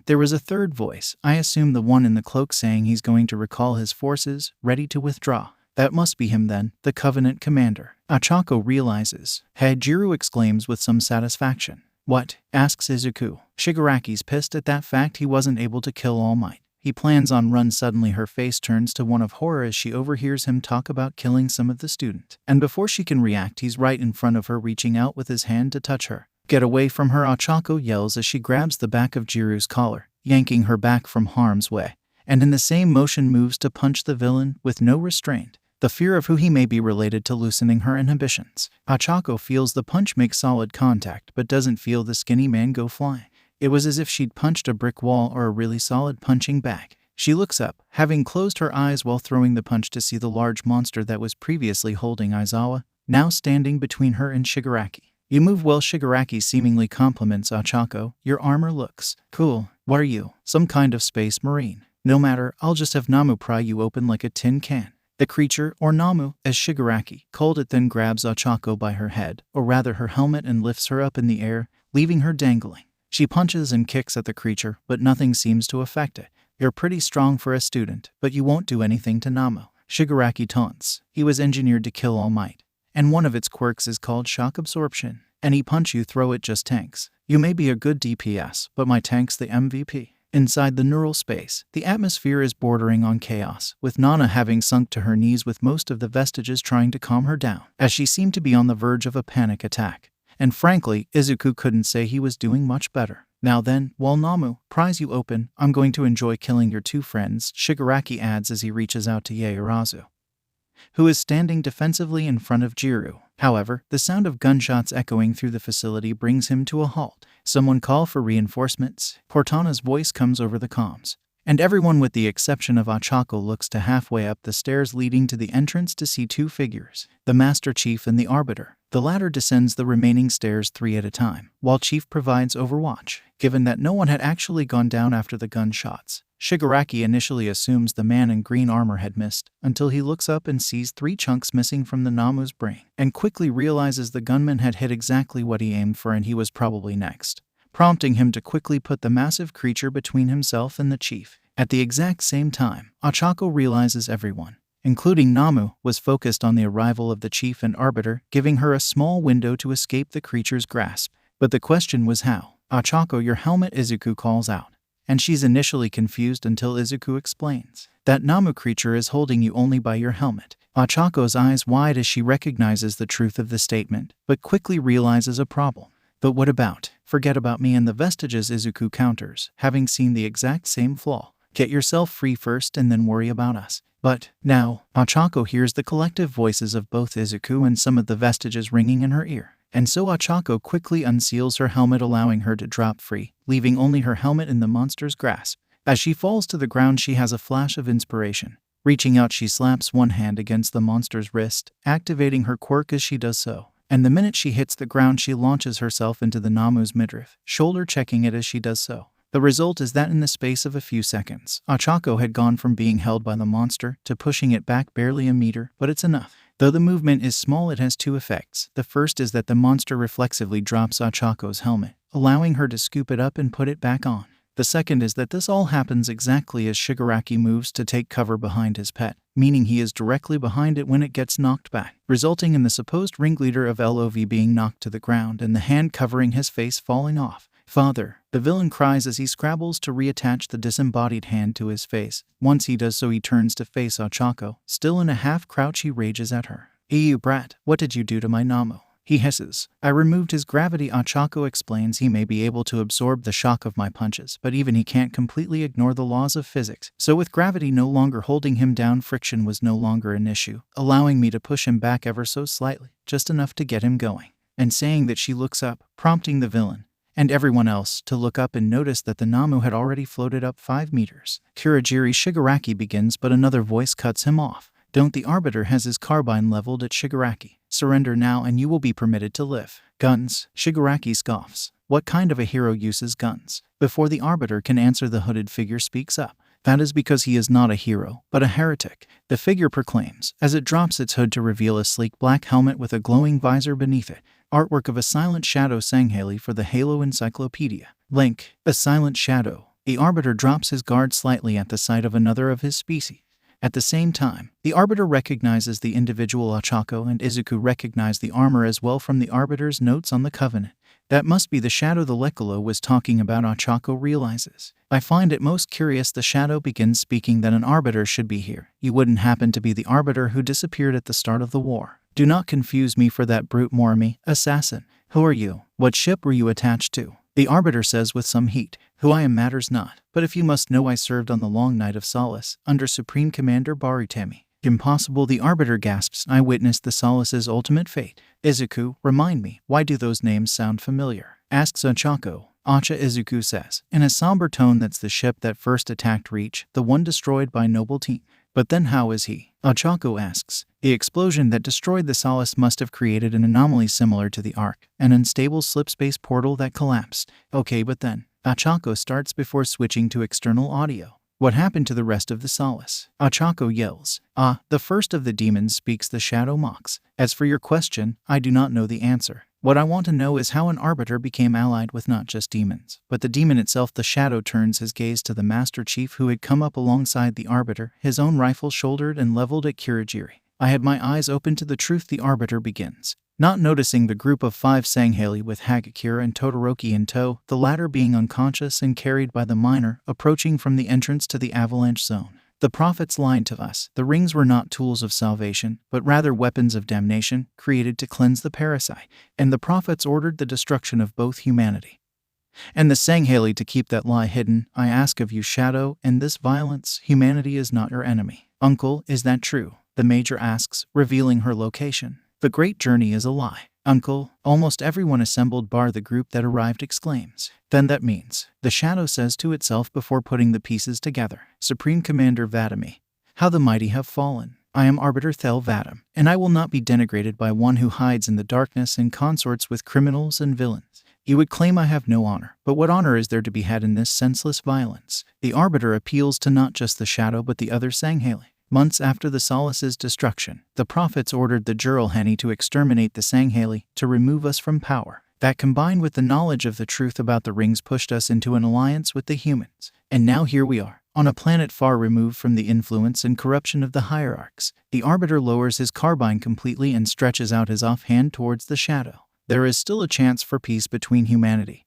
[SPEAKER 1] There was a third voice, I assume the one in the cloak, saying he's going to recall his forces, ready to withdraw. That must be him then, the Covenant commander. Ochako realizes. Hey, Jiru exclaims with some satisfaction. What? Asks Izuku. Shigaraki's pissed at that fact he wasn't able to kill All Might. He plans on run. Suddenly her face turns to one of horror as she overhears him talk about killing some of the student. And before she can react, he's right in front of her, reaching out with his hand to touch her. Get away from her, Ochako yells as she grabs the back of Jiru's collar, yanking her back from harm's way, and in the same motion moves to punch the villain with no restraint. The fear of who he may be related to loosening her inhibitions. Ochako feels the punch make solid contact but doesn't feel the skinny man go flying. It was as if she'd punched a brick wall or a really solid punching bag. She looks up, having closed her eyes while throwing the punch, to see the large monster that was previously holding Aizawa, now standing between her and Shigaraki. You move well. Shigaraki seemingly compliments Ochako. Your armor looks cool. What are you? Some kind of space marine? No matter, I'll just have Namu pry you open like a tin can. The creature, or Namu, as Shigaraki called it, then grabs Ochako by her head, or rather her helmet, and lifts her up in the air, leaving her dangling. She punches and kicks at the creature, but nothing seems to affect it. You're pretty strong for a student, but you won't do anything to Namu. Shigaraki taunts. He was engineered to kill All Might, and one of its quirks is called shock absorption. Any punch you throw it just tanks. You may be a good DPS, but my tank's the MVP. Inside the neural space, the atmosphere is bordering on chaos, with Nana having sunk to her knees with most of the vestiges trying to calm her down, as she seemed to be on the verge of a panic attack. And frankly, Izuku couldn't say he was doing much better. Now then, while Namu pries you open, I'm going to enjoy killing your two friends, Shigaraki adds as he reaches out to Yaoyorozu, who is standing defensively in front of Jiru. However, the sound of gunshots echoing through the facility brings him to a halt. Someone call for reinforcements. Cortana's voice comes over the comms, and everyone with the exception of Ochako looks to halfway up the stairs leading to the entrance to see two figures, the Master Chief and the Arbiter. The latter descends the remaining stairs 3 at a time, while Chief provides overwatch. Given that no one had actually gone down after the gunshots, Shigaraki initially assumes the man in green armor had missed, until he looks up and sees 3 chunks missing from the Namu's brain, and quickly realizes the gunman had hit exactly what he aimed for and he was probably next, prompting him to quickly put the massive creature between himself and the chief. At the exact same time, Ochako realizes everyone, including Namu, was focused on the arrival of the chief and Arbiter, giving her a small window to escape the creature's grasp. But the question was how. Ochako, your helmet, Izuku calls out. And she's initially confused until Izuku explains. That Namu creature is holding you only by your helmet. Ochako's eyes wide as she recognizes the truth of the statement, but quickly realizes a problem. But what about? Forget about me and the vestiges, Izuku counters, having seen the exact same flaw. Get yourself free first and then worry about us. But now, Ochako hears the collective voices of both Izuku and some of the vestiges ringing in her ear. And so Ochako quickly unseals her helmet, allowing her to drop free, leaving only her helmet in the monster's grasp. As she falls to the ground, she has a flash of inspiration. Reaching out, she slaps one hand against the monster's wrist, activating her quirk as she does so. And the minute she hits the ground, she launches herself into the Namu's midriff, shoulder checking it as she does so. The result is that in the space of a few seconds, Ochako had gone from being held by the monster to pushing it back barely a meter, but it's enough. Though the movement is small, it has 2 effects. The first is that the monster reflexively drops Ochako's helmet, allowing her to scoop it up and put it back on. The second is that this all happens exactly as Shigaraki moves to take cover behind his pet, meaning he is directly behind it when it gets knocked back, resulting in the supposed ringleader of LOV being knocked to the ground and the hand covering his face falling off. Father, the villain cries as he scrabbles to reattach the disembodied hand to his face. Once he does so, he turns to face Ochako. Still in a half-crouch, he rages at her. You brat, what did you do to my Namu? He hisses. I removed his gravity. Ochako explains he may be able to absorb the shock of my punches, but even he can't completely ignore the laws of physics. So with gravity no longer holding him down, friction was no longer an issue, allowing me to push him back ever so slightly, just enough to get him going. And saying that, she looks up, prompting the villain and everyone else to look up and notice that the Namu had already floated up 5 meters. Kurajiri Shigaraki begins, but another voice cuts him off. Don't, the Arbiter has his carbine leveled at Shigaraki. Surrender now and you will be permitted to live. Guns, Shigaraki scoffs. What kind of a hero uses guns? Before the arbiter can answer, the hooded figure speaks up. That is because he is not a hero, but a heretic, the figure proclaims, as it drops its hood to reveal a sleek black helmet with a glowing visor beneath it. Artwork of a silent shadow Sanghaley for the Halo Encyclopedia. Link, a silent shadow. The arbiter drops his guard slightly at the sight of another of his species. At the same time, the arbiter recognizes the individual. Ochako and Izuku recognize the armor as well from the arbiter's notes on the Covenant. That must be the shadow the Lekolo was talking about, Ochako realizes. I find it most curious the shadow begins speaking that an arbiter should be here. You wouldn't happen to be the arbiter who disappeared at the start of the war. Do not confuse me for that brute Morimi, assassin. Who are you? What ship were you attached to? The arbiter says with some heat. Who I am matters not, but if you must know, I served on the Long Night of Solace, under Supreme Commander Baritemi. Impossible, the arbiter gasps. I witnessed the Solace's ultimate fate. Izuku, remind me, why do those names sound familiar? Asks Ochako. Acha, Izuku says, in a somber tone, that's the ship that first attacked Reach, the one destroyed by Noble Team. But then how is he? Ochako asks. The explosion that destroyed the Solace must have created an anomaly similar to the Ark, an unstable slipspace portal that collapsed. Okay, but then Ochako starts before switching to external audio. What happened to the rest of the Solace? Ochako yells. The first of the demons speaks, the shadow mocks. As for your question, I do not know the answer. What I want to know is how an arbiter became allied with not just demons, but the demon itself. The shadow turns his gaze to the Master Chief, who had come up alongside the arbiter, his own rifle shouldered and leveled at Kurogiri. I had my eyes open to the truth, the arbiter begins. Not noticing the group of 5 Sanghaley with Hagakure and Todoroki in tow, the latter being unconscious and carried by the miner, approaching from the entrance to the avalanche zone. The prophets lied to us. The rings were not tools of salvation, but rather weapons of damnation, created to cleanse the parasite. And the prophets ordered the destruction of both humanity and the Sanghaley. To keep that lie hidden, I ask of you, Shadow, and this violence, humanity is not your enemy. Uncle, is that true? The Major asks, revealing her location. The great journey is a lie. Uncle, almost everyone assembled bar the group that arrived exclaims. Then that means, the shadow says to itself before putting the pieces together. Supreme Commander Vadami. How the mighty have fallen. I am Arbiter Thel Vadam, and I will not be denigrated by one who hides in the darkness and consorts with criminals and villains. You would claim I have no honor, but what honor is there to be had in this senseless violence? The Arbiter appeals to not just the shadow but the other Sanghaley. Months after the Solace's destruction, the prophets ordered the Juralhani to exterminate the Sanghaley, to remove us from power. That, combined with the knowledge of the truth about the rings, pushed us into an alliance with the humans. And now here we are, on a planet far removed from the influence and corruption of the hierarchs. The Arbiter lowers his carbine completely and stretches out his offhand towards the shadow. There is still a chance for peace between humanity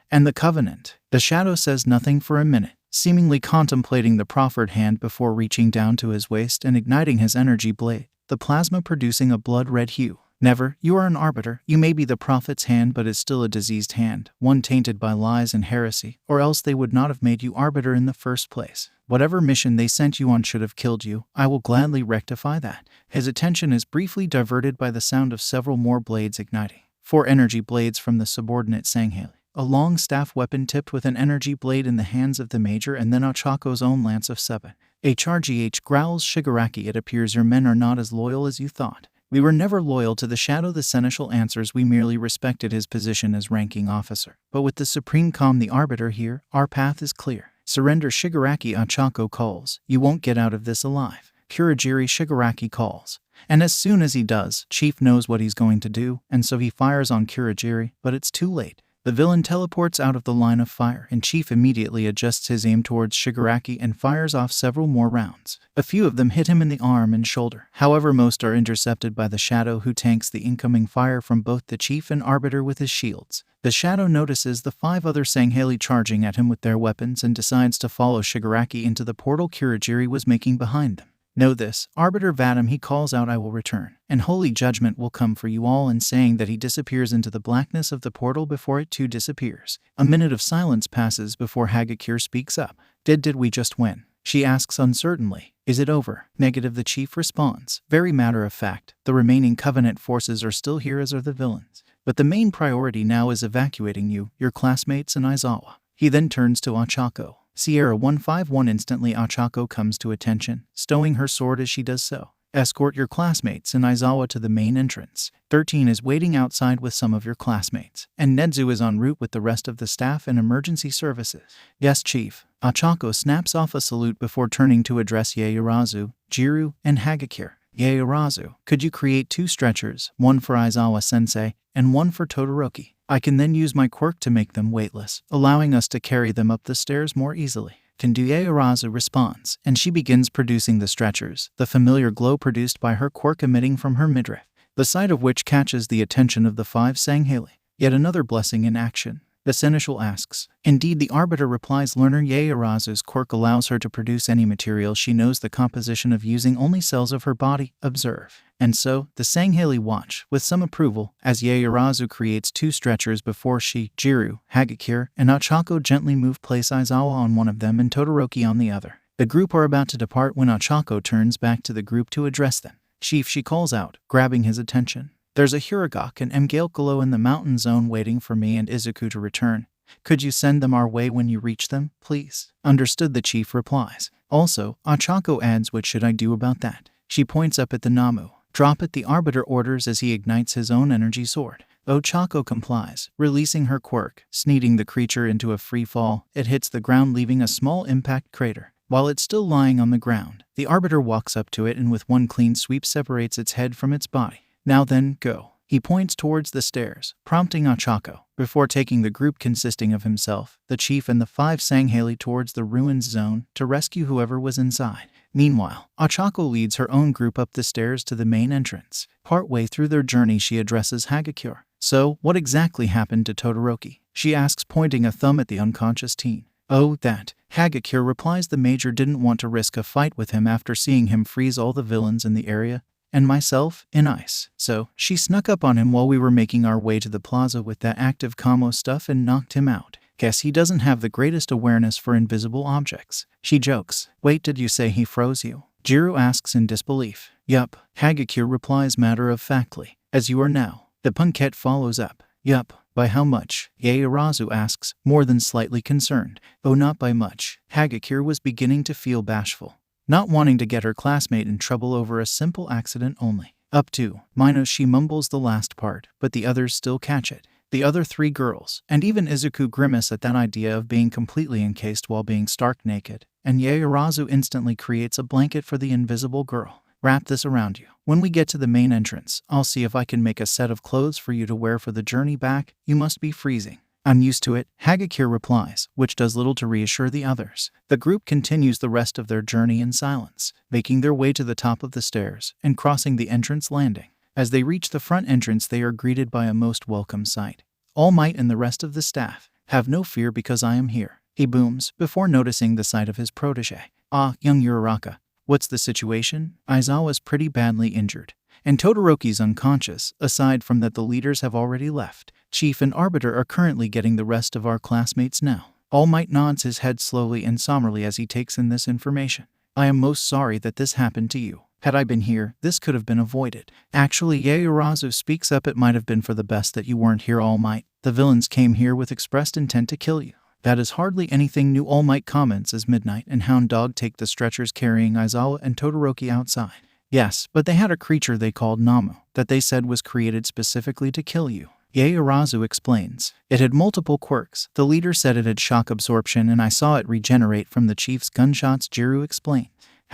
[SPEAKER 1] and the Covenant. The shadow says nothing for a minute, seemingly contemplating the proffered hand before reaching down to his waist and igniting his energy blade, the plasma producing a blood-red hue. Never, you are an arbiter. You may be the prophet's hand, but is still a diseased hand, one tainted by lies and heresy, or else they would not have made you arbiter in the first place. Whatever mission they sent you on should have killed you. I will gladly rectify that. His attention is briefly diverted by the sound of several more blades igniting. 4 energy blades from the subordinate Sanghaley. A long staff weapon tipped with an energy blade in the hands of the Major, and then Ochako's own lance of 7. HRGH growls Shigaraki. It appears your men are not as loyal as you thought. We were never loyal to the Shadow, the Seneschal answers. We merely respected his position as ranking officer. But with the Supreme Com, the Arbiter here, our path is clear. Surrender, Shigaraki, Ochako calls. You won't get out of this alive. Kurogiri, Shigaraki calls. And as soon as he does, Chief knows what he's going to do, and so he fires on Kurogiri, but it's too late. The villain teleports out of the line of fire, and Chief immediately adjusts his aim towards Shigaraki and fires off several more rounds. A few of them hit him in the arm and shoulder. However, most are intercepted by the Shadow, who tanks the incoming fire from both the Chief and Arbiter with his shields. The Shadow notices the 5 other Sanghaley charging at him with their weapons and decides to follow Shigaraki into the portal Kurogiri was making behind them. Know this, Arbiter Vadam, he calls out, I will return, and holy judgment will come for you all, and saying that he disappears into the blackness of the portal before it too disappears. A minute of silence passes before Hagakure speaks up. Did we just win? She asks uncertainly. Is it over? Negative, the Chief responds. Very matter of fact, the remaining Covenant forces are still here, as are the villains. But the main priority now is evacuating you, your classmates, and Aizawa. He then turns to Ochako. Sierra 151. Instantly Ochako comes to attention, stowing her sword as she does so. Escort your classmates and Aizawa to the main entrance. 13 is waiting outside with some of your classmates, and Nedzu is en route with the rest of the staff and emergency services. Yes, Chief. Ochako snaps off a salute before turning to address Yaoyorozu, Jiru, and Hagakure. Yaoyorozu, could you create 2 stretchers, one for Aizawa-sensei, and one for Todoroki? I can then use my quirk to make them weightless, allowing us to carry them up the stairs more easily. Yaoyorozu responds, and she begins producing the stretchers, the familiar glow produced by her quirk emitting from her midriff, the sight of which catches the attention of the 5 Sangheili. Yet another blessing in action. The seneschal asks. Indeed, the arbiter replies. Learner Yaoyorozu's quirk allows her to produce any material she knows the composition of using only cells of her body. Observe. And so, the Sangheili watch, with some approval, as Yaoyorozu creates 2 stretchers before she, Jiru, Hagakure, and Ochako gently place Aizawa on one of them and Todoroki on the other. The group are about to depart when Ochako turns back to the group to address them. Chief, she calls out, grabbing his attention. There's a Hiragak and Mgalkalo in the mountain zone waiting for me and Izuku to return. Could you send them our way when you reach them, please? Understood, the chief replies. Also, Ochako adds, what should I do about that? She points up at the Namu. Drop it, the arbiter orders as he ignites his own energy sword. Ochako complies, releasing her quirk, sneaking the creature into a free fall. It hits the ground, leaving a small impact crater. While it's still lying on the ground, the arbiter walks up to it and with one clean sweep separates its head from its body. Now then, go. He points towards the stairs, prompting Ochako, before taking the group consisting of himself, the chief, and the 5 Sangheili towards the ruins zone to rescue whoever was inside. Meanwhile, Ochako leads her own group up the stairs to the main entrance. Partway through their journey, she addresses Hagakure. So, what exactly happened to Todoroki? She asks, pointing a thumb at the unconscious teen. Oh, that. Hagakure replies, the major didn't want to risk a fight with him after seeing him freeze all the villains in the area, and myself, in ice. So, she snuck up on him while we were making our way to the plaza with that active Kamo stuff and knocked him out. Guess he doesn't have the greatest awareness for invisible objects. She jokes. Wait, did you say he froze you? Jiru asks in disbelief. Yup. Hagakure replies matter-of-factly. As you are now. The punkette follows up. Yup. By how much? Yaoyorozu asks, more than slightly concerned. Oh, not by much. Hagakure was beginning to feel bashful, not wanting to get her classmate in trouble over a simple accident only. Up to, minus, she mumbles the last part, but the others still catch it. The other 3 girls, and even Izuku, grimace at that idea of being completely encased while being stark naked, and Yaoyorozu instantly creates a blanket for the invisible girl. Wrap this around you. When we get to the main entrance, I'll see if I can make a set of clothes for you to wear for the journey back. You must be freezing. I'm used to it, Hagakure replies, which does little to reassure the others. The group continues the rest of their journey in silence, making their way to the top of the stairs and crossing the entrance landing. As they reach the front entrance, they are greeted by a most welcome sight. All Might and the rest of the staff. Have no fear because I am here, he booms, before noticing the sight of his protege. Ah, young Uraraka. What's the situation? Aizawa's pretty badly injured, and Todoroki's unconscious. Aside from that, the leaders have already left. Chief and Arbiter are currently getting the rest of our classmates now. All Might nods his head slowly and somberly as he takes in this information. I am most sorry that this happened to you. Had I been here, this could have been avoided. Actually, Yaoyorozu speaks up, it might have been for the best that you weren't here, All Might. The villains came here with expressed intent to kill you. That is hardly anything new, All Might comments as Midnight and Hound Dog take the stretchers carrying Aizawa and Todoroki outside. Yes, but they had a creature they called Namu, that they said was created specifically to kill you. Yaoyorozu explains. It had multiple quirks. The leader said it had shock absorption and I saw it regenerate from the chief's gunshots, Jiru explained.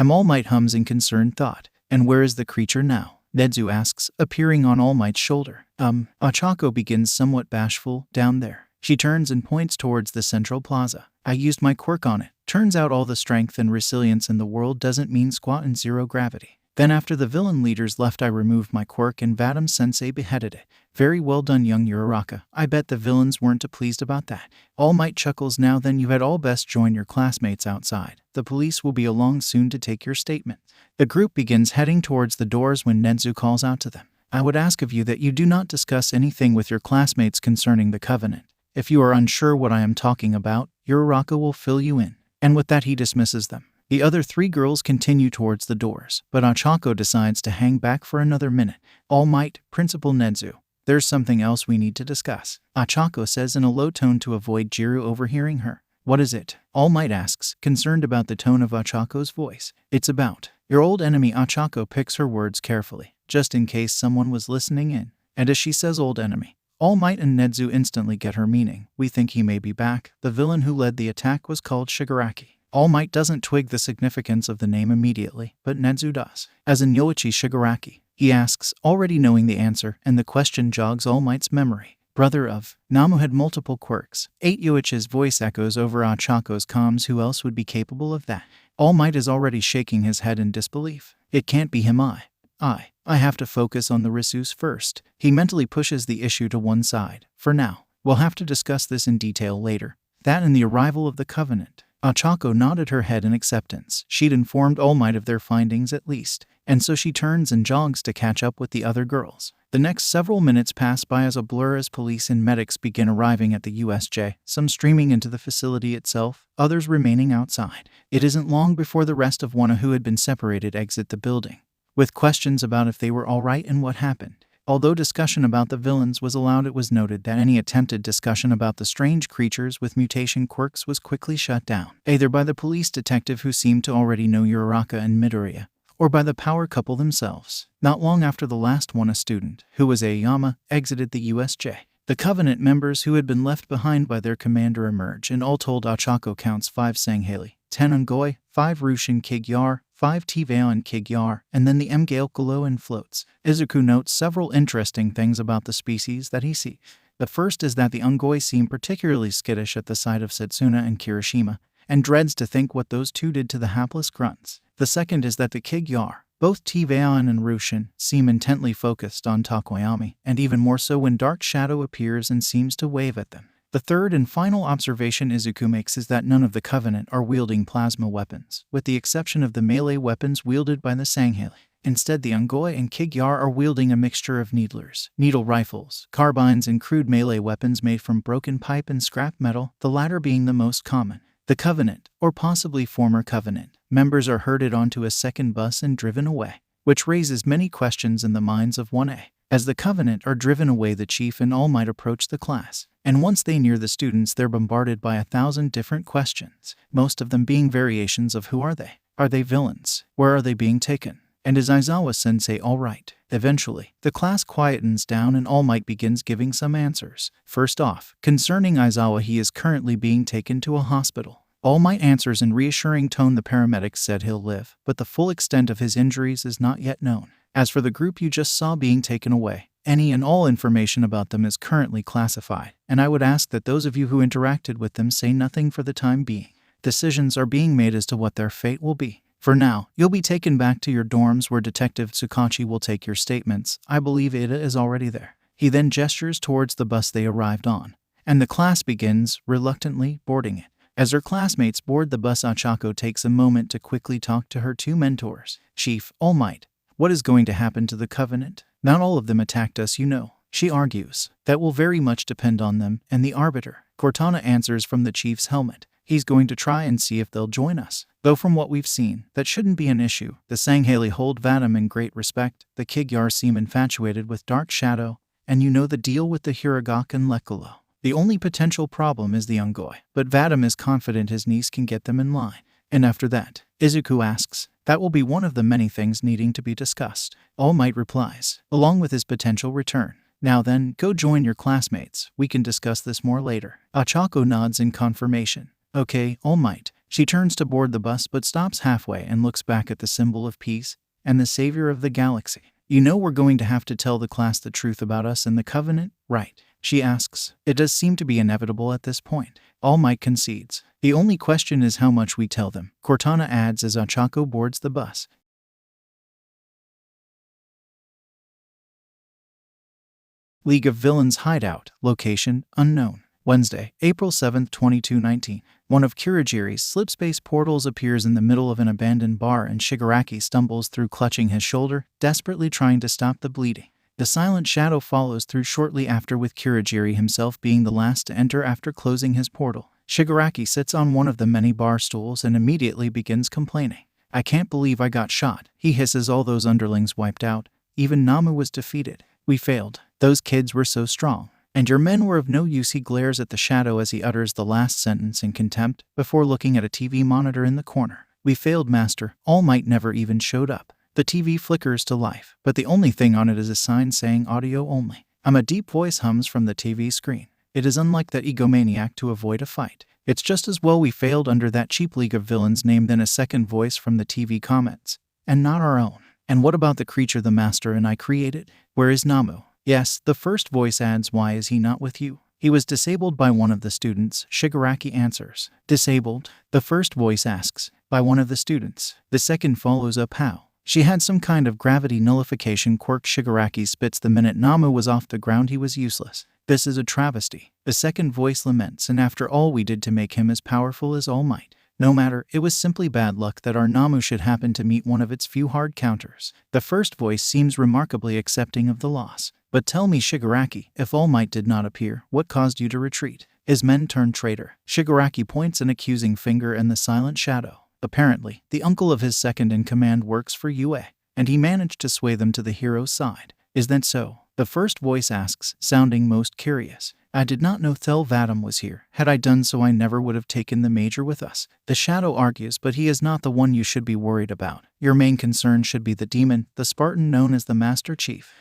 [SPEAKER 1] All Might hums in concerned thought. And where is the creature now? Nedzu asks, appearing on All Might's shoulder. Ochako begins somewhat bashful, down there. She turns and points towards the central plaza. I used my quirk on it. Turns out all the strength and resilience in the world doesn't mean squat in zero gravity. Then after the villain leaders left, I removed my quirk and Vadim-sensei beheaded it. Very well done, young Uraraka. I bet the villains weren't too pleased about that. All Might chuckles. Now then, you had all best join your classmates outside. The police will be along soon to take your statement. The group begins heading towards the doors when Nedzu calls out to them. I would ask of you that you do not discuss anything with your classmates concerning the covenant. If you are unsure what I am talking about, Uraraka will fill you in. And with that he dismisses them. The other 3 girls continue towards the doors, but Ochako decides to hang back for another minute. All Might, Principal Nedzu. There's something else we need to discuss, Ochako says in a low tone to avoid Jiru overhearing her. What is it? All Might asks, concerned about the tone of Ochako's voice. It's about Your old enemy. Ochako picks her words carefully, just in case someone was listening in. And as she says old enemy, All Might and Nedzu instantly get her meaning. We think he may be back. The villain who led the attack was called Shigaraki. All Might doesn't twig the significance of the name immediately, but Nedzu does. As in Yoichi Shigaraki, he asks, already knowing the answer, and the question jogs All Might's memory. Brother of Namu had multiple quirks. 8. Yoichi's voice echoes over Ochako's comms. Who else would be capable of that? All Might is already shaking his head in disbelief. It can't be him. I have to focus on the Risus first. He mentally pushes the issue to one side. For now, we'll have to discuss this in detail later. That and the arrival of the Covenant. Ochako nodded her head in acceptance. She'd informed All Might of their findings at least, and so she turns and jogs to catch up with the other girls. The next several minutes pass by as a blur as police and medics begin arriving at the USJ, some streaming into the facility itself, others remaining outside. It isn't long before the rest of Wano who had been separated exit the building, with questions about if they were all right and what happened. Although discussion about the villains was allowed, it was noted that any attempted discussion about the strange creatures with mutation quirks was quickly shut down, either by the police detective who seemed to already know Uraraka and Midoriya, or by the power couple themselves. Not long after the last one, a student, who was Aoyama, exited the USJ. The Covenant members who had been left behind by their commander emerge, and all told Ochako counts 5 Sanghaili, 10 Ungoi, 5 Rushin Kigyar, 5 Tiveon Kigyar, and then the Mgailkalo and floats. Izuku notes several interesting things about the species that he sees. The first is that the Ungoi seem particularly skittish at the sight of Satsuna and Kirishima, and dreads to think what those two did to the hapless grunts. The second is that the Kigyar, both Tiveon and Rushin, seem intently focused on Takoyami, and even more so when Dark Shadow appears and seems to wave at them. The third and final observation Izuku makes is that none of the Covenant are wielding plasma weapons, with the exception of the melee weapons wielded by the Sanghaili. Instead, the Ungoi and Kigyar are wielding a mixture of needlers, needle rifles, carbines, and crude melee weapons made from broken pipe and scrap metal, the latter being the most common. The Covenant, or possibly former Covenant, members are herded onto a second bus and driven away, which raises many questions in the minds of 1A. As the Covenant are driven away, the Chief and All Might approach the class, and once they near the students, they're bombarded by 1,000 different questions, most of them being variations of who are they? Are they villains? Where are they being taken? And is Aizawa-sensei all right? Eventually, the class quietens down and All Might begins giving some answers. First off, concerning Aizawa, he is currently being taken to a hospital. All Might answers in reassuring tone. The paramedics said he'll live, but the full extent of his injuries is not yet known. As for the group you just saw being taken away, any and all information about them is currently classified, and I would ask that those of you who interacted with them say nothing for the time being. Decisions are being made as to what their fate will be. For now, you'll be taken back to your dorms where Detective Tsukachi will take your statements. I believe Ida is already there. He then gestures towards the bus they arrived on, and the class begins, reluctantly, boarding it. As her classmates board the bus, Ochako takes a moment to quickly talk to her 2 mentors. Chief, All Might, what is going to happen to the Covenant? Not all of them attacked us, you know. She argues. That will very much depend on them and the Arbiter. Cortana answers from the Chief's helmet. He's going to try and see if they'll join us. Though from what we've seen, that shouldn't be an issue. The Sanghaili hold Vadim in great respect. The Kigyar seem infatuated with Dark Shadow, and you know the deal with the Hiragak and Lekolo. The only potential problem is the Ungoi, but Vadim is confident his niece can get them in line. And after that, Izuku asks, that will be one of the many things needing to be discussed. All Might replies, along with his potential return. Now then, go join your classmates. We can discuss this more later. Ochako nods in confirmation. Okay, All Might. She turns to board the bus but stops halfway and looks back at the symbol of peace and the savior of the galaxy. You know we're going to have to tell the class the truth about us and the Covenant, right? She asks. It does seem to be inevitable at this point. All Might concedes. The only question is how much we tell them. Cortana adds as Ochako boards the bus. League of Villains hideout, location unknown. Wednesday, April 7, 2219. One of Kurogiri's slipspace portals appears in the middle of an abandoned bar and Shigaraki stumbles through, clutching his shoulder, desperately trying to stop the bleeding. The silent shadow follows through shortly after, with Kurogiri himself being the last to enter after closing his portal. Shigaraki sits on one of the many bar stools and immediately begins complaining. I can't believe I got shot, he hisses. All those underlings wiped out. Even Namu was defeated. We failed. Those kids were so strong. And your men were of no use. He glares at the shadow as he utters the last sentence in contempt, before looking at a TV monitor in the corner. "We failed, Master. All Might never even showed up." The TV flickers to life, but the only thing on it is a sign saying audio only. A deep voice hums from the TV screen. It is unlike that egomaniac to avoid a fight. "It's just as well we failed under that cheap League of Villains name." Then a second voice from the TV comments. "And not our own. And what about the creature the Master and I created? Where is Namu?" "Yes," the first voice adds. "Why is he not with you?" "He was disabled by one of the students," Shigaraki answers. "Disabled?" the first voice asks. "By one of the students." The second follows up. "How?" "She had some kind of gravity nullification quirk." Shigaraki spits. "The minute Namu was off the ground he was useless. This is a travesty." The second voice laments. "And after all we did to make him as powerful as All Might." "No matter, it was simply bad luck that our Namu should happen to meet one of its few hard counters." The first voice seems remarkably accepting of the loss. "But tell me, Shigaraki, if All Might did not appear, what caused you to retreat? His men turned traitor." Shigaraki points an accusing finger in the silent shadow. "Apparently, the uncle of his second-in-command works for UA, and he managed to sway them to the hero's side." "Is that so?" the first voice asks, sounding most curious. "I did not know Thel Vadam was here. Had I done so I never would have taken the Major with us." The shadow argues. "But he is not the one you should be worried about. Your main concern should be the demon, the Spartan known as the Master Chief."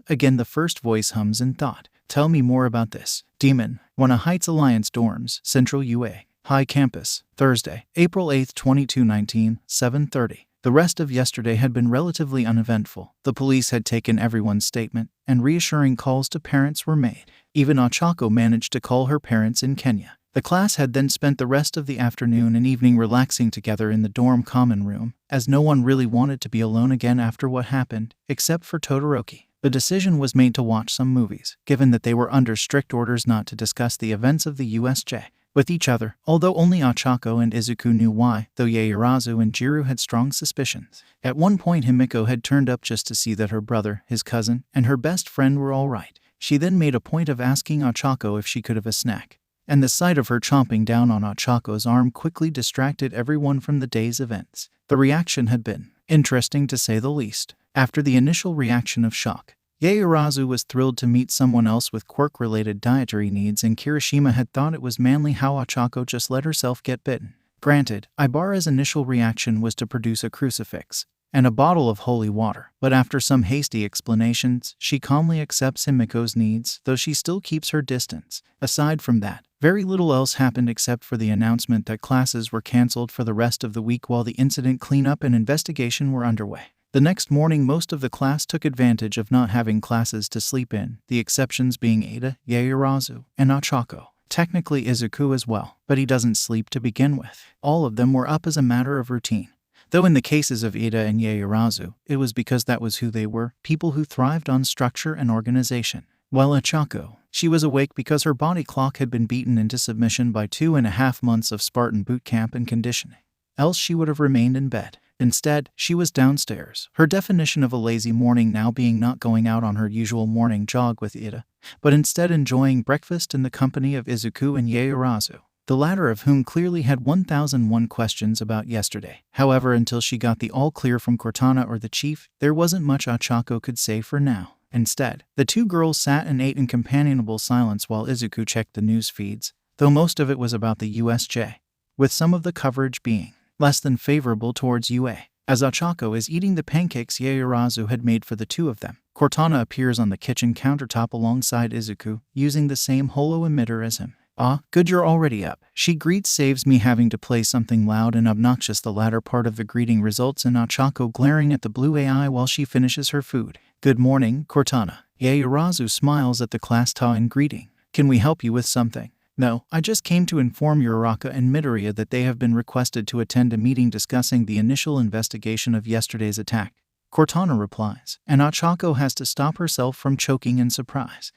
[SPEAKER 1] Again the first voice hums in thought. "Tell me more about this." "Demon, One Heights Alliance dorms, Central UA. High Campus, Thursday, April 8, 2219, 7:30. The rest of yesterday had been relatively uneventful. The police had taken everyone's statement, and reassuring calls to parents were made. Even Ochako managed to call her parents in Kenya. The class had then spent the rest of the afternoon and evening relaxing together in the dorm common room, as no one really wanted to be alone again after what happened, except for Todoroki. The decision was made to watch some movies, given that they were under strict orders not to discuss the events of the USJ with each other, although only Ochako and Izuku knew why, though Yaoyorozu and Jiro had strong suspicions. At one point Himiko had turned up just to see that her brother, his cousin, and her best friend were all right. She then made a point of asking Ochako if she could have a snack, and the sight of her chomping down on Ochako's arm quickly distracted everyone from the day's events. The reaction had been interesting to say the least. After the initial reaction of shock, Yaoyorozu was thrilled to meet someone else with quirk-related dietary needs, and Kirishima had thought it was manly how Ochako just let herself get bitten. Granted, Ibara's initial reaction was to produce a crucifix and a bottle of holy water, but after some hasty explanations, she calmly accepts Himiko's needs, though she still keeps her distance. Aside from that, very little else happened except for the announcement that classes were cancelled for the rest of the week while the incident cleanup and investigation were underway. The next morning most of the class took advantage of not having classes to sleep in, the exceptions being Ada, Yaoyorozu, and Ochako. Technically Izuku as well, but he doesn't sleep to begin with. All of them were up as a matter of routine. Though in the cases of Ada and Yaoyorozu, it was because that was who they were, people who thrived on structure and organization. While Ochako, she was awake because her body clock had been beaten into submission by 2.5 months of Spartan boot camp and conditioning. Else she would have remained in bed. Instead, she was downstairs, her definition of a lazy morning now being not going out on her usual morning jog with Ida, but instead enjoying breakfast in the company of Izuku and Yaoyorozu, the latter of whom clearly had 1001 questions about yesterday. However, until she got the all-clear from Cortana or the chief, there wasn't much Ochako could say for now. Instead, the two girls sat and ate in companionable silence while Izuku checked the news feeds, though most of it was about the USJ, with some of the coverage being less than favorable towards UA. As Ochako is eating the pancakes Yaoyorozu had made for the two of them, Cortana appears on the kitchen countertop alongside Izuku, using the same holo emitter as him. "Ah, good you're already up," she greets. "Saves me having to play something loud and obnoxious." The latter part of the greeting results in Ochako glaring at the blue AI while she finishes her food. "Good morning, Cortana." Yaoyorozu smiles at the class ta in greeting. "Can we help you with something?" "No, I just came to inform Uraraka and Midoriya that they have been requested to attend a meeting discussing the initial investigation of yesterday's attack," Cortana replies, and Ochako has to stop herself from choking in surprise.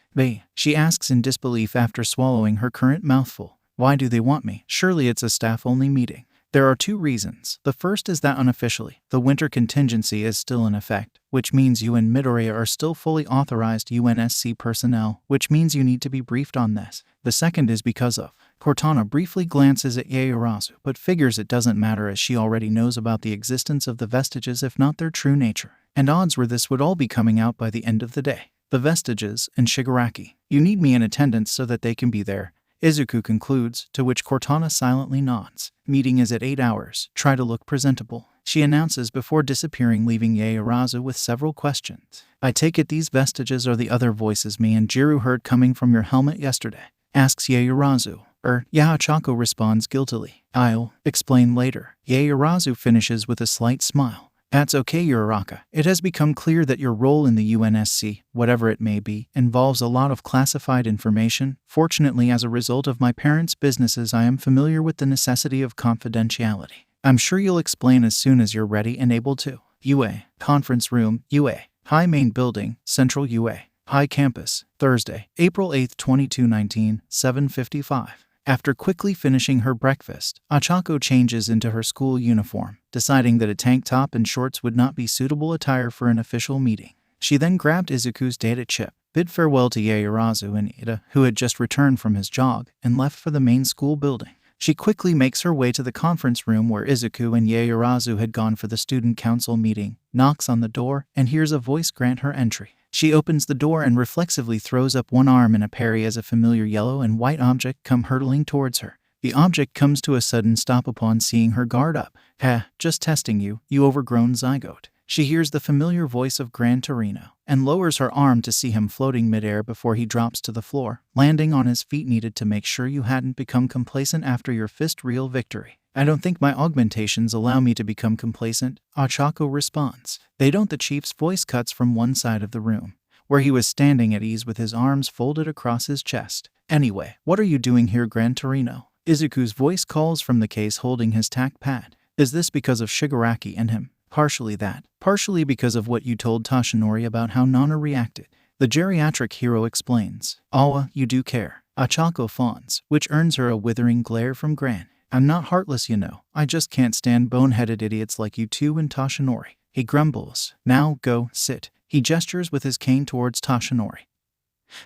[SPEAKER 1] She asks in disbelief after swallowing her current mouthful. "Why do they want me? Surely it's a staff-only meeting." There are two reasons. The first is that unofficially, the winter contingency is still in effect, which means you and Midoriya are still fully authorized UNSC personnel, which means you need to be briefed on this. The second is because of. Cortana briefly glances at Yaoyorozu, but figures it doesn't matter as she already knows about the existence of the vestiges if not their true nature. And odds were this would all be coming out by the end of the day. The vestiges and Shigaraki. "You need me in attendance so that they can be there. Izuku concludes, to which Cortana silently nods. Meeting is at 8 hours. Try to look presentable, she announces before disappearing, leaving Yaoyorozu with several questions. I take it these vestiges are the other voices me and Jiru heard coming from your helmet yesterday, asks Yaoyorozu. Yaochako responds guiltily. I'll explain later. Yaoyorozu finishes with a slight smile. That's okay, Uraraka. It has become clear that your role in the UNSC, whatever it may be, involves a lot of classified information. Fortunately, as a result of my parents' businesses, I am familiar with the necessity of confidentiality. I'm sure you'll explain as soon as you're ready and able to. UA. Conference Room, UA. High Main Building, Central UA. High Campus, Thursday, April 8, 2219, 7:55. After quickly finishing her breakfast, Ochako changes into her school uniform, deciding that a tank top and shorts would not be suitable attire for an official meeting. She then grabbed Izuku's data chip, bid farewell to Yaoyorozu and Ida, who had just returned from his jog, and left for the main school building. She quickly makes her way to the conference room where Izuku and Yaoyorozu had gone for the student council meeting, knocks on the door, and hears a voice grant her entry. She opens the door and reflexively throws up one arm in a parry as a familiar yellow and white object come hurtling towards her. The object comes to a sudden stop upon seeing her guard up. Just testing you, you overgrown zygote. She hears the familiar voice of Gran Torino, and lowers her arm to see him floating midair before he drops to the floor, landing on his feet. Needed to make sure you hadn't become complacent after your fist-real victory. I don't think my augmentations allow me to become complacent, Ochako responds. They don't. The chief's voice cuts from one side of the room, where he was standing at ease with his arms folded across his chest. Anyway, what are you doing here, Gran Torino? Izuku's voice calls from the case holding his tack pad. Is this because of Shigaraki and him? Partially that. Partially because of what you told Toshinori about how Nana reacted. The geriatric hero explains. Awa, you do care. Ochako fawns, which earns her a withering glare from Gran. I'm not heartless, you know. I just can't stand boneheaded idiots like you two and Toshinori. He grumbles. Now, go, sit. He gestures with his cane towards Toshinori,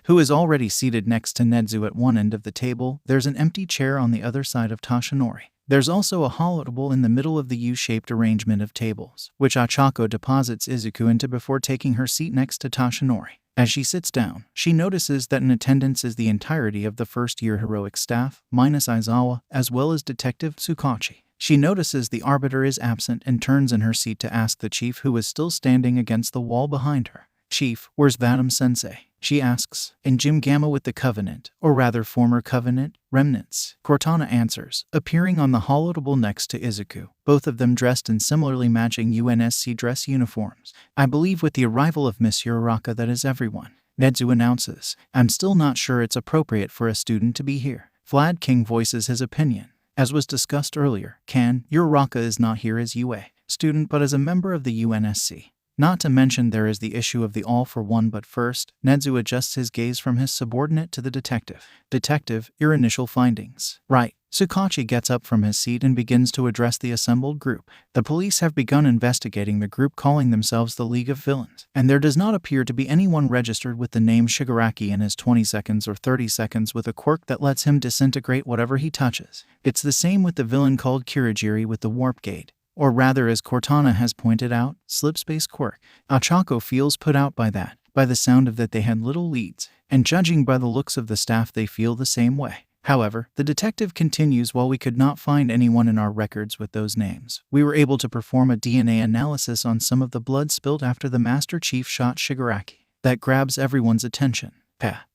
[SPEAKER 1] who is already seated next to Nedzu at one end of the table. There's an empty chair on the other side of Toshinori. There's also a holotable in the middle of the U-shaped arrangement of tables, which Ochako deposits Izuku into before taking her seat next to Toshinori. As she sits down, she notices that in attendance is the entirety of the first-year heroic staff, minus Aizawa, as well as Detective Tsukachi. She notices the arbiter is absent and turns in her seat to ask the chief, who is still standing against the wall behind her. Chief, where's Vadam-sensei? She asks. In Gym Gamma with the Covenant, or rather former Covenant, remnants. Cortana answers, appearing on the holotable next to Izuku, both of them dressed in similarly matching UNSC dress uniforms. I believe with the arrival of Miss Uraraka that is everyone. Nedzu announces, I'm still not sure it's appropriate for a student to be here. Vlad King voices his opinion. As was discussed earlier, Uraraka is not here as UA student but as a member of the UNSC. Not to mention there is the issue of the all for one. But first, Nedzu adjusts his gaze from his subordinate to the detective. Detective, your initial findings. Right. Tsukachi gets up from his seat and begins to address the assembled group. The police have begun investigating the group calling themselves the League of Villains, and there does not appear to be anyone registered with the name Shigaraki in his 20 seconds or 30 seconds with a quirk that lets him disintegrate whatever he touches. It's the same with the villain called Kirigiri with the warp gate. Or rather, as Cortana has pointed out, slipspace quirk. Ochako feels put out by that, by the sound of that they had little leads, and judging by the looks of the staff they feel the same way. However, the detective continues, while we could not find anyone in our records with those names, we were able to perform a DNA analysis on some of the blood spilled after the Master Chief shot Shigaraki. That grabs everyone's attention.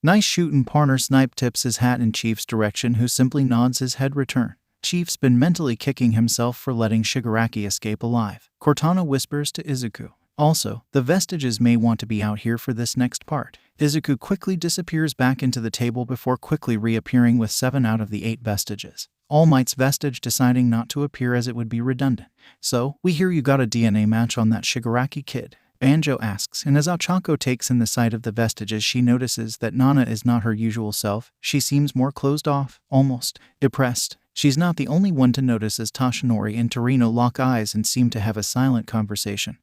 [SPEAKER 1] Nice shootin', partner. Snipe tips his hat in Chief's direction, who simply nods his head return. Chief's been mentally kicking himself for letting Shigaraki escape alive. Cortana whispers to Izuku. Also, the vestiges may want to be out here for this next part. Izuku quickly disappears back into the table before quickly reappearing with 7 out of the 8 vestiges. All Might's vestige deciding not to appear as it would be redundant. So, we hear you got a DNA match on that Shigaraki kid. Banjo asks, and as Ochako takes in the sight of the vestiges, she notices that Nana is not her usual self. She seems more closed off, almost depressed. She's not the only one to notice, as Toshinori and Torino lock eyes and seem to have a silent conversation,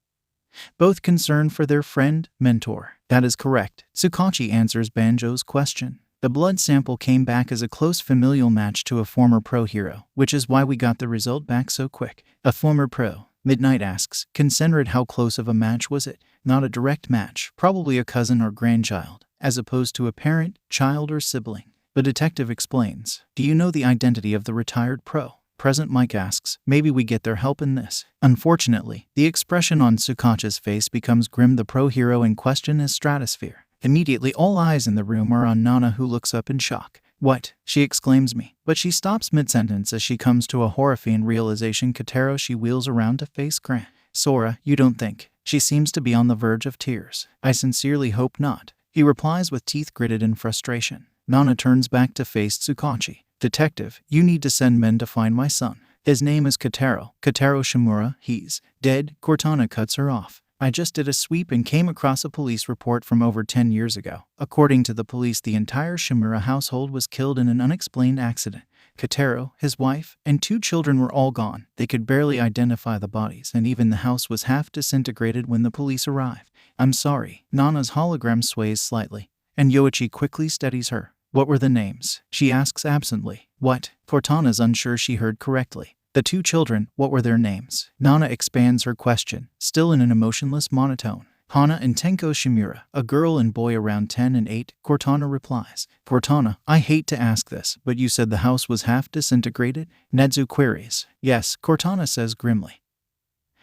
[SPEAKER 1] both concerned for their friend, mentor. That is correct. Tsukachi answers Banjo's question. The blood sample came back as a close familial match to a former pro hero, which is why we got the result back so quick. A former pro? Midnight asks. Considerate, how close of a match was it? Not a direct match, probably a cousin or grandchild, as opposed to a parent, child, or sibling. The detective explains. Do you know the identity of the retired pro? Present Mike asks. Maybe we get their help in this. Unfortunately, the expression on Tsukachi's face becomes grim. The pro hero in question is Stratosphere. Immediately all eyes in the room are on Nana, who looks up in shock. What? She exclaims me. But she stops mid-sentence as she comes to a horrifying realization. Kotaro, she wheels around to face Grant. Sora, you don't think? She seems to be on the verge of tears. I sincerely hope not. He replies with teeth gritted in frustration. Nana turns back to face Tsukachi. Detective, you need to send men to find my son. His name is Kotaro. Kotaro Shimura. He's dead. Cortana cuts her off. I just did a sweep and came across a police report from over 10 years ago. According to the police, the entire Shimura household was killed in an unexplained accident. Kotaro, his wife, and 2 children were all gone. They could barely identify the bodies, and even the house was half disintegrated when the police arrived. I'm sorry. Nana's hologram sways slightly, and Yoichi quickly steadies her. What were the names? She asks absently. What? Cortana's unsure she heard correctly. The 2 children, what were their names? Nana expands her question, still in an emotionless monotone. Hana and Tenko Shimura, a girl and boy around 10 and 8, Cortana replies. Cortana, I hate to ask this, but you said the house was half disintegrated? Nedzu queries. Yes, Cortana says grimly.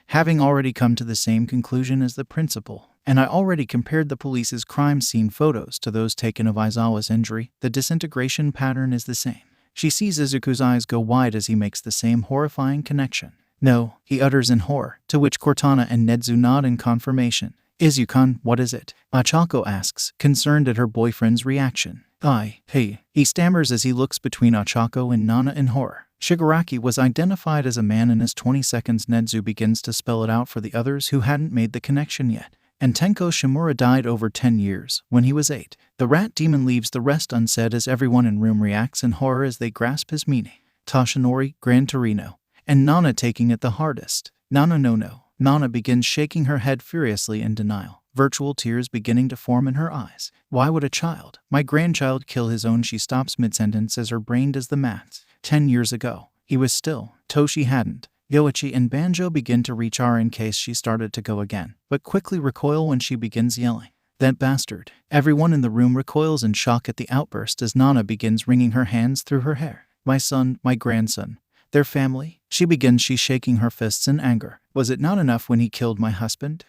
[SPEAKER 1] Having already come to the same conclusion as the principal, and I already compared the police's crime scene photos to those taken of Aizawa's injury, the disintegration pattern is the same. She sees Izuku's eyes go wide as he makes the same horrifying connection. No, he utters in horror, to which Cortana and Nedzu nod in confirmation. Izuku, what is it? Achako asks, concerned at her boyfriend's reaction. Hey, he stammers as he looks between Achako and Nana in horror. Shigaraki was identified as a man in his 20 seconds. Nedzu begins to spell it out for the others who hadn't made the connection yet. And Tenko Shimura died over 10 years, when he was 8. The rat demon leaves the rest unsaid as everyone in room reacts in horror as they grasp his meaning. Toshinori, Gran Torino, and Nana taking it the hardest. No. Nana begins shaking her head furiously in denial, virtual tears beginning to form in her eyes. Why would a child, my grandchild, kill his own? She stops mid-sentence as her brain does the maths. 10 years ago, he was still. Toshi hadn't. Yoichi and Banjo begin to reach R in case she started to go again, but quickly recoil when she begins yelling. That bastard. Everyone in the room recoils in shock at the outburst as Nana begins wringing her hands through her hair. My son, my grandson, their family. She's shaking her fists in anger. Was it not enough when he killed my husband?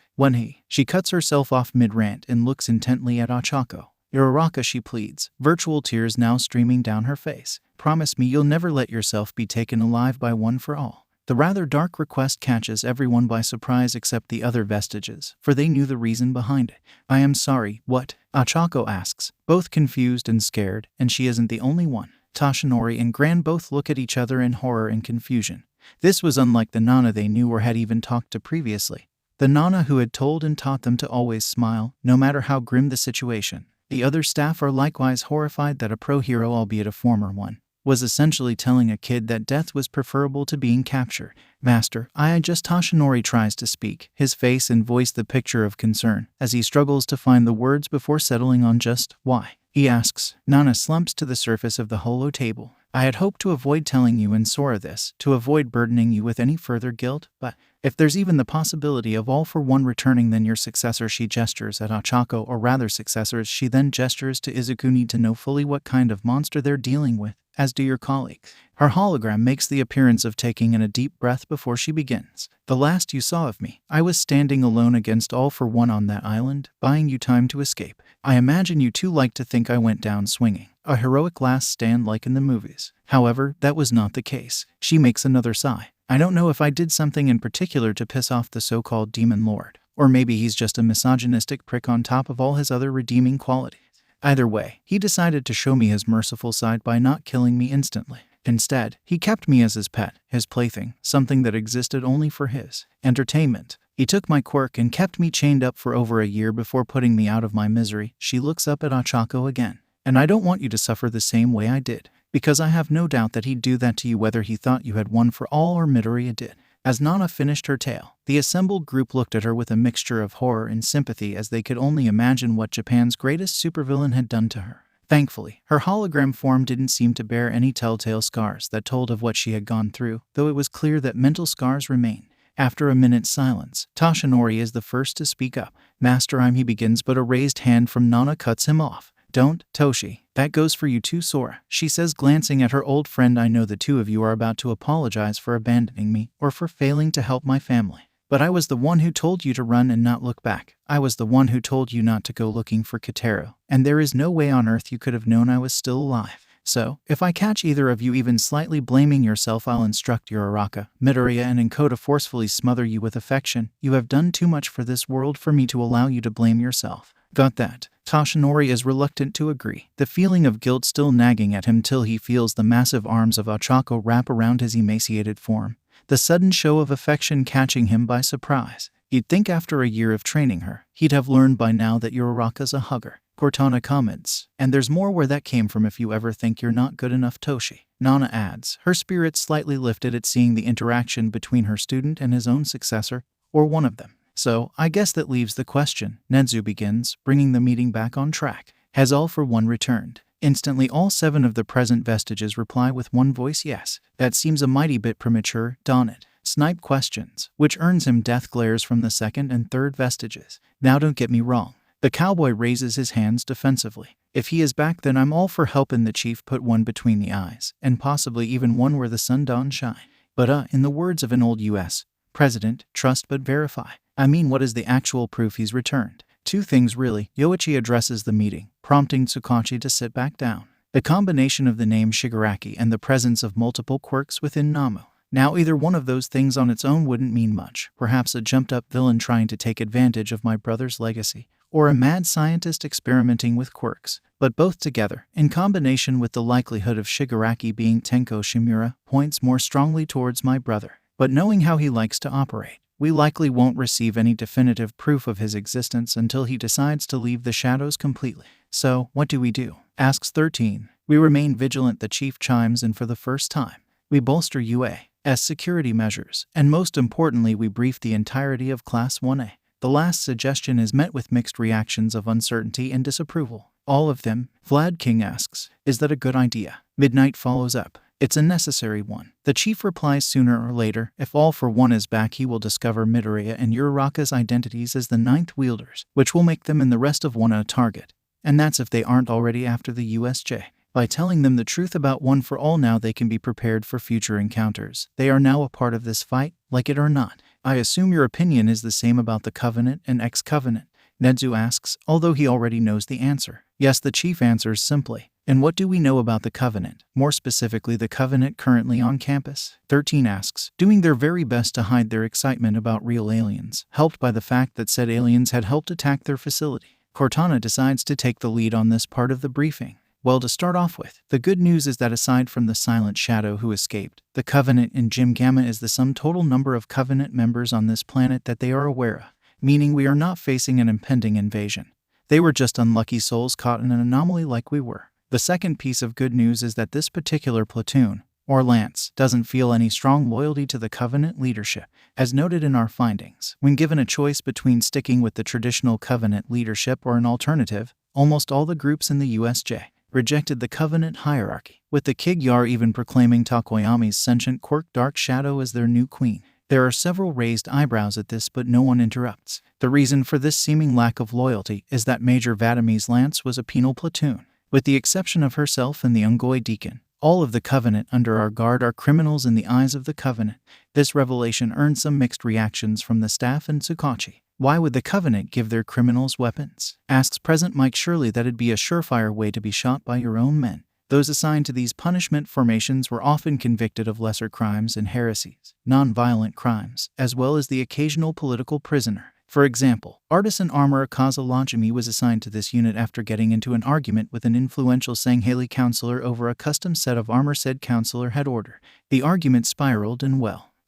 [SPEAKER 1] She cuts herself off mid-rant and looks intently at Achako. Uraraka, she pleads, virtual tears now streaming down her face. Promise me you'll never let yourself be taken alive by One for All. The rather dark request catches everyone by surprise except the other vestiges, for they knew the reason behind it. I am sorry, what? Achako asks, both confused and scared, and she isn't the only one. Toshinori and Gran both look at each other in horror and confusion. This was unlike the Nana they knew or had even talked to previously. The Nana who had told and taught them to always smile, no matter how grim the situation. The other staff are likewise horrified that a pro-hero, albeit a former one, was essentially telling a kid that death was preferable to being captured. Master, Toshinori tries to speak, his face and voice the picture of concern, as he struggles to find the words before settling on just why. He asks. Nana slumps to the surface of the holo table. I had hoped to avoid telling you and Sora this, to avoid burdening you with any further guilt, but if there's even the possibility of All for One returning, then your successor, she gestures at Achako, or rather successors, she then gestures to Izuku, need to know fully what kind of monster they're dealing with, as do your colleagues. Her hologram makes the appearance of taking in a deep breath before she begins. The last you saw of me, I was standing alone against All for One on that island, buying you time to escape. I imagine you too like to think I went down swinging. A heroic last stand like in the movies. However, that was not the case. She makes another sigh. I don't know if I did something in particular to piss off the so-called demon lord, or maybe he's just a misogynistic prick on top of all his other redeeming qualities. Either way, he decided to show me his merciful side by not killing me instantly. Instead, he kept me as his pet, his plaything, something that existed only for his entertainment. He took my quirk and kept me chained up for over a year before putting me out of my misery. She looks up at Achako again. And I don't want you to suffer the same way I did, because I have no doubt that he'd do that to you whether he thought you had One for All or Midoriya did. As Nana finished her tale, the assembled group looked at her with a mixture of horror and sympathy, as they could only imagine what Japan's greatest supervillain had done to her. Thankfully, her hologram form didn't seem to bear any telltale scars that told of what she had gone through, though it was clear that mental scars remained. After a minute's silence, Toshinori is the first to speak up. Master, he begins, but a raised hand from Nana cuts him off. Don't, Toshi. That goes for you too, Sora, she says, glancing at her old friend. I know the two of you are about to apologize for abandoning me or for failing to help my family. But I was the one who told you to run and not look back. I was the one who told you not to go looking for Kotaro. And there is no way on earth you could have known I was still alive. So, if I catch either of you even slightly blaming yourself, I'll instruct your Araka, Midoriya, and Enko to forcefully smother you with affection. You have done too much for this world for me to allow you to blame yourself. Got that? Toshinori is reluctant to agree, the feeling of guilt still nagging at him till he feels the massive arms of Ochako wrap around his emaciated form, the sudden show of affection catching him by surprise. You'd think after a year of training her, he'd have learned by now that your Araka's a hugger. Cortana comments, and there's more where that came from if you ever think you're not good enough, Toshi. Nana adds, her spirits slightly lifted at seeing the interaction between her student and his own successor, or one of them. So, I guess that leaves the question. Nenzu begins, bringing the meeting back on track. Has all for one returned? Instantly all 7 of the present vestiges reply with one voice, yes. That seems a mighty bit premature, don't it? Snipe questions, which earns him death glares from the second and third vestiges. Now don't get me wrong. The cowboy raises his hands defensively. If he is back, then I'm all for helping the chief put one between the eyes, and possibly even one where the sun don't shine. But in the words of an old U.S. president, trust but verify. I mean, what is the actual proof he's returned? 2 things really. Yoichi addresses the meeting, prompting Tsukachi to sit back down. The combination of the name Shigaraki and the presence of multiple quirks within Namu. Now, either one of those things on its own wouldn't mean much, perhaps a jumped-up villain trying to take advantage of my brother's legacy, or a mad scientist experimenting with quirks. But both together, in combination with the likelihood of Shigaraki being Tenko Shimura, points more strongly towards my brother. But knowing how he likes to operate, we likely won't receive any definitive proof of his existence until he decides to leave the shadows completely. So, what do we do? Asks 13. We remain vigilant, the chief chimes in for the first time. We bolster UA's security measures, and most importantly, we brief the entirety of Class 1A. The last suggestion is met with mixed reactions of uncertainty and disapproval. All of them. Vlad King asks, is that a good idea? Midnight follows up. It's a necessary one. The chief replies, sooner or later, if all for one is back, he will discover Midoriya and Uraraka's identities as the 9th wielders, which will make them and the rest of one a target. And that's if they aren't already after the USJ. By telling them the truth about one for all, now they can be prepared for future encounters. They are now a part of this fight, like it or not. I assume your opinion is the same about the Covenant and Ex-Covenant? Nedzu asks, although he already knows the answer. Yes, the chief answers simply. And what do we know about the Covenant? More specifically, the Covenant currently on campus? 13 asks, doing their very best to hide their excitement about real aliens, helped by the fact that said aliens had helped attack their facility. Cortana decides to take the lead on this part of the briefing. Well, to start off with, the good news is that aside from the Silent Shadow who escaped, the Covenant in Gym Gamma is the sum total number of Covenant members on this planet that they are aware of, meaning we are not facing an impending invasion. They were just unlucky souls caught in an anomaly like we were. The second piece of good news is that this particular platoon, or Lance, doesn't feel any strong loyalty to the Covenant leadership. As noted in our findings, when given a choice between sticking with the traditional Covenant leadership or an alternative, almost all the groups in the USJ rejected the Covenant hierarchy, with the Kigyar even proclaiming Takoyami's sentient Quirk Dark Shadow as their new queen. There are several raised eyebrows at this, but no one interrupts. The reason for this seeming lack of loyalty is that Major Vadami's Lance was a penal platoon. With the exception of herself and the Ungoi Deacon, all of the Covenant under our guard are criminals in the eyes of the Covenant. This revelation earned some mixed reactions from the staff and Tsukachi. Why would the Covenant give their criminals weapons? Asks President Mike. Surely that'd be a surefire way to be shot by your own men. Those assigned to these punishment formations were often convicted of lesser crimes and heresies, non-violent crimes, as well as the occasional political prisoner. For example, Artisan Armorer Kaza Lajimi was assigned to this unit after getting into an argument with an influential Sanghaili counselor over a custom set of armor said counselor had ordered. The argument spiraled and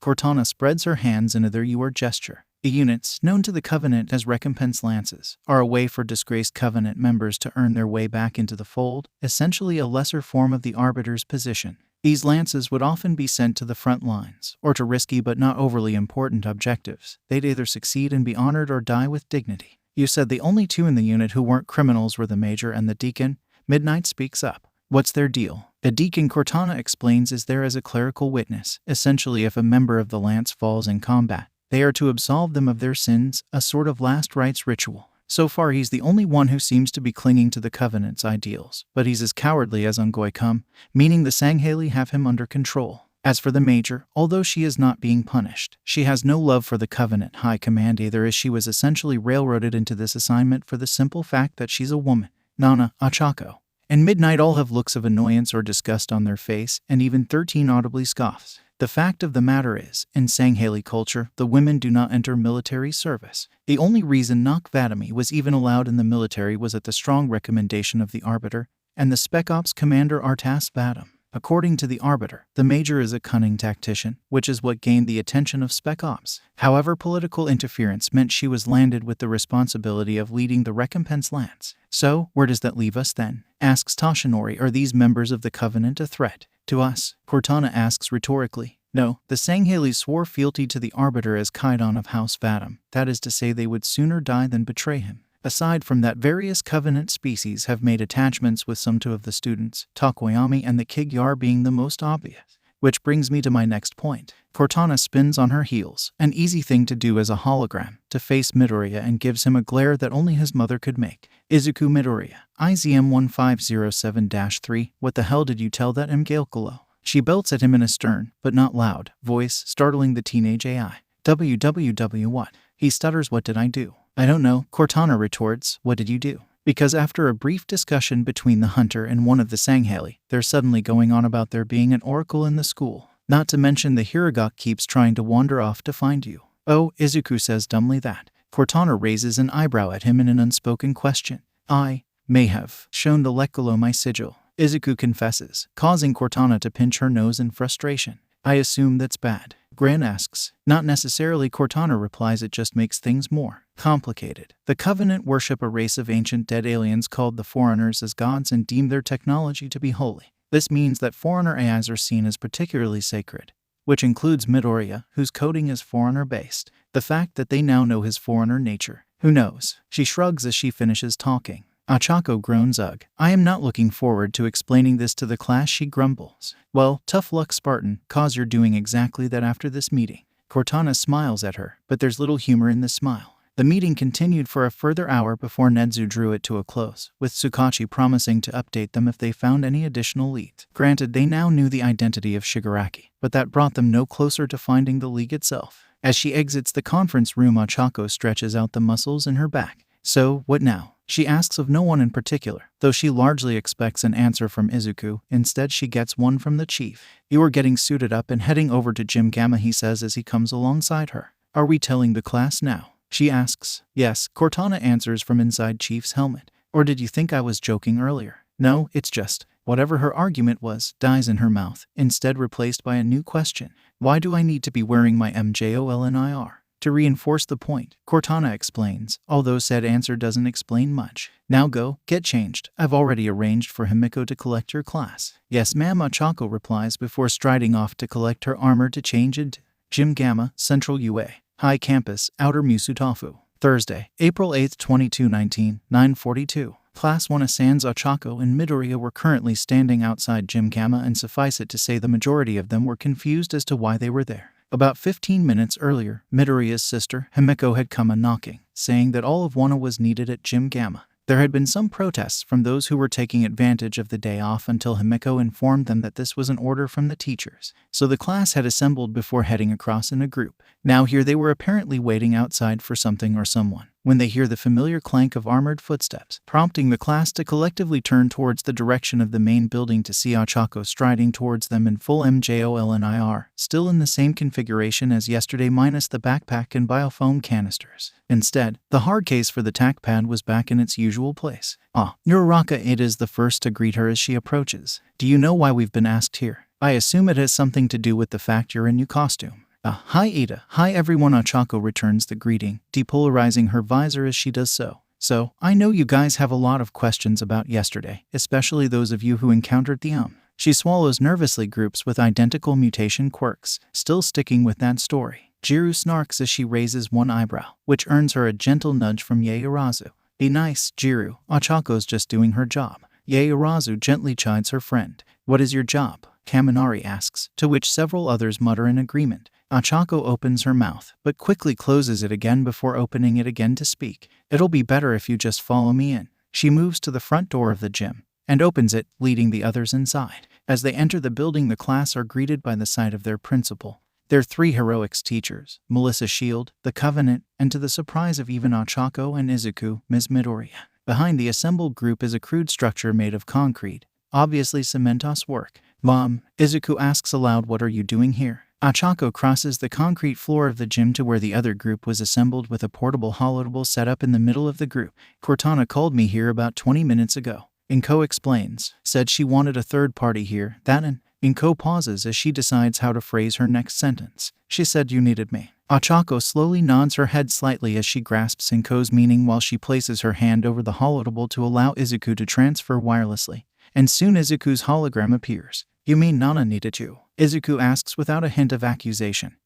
[SPEAKER 1] Cortana spreads her hands in a there you are gesture. The units, known to the Covenant as recompense lances, are a way for disgraced Covenant members to earn their way back into the fold, essentially a lesser form of the Arbiter's position. These lances would often be sent to the front lines, or to risky but not overly important objectives. They'd either succeed and be honored or die with dignity. You said the only 2 in the unit who weren't criminals were the Major and the Deacon? Midnight speaks up. What's their deal? The Deacon, Cortana explains, is there as a clerical witness. Essentially, if a member of the Lance falls in combat, they are to absolve them of their sins, a sort of last rites ritual. So far he's the only one who seems to be clinging to the Covenant's ideals, but he's as cowardly as Ungoy-come, meaning the Sangheili have him under control. As for the Major, although she is not being punished, she has no love for the Covenant High Command either, as she was essentially railroaded into this assignment for the simple fact that she's a woman. Nana, Ochako, and Midnight all have looks of annoyance or disgust on their face, and even 13 audibly scoffs. The fact of the matter is, in Sangheili culture, the women do not enter military service. The only reason Nakvatami was even allowed in the military was at the strong recommendation of the Arbiter and the Spec Ops commander Artas Vadam. According to the Arbiter, the Major is a cunning tactician, which is what gained the attention of Spec Ops. However, political interference meant she was landed with the responsibility of leading the Recompense Lance. So, where does that leave us then? Asks Toshinori. Are these members of the Covenant a threat to us? Cortana asks rhetorically. No, the Sangheili swore fealty to the Arbiter as Kaidan of House Vadam. That is to say, they would sooner die than betray him. Aside from that, various Covenant species have made attachments with some two of the students, Takoyami and the Kigyar being the most obvious. Which brings me to my next point. Cortana spins on her heels, an easy thing to do as a hologram, to face Midoriya and gives him a glare that only his mother could make. Izuku Midoriya, IZM 1507-3, what the hell did you tell that Mgalkalo? She belts at him in a stern, but not loud, voice, startling the teenage AI. WWW what? He stutters. What did I do? I don't know, Cortana retorts. What did you do? Because after a brief discussion between the hunter and one of the Sangheili, they're suddenly going on about there being an oracle in the school. Not to mention the Hiragak keeps trying to wander off to find you. Oh, Izuku says dumbly that. Cortana raises an eyebrow at him in an unspoken question. I may have shown the Lekalo my sigil, Izuku confesses, causing Cortana to pinch her nose in frustration. I assume that's bad. Gran asks. Not necessarily, Cortana replies. It just makes things more complicated. The Covenant worship a race of ancient dead aliens called the Foreigners as gods and deem their technology to be holy. This means that Foreigner AIs are seen as particularly sacred, which includes Midoriya, whose coding is Foreigner-based. The fact that they now know his Foreigner nature. Who knows? She shrugs as she finishes talking. Ochako groans. Ugh. I am not looking forward to explaining this to the class, she grumbles. Well, tough luck, Spartan, cause you're doing exactly that after this meeting. Cortana smiles at her, but there's little humor in the smile. The meeting continued for a further hour before Nedzu drew it to a close, with Tsukachi promising to update them if they found any additional leads. Granted, they now knew the identity of Shigaraki, but that brought them no closer to finding the league itself. As she exits the conference room, Ochako stretches out the muscles in her back. So, what now? She asks of no one in particular, though she largely expects an answer from Izuku. Instead, she gets one from the chief. You are getting suited up and heading over to Gym Gamma, he says as he comes alongside her. Are we telling the class now? She asks. Yes, Cortana answers from inside Chief's helmet. Or did you think I was joking earlier? No, it's just, whatever her argument was, dies in her mouth, instead replaced by a new question. Why do I need to be wearing my MJOLNIR? To reinforce the point, Cortana explains, although said answer doesn't explain much. Now go, get changed. I've already arranged for Himiko to collect your class. Yes, ma'am, Ochako replies before striding off to collect her armor to change into Gym Gamma, Central UA, High Campus, Outer Musutafu. Thursday, April 8, 2219, 9:42. Class 1 Sans Ochako and Midoriya were currently standing outside Gym Gamma, and suffice it to say the majority of them were confused as to why they were there. About 15 minutes earlier, Midoriya's sister, Himiko, had come a-knocking, saying that all of Wano was needed at Gym Gamma. There had been some protests from those who were taking advantage of the day off until Himiko informed them that this was an order from the teachers. So the class had assembled before heading across in a group. Now here they were apparently waiting outside for something or someone, when they hear the familiar clank of armored footsteps, prompting the class to collectively turn towards the direction of the main building to see Ochako striding towards them in full MJOLNIR, still in the same configuration as yesterday minus the backpack and biofoam canisters. Instead, the hard case for the tack pad was back in its usual place. Uraraka Ada is the first to greet her as she approaches. Do you know why we've been asked here? I assume it has something to do with the fact you're in new costume. Hi Ada. Hi everyone. Ochako returns the greeting, depolarizing her visor as she does so. So, I know you guys have a lot of questions about yesterday, especially those of you who encountered the She swallows nervously. Groups with identical mutation quirks, still sticking with that story. Jiru snarks as she raises one eyebrow, which earns her a gentle nudge from Yaoyorozu. Be nice, Jiru. Ochako's just doing her job. Yaoyorozu gently chides her friend. What is your job? Kaminari asks, to which several others mutter in agreement. Achako opens her mouth, but quickly closes it again before opening it again to speak. It'll be better if you just follow me in. She moves to the front door of the gym and opens it, leading the others inside. As they enter the building, the class are greeted by the sight of their principal. Their 3 heroics teachers, Melissa Shield, the Covenant, and to the surprise of even Achako and Izuku, Ms. Midoriya. Behind the assembled group is a crude structure made of concrete, obviously Cementos work. Mom, Izuku asks aloud, what are you doing here? Achako crosses the concrete floor of the gym to where the other group was assembled with a portable holotable set up in the middle of the group. Cortana called me here about 20 minutes ago. Inko explains, said she wanted a third party here, that and Inko pauses as she decides how to phrase her next sentence. She said you needed me. Achako slowly nods her head slightly as she grasps Inko's meaning while she places her hand over the holotable to allow Izuku to transfer wirelessly. And soon Izuku's hologram appears. You mean Nana needed you? Izuku asks without a hint of accusation.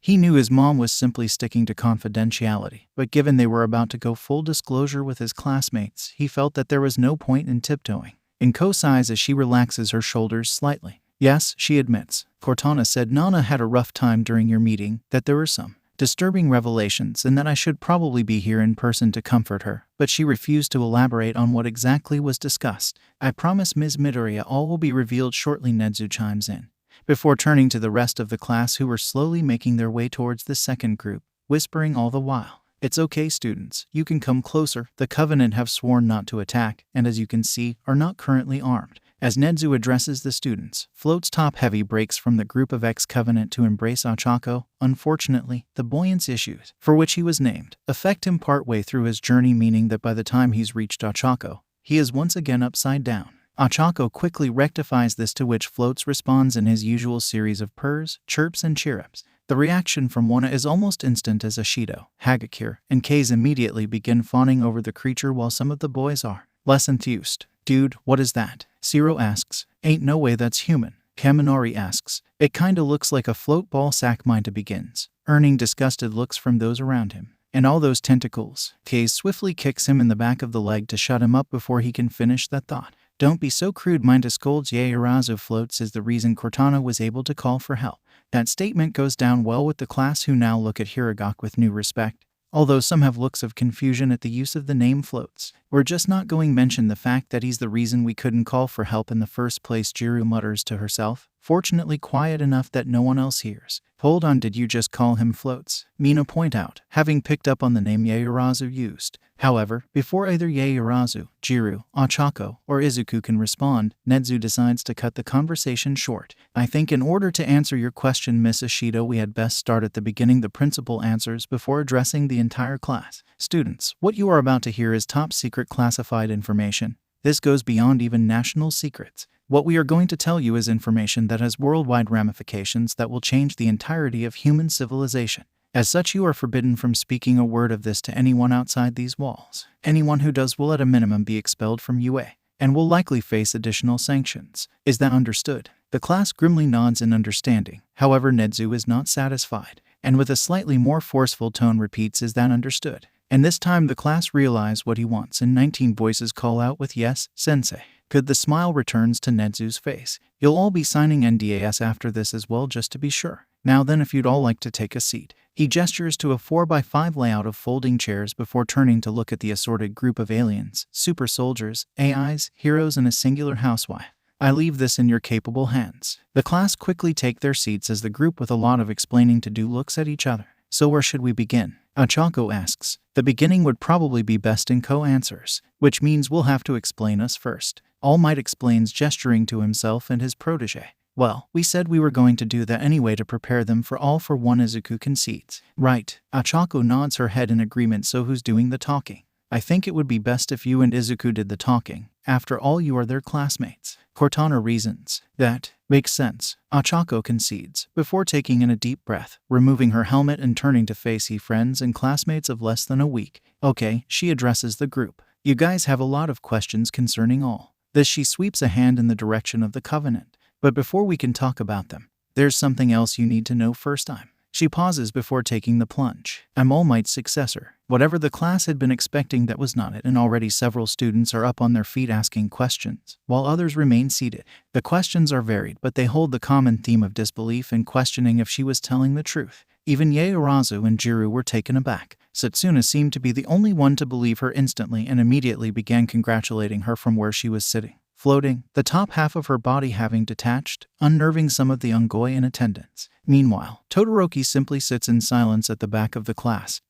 [SPEAKER 1] He knew his mom was simply sticking to confidentiality, but given they were about to go full disclosure with his classmates, he felt that there was no point in tiptoeing. Inko sighs as she relaxes her shoulders slightly. Yes, she admits. Cortana said Nana had a rough time during your meeting, that there were some disturbing revelations and that I should probably be here in person to comfort her, but she refused to elaborate on what exactly was discussed. I promise Ms. Midoriya all will be revealed shortly, Nedzu chimes in, before turning to the rest of the class who were slowly making their way towards the second group, whispering all the while. It's okay, students, you can come closer. The Covenant have sworn not to attack, and as you can see, are not currently armed. As Nedzu addresses the students, Float's top-heavy breaks from the group of ex-Covenant to embrace Achako. Unfortunately, the buoyance issues, for which he was named, affect him partway through his journey, meaning that by the time he's reached Achako, he is once again upside down. Achako quickly rectifies this, to which Floats responds in his usual series of purrs, chirps, and chirrups. The reaction from Wana is almost instant as Ashido, Hagakure, and Kei's immediately begin fawning over the creature while some of the boys are less enthused. Dude, what is that? Zero asks. Ain't no way that's human. Kaminari asks. It kinda looks like a float ball sack. Minta begins, earning disgusted looks from those around him. And all those tentacles. Kei swiftly kicks him in the back of the leg to shut him up before he can finish that thought. Don't be so crude, Minta scolds. Yaoyorozu. Floats is the reason Cortana was able to call for help. That statement goes down well with the class, who now look at Hiragak with new respect, although some have looks of confusion at the use of the name Floats. We're just not going to mention the fact that he's the reason we couldn't call for help in the first place, Jiru mutters to herself, fortunately quiet enough that no one else hears. Hold on, did you just call him Floats? Mina point out, having picked up on the name Yaoyorozu used. However, before either Yaoyorozu, Jiru, Achako, or Izuku can respond, Nedzu decides to cut the conversation short. I think in order to answer your question, Miss Ashido, we had best start at the beginning. The principal answers before addressing the entire class. Students, what you are about to hear is top secret classified information. This goes beyond even national secrets. What we are going to tell you is information that has worldwide ramifications that will change the entirety of human civilization. As such, you are forbidden from speaking a word of this to anyone outside these walls. Anyone who does will at a minimum be expelled from UA, and will likely face additional sanctions. Is that understood? The class grimly nods in understanding. However, Nedzu is not satisfied, and with a slightly more forceful tone repeats, is that understood? And this time the class realize what he wants, and 19 voices call out with yes, sensei. Good. The smile returns to Nedzu's face. You'll all be signing NDAs after this as well, just to be sure. Now then, if you'd all like to take a seat. He gestures to a 4x5 layout of folding chairs before turning to look at the assorted group of aliens, super soldiers, AIs, heroes, and a singular housewife. I leave this in your capable hands. The class quickly take their seats as the group, with a lot of explaining to do, looks at each other. So where should we begin? Achako asks. The beginning would probably be best. Inko answers, which means we'll have to explain us first. All Might explains, gesturing to himself and his protege. Well, we said we were going to do that anyway to prepare them for all for one. Izuku concedes. Right. Achako nods her head in agreement. So who's doing the talking? I think it would be best if you and Izuku did the talking. After all, you are their classmates. Cortana reasons. That makes sense. Achako concedes, before taking in a deep breath, removing her helmet and turning to face he friends and classmates of less than a week. Okay, she addresses the group. You guys have a lot of questions concerning all this. She sweeps a hand in the direction of the Covenant. But before we can talk about them, there's something else you need to know first. She pauses before taking the plunge. I'm All Might's successor. Whatever the class had been expecting, that was not it, and already several students are up on their feet asking questions, while others remain seated. The questions are varied, but they hold the common theme of disbelief and questioning if she was telling the truth. Even Yaorazu and Jiru were taken aback. Satsuna seemed to be the only one to believe her instantly and immediately began congratulating her from where she was sitting, floating, the top half of her body having detached, unnerving some of the Ungoi in attendance. Meanwhile, Todoroki simply sits in silence at the back of the class,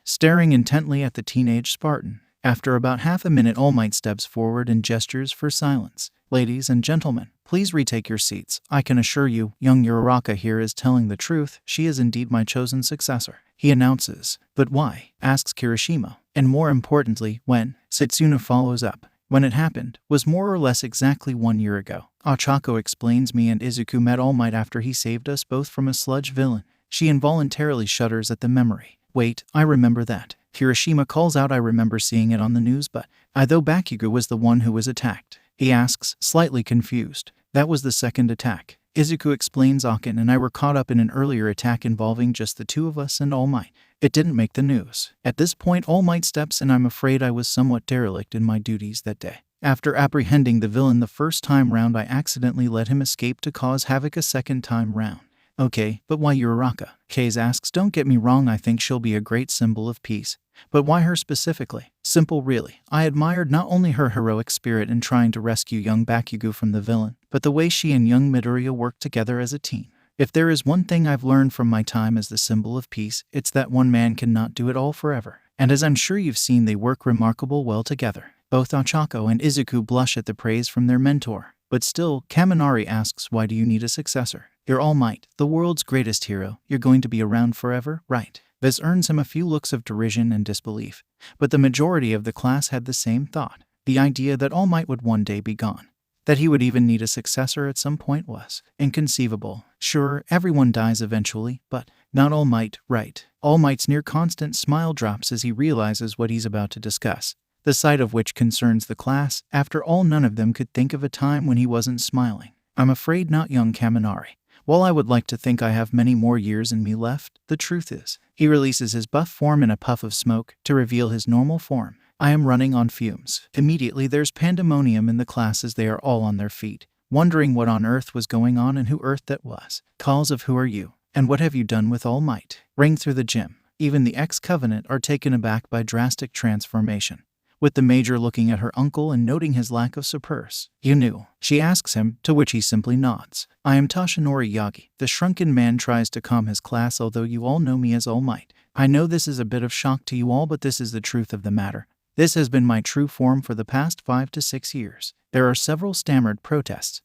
[SPEAKER 1] staring intently at the teenage Spartan. After about half a minute, All Might steps forward and gestures for silence. Ladies and gentlemen, please retake your seats. I can assure you, young Uraraka here is telling the truth. She is indeed my chosen successor, he announces. But why? Asks Kirishima. And more importantly, when? Satsuna follows up. When it happened was more or less exactly 1 year ago. Ochako explains. Me and Izuku met All Might after he saved us both from a sludge villain. She involuntarily shudders at the memory. Wait, I remember that. Kirishima calls out. I remember seeing it on the news, but I thought Bakugo was the one who was attacked. He asks, slightly confused. That was the second attack. Izuku explains. Akin and I were caught up in an earlier attack involving just the two of us and All Might. It didn't make the news. At this point, All Might steps in. I'm afraid I was somewhat derelict in my duties that day. After apprehending the villain the first time round, I accidentally let him escape to cause havoc a second time round. Okay, but why Uraraka? Kase asks. Don't get me wrong, I think she'll be a great symbol of peace. But why her specifically? Simple really. I admired not only her heroic spirit in trying to rescue young Bakugo from the villain, but the way she and young Midoriya worked together as a team. If there is one thing I've learned from my time as the symbol of peace, it's that one man cannot do it all forever. And as I'm sure you've seen, they work remarkable well together. Both Ochako and Izuku blush at the praise from their mentor. But still, Kaminari asks, why do you need a successor? You're All Might, the world's greatest hero. You're going to be around forever, right? This earns him a few looks of derision and disbelief. But the majority of the class had the same thought. The idea that All Might would one day be gone. That he would even need a successor at some point was inconceivable. Sure, everyone dies eventually, but not All Might, right? All Might's near constant smile drops as he realizes what he's about to discuss, the sight of which concerns the class. After all, none of them could think of a time when he wasn't smiling. I'm afraid not, young Kaminari. While I would like to think I have many more years in me left, the truth is, he releases his buff form in a puff of smoke to reveal his normal form. I am running on fumes. Immediately there's pandemonium in the class as they are all on their feet, wondering what on earth was going on and who earth that was. Calls of who are you? And what have you done with All Might? Ring through the gym. Even the ex-Covenant are taken aback by drastic transformation, with the Major looking at her uncle and noting his lack of superse. You knew? She asks him, to which he simply nods. I am Toshinori Yagi. The shrunken man tries to calm his class. Although you all know me as All Might, I know this is a bit of shock to you all, but this is the truth of the matter. This has been my true form for the past 5 to 6 years. There are several stammered protests,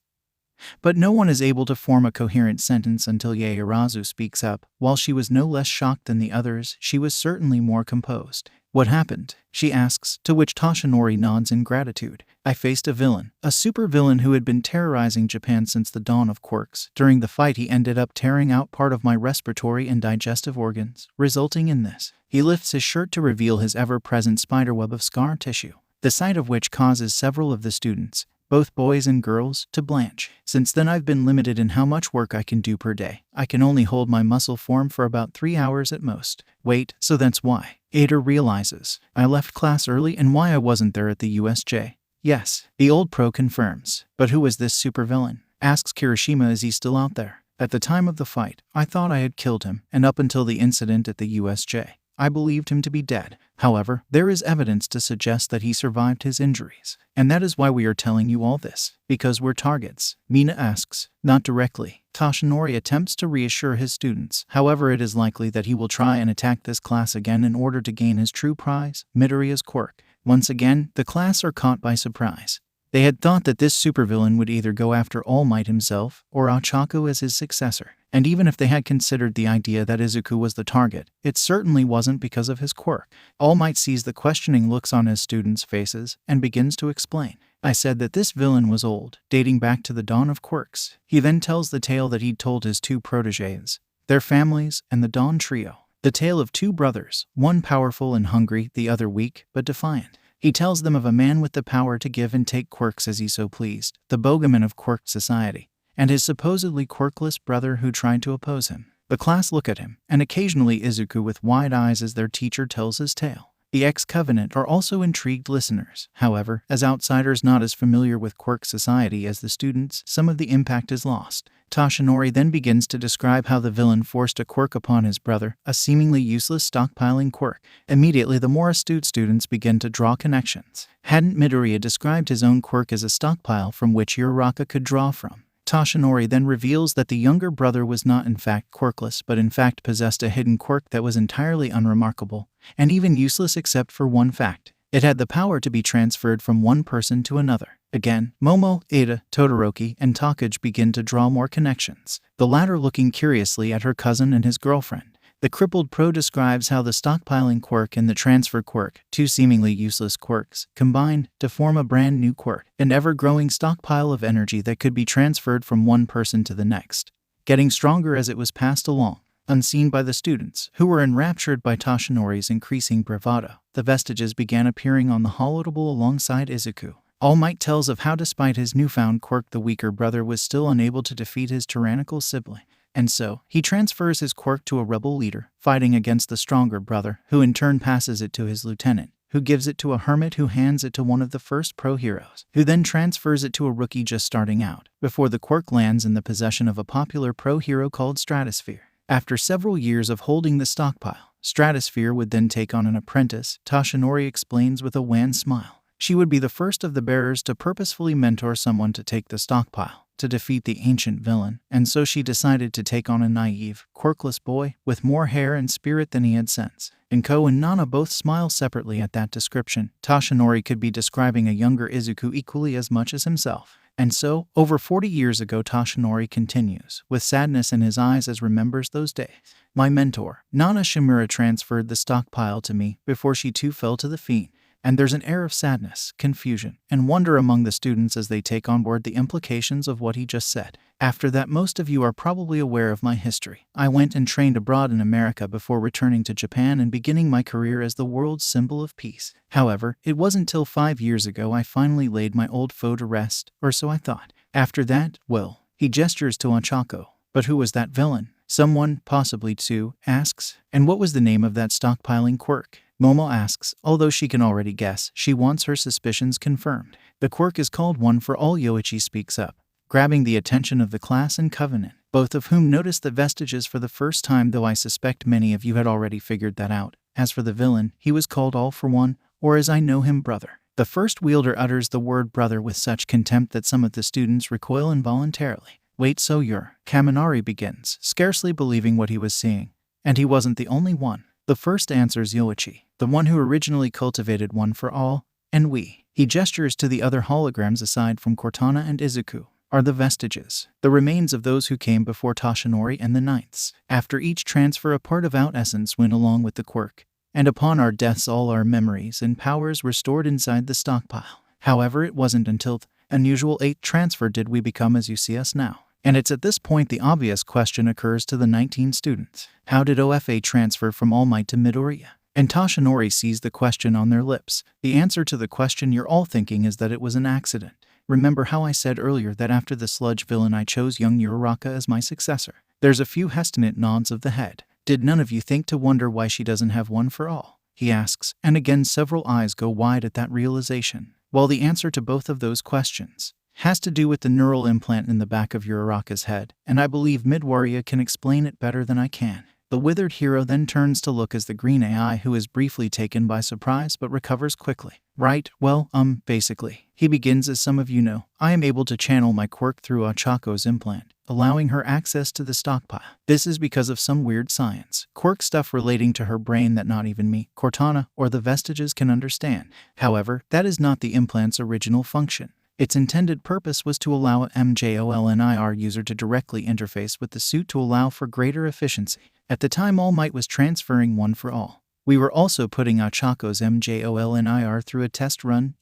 [SPEAKER 1] but no one is able to form a coherent sentence until Yaorazu speaks up. While she was no less shocked than the others, she was certainly more composed. What happened? She asks, to which Toshinori nods in gratitude. I faced a villain, a supervillain who had been terrorizing Japan since the dawn of Quirks. During the fight, he ended up tearing out part of my respiratory and digestive organs, resulting in this. He lifts his shirt to reveal his ever-present spiderweb of scar tissue, the sight of which causes several of the students, both boys and girls, to blanch. Since then I've been limited in how much work I can do per day. I can only hold my muscle form for about 3 hours at most. Wait, so that's why Ada realizes I left class early and why I wasn't there at the USJ. Yes, the old pro confirms. But who is this supervillain? Asks Kirishima. Is he still out there? At the time of the fight, I thought I had killed him, and up until the incident at the USJ, I believed him to be dead. However, there is evidence to suggest that he survived his injuries. And that is why we are telling you all this. Because we're targets. Mina asks. Not directly. Toshinori attempts to reassure his students. However, it is likely that he will try and attack this class again in order to gain his true prize, Midoriya's quirk. Once again, the class are caught by surprise. They had thought that this supervillain would either go after All Might himself or Ochako as his successor. And even if they had considered the idea that Izuku was the target, it certainly wasn't because of his quirk. All Might sees the questioning looks on his students' faces and begins to explain. I said that this villain was old, dating back to the dawn of Quirks. He then tells the tale that he'd told his 2 protégés, their families, and the Dawn Trio. The tale of 2 brothers, one powerful and hungry, the other weak but defiant. He tells them of a man with the power to give and take quirks as he so pleased, the bogeyman of Quirk society, and his supposedly quirkless brother who tried to oppose him. The class look at him, and occasionally Izuku with wide eyes as their teacher tells his tale. The ex-Covenant are also intrigued listeners. However, as outsiders not as familiar with Quirk society as the students, some of the impact is lost. Toshinori then begins to describe how the villain forced a quirk upon his brother, a seemingly useless stockpiling quirk. Immediately, the more astute students begin to draw connections. Hadn't Midoriya described his own quirk as a stockpile from which Uraraka could draw from? Toshinori then reveals that the younger brother was not in fact quirkless, but in fact possessed a hidden quirk that was entirely unremarkable, and even useless except for one fact. It had the power to be transferred from one person to another. Again, Momo, Ada, Todoroki, and Takage begin to draw more connections, the latter looking curiously at her cousin and his girlfriend. The crippled pro describes how the stockpiling quirk and the transfer quirk, two seemingly useless quirks, combined to form a brand new quirk, an ever-growing stockpile of energy that could be transferred from one person to the next, getting stronger as it was passed along. Unseen by the students, who were enraptured by Toshinori's increasing bravado, the vestiges began appearing on the holotable alongside Izuku. All Might tells of how despite his newfound quirk the weaker brother was still unable to defeat his tyrannical sibling. And so, he transfers his quirk to a rebel leader, fighting against the stronger brother, who in turn passes it to his lieutenant, who gives it to a hermit who hands it to one of the first pro-heroes, who then transfers it to a rookie just starting out, before the quirk lands in the possession of a popular pro-hero called Stratosphere. After several years of holding the stockpile, Stratosphere would then take on an apprentice, Toshinori explains with a wan smile. She would be the first of the bearers to purposefully mentor someone to take the stockpile, to defeat the ancient villain, and so she decided to take on a naive, quirkless boy with more hair and spirit than he had sense. Inko and Nana both smile separately at that description. Toshinori could be describing a younger Izuku equally as much as himself. And so, over 40 years ago, Toshinori continues, with sadness in his eyes as remembers those days. My mentor, Nana Shimura, transferred the stockpile to me before she too fell to the fiend. And there's an air of sadness, confusion, and wonder among the students as they take on board the implications of what he just said. After that, most of you are probably aware of my history. I went and trained abroad in America before returning to Japan and beginning my career as the world's symbol of peace. However, it wasn't till 5 years ago I finally laid my old foe to rest, or so I thought. After that, well, he gestures to Ochako. But who was that villain? Someone, possibly two, asks. And what was the name of that stockpiling quirk? Momo asks, although she can already guess, she wants her suspicions confirmed. The quirk is called One for All. Yoichi speaks up, grabbing the attention of the class and Covenant, both of whom notice the vestiges for the first time, though I suspect many of you had already figured that out. As for the villain, he was called All for One, or as I know him, Brother. The first wielder utters the word brother with such contempt that some of the students recoil involuntarily. Wait, so you're... Kaminari begins, scarcely believing what he was seeing. And he wasn't the only one. The first answers Yoichi, the one who originally cultivated One for All, and we. He gestures to the other holograms aside from Cortana and Izuku, are the vestiges, the remains of those who came before Toshinori and the Ninths. After each transfer, a part of Out Essence went along with the quirk, and upon our deaths all our memories and powers were stored inside the stockpile. However, it wasn't until the unusual 8th transfer did we become as you see us now. And it's at this point the obvious question occurs to the 19 students. How did OFA transfer from All Might to Midoriya? And Toshinori sees the question on their lips. The answer to the question you're all thinking is that it was an accident. Remember how I said earlier that after the sludge villain I chose young Uraraka as my successor? There's a few hesitant nods of the head. Did none of you think to wonder why she doesn't have One for All? He asks, and again several eyes go wide at that realization. Well, the answer to both of those questions has to do with the neural implant in the back of Uraraka's head, and I believe Midoriya can explain it better than I can. The withered hero then turns to look as the green AI, who is briefly taken by surprise but recovers quickly. Right, well, basically. He begins, as some of you know, I am able to channel my quirk through Achako's implant, allowing her access to the stockpile. This is because of some weird science, quirk stuff relating to her brain that not even me, Cortana, or the vestiges can understand. However, that is not the implant's original function. Its intended purpose was to allow a MJOLNIR user to directly interface with the suit to allow for greater efficiency. At the time All Might was transferring One for All, we were also putting Achako's MJOLNIR through a test run,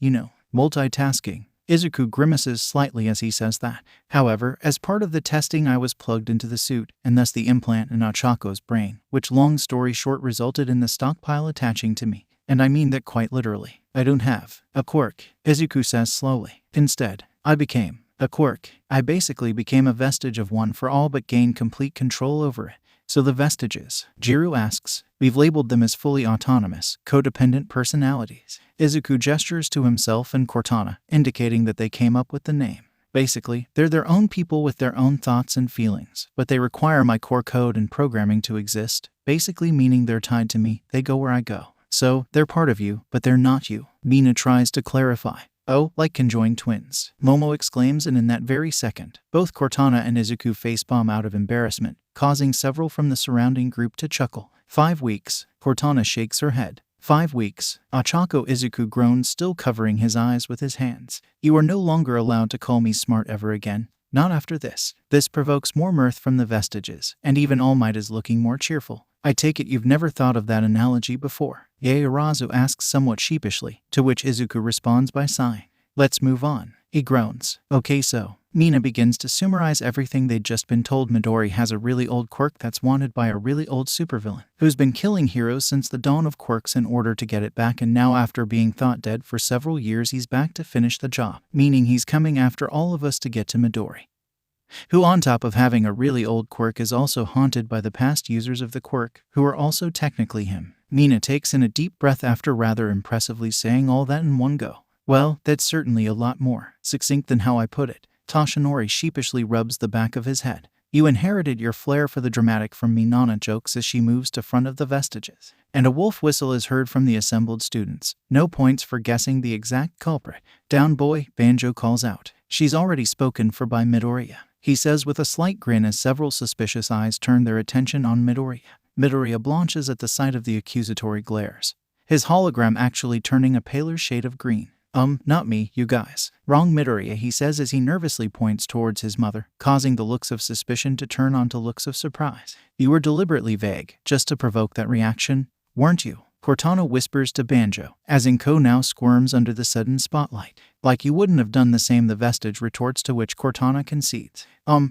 [SPEAKER 1] multitasking. Izuku grimaces slightly as he says that. However, as part of the testing I was plugged into the suit, and thus the implant in Achako's brain, which long story short resulted in the stockpile attaching to me. And I mean that quite literally. I don't have a quirk, Izuku says slowly. Instead, I became a quirk. I basically became a vestige of One for All but gained complete control over it. So the vestiges, Jiro asks. We've labeled them as fully autonomous, codependent personalities. Izuku gestures to himself and Cortana, indicating that they came up with the name. Basically, they're their own people with their own thoughts and feelings, but they require my core code and programming to exist, basically meaning they're tied to me, they go where I go. So, they're part of you, but they're not you. Mina tries to clarify. Oh, like conjoined twins, Momo exclaims, and in that very second, both Cortana and Izuku facepalm out of embarrassment, causing several from the surrounding group to chuckle. 5 weeks, Cortana shakes her head. 5 weeks, Ochako Izuku groans, still covering his eyes with his hands. You are no longer allowed to call me smart ever again. Not after this. This provokes more mirth from the vestiges, and even All Might is looking more cheerful. I take it you've never thought of that analogy before? Yaoyorozu asks somewhat sheepishly, to which Izuku responds by sighing. Let's move on. He groans. Okay, so. Mina begins to summarize everything they'd just been told. Midori has a really old quirk that's wanted by a really old supervillain, who's been killing heroes since the dawn of quirks in order to get it back, and now after being thought dead for several years he's back to finish the job, meaning he's coming after all of us to get to Midori, who on top of having a really old quirk is also haunted by the past users of the quirk, who are also technically him. Mina takes in a deep breath after rather impressively saying all that in one go. Well, that's certainly a lot more succinct than how I put it. Toshinori sheepishly rubs the back of his head. You inherited your flair for the dramatic from me, Nana jokes as she moves to front of the vestiges. And a wolf whistle is heard from the assembled students. No points for guessing the exact culprit. Down boy, Banjo calls out. She's already spoken for by Midoriya, he says with a slight grin as several suspicious eyes turn their attention on Midoriya. Midoriya blanches at the sight of the accusatory glares, his hologram actually turning a paler shade of green. Not me, you guys. Wrong, Midoriya, he says as he nervously points towards his mother, causing the looks of suspicion to turn onto looks of surprise. You were deliberately vague, just to provoke that reaction, weren't you? Cortana whispers to Banjo, as Inko now squirms under the sudden spotlight. Like you wouldn't have done the same, the vestige retorts, to which Cortana concedes.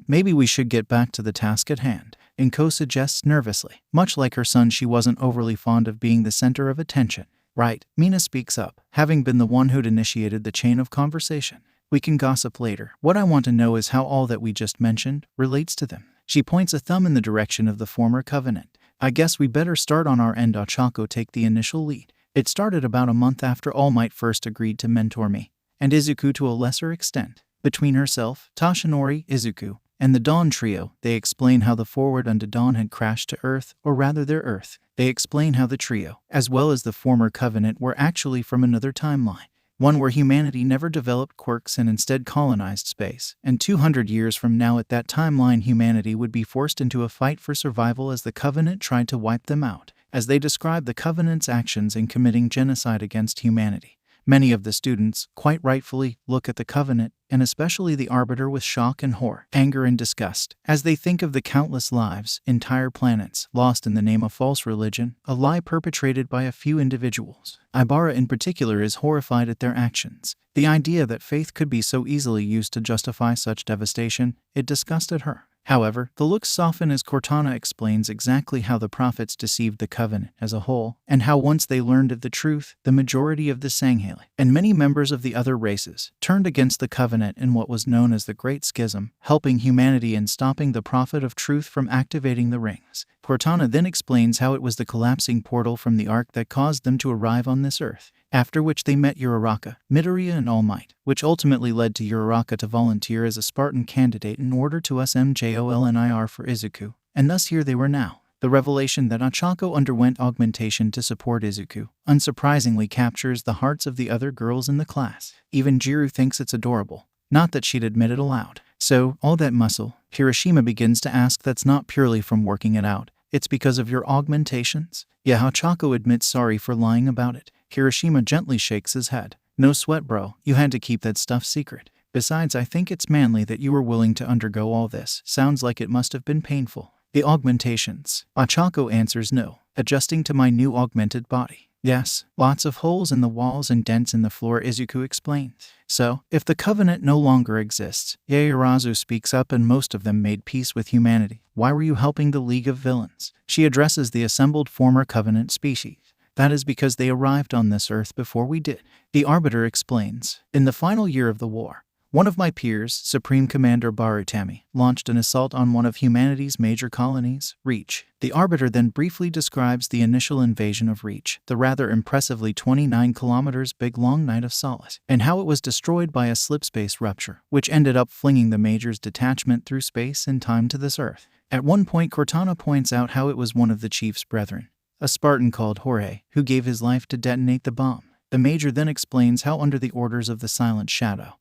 [SPEAKER 1] Maybe we should get back to the task at hand, Inko suggests nervously. Much like her son, she wasn't overly fond of being the center of attention. Right, Mina speaks up, having been the one who'd initiated the chain of conversation. We can gossip later. What I want to know is how all that we just mentioned relates to them. She points a thumb in the direction of the former covenant. I guess we better start on our end. Ochako take the initial lead. It started about a month after All Might first agreed to mentor me, and Izuku to a lesser extent. Between herself, Toshinori, Izuku, and the Dawn trio, they explain how the forward unto Dawn had crashed to Earth, or rather their Earth. They explain how the trio, as well as the former covenant, were actually from another timeline, one where humanity never developed quirks and instead colonized space, and 200 years from now at that timeline humanity would be forced into a fight for survival as the covenant tried to wipe them out. As they describe the covenant's actions in committing genocide against humanity, many of the students, quite rightfully, look at the covenant, and especially the arbiter, with shock and horror, anger and disgust, as they think of the countless lives, entire planets, lost in the name of false religion, a lie perpetrated by a few individuals. Ibara in particular is horrified at their actions. The idea that faith could be so easily used to justify such devastation, it disgusted her. However, the looks soften as Cortana explains exactly how the prophets deceived the covenant as a whole, and how once they learned of the truth, the majority of the Sangheli, and many members of the other races, turned against the covenant in what was known as the Great Schism, helping humanity in stopping the prophet of truth from activating the rings. Cortana then explains how it was the collapsing portal from the Ark that caused them to arrive on this earth, after which they met Uraraka, Midoriya and All Might, which ultimately led to Uraraka to volunteer as a Spartan candidate in order to SMJOLNIR for Izuku, and thus here they were now. The revelation that Ochako underwent augmentation to support Izuku, unsurprisingly, captures the hearts of the other girls in the class. Even Jiru thinks it's adorable, not that she'd admit it aloud. So, all that muscle, Hiroshima begins to ask, that's not purely from working it out, it's because of your augmentations? Yeah, Ochako admits sorry for lying about it. Hiroshima gently shakes his head. No sweat, bro, you had to keep that stuff secret. Besides, I think it's manly that you were willing to undergo all this. Sounds like it must have been painful. The augmentations. Ochako answers no, adjusting to my new augmented body. Yes, lots of holes in the walls and dents in the floor, Izuku explains. So, if the covenant no longer exists, Yaoyorozu speaks up, and most of them made peace with humanity, why were you helping the League of Villains? She addresses the assembled former covenant species. That is because they arrived on this earth before we did. The Arbiter explains. In the final year of the war, One of my peers, Supreme Commander Barutami, launched an assault on one of humanity's major colonies, Reach. The Arbiter then briefly describes the initial invasion of Reach, the rather impressively 29 kilometers big long Night of Solace, and how it was destroyed by a slipspace rupture, which ended up flinging the Major's detachment through space and time to this Earth. At one point, Cortana points out how it was one of the Chief's brethren, a Spartan called Jorge, who gave his life to detonate the bomb. The Major then explains how under the orders of the Silent Shadow,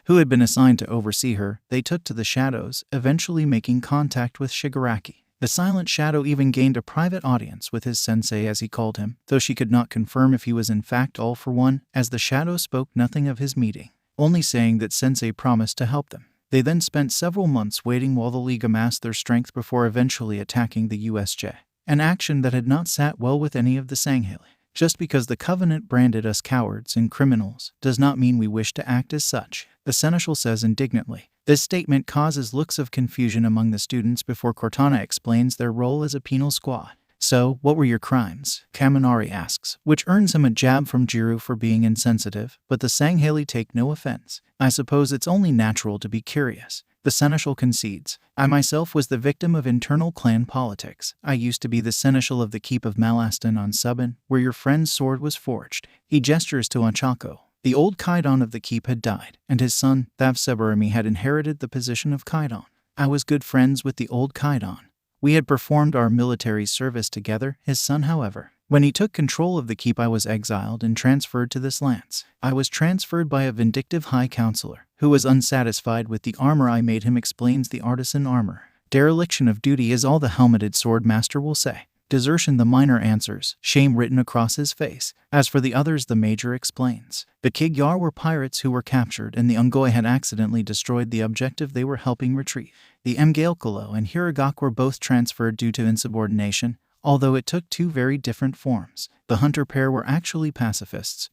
[SPEAKER 1] who had been assigned to oversee her, they took to the shadows, eventually making contact with Shigaraki. The Silent Shadow even gained a private audience with his sensei, as he called him, though she could not confirm if he was in fact all for one, as the Shadow spoke nothing of his meeting, only saying that sensei promised to help them. They then spent several months waiting while the League amassed their strength before eventually attacking the USJ, an action that had not sat well with any of the Sangheli. Just because the Covenant branded us cowards and criminals does not mean we wish to act as such, the Seneschal says indignantly. This statement causes looks of confusion among the students before Cortana explains their role as a penal squad. So, what were your crimes? Kaminari asks, which earns him a jab from Jiru for being insensitive, but the Sangheli take no offense. I suppose it's only natural to be curious. The Seneschal concedes. I myself was the victim of internal clan politics. I used to be the Seneschal of the Keep of Malaston on Subban, where your friend's sword was forged. He gestures to Achako. The old Kaidan of the Keep had died, and his son, Thavsebarami, had inherited the position of Kaidan. I was good friends with the old Kaidan. We had performed our military service together. His son, however, when he took control of the Keep, I was exiled and transferred to this lance. I was transferred by a vindictive high counselor, who was unsatisfied with the armor I made him, explains the artisan armor. Dereliction of duty is all the helmeted sword master will say. Desertion, the minor answers, shame written across his face. As for the others, the Major explains. The Kigyar were pirates who were captured, and the Ungoi had accidentally destroyed the objective they were helping retrieve. The Mgalkalo and Hiragak were both transferred due to insubordination, although it took two very different forms. The hunter pair were actually pacifists,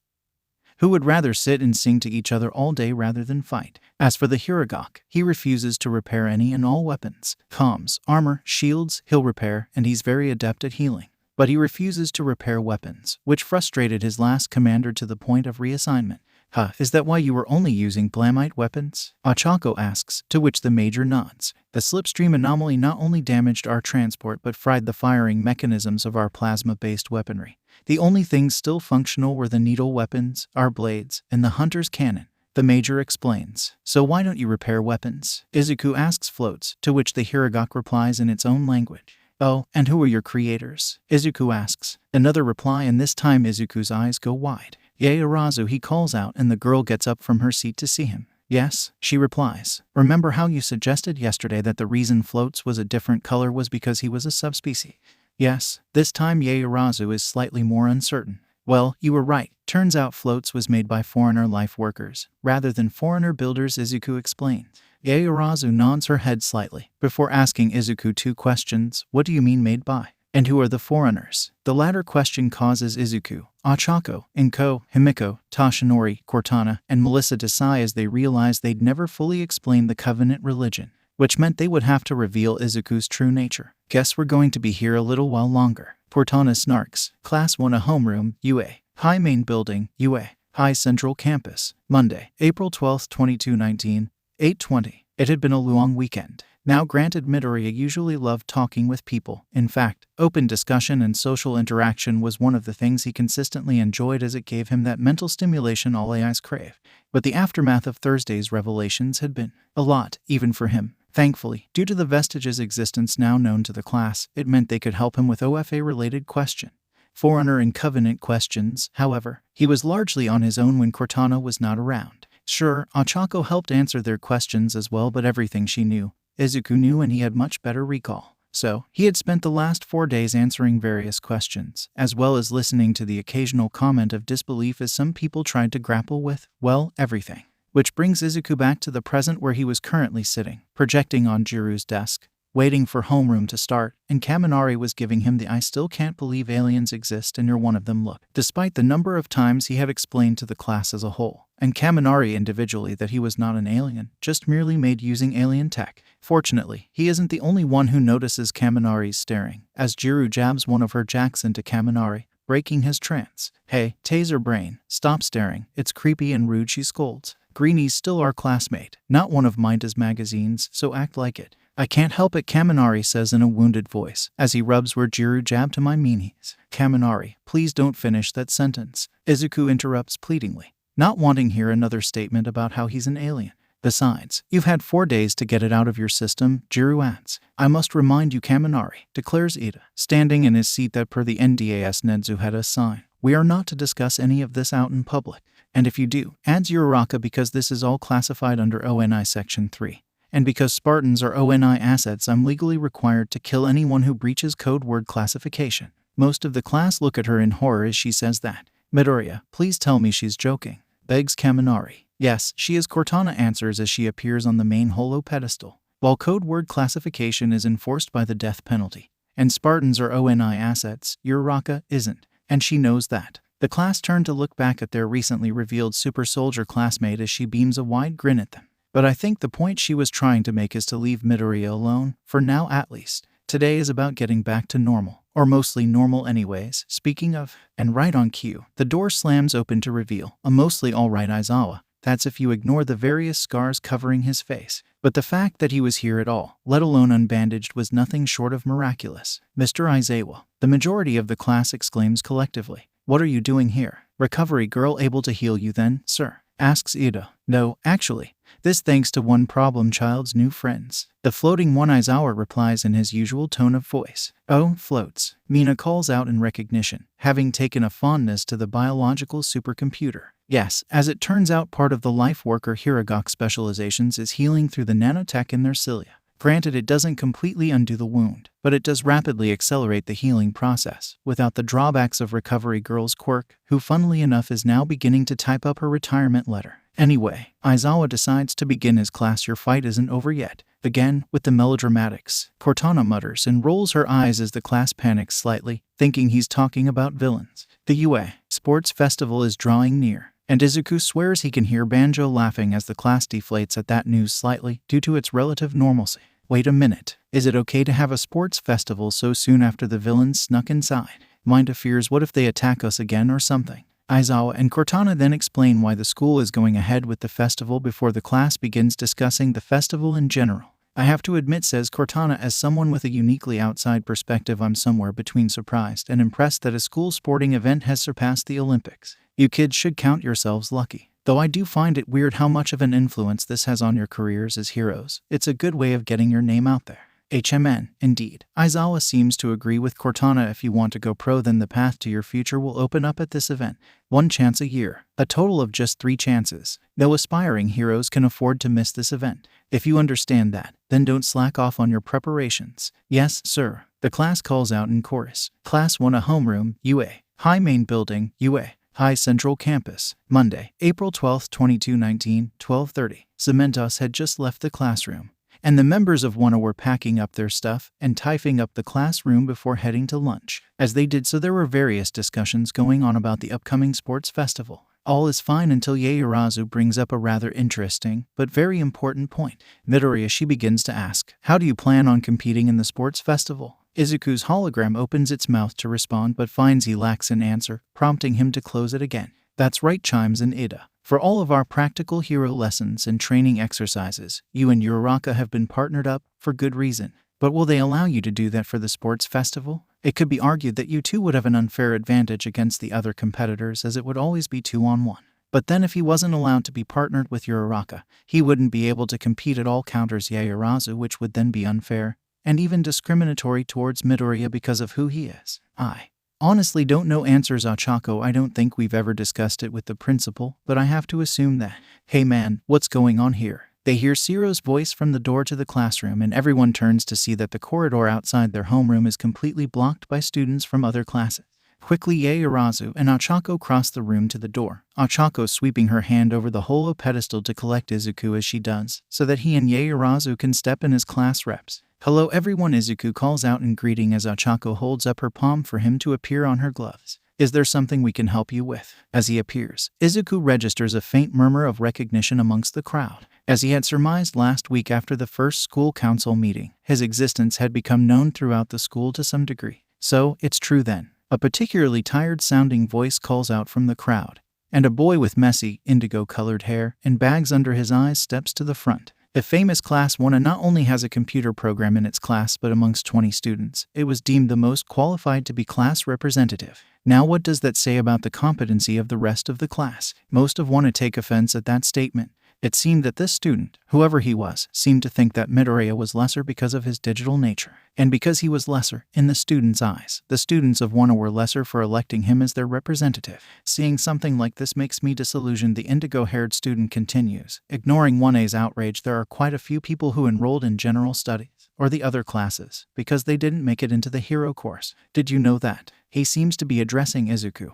[SPEAKER 1] who would rather sit and sing to each other all day rather than fight. As for the Hiragak, he refuses to repair any and all weapons. Comms, armor, shields, he'll repair, and he's very adept at healing. But he refuses to repair weapons, which frustrated his last commander to the point of reassignment. Huh, is that why you were only using Blamite weapons? Achako asks, to which the Major nods. The slipstream anomaly not only damaged our transport but fried the firing mechanisms of our plasma-based weaponry. The only things still functional were the needle weapons, our blades, and the hunter's cannon. The Major explains. So why don't you repair weapons? Izuku asks Floats, to which the Hiragak replies in its own language. Oh, and who are your creators? Izuku asks. Another reply, and this time Izuku's eyes go wide. Yaorazu, he calls out, and the girl gets up from her seat to see him. Yes, she replies. Remember how you suggested yesterday that the reason Floats was a different color was because he was a subspecies? Yes, this time Yaorazu is slightly more uncertain. Well, you were right. Turns out Floats was made by foreigner life workers, rather than foreigner builders, Izuku explains. Yaorazu nods her head slightly, before asking Izuku two questions. What do you mean made by? And who are the foreigners? The latter question causes Izuku, Achako, Inko, Himiko, Tashinori, Cortana, and Melissa to sigh as they realize they'd never fully explained the Covenant religion, which meant they would have to reveal Izuku's true nature. Guess we're going to be here a little while longer. Cortana snarks. Class 1, a homeroom, UA. High Main Building, UA. High Central Campus. Monday, April 12, 2219, 8:20. It had been a long weekend. Now granted, Midoriya usually loved talking with people. In fact, open discussion and social interaction was one of the things he consistently enjoyed, as it gave him that mental stimulation all AIs crave. But the aftermath of Thursday's revelations had been a lot, even for him. Thankfully, due to the Vestige's existence now known to the class, it meant they could help him with OFA-related question. Forerunner and Covenant questions, however, he was largely on his own when Cortana was not around. Sure, Achako helped answer their questions as well, but everything she knew, Izuku knew, and he had much better recall. So, he had spent the last 4 days answering various questions, as well as listening to the occasional comment of disbelief as some people tried to grapple with, well, everything. Which brings Izuku back to the present, where he was currently sitting, projecting on Jiru's desk, waiting for homeroom to start, and Kaminari was giving him the "I still can't believe aliens exist and you're one of them" look. Despite the number of times he had explained to the class as a whole, and Kaminari individually, that he was not an alien, just merely made using alien tech. Fortunately, he isn't the only one who notices Kaminari's staring, as Jiru jabs one of her jacks into Kaminari, breaking his trance. Hey, taser brain, stop staring, it's creepy and rude, she scolds. Greenie's still our classmate, not one of Minta's magazines, so act like it. I can't help it, Kaminari says in a wounded voice, as he rubs where Jiru jabbed to my meanies. Kaminari, please don't finish that sentence. Izuku interrupts pleadingly, not wanting to hear another statement about how he's an alien. Besides, you've had 4 days to get it out of your system, Jiru adds. I must remind you, Kaminari, declares Ida, standing in his seat that per the NDAS Nedzu had us sign. We are not to discuss any of this out in public. And if you do, adds Uraraka, because this is all classified under ONI Section 3. And because Spartans are ONI assets, I'm legally required to kill anyone who breaches code word classification. Most of the class look at her in horror as she says that. Midoriya, please tell me she's joking, begs Kaminari. Yes, she is, Cortana answers as she appears on the main holo pedestal. While code word classification is enforced by the death penalty, and Spartans are ONI assets, Uraraka isn't, and she knows that. The class turn to look back at their recently revealed super soldier classmate as she beams a wide grin at them. But I think the point she was trying to make is to leave Midoriya alone, for now at least. Today is about getting back to normal. Or mostly normal anyways. Speaking of, and right on cue, the door slams open to reveal a mostly alright Aizawa. That's if you ignore the various scars covering his face. But the fact that he was here at all, let alone unbandaged, was nothing short of miraculous. Mr. Aizawa, the majority of the class exclaims collectively. What are you doing here? Recovery girl able to heal you then, sir? Asks Ida. No, actually. This thanks to one problem child's new friends. The floating one, Aizawa replies in his usual tone of voice. Oh, floats. Mina calls out in recognition, having taken a fondness to the biological supercomputer. Yes, as it turns out, part of the life worker Hiragak's specializations is healing through the nanotech in their cilia. Granted, it doesn't completely undo the wound, but it does rapidly accelerate the healing process, without the drawbacks of recovery girl's Quirk, who funnily enough is now beginning to type up her retirement letter. Anyway, Aizawa decides to begin his class. Your fight isn't over yet. Again, with the melodramatics, Cortana mutters and rolls her eyes as the class panics slightly, thinking he's talking about villains. The UA Sports Festival is drawing near, and Izuku swears he can hear Banjo laughing as the class deflates at that news slightly due to its relative normalcy. Wait a minute, is it okay to have a sports festival so soon after the villains snuck inside? Minda fears, what if they attack us again or something? Aizawa and Cortana then explain why the school is going ahead with the festival before the class begins discussing the festival in general. I have to admit, says Cortana, as someone with a uniquely outside perspective, I'm somewhere between surprised and impressed that a school sporting event has surpassed the Olympics. You kids should count yourselves lucky. Though I do find it weird how much of an influence this has on your careers as heroes. It's a good way of getting your name out there. HMN, indeed. Aizawa seems to agree with Cortana. If you want to go pro, then the path to your future will open up at this event. 1 chance a year. A total of just 3 chances. No aspiring heroes can afford to miss this event. If you understand that, then don't slack off on your preparations. Yes, sir. The class calls out in chorus. Class 1, a homeroom, UA. High Main Building, UA. High Central Campus. Monday, April 12, 2219, 12:30. Cementos had just left the classroom, and the members of WANA were packing up their stuff and tidying up the classroom before heading to lunch. As they did so, there were various discussions going on about the upcoming sports festival. All is fine until Yaoyorozu brings up a rather interesting but very important point. Midoriya, she begins to ask, how do you plan on competing in the sports festival? Izuku's hologram opens its mouth to respond but finds he lacks an answer, prompting him to close it again. That's right, chimes in Ida. For all of our practical hero lessons and training exercises, you and Uraraka have been partnered up, for good reason. But will they allow you to do that for the sports festival? It could be argued that you two would have an unfair advantage against the other competitors, as it would always be 2-on-1. But then if he wasn't allowed to be partnered with Uraraka, he wouldn't be able to compete at all, counters Yaoyorozu, which would then be unfair, and even discriminatory towards Midoriya because of who he is. I honestly don't know, answers Ochako. I don't think we've ever discussed it with the principal, but I have to assume that. Hey man, what's going on here? They hear Siro's voice from the door to the classroom, and everyone turns to see that the corridor outside their homeroom is completely blocked by students from other classes. Quickly, Yaoyorozu and Ochako cross the room to the door, Ochako sweeping her hand over the holo pedestal to collect Izuku as she does, so that he and Yaoyorozu can step in as class reps. Hello everyone, Izuku calls out in greeting as Ochako holds up her palm for him to appear on her gloves. Is there something we can help you with? As he appears, Izuku registers a faint murmur of recognition amongst the crowd. As he had surmised last week after the first school council meeting, his existence had become known throughout the school to some degree. So, it's true then. A particularly tired-sounding voice calls out from the crowd. and a boy with messy, indigo-colored hair and bags under his eyes steps to the front. The famous Class 1 not only has a computer program in its class but amongst 20 students, it was deemed the most qualified to be class representative. Now what does that say about the competency of the rest of the class? Most of want to take offense at that statement. It seemed that this student, whoever he was, seemed to think that Midoriya was lesser because of his digital nature. And because he was lesser, in the students' eyes, the students of Wana were lesser for electing him as their representative. Seeing something like this makes me disillusioned, the indigo-haired student continues. Ignoring Wana's outrage, there are quite a few people who enrolled in general studies, or the other classes, because they didn't make it into the hero course. Did you know that? He seems to be addressing Izuku,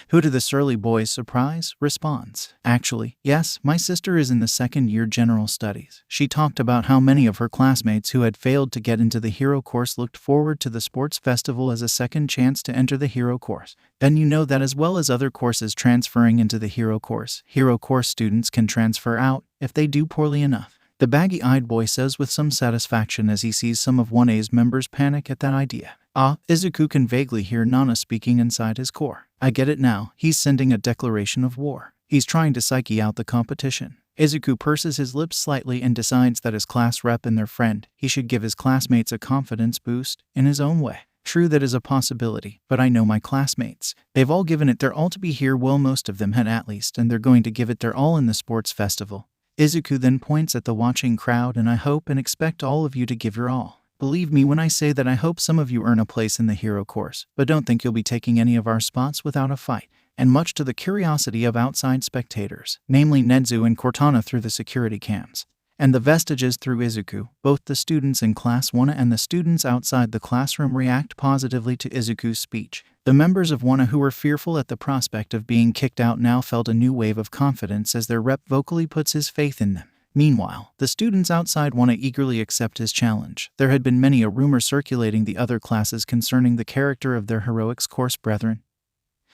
[SPEAKER 1] who to the surly boy's surprise, responds, "Actually, yes, my sister is in the second year general studies." She talked about how many of her classmates who had failed to get into the hero course looked forward to the sports festival as a second chance to enter the hero course. Then you know that as well as other courses transferring into the hero course students can transfer out if they do poorly enough. The baggy-eyed boy says with some satisfaction as he sees some of 1A's members panic at that idea. Izuku can vaguely hear Nana speaking inside his core. I get it now, he's sending a declaration of war. He's trying to psyche out the competition. Izuku purses his lips slightly and decides that as class rep and their friend, he should give his classmates a confidence boost in his own way. True, that is a possibility, but I know my classmates. They've all given it their all to be here, well, most of them had at least, and they're going to give it their all in the sports festival. Izuku then points at the watching crowd, and I hope and expect all of you to give your all. Believe me when I say that I hope some of you earn a place in the hero course, but don't think you'll be taking any of our spots without a fight. And much to the curiosity of outside spectators, namely Nezu and Cortana through the security cams, and the vestiges through Izuku, both the students in Class 1 and the students outside the classroom react positively to Izuku's speech. The members of Wana who were fearful at the prospect of being kicked out now felt a new wave of confidence as their rep vocally puts his faith in them. Meanwhile, the students outside Wana eagerly accept his challenge. There had been many a rumor circulating the other classes concerning the character of their heroics course brethren.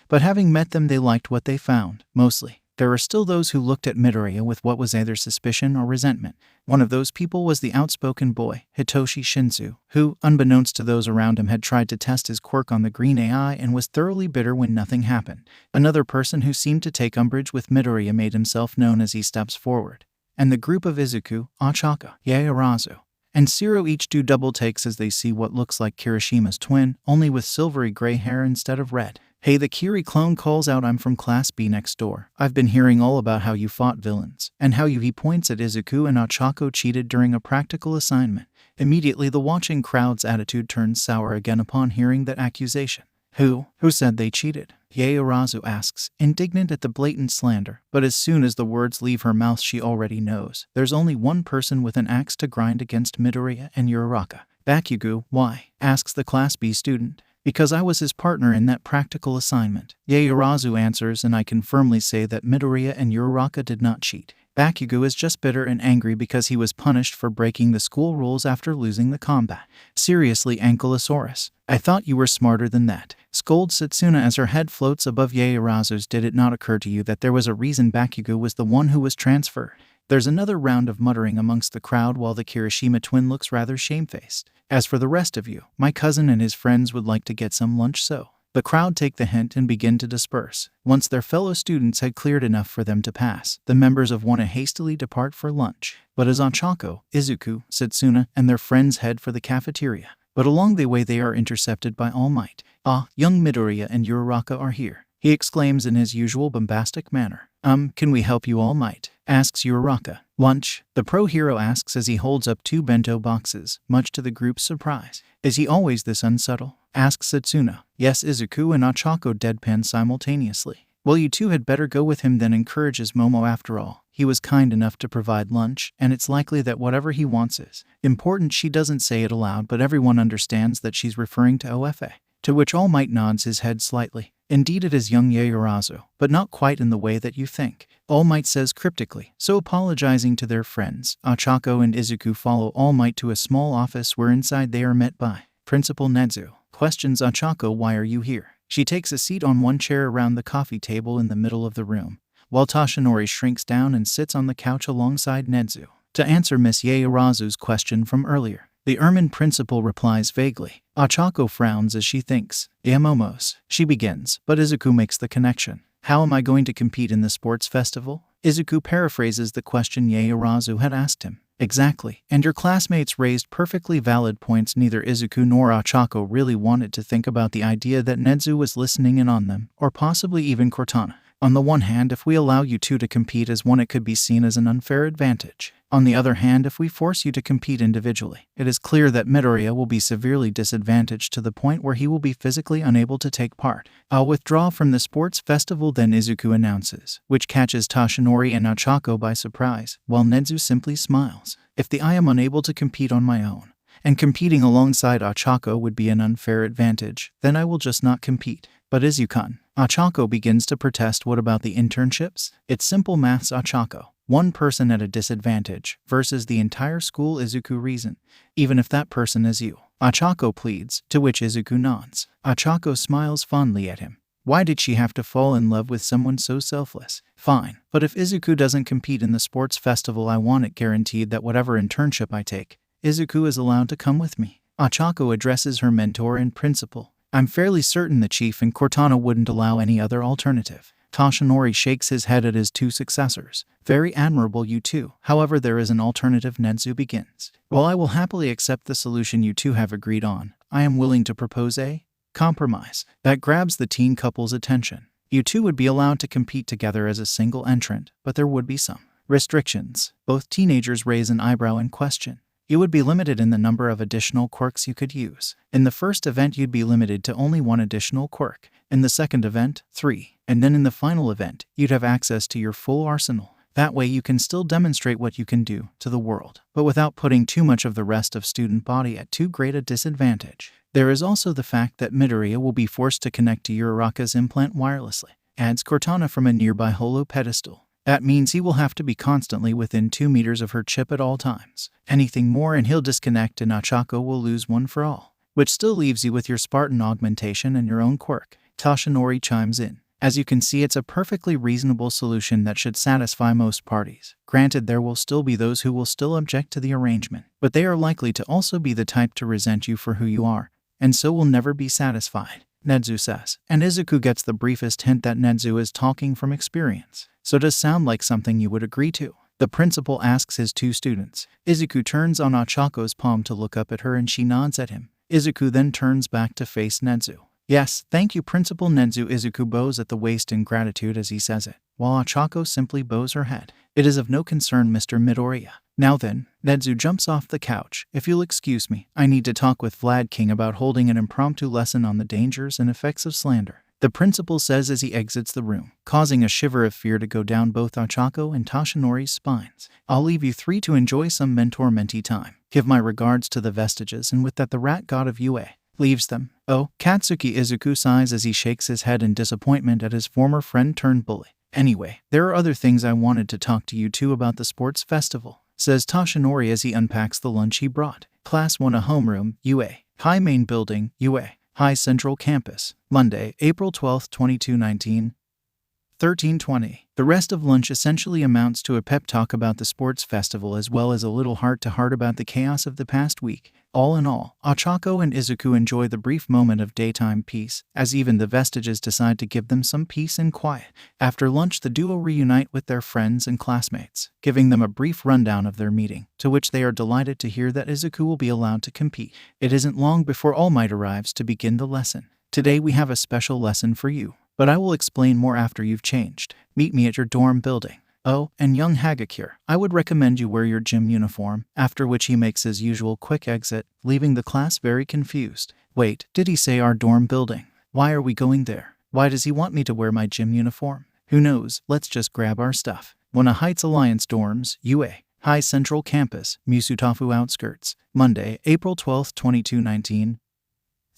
[SPEAKER 1] But having met them, they liked what they found, mostly. There are still those who looked at Midoriya with what was either suspicion or resentment. One of those people was the outspoken boy, Hitoshi Shinsu, who, unbeknownst to those around him, had tried to test his quirk on the green AI and was thoroughly bitter when nothing happened. Another person who seemed to take umbrage with Midoriya made himself known as he steps forward. And the group of Izuku, Ochako, Yaoyorozu, and Shiro each do double takes as they see what looks like Kirishima's twin, only with silvery gray hair instead of red. Hey, the Kiri clone calls out, "I'm from Class B next door. I've been hearing all about how you fought villains, and how he points at Izuku and Ochako cheated during a practical assignment." Immediately the watching crowd's attitude turns sour again upon hearing that accusation. Who said they cheated? Yaoyorozu asks, indignant at the blatant slander, but as soon as the words leave her mouth she already knows. There's only one person with an axe to grind against Midoriya and Uraraka. Bakugo. Why? Asks the Class B student. Because I was his partner in that practical assignment. Yaoyorozu answers, and I can firmly say that Midoriya and Uraraka did not cheat. Bakugo is just bitter and angry because he was punished for breaking the school rules after losing the combat. Seriously, Ankylosaurus, I thought you were smarter than that. Scolds Satsuna as her head floats above Yaoyorozu's. Did it not occur to you that there was a reason Bakugo was the one who was transferred? There's another round of muttering amongst the crowd while the Kirishima twin looks rather shamefaced. As for the rest of you, my cousin and his friends would like to get some lunch, so the crowd take the hint and begin to disperse. Once their fellow students had cleared enough for them to pass, the members of Wana hastily depart for lunch. But as Ochako, Izuku, Satsuna, and their friends head for the cafeteria. But along the way they are intercepted by All Might. Young Midoriya and Uraraka are here, he exclaims in his usual bombastic manner. Can we help you, All Might? Asks Uraraka. Lunch? The pro-hero asks as he holds up 2 bento boxes, much to the group's surprise. Is he always this unsubtle? Asks Satsuna. Yes, Izuku and Ochako deadpan simultaneously. Well, you two had better go with him then, encourages Momo. After all, he was kind enough to provide lunch, and it's likely that whatever he wants is important. She doesn't say it aloud, but everyone understands that she's referring to OFA. To which All Might nods his head slightly. Indeed it is, young Yaoyorozu, but not quite in the way that you think. All Might says cryptically, so apologizing to their friends. Ochako and Izuku follow All Might to a small office where inside they are met by Principal Nezu. Questions Ochako, why are you here? She takes a seat on one chair around the coffee table in the middle of the room, while Toshinori shrinks down and sits on the couch alongside Nezu. To answer Miss Yaoyorozu's question from earlier, the ermine principal replies vaguely. Ochako frowns as she thinks. Yamomos, she begins, but Izuku makes the connection. How am I going to compete in the sports festival? Izuku paraphrases the question Yaoyorozu had asked him. Exactly. And your classmates raised perfectly valid points. Neither Izuku nor Ochako really wanted to think about the idea that Nezu was listening in on them, or possibly even Cortana. On the one hand, if we allow you two to compete as one, it could be seen as an unfair advantage. On the other hand, if we force you to compete individually, it is clear that Midoriya will be severely disadvantaged to the point where he will be physically unable to take part. I'll withdraw from the sports festival then, Izuku announces, which catches Toshinori and Ochako by surprise, while Nezu simply smiles. If I am unable to compete on my own, and competing alongside Ochako would be an unfair advantage, then I will just not compete. But Izuku-kun, Ochako begins to protest. What about the internships? It's simple maths, Ochako. One person at a disadvantage versus the entire school. Izuku reason. Even if that person is you, Ochako pleads, to which Izuku nods. Ochako smiles fondly at him. Why did she have to fall in love with someone so selfless? Fine, but if Izuku doesn't compete in the sports festival, I want it guaranteed that whatever internship I take, Izuku is allowed to come with me. Ochako addresses her mentor and principal. I'm fairly certain the chief and Cortana wouldn't allow any other alternative. Toshinori shakes his head at his two successors. Very admirable, you two. However, there is an alternative. Nezu begins. While I will happily accept the solution you two have agreed on, I am willing to propose a compromise that grabs the teen couple's attention. You two would be allowed to compete together as a single entrant, but there would be some restrictions. Both teenagers raise an eyebrow and question. You would be limited in the number of additional quirks you could use. In the first event, you'd be limited to only one additional quirk. In the second event, 3. And then in the final event, you'd have access to your full arsenal. That way you can still demonstrate what you can do to the world, but without putting too much of the rest of student body at too great a disadvantage. There is also the fact that Midoriya will be forced to connect to Uraraka's implant wirelessly, adds Cortana from a nearby holo pedestal. That means he will have to be constantly within 2 meters of her chip at all times. Anything more and he'll disconnect and Ochako will lose one for all, which still leaves you with your Spartan augmentation and your own quirk. Toshinori chimes in. As you can see, it's a perfectly reasonable solution that should satisfy most parties. Granted, there will still be those who will still object to the arrangement, but they are likely to also be the type to resent you for who you are, and so will never be satisfied, Nezu says. And Izuku gets the briefest hint that Nezu is talking from experience. So does sound like something you would agree to. The principal asks his two students. Izuku turns on Ochako's palm to look up at her and she nods at him. Izuku then turns back to face Nezu. Yes, thank you, Principal Nezu. Izuku bows at the waist in gratitude as he says it, while Ochako simply bows her head. It is of no concern, Mr. Midoriya. Now then, Nezu jumps off the couch. If you'll excuse me, I need to talk with Vlad King about holding an impromptu lesson on the dangers and effects of slander, the principal says as he exits the room, causing a shiver of fear to go down both Ochako and Toshinori's spines. I'll leave you three to enjoy some mentor-mentee time. Give my regards to the vestiges, and with that the rat god of UA leaves them. Oh, Katsuki. Izuku sighs as he shakes his head in disappointment at his former friend turned bully. Anyway, there are other things I wanted to talk to you two about the sports festival, says Toshinori as he unpacks the lunch he brought. Class 1, a homeroom, UA. High main building, UA. High Central Campus. Monday, April 12, 2219. 13:20. The rest of lunch essentially amounts to a pep talk about the sports festival as well as a little heart-to-heart about the chaos of the past week. All in all, Ochako and Izuku enjoy the brief moment of daytime peace, as even the vestiges decide to give them some peace and quiet. After lunch, the duo reunite with their friends and classmates, giving them a brief rundown of their meeting, to which they are delighted to hear that Izuku will be allowed to compete. It isn't long before All Might arrives to begin the lesson. Today we have a special lesson for you, but I will explain more after you've changed. Meet me at your dorm building. Oh, and young Hagakure, I would recommend you wear your gym uniform, after which he makes his usual quick exit, leaving the class very confused. Wait, did he say our dorm building? Why are we going there? Why does he want me to wear my gym uniform? Who knows, let's just grab our stuff. Wana Heights Alliance Dorms, UA. High Central Campus, Musutafu Outskirts. Monday, April 12, 2219.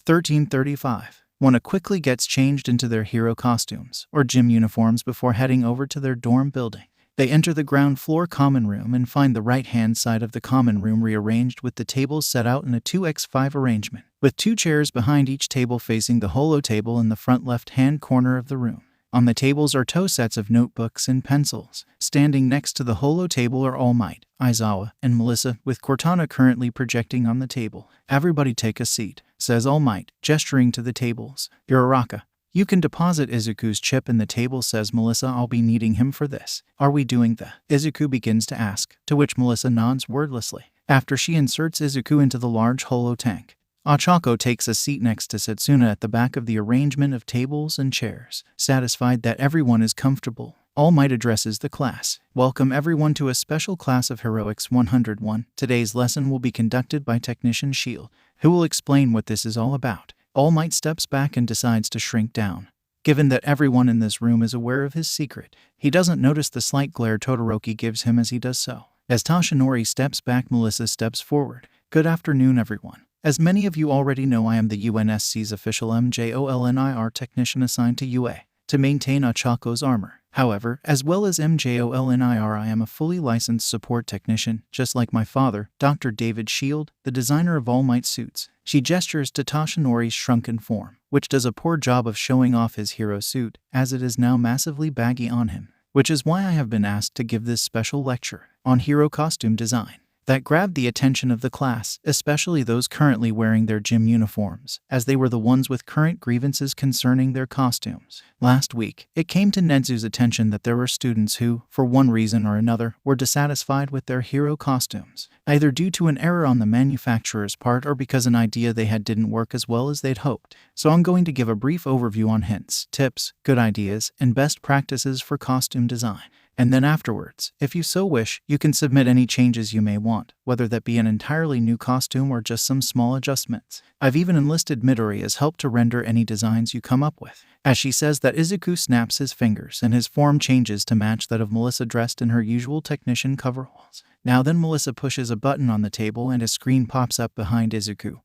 [SPEAKER 1] 13:35. Wana quickly gets changed into their hero costumes, or gym uniforms, before heading over to their dorm building. They enter the ground floor common room and find the right-hand side of the common room rearranged with the tables set out in a 2x5 arrangement, with 2 chairs behind each table facing the holo table in the front left-hand corner of the room. On the tables are 2 sets of notebooks and pencils. Standing next to the holo table are All Might, Aizawa, and Melissa, with Cortana currently projecting on the table. Everybody take a seat, says All Might, gesturing to the tables. Uraraka, You can deposit Izuku's chip in the table, says Melissa. I'll be needing him for this. Are we doing the? Izuku begins to ask, to which Melissa nods wordlessly. After she inserts Izuku into the large holo tank, Ochako takes a seat next to Satsuna at the back of the arrangement of tables and chairs. Satisfied that everyone is comfortable, All Might addresses the class. Welcome everyone to a special class of Heroics 101. Today's lesson will be conducted by Technician Shield, who will explain what this is all about. All Might steps back and decides to shrink down. Given that everyone in this room is aware of his secret, he doesn't notice the slight glare Todoroki gives him as he does so. As Toshinori steps back, Melissa steps forward. Good afternoon, everyone. As many of you already know, I am the UNSC's official MJOLNIR technician assigned to UA to maintain Ochako's armor. However, as well as MJOLNIR, I am a fully licensed support technician, just like my father, Dr. David Shield, the designer of All Might suits. She gestures to Toshinori's shrunken form, which does a poor job of showing off his hero suit, as it is now massively baggy on him, which is why I have been asked to give this special lecture on hero costume design. That grabbed the attention of the class, especially those currently wearing their gym uniforms, as they were the ones with current grievances concerning their costumes. Last week, it came to Nedzu's attention that there were students who, for one reason or another, were dissatisfied with their hero costumes, either due to an error on the manufacturer's part or because an idea they had didn't work as well as they'd hoped. So I'm going to give a brief overview on hints, tips, good ideas, and best practices for costume design. And then afterwards, if you so wish, you can submit any changes you may want, whether that be an entirely new costume or just some small adjustments. I've even enlisted Midori as help to render any designs you come up with. As she says that, Izuku snaps his fingers and his form changes to match that of Melissa dressed in her usual technician coveralls. Now then, Melissa pushes a button on the table and a screen pops up behind Izuku,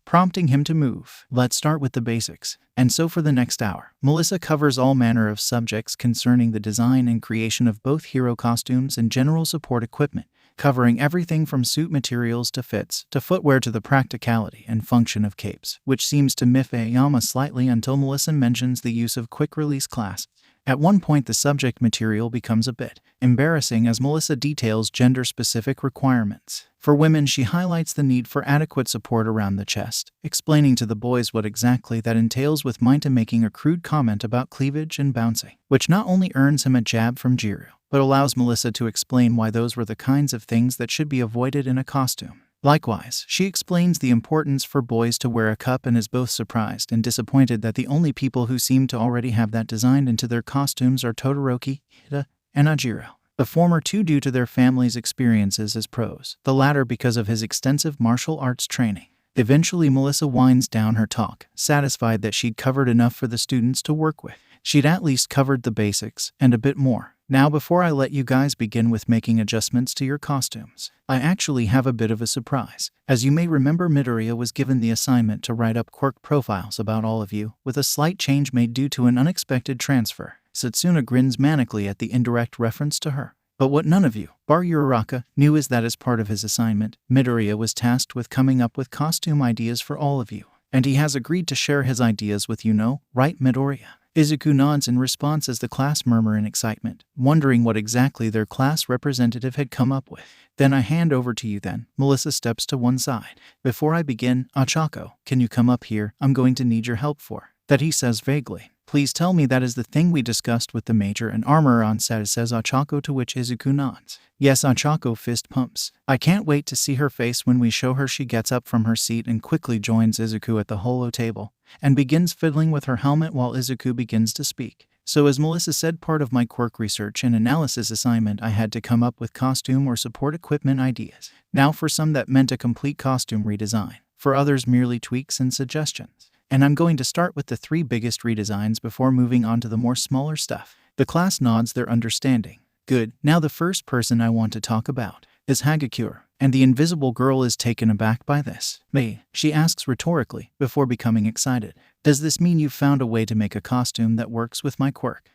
[SPEAKER 1] prompting him to move. Let's start with the basics. And so for the next hour, Melissa covers all manner of subjects concerning the design and creation of both hero costumes and general support equipment, covering everything from suit materials to fits, to footwear to the practicality and function of capes, which seems to miff Aoyama slightly until Melissa mentions the use of quick-release class. At one point, the subject material becomes a bit embarrassing as Melissa details gender-specific requirements. For women, she highlights the need for adequate support around the chest, explaining to the boys what exactly that entails, with Minta making a crude comment about cleavage and bouncing, which not only earns him a jab from Jiru, but allows Melissa to explain why those were the kinds of things that should be avoided in a costume. Likewise, she explains the importance for boys to wear a cup and is both surprised and disappointed that the only people who seem to already have that designed into their costumes are Todoroki, Hida, and Ajiro. The former two due to their family's experiences as pros, the latter because of his extensive martial arts training. Eventually, Melissa winds down her talk, satisfied that she'd covered enough for the students to work with. She'd at least covered the basics, and a bit more. Now, before I let you guys begin with making adjustments to your costumes, I actually have a bit of a surprise. As you may remember, Midoriya was given the assignment to write up quirk profiles about all of you, with a slight change made due to an unexpected transfer. Satsuna grins manically at the indirect reference to her. But what none of you, bar Uraraka, knew is that as part of his assignment, Midoriya was tasked with coming up with costume ideas for all of you. And he has agreed to share his ideas with you, know, right, Midoriya? Izuku nods in response as the class murmur in excitement, wondering what exactly their class representative had come up with. Then I hand over to you then. Melissa steps to one side. Before I begin, Ochako, can you come up here? I'm going to need your help for that, he says vaguely. Please tell me that is the thing we discussed with the major and armorer on set, says Ochako, to which Izuku nods. Yes, Ochako fist pumps. I can't wait to see her face when we show her. She gets up from her seat and quickly joins Izuku at the holo table, and begins fiddling with her helmet while Izuku begins to speak. So as Melissa said, part of my quirk research and analysis assignment, I had to come up with costume or support equipment ideas. Now for some that meant a complete costume redesign, for others merely tweaks and suggestions. And I'm going to start with the 3 biggest redesigns before moving on to the more smaller stuff. The class nods their understanding. Good. Now the first person I want to talk about is Hagakure, and the invisible girl is taken aback by this. Me, she asks rhetorically, before becoming excited. Does this mean you've found a way to make a costume that works with my quirk?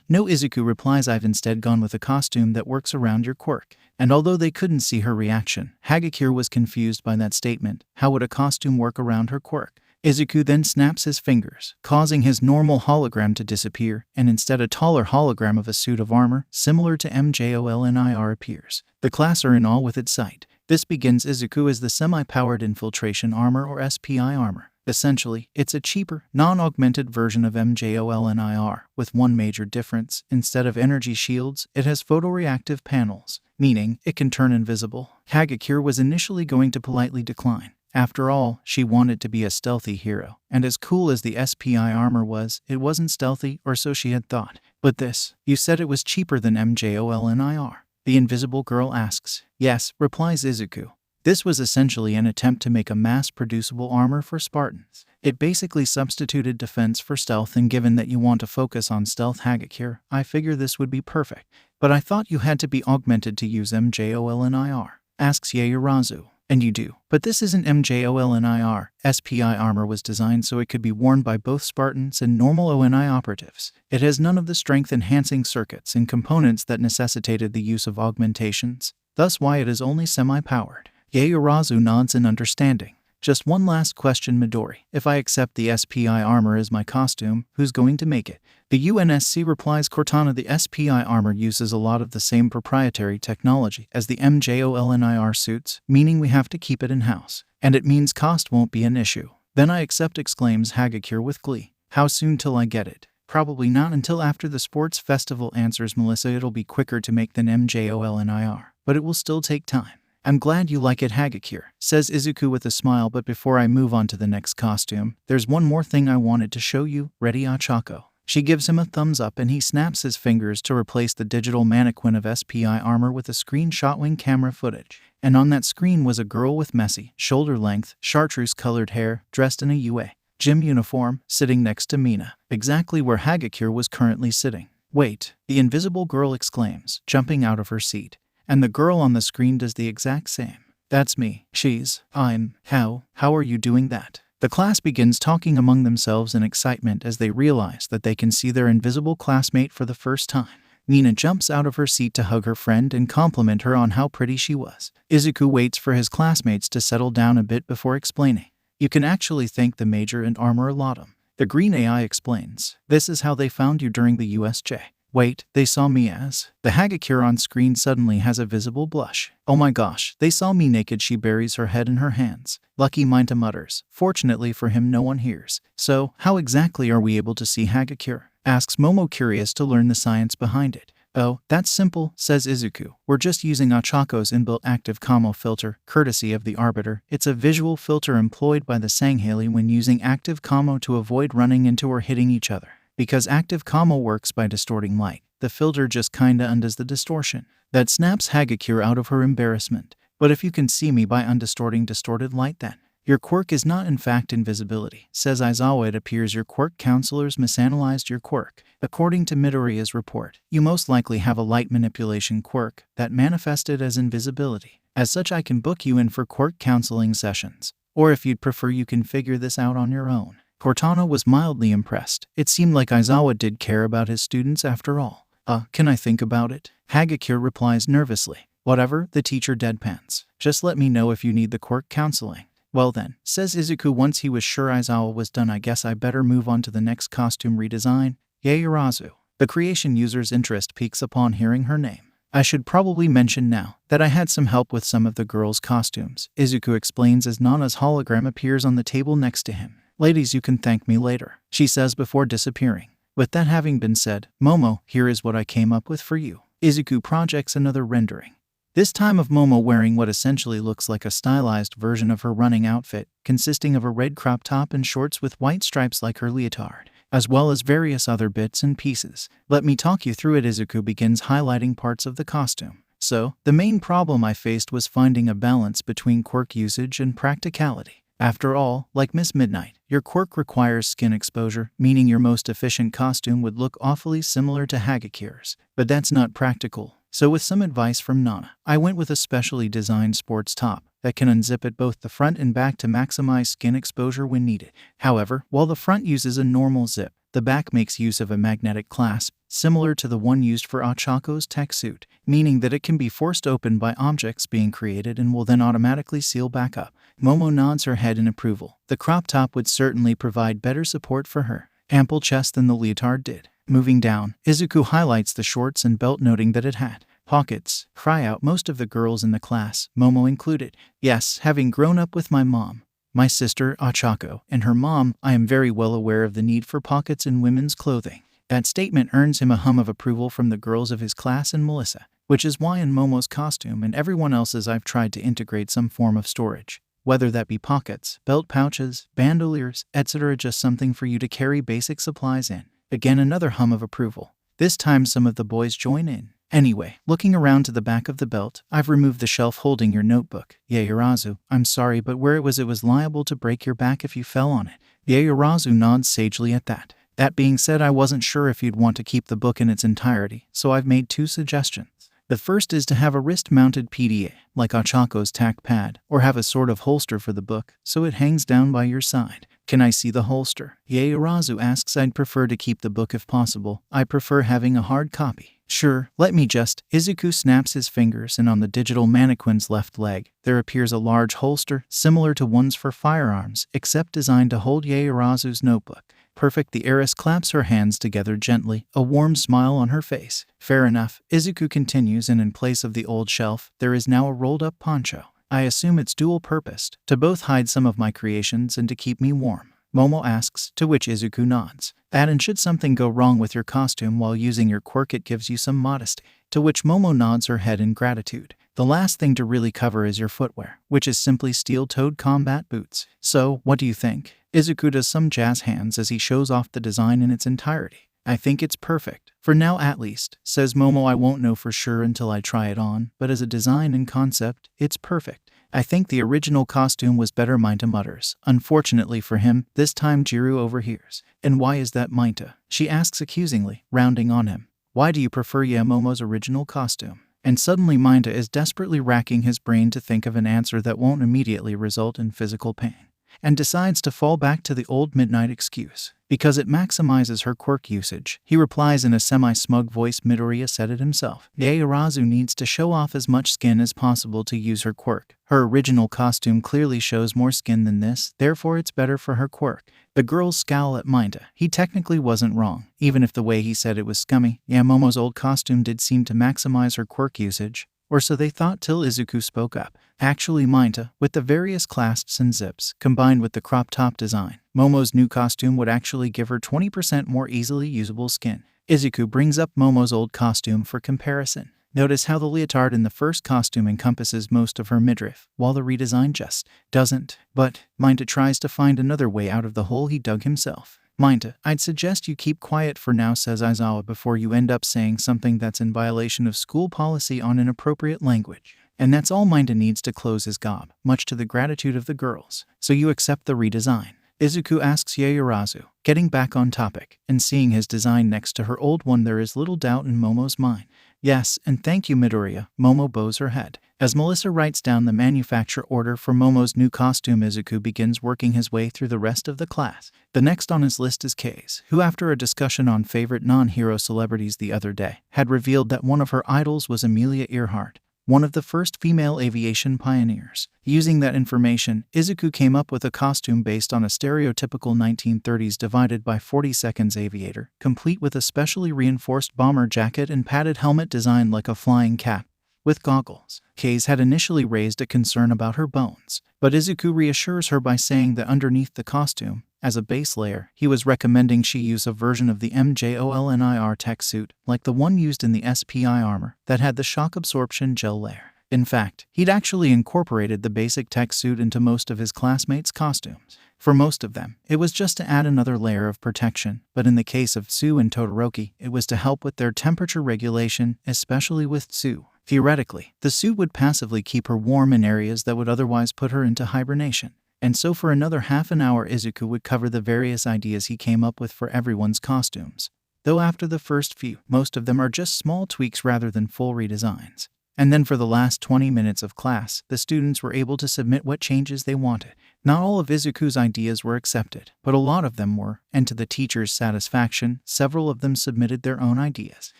[SPEAKER 1] No, Izuku replies. I've instead gone with a costume that works around your quirk. And although they couldn't see her reaction, Hagakure was confused by that statement. How would a costume work around her quirk? Izuku then snaps his fingers, causing his normal hologram to disappear, and instead a taller hologram of a suit of armor, similar to MJOLNIR, appears. The class are in awe with its sight. This begins Izuku as the semi-powered infiltration armor, or SPI armor. Essentially, it's a cheaper, non-augmented version of MJOLNIR, with one major difference. Instead of energy shields, it has photoreactive panels, meaning it can turn invisible. Hagakure was initially going to politely decline. After all, she wanted to be a stealthy hero, and as cool as the SPI armor was, it wasn't stealthy, or so she had thought. But this, you said it was cheaper than MJOLNIR? The invisible girl asks. Yes, replies Izuku. This was essentially an attempt to make a mass-producible armor for Spartans. It basically substituted defense for stealth, and given that you want to focus on stealth, Hagakure, I figure this would be perfect. But I thought you had to be augmented to use MJOLNIR, asks Yaoyorozu. And you do. But this isn't MJOLNIR. SPI armor was designed so it could be worn by both Spartans and normal ONI operatives. It has none of the strength-enhancing circuits and components that necessitated the use of augmentations, thus why it is only semi-powered. Yaoyorozu nods in understanding. Just one last question, Midori. If I accept the SPI armor as my costume, who's going to make it? The UNSC replies. Cortana, the SPI armor uses a lot of the same proprietary technology as the MJOLNIR suits, meaning we have to keep it in-house. And it means cost won't be an issue. Then I accept, exclaims Hagakure with glee. How soon till I get it? Probably not until after the sports festival, answers Melissa. It'll be quicker to make than MJOLNIR, but it will still take time. I'm glad you like it, Hagakure, says Izuku with a smile, but before I move on to the next costume, there's one more thing I wanted to show you. Ready, Ochako? She gives him a thumbs up and he snaps his fingers to replace the digital mannequin of SPI armor with a screen-shot-wing camera footage. And on that screen was a girl with messy, shoulder-length, chartreuse-colored hair, dressed in a UA gym uniform, sitting next to Mina, exactly where Hagakure was currently sitting. Wait, the invisible girl exclaims, jumping out of her seat. And the girl on the screen does the exact same. That's me. How are you doing that? The class begins talking among themselves in excitement as they realize that they can see their invisible classmate for the first time. Mina jumps out of her seat to hug her friend and compliment her on how pretty she was. Izuku waits for his classmates to settle down a bit before explaining. You can actually thank the Major and Armor Latum. The green AI explains. This is how they found you during the USJ. Wait, they saw me as? The Hagakure on screen suddenly has a visible blush. Oh my gosh, they saw me naked. She buries her head in her hands. Lucky Minta mutters. Fortunately for him, no one hears. So, how exactly are we able to see Hagakure? Asks Momo, curious to learn the science behind it. Oh, that's simple, says Izuku. We're just using Ochako's inbuilt active camo filter, courtesy of the Arbiter. It's a visual filter employed by the Sangheli when using active camo to avoid running into or hitting each other. Because active camo works by distorting light, the filter just kinda undoes the distortion. That snaps Hagakure out of her embarrassment. But if you can see me by undistorting distorted light, then your quirk is not in fact invisibility, says Aizawa. It appears your quirk counselors misanalyzed your quirk. According to Midoriya's report, you most likely have a light manipulation quirk that manifested as invisibility. As such, I can book you in for quirk counseling sessions. Or if you'd prefer, you can figure this out on your own. Cortana was mildly impressed. It seemed like Aizawa did care about his students after all. Can I think about it? Hagakure replies nervously. Whatever, the teacher deadpans. Just let me know if you need the quirk counseling. Well then, says Izuku once he was sure Aizawa was done. I guess I better move on to the next costume redesign. Yaoyorozu. The creation user's interest peaks upon hearing her name. I should probably mention now that I had some help with some of the girls' costumes, Izuku explains as Nana's hologram appears on the table next to him. Ladies, you can thank me later, she says before disappearing. With that having been said, Momo, here is what I came up with for you. Izuku projects another rendering. This time of Momo wearing what essentially looks like a stylized version of her running outfit, consisting of a red crop top and shorts with white stripes like her leotard, as well as various other bits and pieces. Let me talk you through it. Izuku begins highlighting parts of the costume. So, the main problem I faced was finding a balance between quirk usage and practicality. After all, like Miss Midnight, your quirk requires skin exposure, meaning your most efficient costume would look awfully similar to Hagakure's. But that's not practical. So with some advice from Nana, I went with a specially designed sports top that can unzip at both the front and back to maximize skin exposure when needed. However, while the front uses a normal zip, the back makes use of a magnetic clasp, similar to the one used for Ochako's tech suit, meaning that it can be forced open by objects being created and will then automatically seal back up. Momo nods her head in approval. The crop top would certainly provide better support for her ample chest than the leotard did. Moving down, Izuku highlights the shorts and belt, noting that it had pockets. Cry out most of the girls in the class, Momo included. Yes, having grown up with my mom, my sister, Achako, and her mom, I am very well aware of the need for pockets in women's clothing. That statement earns him a hum of approval from the girls of his class and Melissa, which is why in Momo's costume and everyone else's I've tried to integrate some form of storage. Whether that be pockets, belt pouches, bandoliers, etc., just something for you to carry basic supplies in. Again, another hum of approval. This time some of the boys join in. Anyway, looking around to the back of the belt, I've removed the shelf holding your notebook. Yaoyorozu, I'm sorry, but where it was liable to break your back if you fell on it. Yaoyorozu nods sagely at that. That being said, I wasn't sure if you'd want to keep the book in its entirety, so I've made 2 suggestions. The first is to have a wrist-mounted PDA, like Achako's tack pad, or have a sort of holster for the book, so it hangs down by your side. Can I see the holster? Yaoyorozu asks. I'd prefer to keep the book if possible. I prefer having a hard copy. Sure, let me just. Izuku snaps his fingers and on the digital mannequin's left leg, there appears a large holster, similar to ones for firearms, except designed to hold Yaoyorozu's notebook. Perfect. The heiress claps her hands together gently, a warm smile on her face. Fair enough, Izuku continues, and in place of the old shelf, there is now a rolled-up poncho. I assume it's dual-purposed, to both hide some of my creations and to keep me warm. Momo asks, to which Izuku nods. And should something go wrong with your costume while using your quirk, it gives you some modesty. To which Momo nods her head in gratitude. The last thing to really cover is your footwear, which is simply steel-toed combat boots. So, what do you think? Izuku does some jazz hands as he shows off the design in its entirety. I think it's perfect. For now at least, says Momo. I won't know for sure until I try it on, but as a design and concept, it's perfect. I think the original costume was better, Minta mutters. Unfortunately for him, this time Jiru overhears. And why is that, Minta? She asks accusingly, rounding on him. Why do you prefer Momo's original costume? And suddenly Minta is desperately racking his brain to think of an answer that won't immediately result in physical pain, and decides to fall back to the old midnight excuse. Because it maximizes her quirk usage, he replies in a semi-smug voice. Midoriya said it himself. Yaoyorozu needs to show off as much skin as possible to use her quirk. Her original costume clearly shows more skin than this, therefore it's better for her quirk. The girls scowl at Minta. He technically wasn't wrong, even if the way he said it was scummy. Momo's old costume did seem to maximize her quirk usage, or so they thought till Izuku spoke up. Actually, Minta, with the various clasps and zips, combined with the crop top design, Momo's new costume would actually give her 20% more easily usable skin. Izuku brings up Momo's old costume for comparison. Notice how the leotard in the first costume encompasses most of her midriff, while the redesign just doesn't. But Minta tries to find another way out of the hole he dug himself. Minta, I'd suggest you keep quiet for now, says Aizawa, before you end up saying something that's in violation of school policy on inappropriate language. And that's all Minta needs to close his gob, much to the gratitude of the girls. So you accept the redesign? Izuku asks Yaoyorozu, getting back on topic, and seeing his design next to her old one, there is little doubt in Momo's mind. Yes, and thank you, Midoriya. Momo bows her head. As Melissa writes down the manufacture order for Momo's new costume, Izuku begins working his way through the rest of the class. The next on his list is Kei's, who, after a discussion on favorite non-hero celebrities the other day, had revealed that one of her idols was Amelia Earhart, one of the first female aviation pioneers. Using that information, Izuku came up with a costume based on a stereotypical 1930s divided by 40 seconds aviator, complete with a specially reinforced bomber jacket and padded helmet designed like a flying cap, with goggles. Kei's had initially raised a concern about her bones, but Izuku reassures her by saying that underneath the costume, as a base layer, he was recommending she use a version of the MJOLNIR tech suit, like the one used in the SPI armor, that had the shock absorption gel layer. In fact, he'd actually incorporated the basic tech suit into most of his classmates' costumes. For most of them, it was just to add another layer of protection, but in the case of Tsu and Todoroki, it was to help with their temperature regulation, especially with Tsu. Theoretically, the suit would passively keep her warm in areas that would otherwise put her into hibernation. And so for another half an hour, Izuku would cover the various ideas he came up with for everyone's costumes. Though after the first few, most of them are just small tweaks rather than full redesigns. And then for the last 20 minutes of class, the students were able to submit what changes they wanted. Not all of Izuku's ideas were accepted, but a lot of them were, and to the teacher's satisfaction, several of them submitted their own ideas,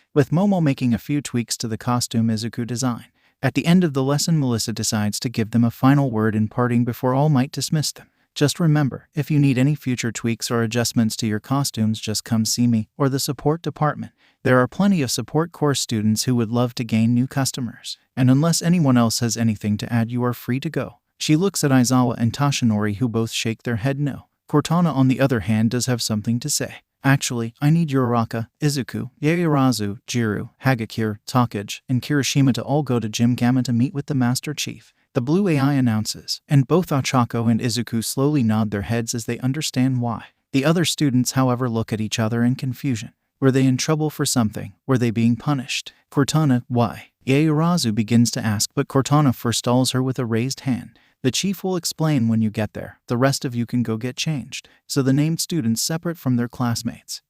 [SPEAKER 1] with Momo making a few tweaks to the costume Izuku designed. At the end of the lesson, Melissa decides to give them a final word in parting before All Might dismiss them. Just remember, if you need any future tweaks or adjustments to your costumes, just come see me or the support department. There are plenty of support course students who would love to gain new customers. And unless anyone else has anything to add, you are free to go. She looks at Aizawa and Tashinori, who both shake their head no. Cortana, on the other hand, does have something to say. Actually, I need Uraraka, Izuku, Yaoyorozu, Jiru, Hagakure, Takage, and Kirishima to all go to Gym Gamma to meet with the Master Chief. The blue AI announces, and both Ochako and Izuku slowly nod their heads as they understand why. The other students, however, look at each other in confusion. Were they in trouble for something? Were they being punished? Cortana, why? Yaoyorozu begins to ask, but Cortana forestalls her with a raised hand. The chief will explain when you get there. The rest of you can go get changed. So the named students separate from their classmates,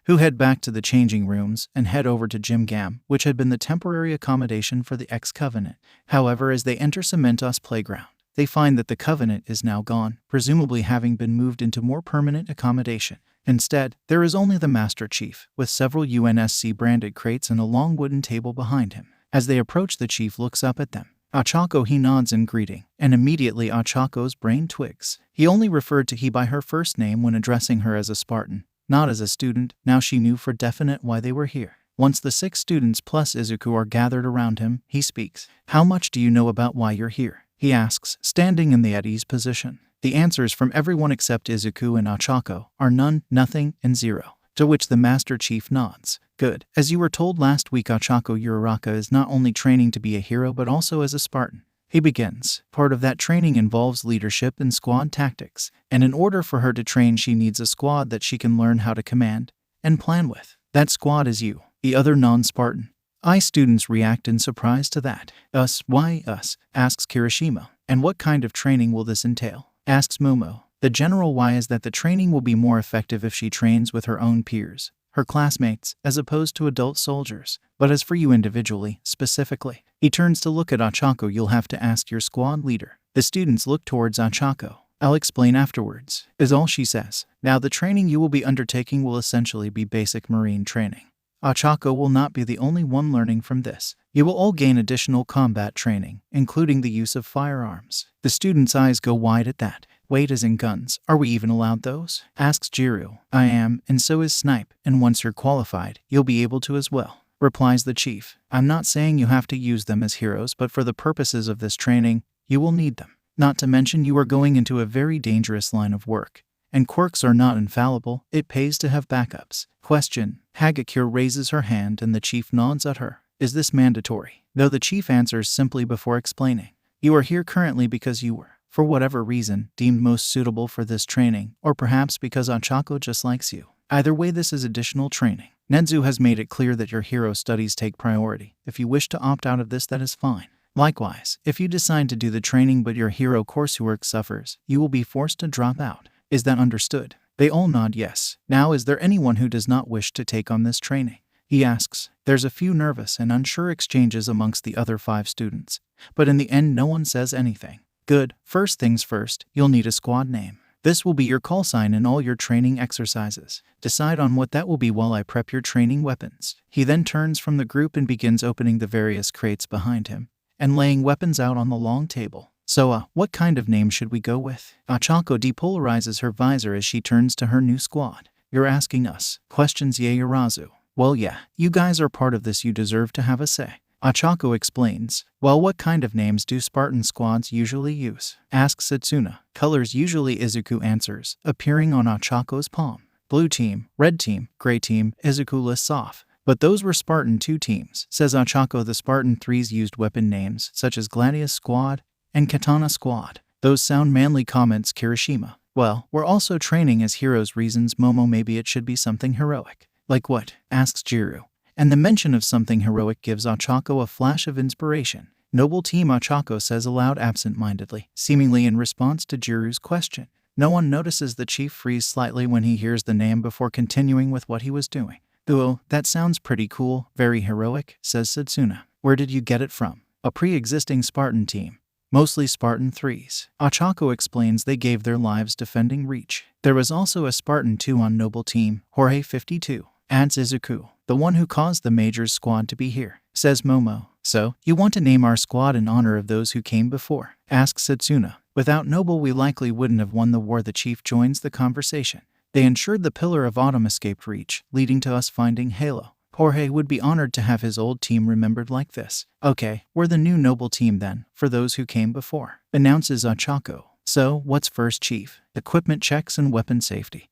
[SPEAKER 1] who head back to the changing rooms and head over to Gym Gam, which had been the temporary accommodation for the ex-Covenant. However, as they enter Cementos Playground, they find that the Covenant is now gone, presumably having been moved into more permanent accommodation. Instead, there is only the Master Chief, with several UNSC-branded crates and a long wooden table behind him. As they approach, the chief looks up at them. Ochako, he nods in greeting, and immediately Ochako's brain twigs. He only referred to he by her first name when addressing her as a Spartan, not as a student. Now she knew for definite why they were here. Once the 6 students plus Izuku are gathered around him, he speaks. How much do you know about why you're here? He asks, standing in the at ease position. The answers from everyone except Izuku and Ochako are none, nothing, and 0. To which the Master Chief nods. Good. As you were told last week, Ochako Uraraka is not only training to be a hero but also as a Spartan. He begins. Part of that training involves leadership and squad tactics, and in order for her to train, she needs a squad that she can learn how to command and plan with. That squad is you, the other non-Spartan. Students react in surprise to that. Us? Why us? Asks Kirishima. And what kind of training will this entail? Asks Momo. The general why is that the training will be more effective if she trains with her own peers, her classmates, as opposed to adult soldiers. But as for you individually, specifically, he turns to look at Ochako. You'll have to ask your squad leader. The students look towards Ochako. I'll explain afterwards, is all she says. Now the training you will be undertaking will essentially be basic marine training. Ochako will not be the only one learning from this. You will all gain additional combat training, including the use of firearms. The students' eyes go wide at that. Wait, as in guns? Are we even allowed those? Asks Jiru. I am, and so is Snipe, and once you're qualified, you'll be able to as well, replies the chief. I'm not saying you have to use them as heroes, but for the purposes of this training, you will need them. Not to mention you are going into a very dangerous line of work, and quirks are not infallible. It pays to have backups. Question. Hagakure raises her hand and the chief nods at her. Is this mandatory? Though the chief answers simply before explaining. You are here currently because you were, for whatever reason, deemed most suitable for this training, or perhaps because Ochako just likes you. Either way, this is additional training. Nenzu has made it clear that your hero studies take priority. If you wish to opt out of this, that is fine. Likewise, if you decide to do the training but your hero coursework suffers, you will be forced to drop out. Is that understood? They all nod yes. Now, is there anyone who does not wish to take on this training? He asks. There's a few nervous and unsure exchanges amongst the other 5 students, but in the end no one says anything. Good. First things first, you'll need a squad name. This will be your call sign in all your training exercises. Decide on what that will be while I prep your training weapons. He then turns from the group and begins opening the various crates behind him and laying weapons out on the long table. So, what kind of name should we go with? Ochako depolarizes her visor as she turns to her new squad. You're asking us? Questions Yaoyorozu. Well, yeah, you guys are part of this, you deserve to have a say. Ochako explains. Well, what kind of names do Spartan squads usually use? Asks Satsuna. Colors usually, Izuku answers, appearing on Ochako's palm. Blue team, red team, gray team, Izuku lists off. But those were Spartan 2 teams, says Ochako. The Spartan 3s used weapon names such as Gladius Squad and Katana Squad. Those sound manly, comments Kirishima. Well, we're also training as heroes. Reasons Momo. Maybe it should be something heroic. Like what? Asks Jiru. And the mention of something heroic gives Ochako a flash of inspiration. Noble team, Ochako says aloud absent-mindedly, seemingly in response to Jiru's question. No one notices the chief freeze slightly when he hears the name before continuing with what he was doing. Ooh, that sounds pretty cool, very heroic, says Satsuna. Where did you get it from? A pre-existing Spartan team. Mostly Spartan 3s. Ochako explains they gave their lives defending Reach. There was also a Spartan 2 on Noble team, Jorge 52. Adds Izuku, the one who caused the Major's squad to be here, says Momo. So, you want to name our squad in honor of those who came before? Asks Satsuna. Without Noble we likely wouldn't have won the war. The chief joins the conversation. They ensured the Pillar of Autumn escaped Reach, leading to us finding Halo. Jorge would be honored to have his old team remembered like this. Okay, we're the new noble team then, for those who came before, announces Ochako. So, what's first, Chief? Equipment checks and weapon safety.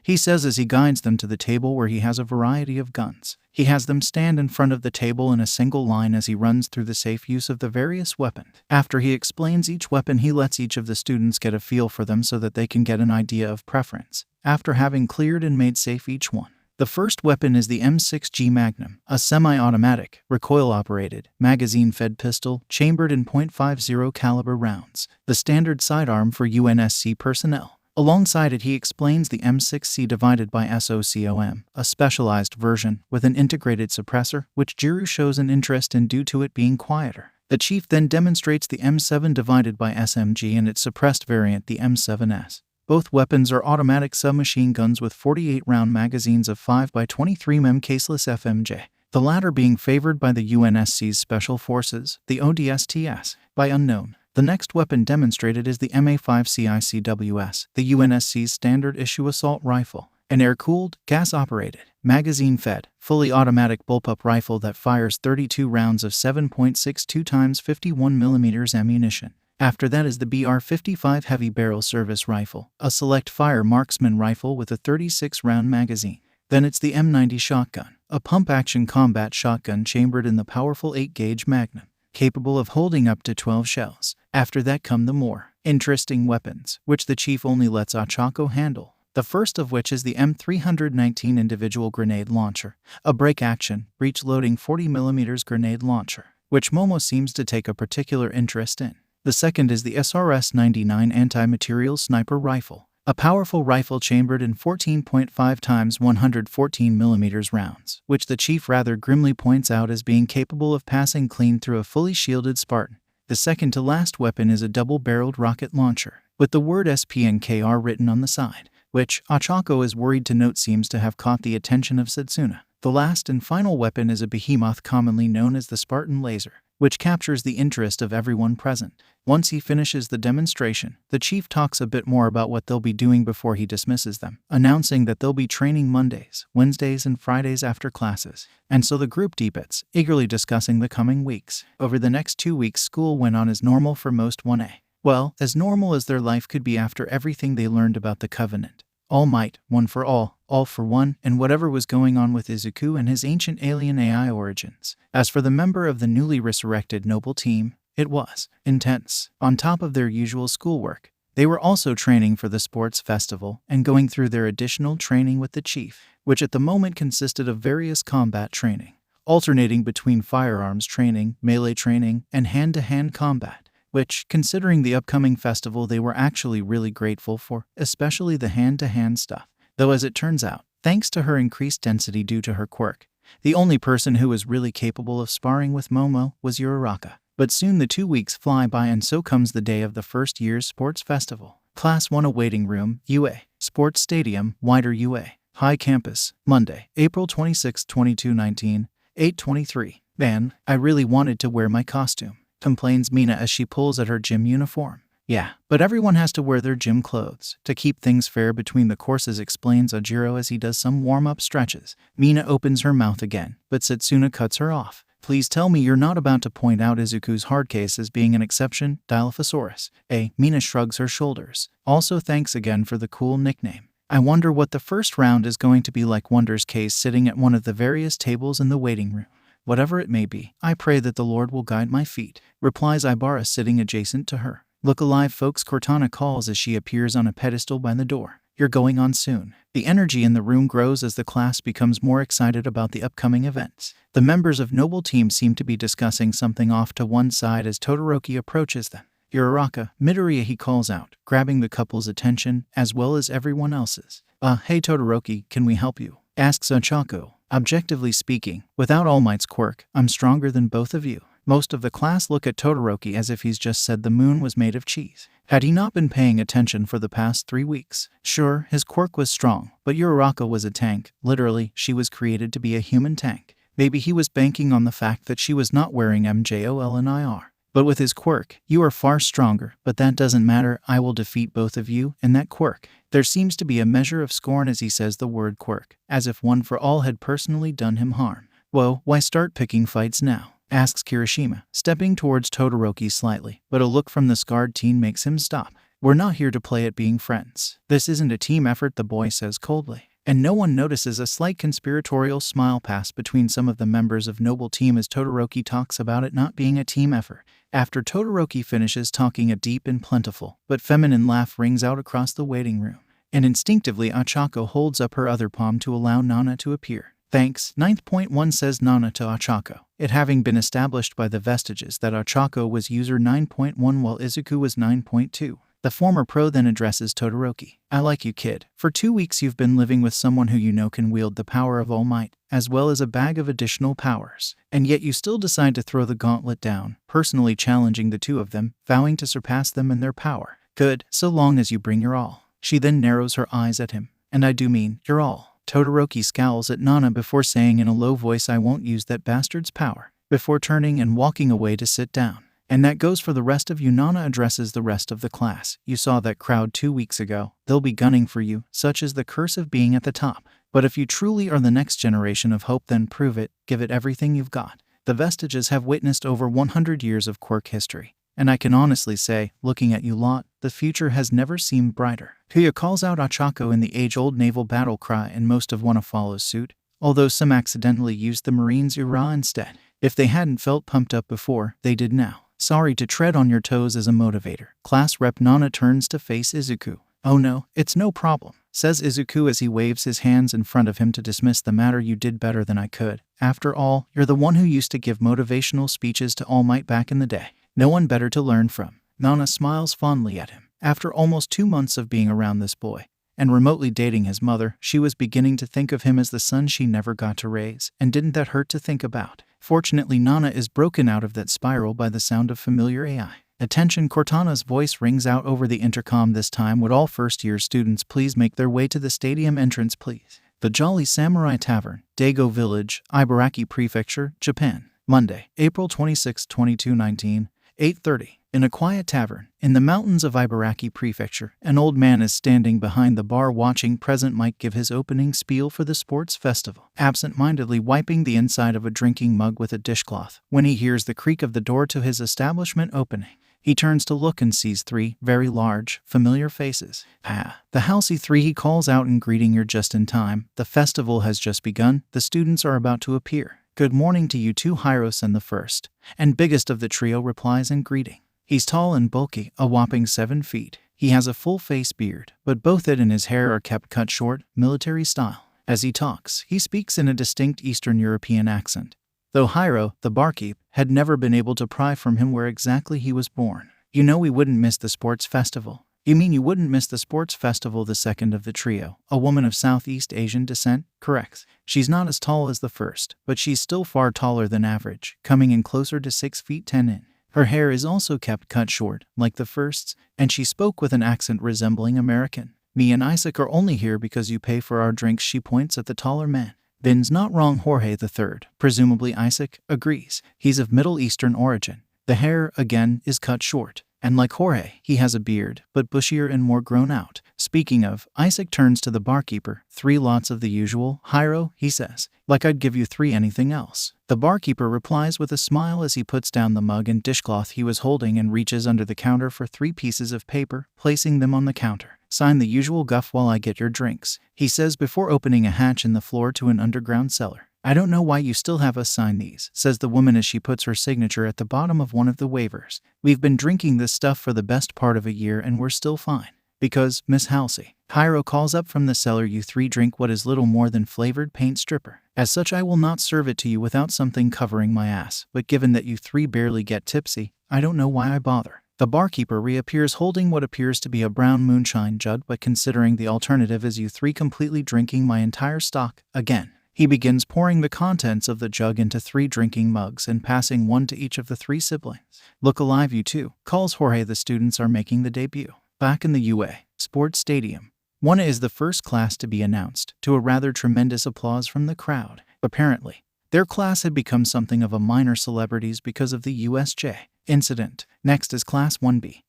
[SPEAKER 1] He says as he guides them to the table where he has a variety of guns. He has them stand in front of the table in a single line as he runs through the safe use of the various weapons. After he explains each weapon, he lets each of the students get a feel for them so that they can get an idea of preference, after having cleared and made safe each one. The first weapon is the M6G Magnum, a semi-automatic, recoil-operated, magazine-fed pistol chambered in .50 caliber rounds, the standard sidearm for UNSC personnel. Alongside it, he explains the M6C divided by SOCOM, a specialized version with an integrated suppressor, which Jiru shows an interest in due to it being quieter. The chief then demonstrates the M7 divided by SMG and its suppressed variant, the M7S. Both weapons are automatic submachine guns with 48-round magazines of 5x23mm caseless FMJ, the latter being favored by the UNSC's Special Forces, the ODSTs, by unknown. The next weapon demonstrated is the MA5CICWS, the UNSC's standard-issue assault rifle, an air-cooled, gas-operated, magazine-fed, fully automatic bullpup rifle that fires 32 rounds of 7.62 x 51mm ammunition. After that is the BR-55 heavy barrel service rifle, a select-fire marksman rifle with a 36-round magazine. Then it's the M90 shotgun, a pump-action combat shotgun chambered in the powerful 8-gauge Magnum, capable of holding up to 12 shells. After that come the more interesting weapons, which the chief only lets Ochako handle. The first of which is the M319 individual grenade launcher, a break-action, breech-loading 40mm grenade launcher, which Momo seems to take a particular interest in. The second is the SRS-99 anti-material sniper rifle, a powerful rifle chambered in 14.5 x 114mm rounds, which the chief rather grimly points out as being capable of passing clean through a fully shielded Spartan. The second to last weapon is a double-barreled rocket launcher, with the word SPNKR written on the side, which, Ochako is worried to note, seems to have caught the attention of Satsuna. The last and final weapon is a behemoth commonly known as the Spartan laser, which captures the interest of everyone present. Once he finishes the demonstration, the chief talks a bit more about what they'll be doing before he dismisses them, announcing that they'll be training Mondays, Wednesdays, and Fridays after classes. And so the group debates, eagerly discussing the coming weeks. Over the next 2 weeks, school went on as normal for most 1A. Well, as normal as their life could be after everything they learned about the Covenant. All might, one for all for one, and whatever was going on with Izuku and his ancient alien AI origins. As for the member of the newly resurrected noble team, it was intense. On top of their usual schoolwork, they were also training for the sports festival and going through their additional training with the chief, which at the moment consisted of various combat training, alternating between firearms training, melee training, and hand-to-hand combat, which, considering the upcoming festival, they were actually really grateful for, especially the hand-to-hand stuff. Though as it turns out, thanks to her increased density due to her quirk, the only person who was really capable of sparring with Momo was Uraraka. But soon the 2 weeks fly by, and so comes the day of the first year's sports festival. Class 1 awaiting room, UA. Sports stadium, wider UA. High campus, Monday, April 26, 2219, 8:23. Man, I really wanted to wear my costume, complains Mina as she pulls at her gym uniform. Yeah, but everyone has to wear their gym clothes to keep things fair between the courses, explains Ojiro as he does some warm-up stretches. Mina opens her mouth again, but Satsuna cuts her off. Please tell me you're not about to point out Izuku's hard case as being an exception, Dilophosaurus. Mina shrugs her shoulders. Also, thanks again for the cool nickname. I wonder what the first round is going to be like. Wonder's case sitting at one of the various tables in the waiting room. Whatever it may be, I pray that the Lord will guide my feet, replies Ibara sitting adjacent to her. Look alive, folks, Cortana calls as she appears on a pedestal by the door. You're going on soon. The energy in the room grows as the class becomes more excited about the upcoming events. The members of Noble Team seem to be discussing something off to one side as Todoroki approaches them. Uraraka, Midoriya, he calls out, grabbing the couple's attention as well as everyone else's. Hey Todoroki, can we help you? Asks Ochako. Objectively speaking, without All Might's quirk, I'm stronger than both of you. Most of the class look at Todoroki as if he's just said the moon was made of cheese. Had he not been paying attention for the past 3 weeks? Sure, his quirk was strong, but Uraraka was a tank. Literally, she was created to be a human tank. Maybe he was banking on the fact that she was not wearing MJOL and IR. But with his quirk, you are far stronger, but that doesn't matter. I will defeat both of you and that quirk. There seems to be a measure of scorn as he says the word quirk, as if One for All had personally done him harm. Whoa, why start picking fights now? Asks Kirishima, stepping towards Todoroki slightly, but a look from the scarred teen makes him stop. We're not here to play at being friends. This isn't a team effort, the boy says coldly. And no one notices a slight conspiratorial smile pass between some of the members of Noble Team as Todoroki talks about it not being a team effort. After Todoroki finishes talking, a deep and plentiful, but feminine laugh rings out across the waiting room. And instinctively Ochako holds up her other palm to allow Nana to appear. Thanks. 9.1 says Nana to Ochako, it having been established by the vestiges that Ochako was user 9.1 while Izuku was 9.2. The former pro then addresses Todoroki. I like you, kid. For 2 weeks you've been living with someone who you know can wield the power of All Might, as well as a bag of additional powers. And yet you still decide to throw the gauntlet down, personally challenging the two of them, vowing to surpass them in their power. Good, so long as you bring your all. She then narrows her eyes at him. And I do mean, your all. Todoroki scowls at Nana before saying in a low voice, I won't use that bastard's power, before turning and walking away to sit down. And that goes for the rest of you. Nana addresses the rest of the class. You saw that crowd 2 weeks ago. They'll be gunning for you, such is the curse of being at the top. But if you truly are the next generation of hope, then prove it, give it everything you've got. The vestiges have witnessed over 100 years of Quirk history. And I can honestly say, looking at you lot, the future has never seemed brighter. Kuya calls out Ochako in the age-old naval battle cry, and most of Wanna follows suit, although some accidentally used the Marines' Ura instead. If they hadn't felt pumped up before, they did now. Sorry to tread on your toes as a motivator. Class Rep Nana turns to face Izuku. Oh no, it's no problem, says Izuku as he waves his hands in front of him to dismiss the matter. You did better than I could. After all, you're the one who used to give motivational speeches to All Might back in the day. No one better to learn from. Nana smiles fondly at him. After almost 2 months of being around this boy, and remotely dating his mother, she was beginning to think of him as the son she never got to raise, and didn't that hurt to think about? Fortunately, Nana is broken out of that spiral by the sound of familiar AI. Attention, Cortana's voice rings out over the intercom. This time, would all first-year students please make their way to the stadium entrance, please? The Jolly Samurai Tavern, Dago Village, Ibaraki Prefecture, Japan. Monday, April 26, 2219, 8:30. In a quiet tavern, in the mountains of Ibaraki Prefecture, an old man is standing behind the bar watching President Mike give his opening spiel for the sports festival, absent-mindedly wiping the inside of a drinking mug with a dishcloth, when he hears the creak of the door to his establishment opening. He turns to look and sees 3 very large, familiar faces. Ah, the Halsey 3, he calls out in greeting. You're just in time. The festival has just begun. The students are about to appear. Good morning to you too, Hyros, and the first and biggest of the trio replies in greeting. He's tall and bulky, a whopping 7 feet. He has a full face beard, but both it and his hair are kept cut short, military style. As he talks, he speaks in a distinct Eastern European accent, though Hyro, the barkeep, had never been able to pry from him where exactly he was born. You know we wouldn't miss the sports festival. You mean you wouldn't miss the sports festival? The second of the trio, a woman of Southeast Asian descent, corrects. She's not as tall as the first, but she's still far taller than average, coming in closer to 6 feet 10 in. Her hair is also kept cut short, like the first's, and she spoke with an accent resembling American. Me and Isaac are only here because you pay for our drinks. She points at the taller man. Ben's not wrong. Jorge III, presumably Isaac, agrees. He's of Middle Eastern origin. The hair, again, is cut short. And like Jorge, he has a beard, but bushier and more grown out. Speaking of, Isaac turns to the barkeeper. 3 lots of the usual, Hyro, he says. Like I'd give you 3 anything else. The barkeeper replies with a smile as he puts down the mug and dishcloth he was holding and reaches under the counter for 3 pieces of paper, placing them on the counter. Sign the usual guff while I get your drinks, he says before opening a hatch in the floor to an underground cellar. I don't know why you still have us sign these, says the woman as she puts her signature at the bottom of one of the waivers. We've been drinking this stuff for the best part of a year and we're still fine. Because, Miss Halsey, Hyro calls up from the cellar, you 3 drink what is little more than flavored paint stripper. As such, I will not serve it to you without something covering my ass, but given that you 3 barely get tipsy, I don't know why I bother. The barkeeper reappears holding what appears to be a brown moonshine jug, but considering the alternative is you 3 completely drinking my entire stock, again. He begins pouring the contents of the jug into 3 drinking mugs and passing one to each of the 3 siblings. Look alive, you 2, calls Jorge. The students are making the debut. Back in the UA Sports Stadium, Wanna is the first class to be announced, to a rather tremendous applause from the crowd. Apparently, Their class had become something of a minor celebrities because of the USJ incident. Next is Class 1B,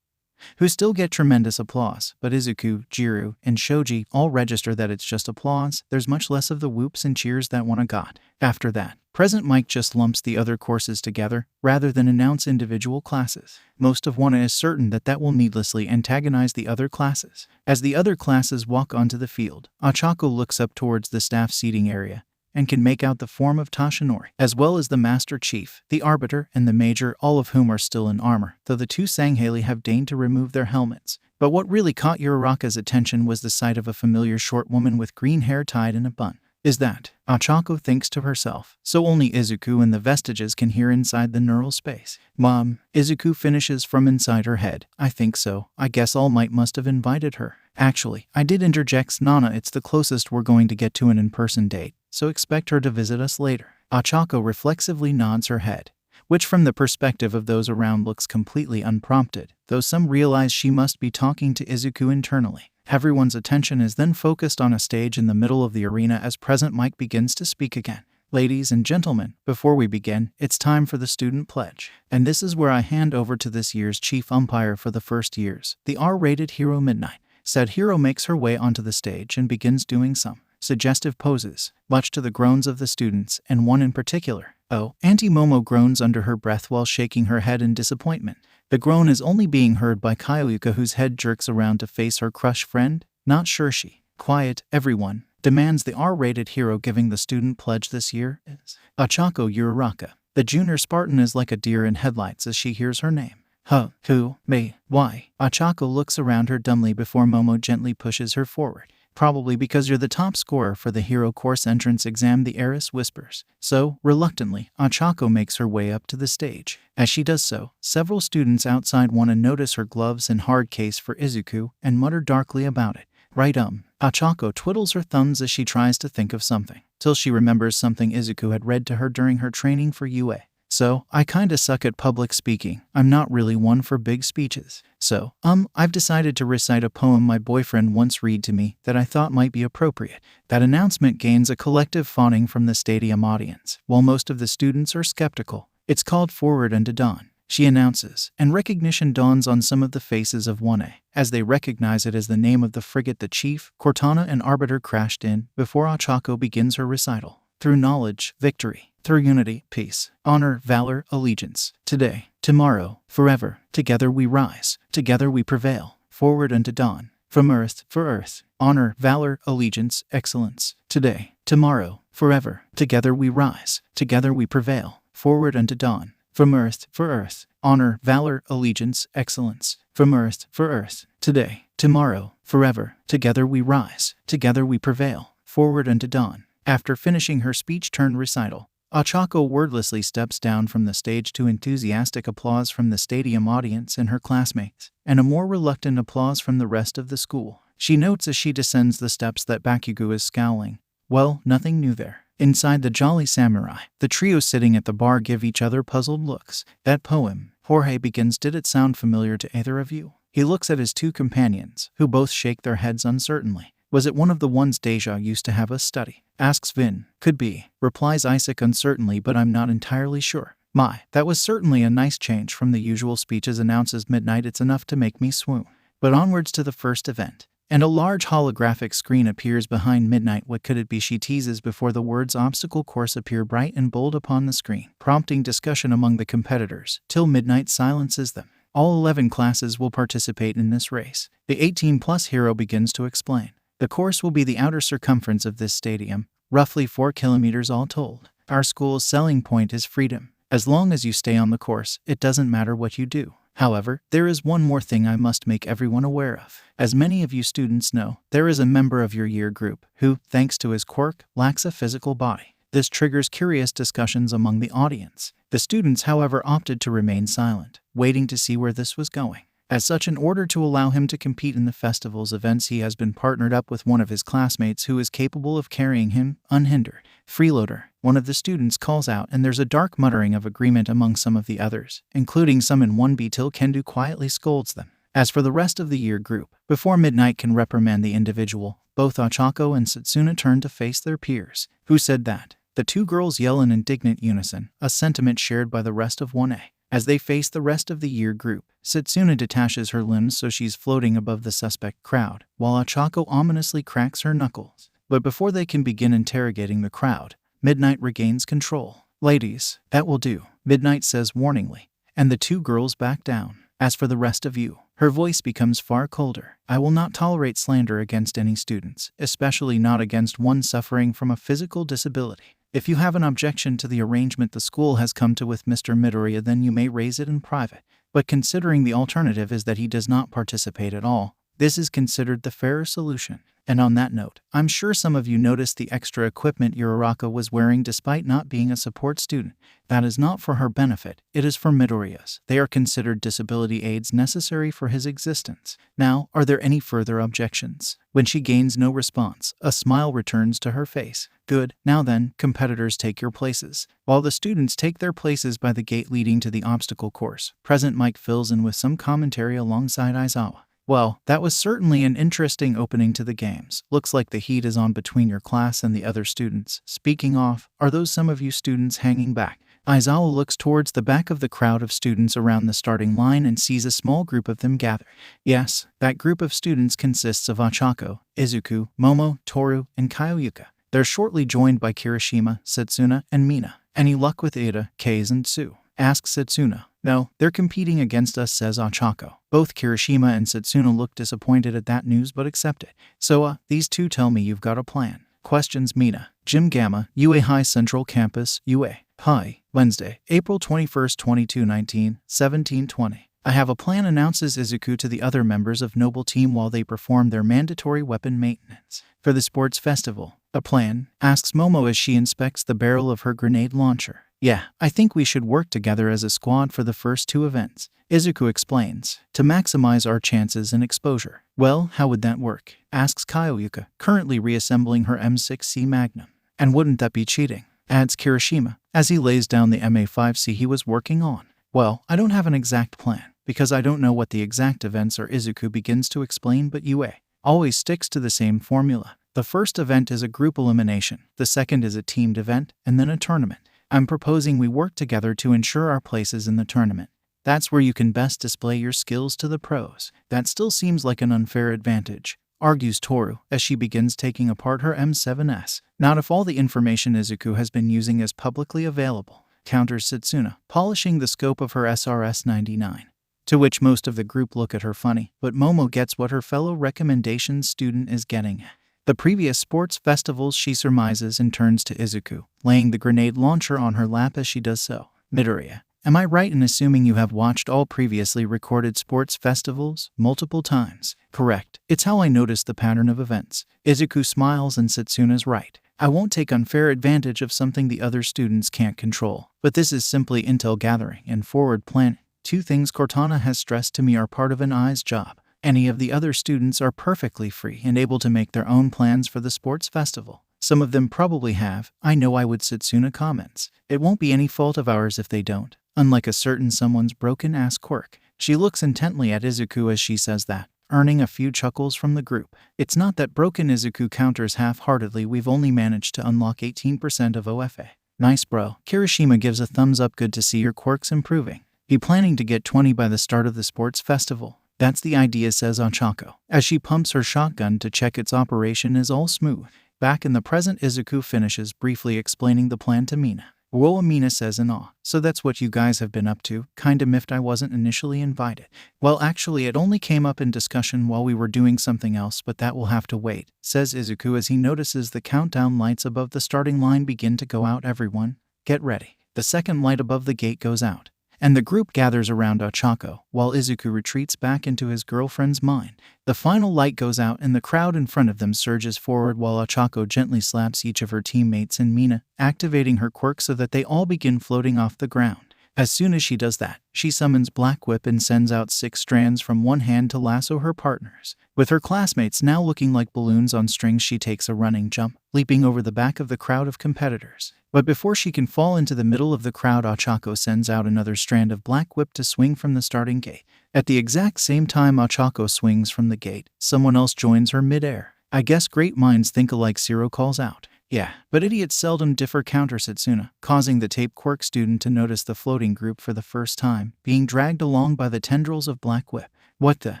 [SPEAKER 1] who still get tremendous applause, but Izuku, Jiru, and Shoji all register that it's just applause. There's much less of the whoops and cheers that one got. After that, Present Mike just lumps the other courses together, rather than announce individual classes. Most of Wana is certain that will needlessly antagonize the other classes. As the other classes walk onto the field, Ochako looks up towards the staff seating area, and can make out the form of Tashinori, as well as the Master Chief, the Arbiter, and the Major, all of whom are still in armor, though the two Sangheili have deigned to remove their helmets. But what really caught Uraraka's attention was the sight of a familiar short woman with green hair tied in a bun. Is that? Ochako thinks to herself. So only Izuku and the vestiges can hear inside the neural space. Mom, Izuku finishes from inside her head. I think so. I guess All Might must have invited her. Actually, I did interject, Nana, it's the closest we're going to get to an in-person date, so expect her to visit us later. Ochako reflexively nods her head, which from the perspective of those around looks completely unprompted, though some realize she must be talking to Izuku internally. Everyone's attention is then focused on a stage in the middle of the arena as Present Mike begins to speak again. Ladies and gentlemen, before we begin, it's time for the student pledge. And this is where I hand over to this year's chief umpire for the first years, the R-rated hero Midnight. Said hero makes her way onto the stage and begins doing some suggestive poses, much to the groans of the students, and one in particular. Oh, Auntie Momo groans under her breath while shaking her head in disappointment. The groan is only being heard by Kyoyuka, whose head jerks around to face her crush friend. Not sure she. Quiet, everyone, demands the R-rated hero giving the student pledge this year is Ochako Uraraka. The junior Spartan is like a deer in headlights as she hears her name. Huh, who, me, why? Ochako looks around her dumbly before Momo gently pushes her forward. Probably because you're the top scorer for the hero course entrance exam, the heiress whispers. So, reluctantly, Ochako makes her way up to the stage. As she does so, several students outside want to notice her gloves and hard case for Izuku and mutter darkly about it. Right, Ochako twiddles her thumbs as she tries to think of something, till she remembers something Izuku had read to her during her training for UA. So, I kinda suck at public speaking. I'm not really one for big speeches. So, I've decided to recite a poem my boyfriend once read to me that I thought might be appropriate. That announcement gains a collective fawning from the stadium audience, while most of the students are skeptical. It's called Forward Unto Dawn, she announces, and recognition dawns on some of the faces of 1A, as they recognize it as the name of the frigate the Chief, Cortana, and Arbiter crashed in, before Ochako begins her recital. Through knowledge, victory. Through unity, peace, honor, valor, allegiance. Today, tomorrow, forever. Together we rise. Together we prevail. Forward unto dawn. From earth, for earth. Honor, valor, allegiance, excellence. Today, tomorrow, forever. Together we rise. Together we prevail. Forward unto dawn. From earth, for earth. Honor, valor, allegiance, excellence. From earth, for earth. Today, tomorrow, forever. Together we rise. Together we prevail. Forward unto dawn. After finishing her speech-turned-recital, Ochako wordlessly steps down from the stage to enthusiastic applause from the stadium audience and her classmates, and a more reluctant applause from the rest of the school. She notes as she descends the steps that Bakugo is scowling. Well, nothing new there. Inside the Jolly Samurai, the trio sitting at the bar give each other puzzled looks. That poem, Jorge begins, did it sound familiar to either of you? He looks at his two companions, who both shake their heads uncertainly. Was it one of the ones Deja used to have us study? Asks Vin. Could be, replies Isaac uncertainly, but I'm not entirely sure. My, that was certainly a nice change from the usual speeches, announces Midnight. It's enough to make me swoon. But onwards to the first event. And a large holographic screen appears behind Midnight. What could it be, she teases before the words obstacle course appear bright and bold upon the screen, prompting discussion among the competitors, till Midnight silences them. All 11 classes will participate in this race. The 18-plus hero begins to explain. The course will be the outer circumference of this stadium, roughly 4 kilometers all told. Our school's selling point is freedom. As long as you stay on the course, it doesn't matter what you do. However, there is one more thing I must make everyone aware of. As many of you students know, there is a member of your year group who, thanks to his quirk, lacks a physical body. This triggers curious discussions among the audience. The students, however, opted to remain silent, waiting to see where this was going. As such, in order to allow him to compete in the festival's events, he has been partnered up with one of his classmates who is capable of carrying him unhindered. Freeloader, one of the students calls out, and there's a dark muttering of agreement among some of the others, including some in 1B, till Kendo quietly scolds them. As for the rest of the year group, before Midnight can reprimand the individual, both Ochako and Satsuna turn to face their peers. Who said that? The two girls yell in indignant unison, a sentiment shared by the rest of 1A. As they face the rest of the year group, Satsuna detaches her limbs so she's floating above the suspect crowd, while Ochako ominously cracks her knuckles. But before they can begin interrogating the crowd, Midnight regains control. "Ladies, that will do," Midnight says warningly, and the two girls back down. "As for the rest of you," her voice becomes far colder, "I will not tolerate slander against any students, especially not against one suffering from a physical disability. If you have an objection to the arrangement the school has come to with Mr. Midoriya, then you may raise it in private. But considering the alternative is that he does not participate at all, this is considered the fairer solution. And on that note, I'm sure some of you noticed the extra equipment Uraraka was wearing despite not being a support student. That is not for her benefit, it is for Midoriya's. They are considered disability aids necessary for his existence. Now, are there any further objections?" When she gains no response, a smile returns to her face. "Good. Now then, competitors, take your places." While the students take their places by the gate leading to the obstacle course, Present Mike fills in with some commentary alongside Aizawa. "Well, that was certainly an interesting opening to the games. Looks like the heat is on between your class and the other students. Speaking of, are those some of you students hanging back?" Aizawa looks towards the back of the crowd of students around the starting line and sees a small group of them gather. Yes, that group of students consists of Ochako, Izuku, Momo, Toru, and Kyoyuka. They're shortly joined by Kirishima, Satsuna, and Mina. "Any luck with Ida, Keiz, and Tsu?" asks Satsuna. "No, they're competing against us," says Ochako. Both Kirishima and Satsuna look disappointed at that news but accept it. "So, these two tell me you've got a plan," questions Mina. Gym Gamma, UA High Central Campus, UA High, Wednesday, April 21st, 2219, 1720. "I have a plan," announces Izuku to the other members of Noble Team while they perform their mandatory weapon maintenance for the sports festival. "A plan?" asks Momo as she inspects the barrel of her grenade launcher. "Yeah, I think we should work together as a squad for the first two events," Izuku explains, "to maximize our chances and exposure." "Well, how would that work?" asks Kyoyuka, currently reassembling her M6C Magnum. "And wouldn't that be cheating?" adds Kirishima, as he lays down the MA5C he was working on. "Well, I don't have an exact plan, because I don't know what the exact events are," Izuku begins to explain, but UA always sticks to the same formula. The first event is a group elimination, the second is a teamed event, and then a tournament. I'm proposing we work together to ensure our places in the tournament. That's where you can best display your skills to the pros. That still seems like an unfair advantage, argues Toru, as she begins taking apart her M7S. Not if all the information Izuku has been using is publicly available, counters Satsuna, polishing the scope of her SRS-99. To which most of the group look at her funny, but Momo gets what her fellow recommendations student is getting at. The previous sports festivals, she surmises, and turns to Izuku, laying the grenade launcher on her lap as she does so. "Midoriya, am I right in assuming you have watched all previously recorded sports festivals multiple times?" "Correct. It's how I noticed the pattern of events." Izuku smiles, and Satsuna's right. "I won't take unfair advantage of something the other students can't control. But this is simply intel gathering and forward planning. Two things Cortana has stressed to me are part of an eye's job. Any of the other students are perfectly free and able to make their own plans for the sports festival. Some of them probably have. I know I would," Satsuna comments. "It won't be any fault of ours if they don't. Unlike a certain someone's broken-ass Quirk." She looks intently at Izuku as she says that, earning a few chuckles from the group. "It's not that broken," Izuku counters half-heartedly. "We've only managed to unlock 18% of OFA. Nice, bro." Kirishima gives a thumbs up. "Good to see your Quirks improving. Be planning to get 20 by the start of the sports festival." "That's the idea," says Ochako, as she pumps her shotgun to check its operation is all smooth. Back in the present, Izuku finishes briefly explaining the plan to Mina. "Whoa," Mina says in awe. "So that's what you guys have been up to? Kinda miffed I wasn't initially invited." "Well, actually it only came up in discussion while we were doing something else, but that will have to wait," says Izuku as he notices the countdown lights above the starting line begin to go out. "Everyone, get ready." The second light above the gate goes out, and the group gathers around Ochako, while Izuku retreats back into his girlfriend's mind. The final light goes out and the crowd in front of them surges forward while Ochako gently slaps each of her teammates and Mina, activating her quirk so that they all begin floating off the ground. As soon as she does that, she summons Black Whip and sends out 6 strands from one hand to lasso her partners. With her classmates now looking like balloons on strings, she takes a running jump, leaping over the back of the crowd of competitors. But before she can fall into the middle of the crowd, Ochako sends out another strand of Black Whip to swing from the starting gate. At the exact same time Ochako swings from the gate, someone else joins her mid-air. "I guess great minds think alike," Zero calls out. Yeah, but idiots seldom differ, counter Satsuna, causing the tape Quirk student to notice the floating group for the first time, being dragged along by the tendrils of Black Whip. What the?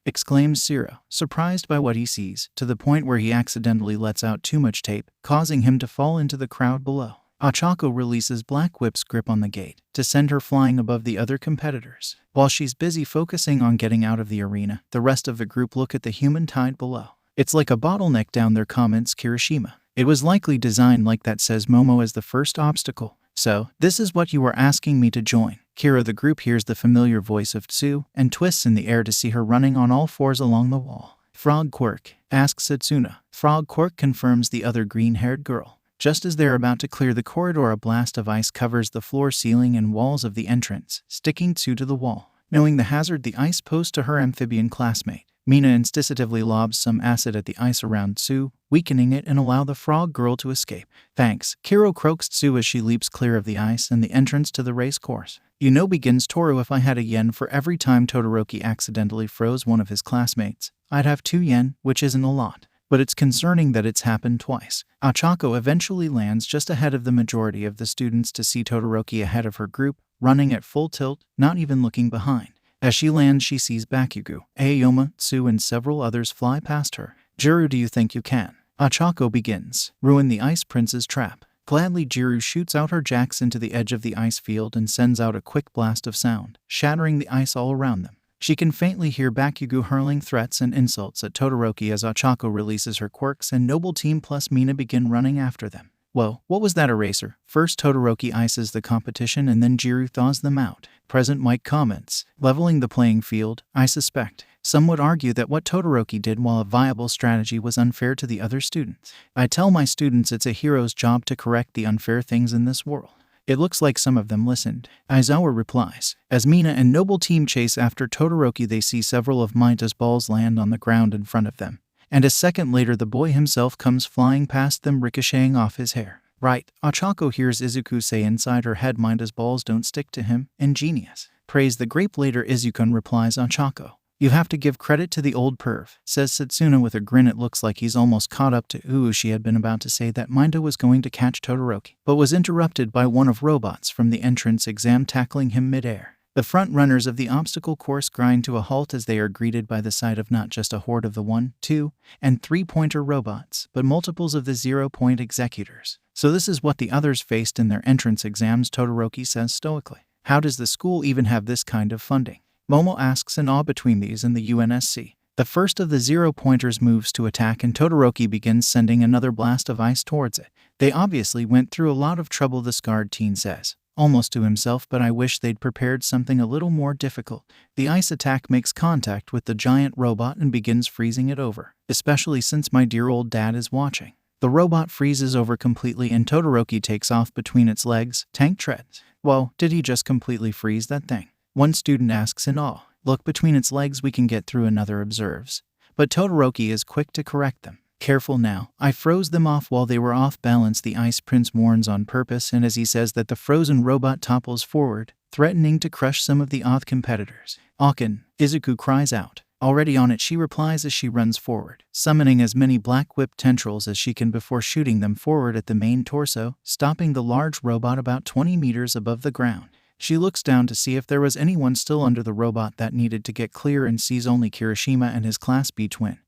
[SPEAKER 1] Exclaims Zero, surprised by what he sees, to the point where he accidentally lets out too much tape, causing him to fall into the crowd below. Ochako releases Black Whip's grip on the gate to send her flying above the other competitors. While she's busy focusing on getting out of the arena, the rest of the group look at the human tide below. It's like a bottleneck down there, comments Kirishima. It was likely designed like that, says Momo, as the first obstacle. So, this is what you were asking me to join. Kira. The group hears the familiar voice of Tsu and twists in the air to see her running on all fours along the wall. Frog Quirk, asks Satsuna. Frog Quirk confirms the other green-haired girl. Just as they're about to clear the corridor, a blast of ice covers the floor, ceiling, and walls of the entrance, sticking Tsu to the wall. Knowing the hazard, the ice posed to her amphibian classmate, Mina instinctively lobs some acid at the ice around Tsu, weakening it and allow the frog girl to escape. Thanks, Kiro croaks Tsu as she leaps clear of the ice and the entrance to the race course. You know, begins Toru, if I had a yen for every time Todoroki accidentally froze one of his classmates, I'd have 2 yen, which isn't a lot. But it's concerning that it's happened twice. Ochako eventually lands just ahead of the majority of the students to see Todoroki ahead of her group, running at full tilt, not even looking behind. As she lands, she sees Bakugo, Aoyama, Tsu, and several others fly past her. Jiru, do you think you can? Ochako begins. Ruin the Ice Prince's trap. Gladly, Jiru shoots out her jacks into the edge of the ice field and sends out a quick blast of sound, shattering the ice all around them. She can faintly hear Bakugo hurling threats and insults at Todoroki as Ochako releases her quirks and Noble Team plus Mina begin running after them. Whoa, what was that eraser? First Todoroki ices the competition and then Jiru thaws them out. Present Mike comments, leveling the playing field, I suspect. Some would argue that what Todoroki did, while a viable strategy, was unfair to the other students. I tell my students it's a hero's job to correct the unfair things in this world. It looks like some of them listened. Aizawa replies. As Mina and Noble Team chase after Todoroki, they see several of Maita's balls land on the ground in front of them. And a second later, the boy himself comes flying past them, ricocheting off his hair. Right, Ochako hears Izuku say inside her head, Maita's balls don't stick to him. Ingenious. Praise the grape. Later, Izukun replies, Ochako, you have to give credit to the old perv, says Satsuna with a grin. It looks like he's almost caught up to Ooh. She had been about to say that Maita was going to catch Todoroki, but was interrupted by one of robots from the entrance exam tackling him midair. The front runners of the obstacle course grind to a halt as they are greeted by the sight of not just a horde of the 1, 2, and 3-pointer robots, but multiples of the 0-point executors. So this is what the others faced in their entrance exams, Todoroki says stoically. How does the school even have this kind of funding? Momo asks in awe. Between these and the UNSC, the first of the 0-pointers moves to attack and Todoroki begins sending another blast of ice towards it. They obviously went through a lot of trouble, the scarred teen says, almost to himself, but I wish they'd prepared something a little more difficult. The ice attack makes contact with the giant robot and begins freezing it over, especially since my dear old dad is watching. The robot freezes over completely and Todoroki takes off between its legs. Tank treads. Whoa, did he just completely freeze that thing? One student asks in awe. Look, between its legs we can get through, another observes. But Todoroki is quick to correct them. Careful now, I froze them off while they were off balance, the Ice Prince warns on purpose, and as he says that, the frozen robot topples forward, threatening to crush some of the odd competitors. Akin, Izuku cries out. Already on it, she replies as she runs forward, summoning as many black whip tendrils as she can before shooting them forward at the main torso, stopping the large robot about 20 meters above the ground. She looks down to see if there was anyone still under the robot that needed to get clear and sees only Kirishima and his Class B twin,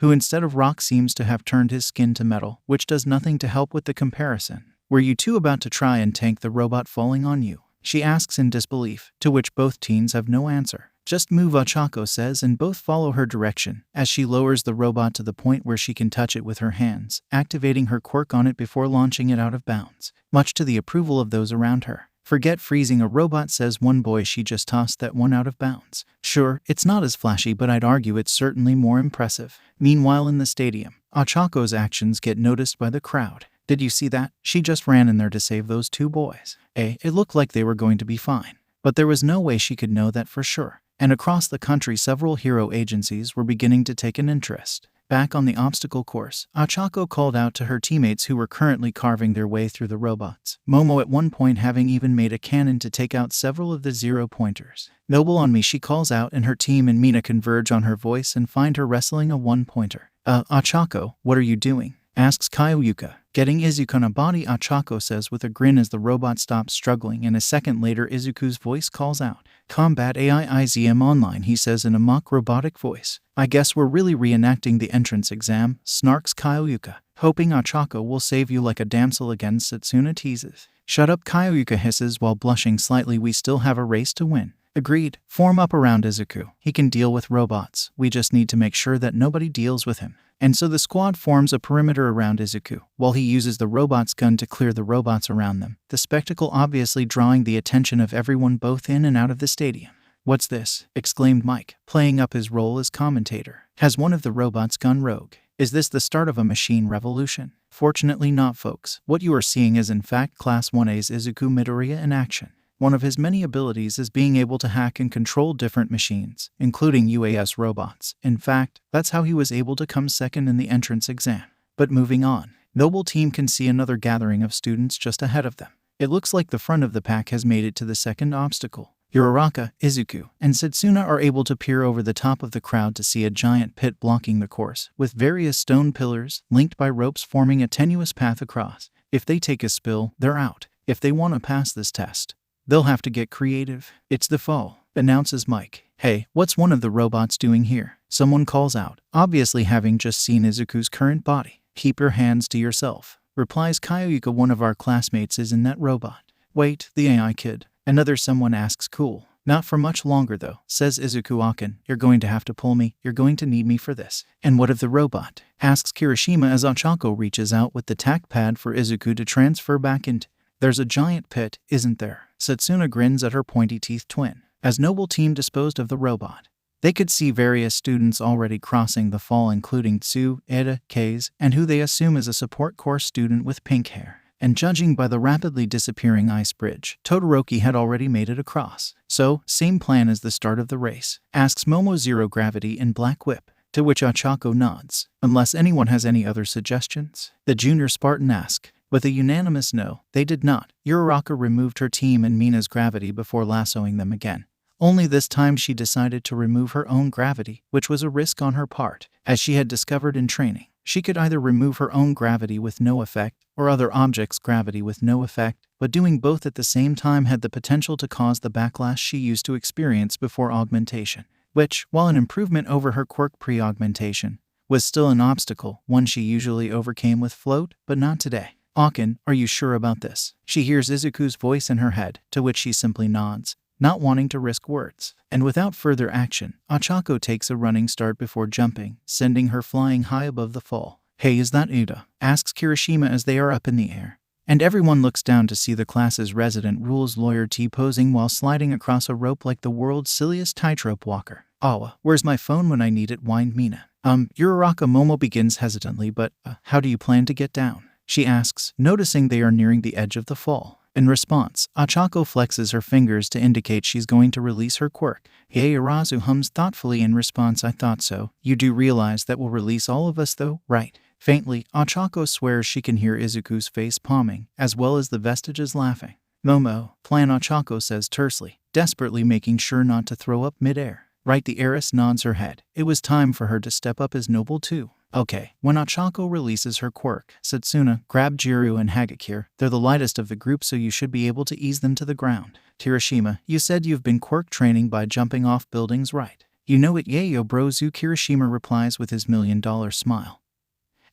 [SPEAKER 1] who instead of rock seems to have turned his skin to metal, which does nothing to help with the comparison. Were you two about to try and tank the robot falling on you? She asks in disbelief, to which both teens have no answer. Just move, Ochako says, and both follow her direction, as she lowers the robot to the point where she can touch it with her hands, activating her quirk on it before launching it out of bounds, much to the approval of those around her. Forget freezing a robot, says one boy. She just tossed that one out of bounds. Sure, it's not as flashy, but I'd argue it's certainly more impressive. Meanwhile, in the stadium, Ochako's actions get noticed by the crowd. Did you see that? She just ran in there to save those 2 boys. It looked like they were going to be fine. But there was no way she could know that for sure. And across the country, several hero agencies were beginning to take an interest. Back on the obstacle course, Ochako called out to her teammates who were currently carving their way through the robots, Momo at one point having even made a cannon to take out several of the 0-pointers. Noble on me, she calls out, and her team and Mina converge on her voice and find her wrestling a 1-pointer. Ochako, what are you doing? Asks Kyoyuka. Getting Izuku on a body, Ochako says with a grin as the robot stops struggling, and a second later Izuku's voice calls out, "Combat AI IZM Online," he says in a mock robotic voice. "I guess we're really reenacting the entrance exam," snarks Kyoyuka. "Hoping Ochako will save you like a damsel again," Satsuna teases. "Shut up," Kyoyuka hisses while blushing slightly. "We still have a race to win." "Agreed. Form up around Izuku. He can deal with robots. We just need to make sure that nobody deals with him." And so the squad forms a perimeter around Izuku, while he uses the robot's gun to clear the robots around them, the spectacle obviously drawing the attention of everyone both in and out of the stadium. "What's this?" exclaimed Mike, playing up his role as commentator. "Has one of the robots gone rogue? Is this the start of a machine revolution?" Fortunately not, folks. What you are seeing is in fact Class 1A's Izuku Midoriya in action. One of his many abilities is being able to hack and control different machines, including UAS robots. In fact, that's how he was able to come second in the entrance exam. But moving on, Noble Team can see another gathering of students just ahead of them. It looks like the front of the pack has made it to the second obstacle. Uraraka, Izuku, and Satsuna are able to peer over the top of the crowd to see a giant pit blocking the course, with various stone pillars, linked by ropes forming a tenuous path across. If they take a spill, they're out. If they want to pass this test, they'll have to get creative. "It's the fall," announces Mike. "Hey, what's one of the robots doing here?" someone calls out, obviously having just seen Izuku's current body. "Keep your hands to yourself," replies Kyoyuka. "One of our classmates is in that robot." "Wait, the AI kid?" another someone asks. "Cool. Not for much longer though," says Izuku. "Akin, you're going to have to pull me. You're going to need me for this." "And what of the robot?" asks Kirishima as Ochako reaches out with the tack pad for Izuku to transfer back into. "There's a giant pit, isn't there?" Satsuna grins at her pointy-teethed twin. As Noble Team disposed of the robot, they could see various students already crossing the fall, including Tsu, Eda, Kaze, and who they assume is a support course student with pink hair. And judging by the rapidly disappearing ice bridge, Todoroki had already made it across. "So, same plan as the start of the race?" asks Momo Zero Gravity in Black Whip, to which Ochako nods. "Unless anyone has any other suggestions?" the junior Spartan asks. With a unanimous no, they did not. Uraraka removed her team and Mina's gravity before lassoing them again. Only this time she decided to remove her own gravity, which was a risk on her part. As she had discovered in training, she could either remove her own gravity with no effect, or other objects' gravity with no effect, but doing both at the same time had the potential to cause the backlash she used to experience before augmentation, which, while an improvement over her quirk pre-augmentation, was still an obstacle, one she usually overcame with float, but not today. "Akin, are you sure about this?" She hears Izuku's voice in her head, to which she simply nods, not wanting to risk words. And without further action, Ochako takes a running start before jumping, sending her flying high above the fall. "Hey, is that Uda?" asks Kirishima as they are up in the air. And everyone looks down to see the class's resident rules lawyer posing while sliding across a rope like the world's silliest tightrope walker. "Awa, where's my phone when I need it?" whined Mina. Uraraka Momo begins hesitantly, but, how do you plan to get down?" she asks, noticing they are nearing the edge of the fall. In response, Ochako flexes her fingers to indicate she's going to release her quirk. Ieyasu hums thoughtfully in response, "I thought so. You do realize that will release all of us though, right?" Faintly, Ochako swears she can hear Izuku's face palming, as well as the vestiges laughing. "Momo, plan," Ochako says tersely, desperately making sure not to throw up mid-air. Right, the heiress nods her head. It was time for her to step up as noble too. Okay, when Ochako releases her quirk, Satsuna, grab Jiru and Hagakure. They're the lightest of the group, so you should be able to ease them to the ground. Kirishima, you said you've been quirk training by jumping off buildings, right? You know it, yayo brozu, Kirishima replies with his $1 million smile.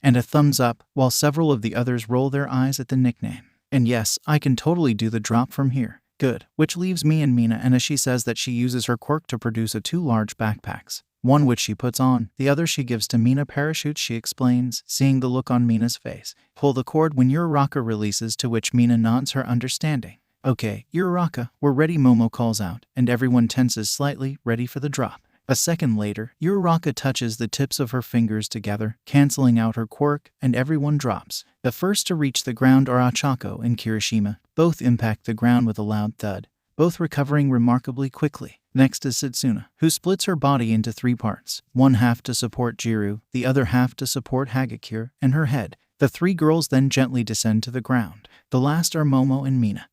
[SPEAKER 1] And a thumbs up, while several of the others roll their eyes at the nickname. And yes, I can totally do the drop from here. Good. Which leaves me and Mina, and as she says that she uses her quirk to produce two large backpacks. One which she puts on, the other she gives to Mina. Parachutes, she explains, seeing the look on Mina's face. Pull the cord when Uraraka releases, to which Mina nods her understanding. Okay, Uraraka, we're ready, Momo calls out, and everyone tenses slightly, ready for the drop. A second later, Uraraka touches the tips of her fingers together, canceling out her quirk, and everyone drops. The first to reach the ground are Ochako and Kirishima. Both impact the ground with a loud thud, both recovering remarkably quickly. Next is Satsuna, who splits her body into 3 parts, one half to support Jiru, the other half to support Hagakure, and her head. The 3 girls then gently descend to the ground. The last are Momo and Mina.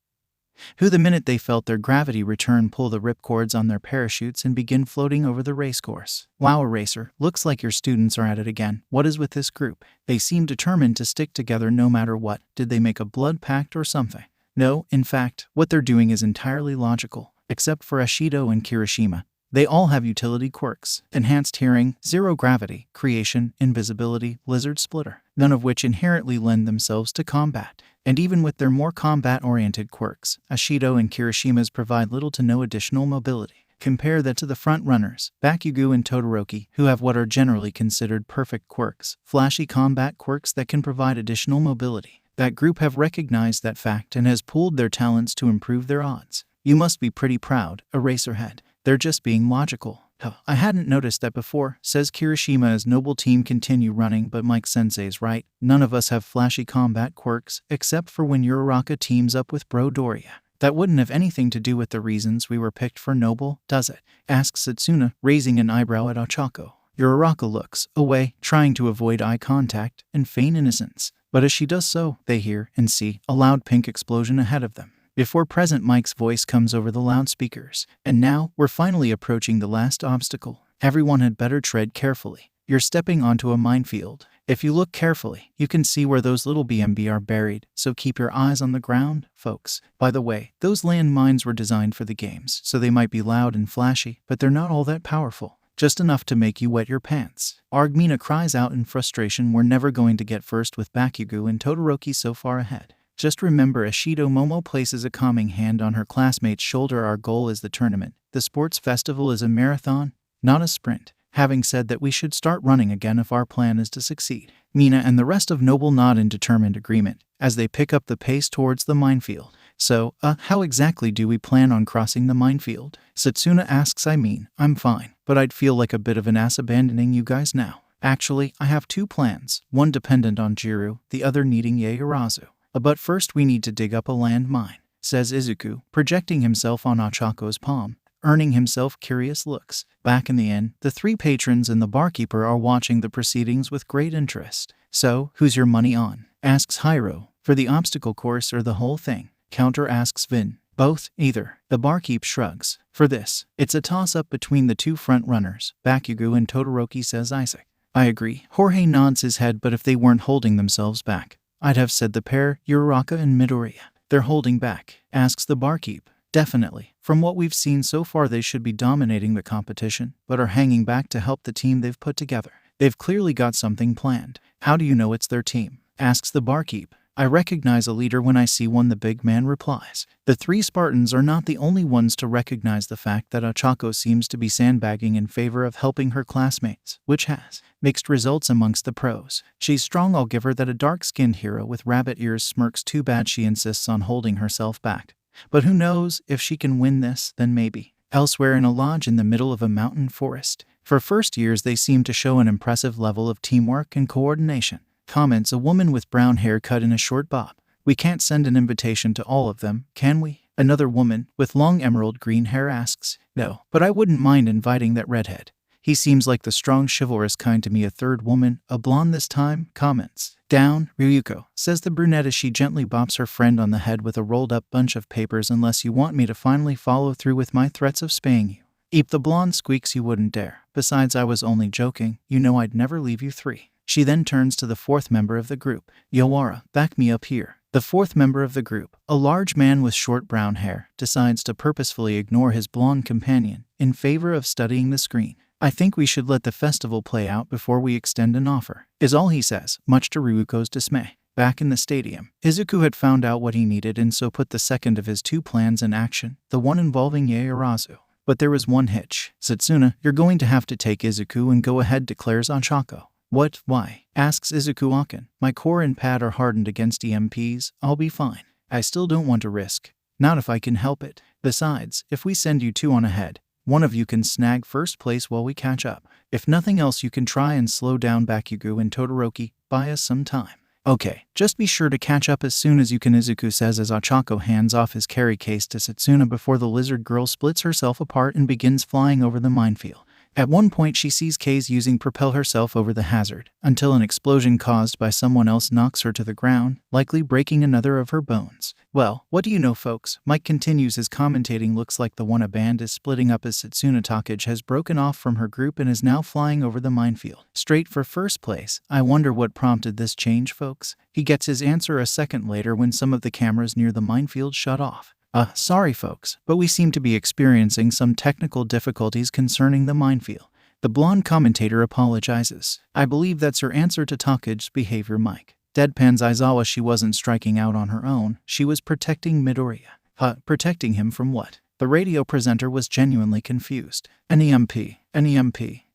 [SPEAKER 1] who the minute they felt their gravity return pull the ripcords on their parachutes and begin floating over the racecourse. Wow, Eraser, looks like your students are at it again. What is with this group? They seem determined to stick together no matter what. Did they make a blood pact or something? No, in fact, what they're doing is entirely logical, except for Ashido and Kirishima. They all have utility quirks: enhanced hearing, zero gravity, creation, invisibility, lizard splitter, none of which inherently lend themselves to combat. And even with their more combat-oriented quirks, Ashido and Kirishima's provide little to no additional mobility. Compare that to the front-runners, Bakugo and Todoroki, who have what are generally considered perfect quirks, flashy combat quirks that can provide additional mobility. That group have recognized that fact and has pooled their talents to improve their odds. You must be pretty proud, Eraserhead. They're just being logical. I hadn't noticed that before, says Kirishima as Noble Team continue running, but Mike-sensei's right. None of us have flashy combat quirks, except for when Uraraka teams up with Bro Doria. That wouldn't have anything to do with the reasons we were picked for Noble, does it? Asks Satsuna, raising an eyebrow at Ochako. Uraraka looks away, trying to avoid eye contact and feign innocence. But as she does so, they hear and see a loud pink explosion ahead of them. Before Present Mike's voice comes over the loudspeakers. And now, we're finally approaching the last obstacle. Everyone had better tread carefully. You're stepping onto a minefield. If you look carefully, you can see where those little BMB are buried, so keep your eyes on the ground, folks. By the way, those land mines were designed for the games, so they might be loud and flashy, but they're not all that powerful. Just enough to make you wet your pants. Argmina cries out in frustration, we're never going to get first with Bakugo and Todoroki so far ahead. Just remember, Ashido Momo places a calming hand on her classmate's shoulder. Our goal is the tournament. The sports festival is a marathon, not a sprint. Having said that, we should start running again if our plan is to succeed. Mina and the rest of Noble nod in determined agreement as they pick up the pace towards the minefield. So, how exactly do we plan on crossing the minefield? Satsuna asks. I'm fine, but I'd feel like a bit of an ass abandoning you guys now. Actually, I have two plans, one dependent on Jiru, the other needing Yaoyorozu. But first we need to dig up a land mine, says Izuku, projecting himself on Ochako's palm, earning himself curious looks. Back in the inn, the three patrons and the barkeeper are watching the proceedings with great interest. So, who's your money on? Asks Hiro. For the obstacle course or the whole thing? Counter asks Vin. Both, either. The barkeep shrugs. For this, it's a toss-up between the two front-runners, Bakugo and Todoroki, says Isaac. I agree. Jorge nods his head, but if they weren't holding themselves back, I'd have said the pair, Uraraka and Midoriya. They're holding back, asks the barkeep. Definitely. From what we've seen so far, they should be dominating the competition, but are hanging back to help the team they've put together. They've clearly got something planned. How do you know it's their team? Asks the barkeep. I recognize a leader when I see one, the big man replies. The three Spartans are not the only ones to recognize the fact that Ochako seems to be sandbagging in favor of helping her classmates, which has mixed results amongst the pros. She's strong, I'll give her that. A dark-skinned hero with rabbit ears smirks. Too bad she insists on holding herself back. But who knows, if she can win this, then maybe. Elsewhere in a lodge in the middle of a mountain forest. For first years they seem to show an impressive level of teamwork and coordination. Comments a woman with brown hair cut in a short bob. We can't send an invitation to all of them, can we? Another woman with long emerald green hair asks. No, but I wouldn't mind inviting that redhead. He seems like the strong, chivalrous kind to me. A third woman, a blonde this time, comments. Down, Ryuko, says the brunette as she gently bops her friend on the head with a rolled-up bunch of papers. Unless you want me to finally follow through with my threats of spaying you. Eep, the blonde squeaks. You wouldn't dare. Besides, I was only joking. You know I'd never leave you three. She then turns to the fourth member of the group. Yawara, back me up here. The fourth member of the group, a large man with short brown hair, decides to purposefully ignore his blonde companion in favor of studying the screen. I think we should let the festival play out before we extend an offer, is all he says, much to Ryuko's dismay. Back in the stadium, Izuku had found out what he needed and so put the second of his two plans in action, the one involving Yaoyorozu. But there was one hitch. Satsuna, you're going to have to take Izuku and go ahead, declares Ochako. What? Why? Asks Izuku Aken. My core and pad are hardened against EMPs. I'll be fine. I still don't want to risk. Not if I can help it. Besides, if we send you two on ahead, one of you can snag first place while we catch up. If nothing else, you can try and slow down Bakugo and Todoroki. Buy us some time. Okay, just be sure to catch up as soon as you can, Izuku says as Ochako hands off his carry case to Satsuna before the lizard girl splits herself apart and begins flying over the minefield. At one point she sees K's using propel herself over the hazard, until an explosion caused by someone else knocks her to the ground, likely breaking another of her bones. Well, what do you know, folks? Mike continues his commentating. Looks like the one a band is splitting up as Satsuna Takage has broken off from her group and is now flying over the minefield, straight for first place. I wonder what prompted this change, folks. He gets his answer a second later when some of the cameras near the minefield shut off. Sorry folks, but we seem to be experiencing some technical difficulties concerning the minefield. The blonde commentator apologizes. I believe that's her answer to Takage's behavior. Mike deadpans Aizawa. She wasn't striking out on her own, she was protecting Midoriya. Protecting him from what? The radio presenter was genuinely confused. An EMP.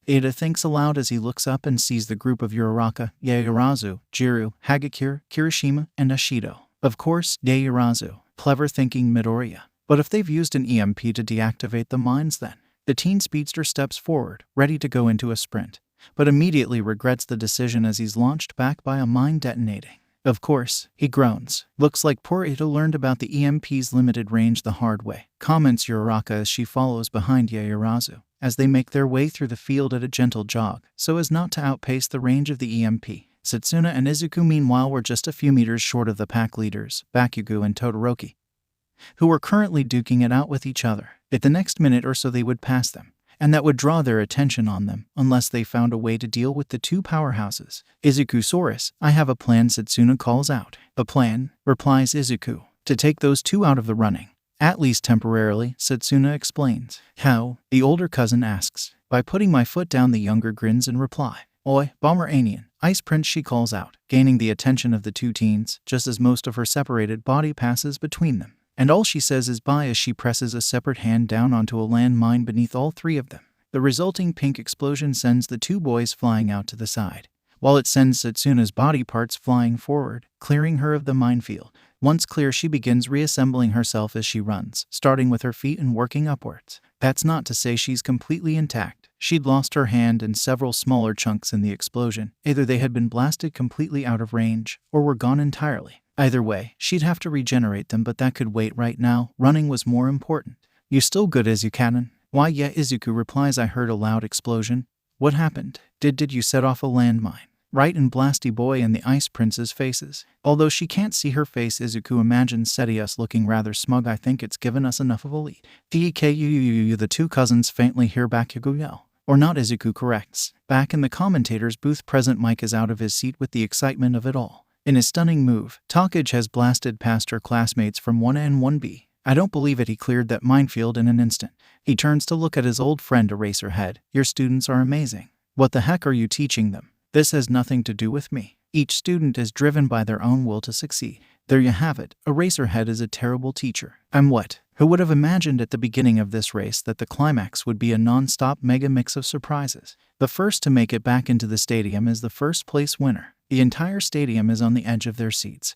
[SPEAKER 1] Ada thinks aloud as he looks up and sees the group of Uraraka, Yaoyorozu, Jiru, Hagakure, Kirishima, and Ashido. Of course, Yaoyorozu. Clever thinking, Midoriya. But if they've used an EMP to deactivate the mines, then the teen speedster steps forward, ready to go into a sprint, but immediately regrets the decision as he's launched back by a mine detonating. Of course, he groans. Looks like poor Ito learned about the EMP's limited range the hard way, comments Uraraka as she follows behind Yaoyorozu, as they make their way through the field at a gentle jog, so as not to outpace the range of the EMP. Satsuna and Izuku meanwhile were just a few meters short of the pack leaders, Bakugo and Todoroki, who were currently duking it out with each other. If the next minute or so they would pass them, and that would draw their attention on them, unless they found a way to deal with the two powerhouses. Izuku-saurus, I have a plan, Satsuna calls out. A plan, replies Izuku, to take those two out of the running. At least temporarily, Satsuna explains. How? The older cousin asks. By putting my foot down, the younger grins in reply. Oi, Bomberanian, Ice Prince, she calls out, gaining the attention of the two teens, just as most of her separated body passes between them. And all she says is bye as she presses a separate hand down onto a landmine beneath all three of them. The resulting pink explosion sends the two boys flying out to the side, while it sends Satsuna's body parts flying forward, clearing her of the minefield. Once clear, she begins reassembling herself as she runs, starting with her feet and working upwards. That's not to say she's completely intact. She'd lost her hand and several smaller chunks in the explosion. Either they had been blasted completely out of range, or were gone entirely. Either way, she'd have to regenerate them, but that could wait right now. Running was more important. You still good, Izukanon? Why yeah, Izuku replies. I heard a loud explosion. What happened? Did you set off a landmine? Right in Blasty Boy and the Ice Prince's faces. Although she can't see her face, Izuku imagines Setius looking rather smug. I think it's given us enough of a lead. Dekuyu, the two cousins faintly hear Bakugo yell. Or not, Izuku corrects. Back in the commentator's booth, present Mike is out of his seat with the excitement of it all. In his stunning move, Takage has blasted past her classmates from 1A and 1B. I don't believe it, he cleared that minefield in an instant. He turns to look at his old friend Eraserhead. Your students are amazing. What the heck are you teaching them? This has nothing to do with me. Each student is driven by their own will to succeed. There you have it. Eraserhead is a terrible teacher. I'm what? Who would have imagined at the beginning of this race that the climax would be a non-stop mega mix of surprises? The first to make it back into the stadium is the first place winner. The entire stadium is on the edge of their seats.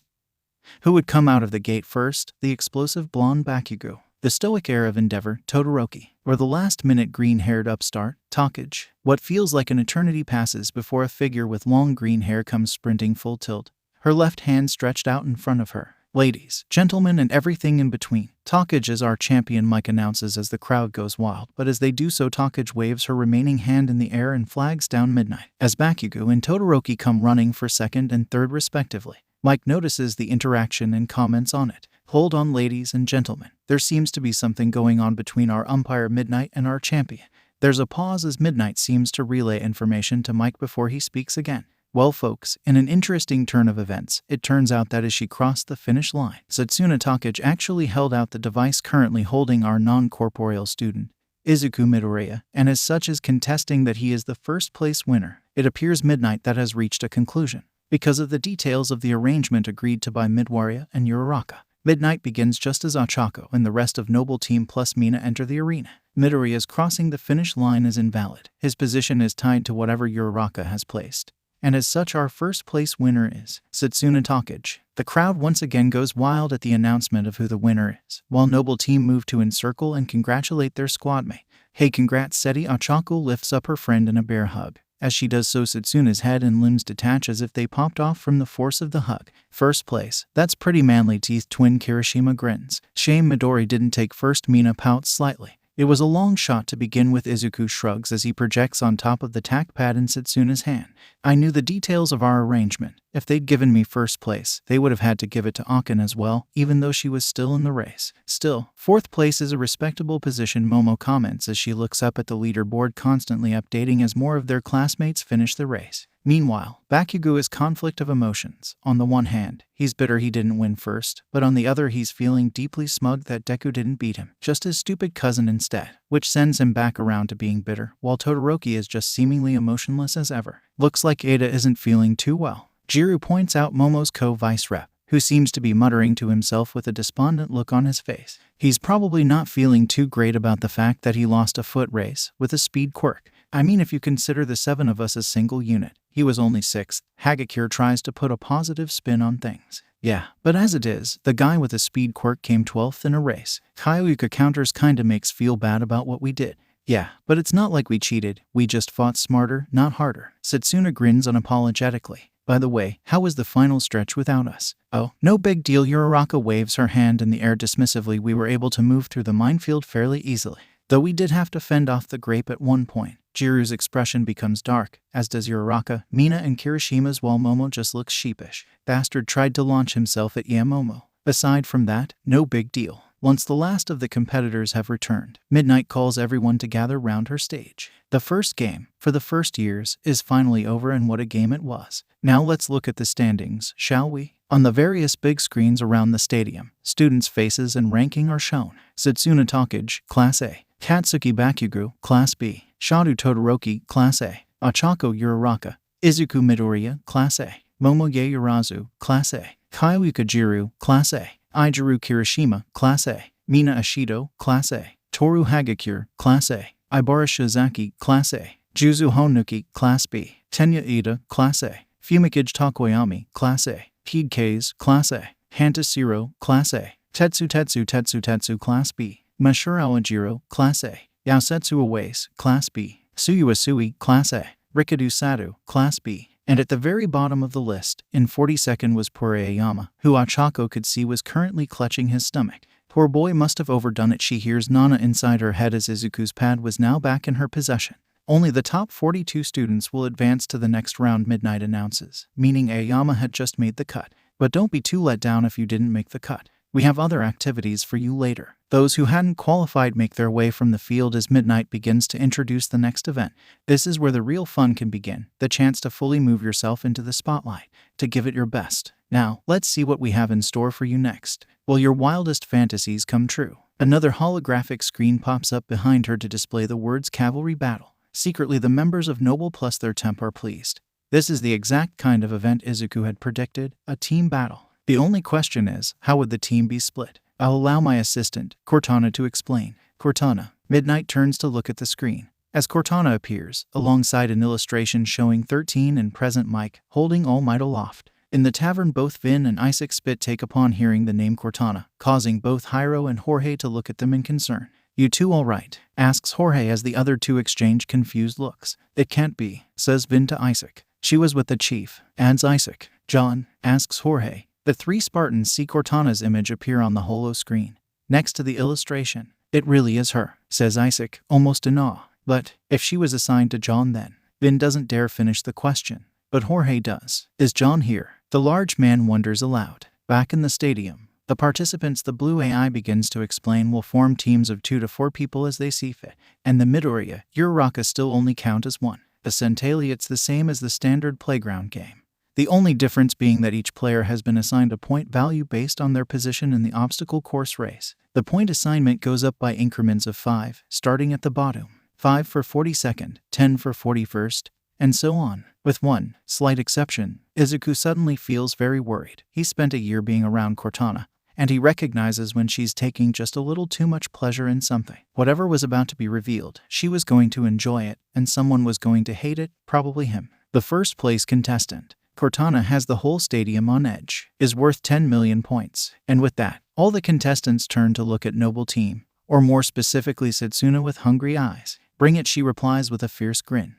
[SPEAKER 1] Who would come out of the gate first? The explosive blonde Bakugo. The stoic heir of Endeavor, Todoroki. Or the last-minute green-haired upstart, Takage. What feels like an eternity passes before a figure with long green hair comes sprinting full tilt, her left hand stretched out in front of her. Ladies, gentlemen, and everything in between. Takage is our champion, Mike announces as the crowd goes wild, but as they do so, Takage waves her remaining hand in the air and flags down midnight. As Bakugo and Todoroki come running for second and third respectively, Mike notices the interaction and comments on it. Hold on, ladies and gentlemen. There seems to be something going on between our umpire Midnight and our champion. There's a pause as Midnight seems to relay information to Mike before he speaks again. Well, folks, in an interesting turn of events, it turns out that as she crossed the finish line, Satsuna Takage actually held out the device currently holding our non-corporeal student, Izuku Midoriya, and as such is contesting that he is the first place winner. It appears Midnight that has reached a conclusion, because of the details of the arrangement agreed to by Midoriya and Uraraka. Midnight begins just as Ochako and the rest of Noble Team plus Mina enter the arena. Midoriya's crossing the finish line is invalid. His position is tied to whatever Uraraka has placed. And as such, our first place winner is Satsuna Takage. The crowd once again goes wild at the announcement of who the winner is, while Noble Team move to encircle and congratulate their squadmate. Hey, congrats, Seti. Ochako lifts up her friend in a bear hug. As she does so, Satsuna's head and limbs detach as if they popped off from the force of the hug. First place. That's pretty manly, teeth twin Kirishima grins. Shame Midori didn't take first. Mina pouts slightly. It was a long shot to begin with. Izuku shrugs as he projects on top of the tack pad in Satsuna's hand. I knew the details of our arrangement. If they'd given me first place, they would have had to give it to Akin as well, even though she was still in the race. Still, fourth place is a respectable position, Momo comments as she looks up at the leaderboard, constantly updating as more of their classmates finish the race. Meanwhile, Bakugo is conflict of emotions. On the one hand, he's bitter he didn't win first, but on the other he's feeling deeply smug that Deku didn't beat him, just his stupid cousin instead, which sends him back around to being bitter, while Todoroki is just seemingly emotionless as ever. Looks like Ada isn't feeling too well. Jiru points out Momo's co-vice rep, who seems to be muttering to himself with a despondent look on his face. He's probably not feeling too great about the fact that he lost a foot race with a speed quirk. I mean, if you consider the 7 of us a single unit, he was only 6th. Hagakure tries to put a positive spin on things. Yeah, but as it is, the guy with a speed quirk came 12th in a race. Kyoika counters kinda makes feel bad about what we did. Yeah, but it's not like we cheated, we just fought smarter, not harder. Satsuna grins unapologetically. By the way, how was the final stretch without us? Oh, no big deal. Uraraka waves her hand in the air dismissively. We were able to move through the minefield fairly easily, though we did have to fend off the grape at one point. Jiru's expression becomes dark, as does Uraraka, Mina and Kirishima's, while Momo just looks sheepish. Bastard tried to launch himself at Momo. Aside from that, no big deal. Once the last of the competitors have returned, Midnight calls everyone to gather round her stage. The first game, for the first years, is finally over, and what a game it was. Now let's look at the standings, shall we? On the various big screens around the stadium, students' faces and ranking are shown. Satsuna Takage, Class A. Katsuki Bakugo, Class B. Shadow Todoroki, Class A. Ochako Uraraka. Izuku Midoriya, Class A. Momoye Urazu, Class A. Kyoika Jiru, Class A. Ijiru Kirishima, Class A. Mina Ashido, Class A. Toru Hagakure, Class A. Ibara Shizaki, Class A. Juzu Honuki, Class B. Tenya Ida, Class A. Fumikage Takoyami, Class A. Hidekase, Class A. Hantasiro, Class A. Tetsu, Class B. Mashura Awajiro, Class A. Yaosetsu Awase, Class B. Suyu Asui, Class A. Rikadu Sadu, Class B. And at the very bottom of the list, in 42nd, was Poreyama, who Ochako could see was currently clutching his stomach. Poor boy must have overdone it. She hears Nana inside her head as Izuku's pad was now back in her possession. Only the top 42 students will advance to the next round, Midnight announces, meaning Aoyama had just made the cut. But don't be too let down if you didn't make the cut. We have other activities for you later. Those who hadn't qualified make their way from the field as Midnight begins to introduce the next event. This is where the real fun can begin, the chance to fully move yourself into the spotlight, to give it your best. Now, let's see what we have in store for you next. Will your wildest fantasies come true? Another holographic screen pops up behind her to display the words Cavalry Battle. Secretly, the members of Noble plus their temp are pleased. This is the exact kind of event Izuku had predicted, a team battle. The only question is, how would the team be split? I'll allow my assistant, Cortana, to explain. Cortana. Midnight turns to look at the screen. As Cortana appears, alongside an illustration showing 13 and present Mike, holding All Might aloft. In the tavern, both Vin and Isaac spit take upon hearing the name Cortana, causing both Hiro and Jorge to look at them in concern. You two all right? Asks Jorge as the other two exchange confused looks. It can't be, says Vin to Isaac. She was with the chief, adds Isaac. John? Asks Jorge. The 3 Spartans see Cortana's image appear on the holo screen, next to the illustration. It really is her, says Isaac, almost in awe. But if she was assigned to John then? Vin doesn't dare finish the question, but Jorge does. Is John here? The large man wonders aloud. Back in the stadium, the participants, the blue AI begins to explain, will form teams of 2 to 4 people as they see fit, and the Midoriya, Uraraka still only count as 1. Essentially, it's the same as the standard playground game. The only difference being that each player has been assigned a point value based on their position in the obstacle course race. The point assignment goes up by increments of 5, starting at the bottom. 5 for 42nd, 10 for 41st, and so on. With one slight exception, Izuku suddenly feels very worried. He spent a year being around Cortana, and he recognizes when she's taking just a little too much pleasure in something. Whatever was about to be revealed, she was going to enjoy it, and someone was going to hate it, probably him. The first place contestant, Cortana, has the whole stadium on edge, is worth 10 million points. And with that, all the contestants turn to look at Noble Team, or more specifically Satsuna with hungry eyes. Bring it, she replies with a fierce grin.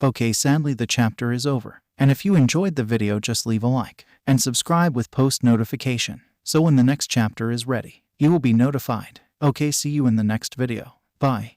[SPEAKER 1] Okay, sadly the chapter is over. And if you enjoyed the video, just leave a like and subscribe with post notification, so when the next chapter is ready, you will be notified. Okay, see you in the next video. Bye.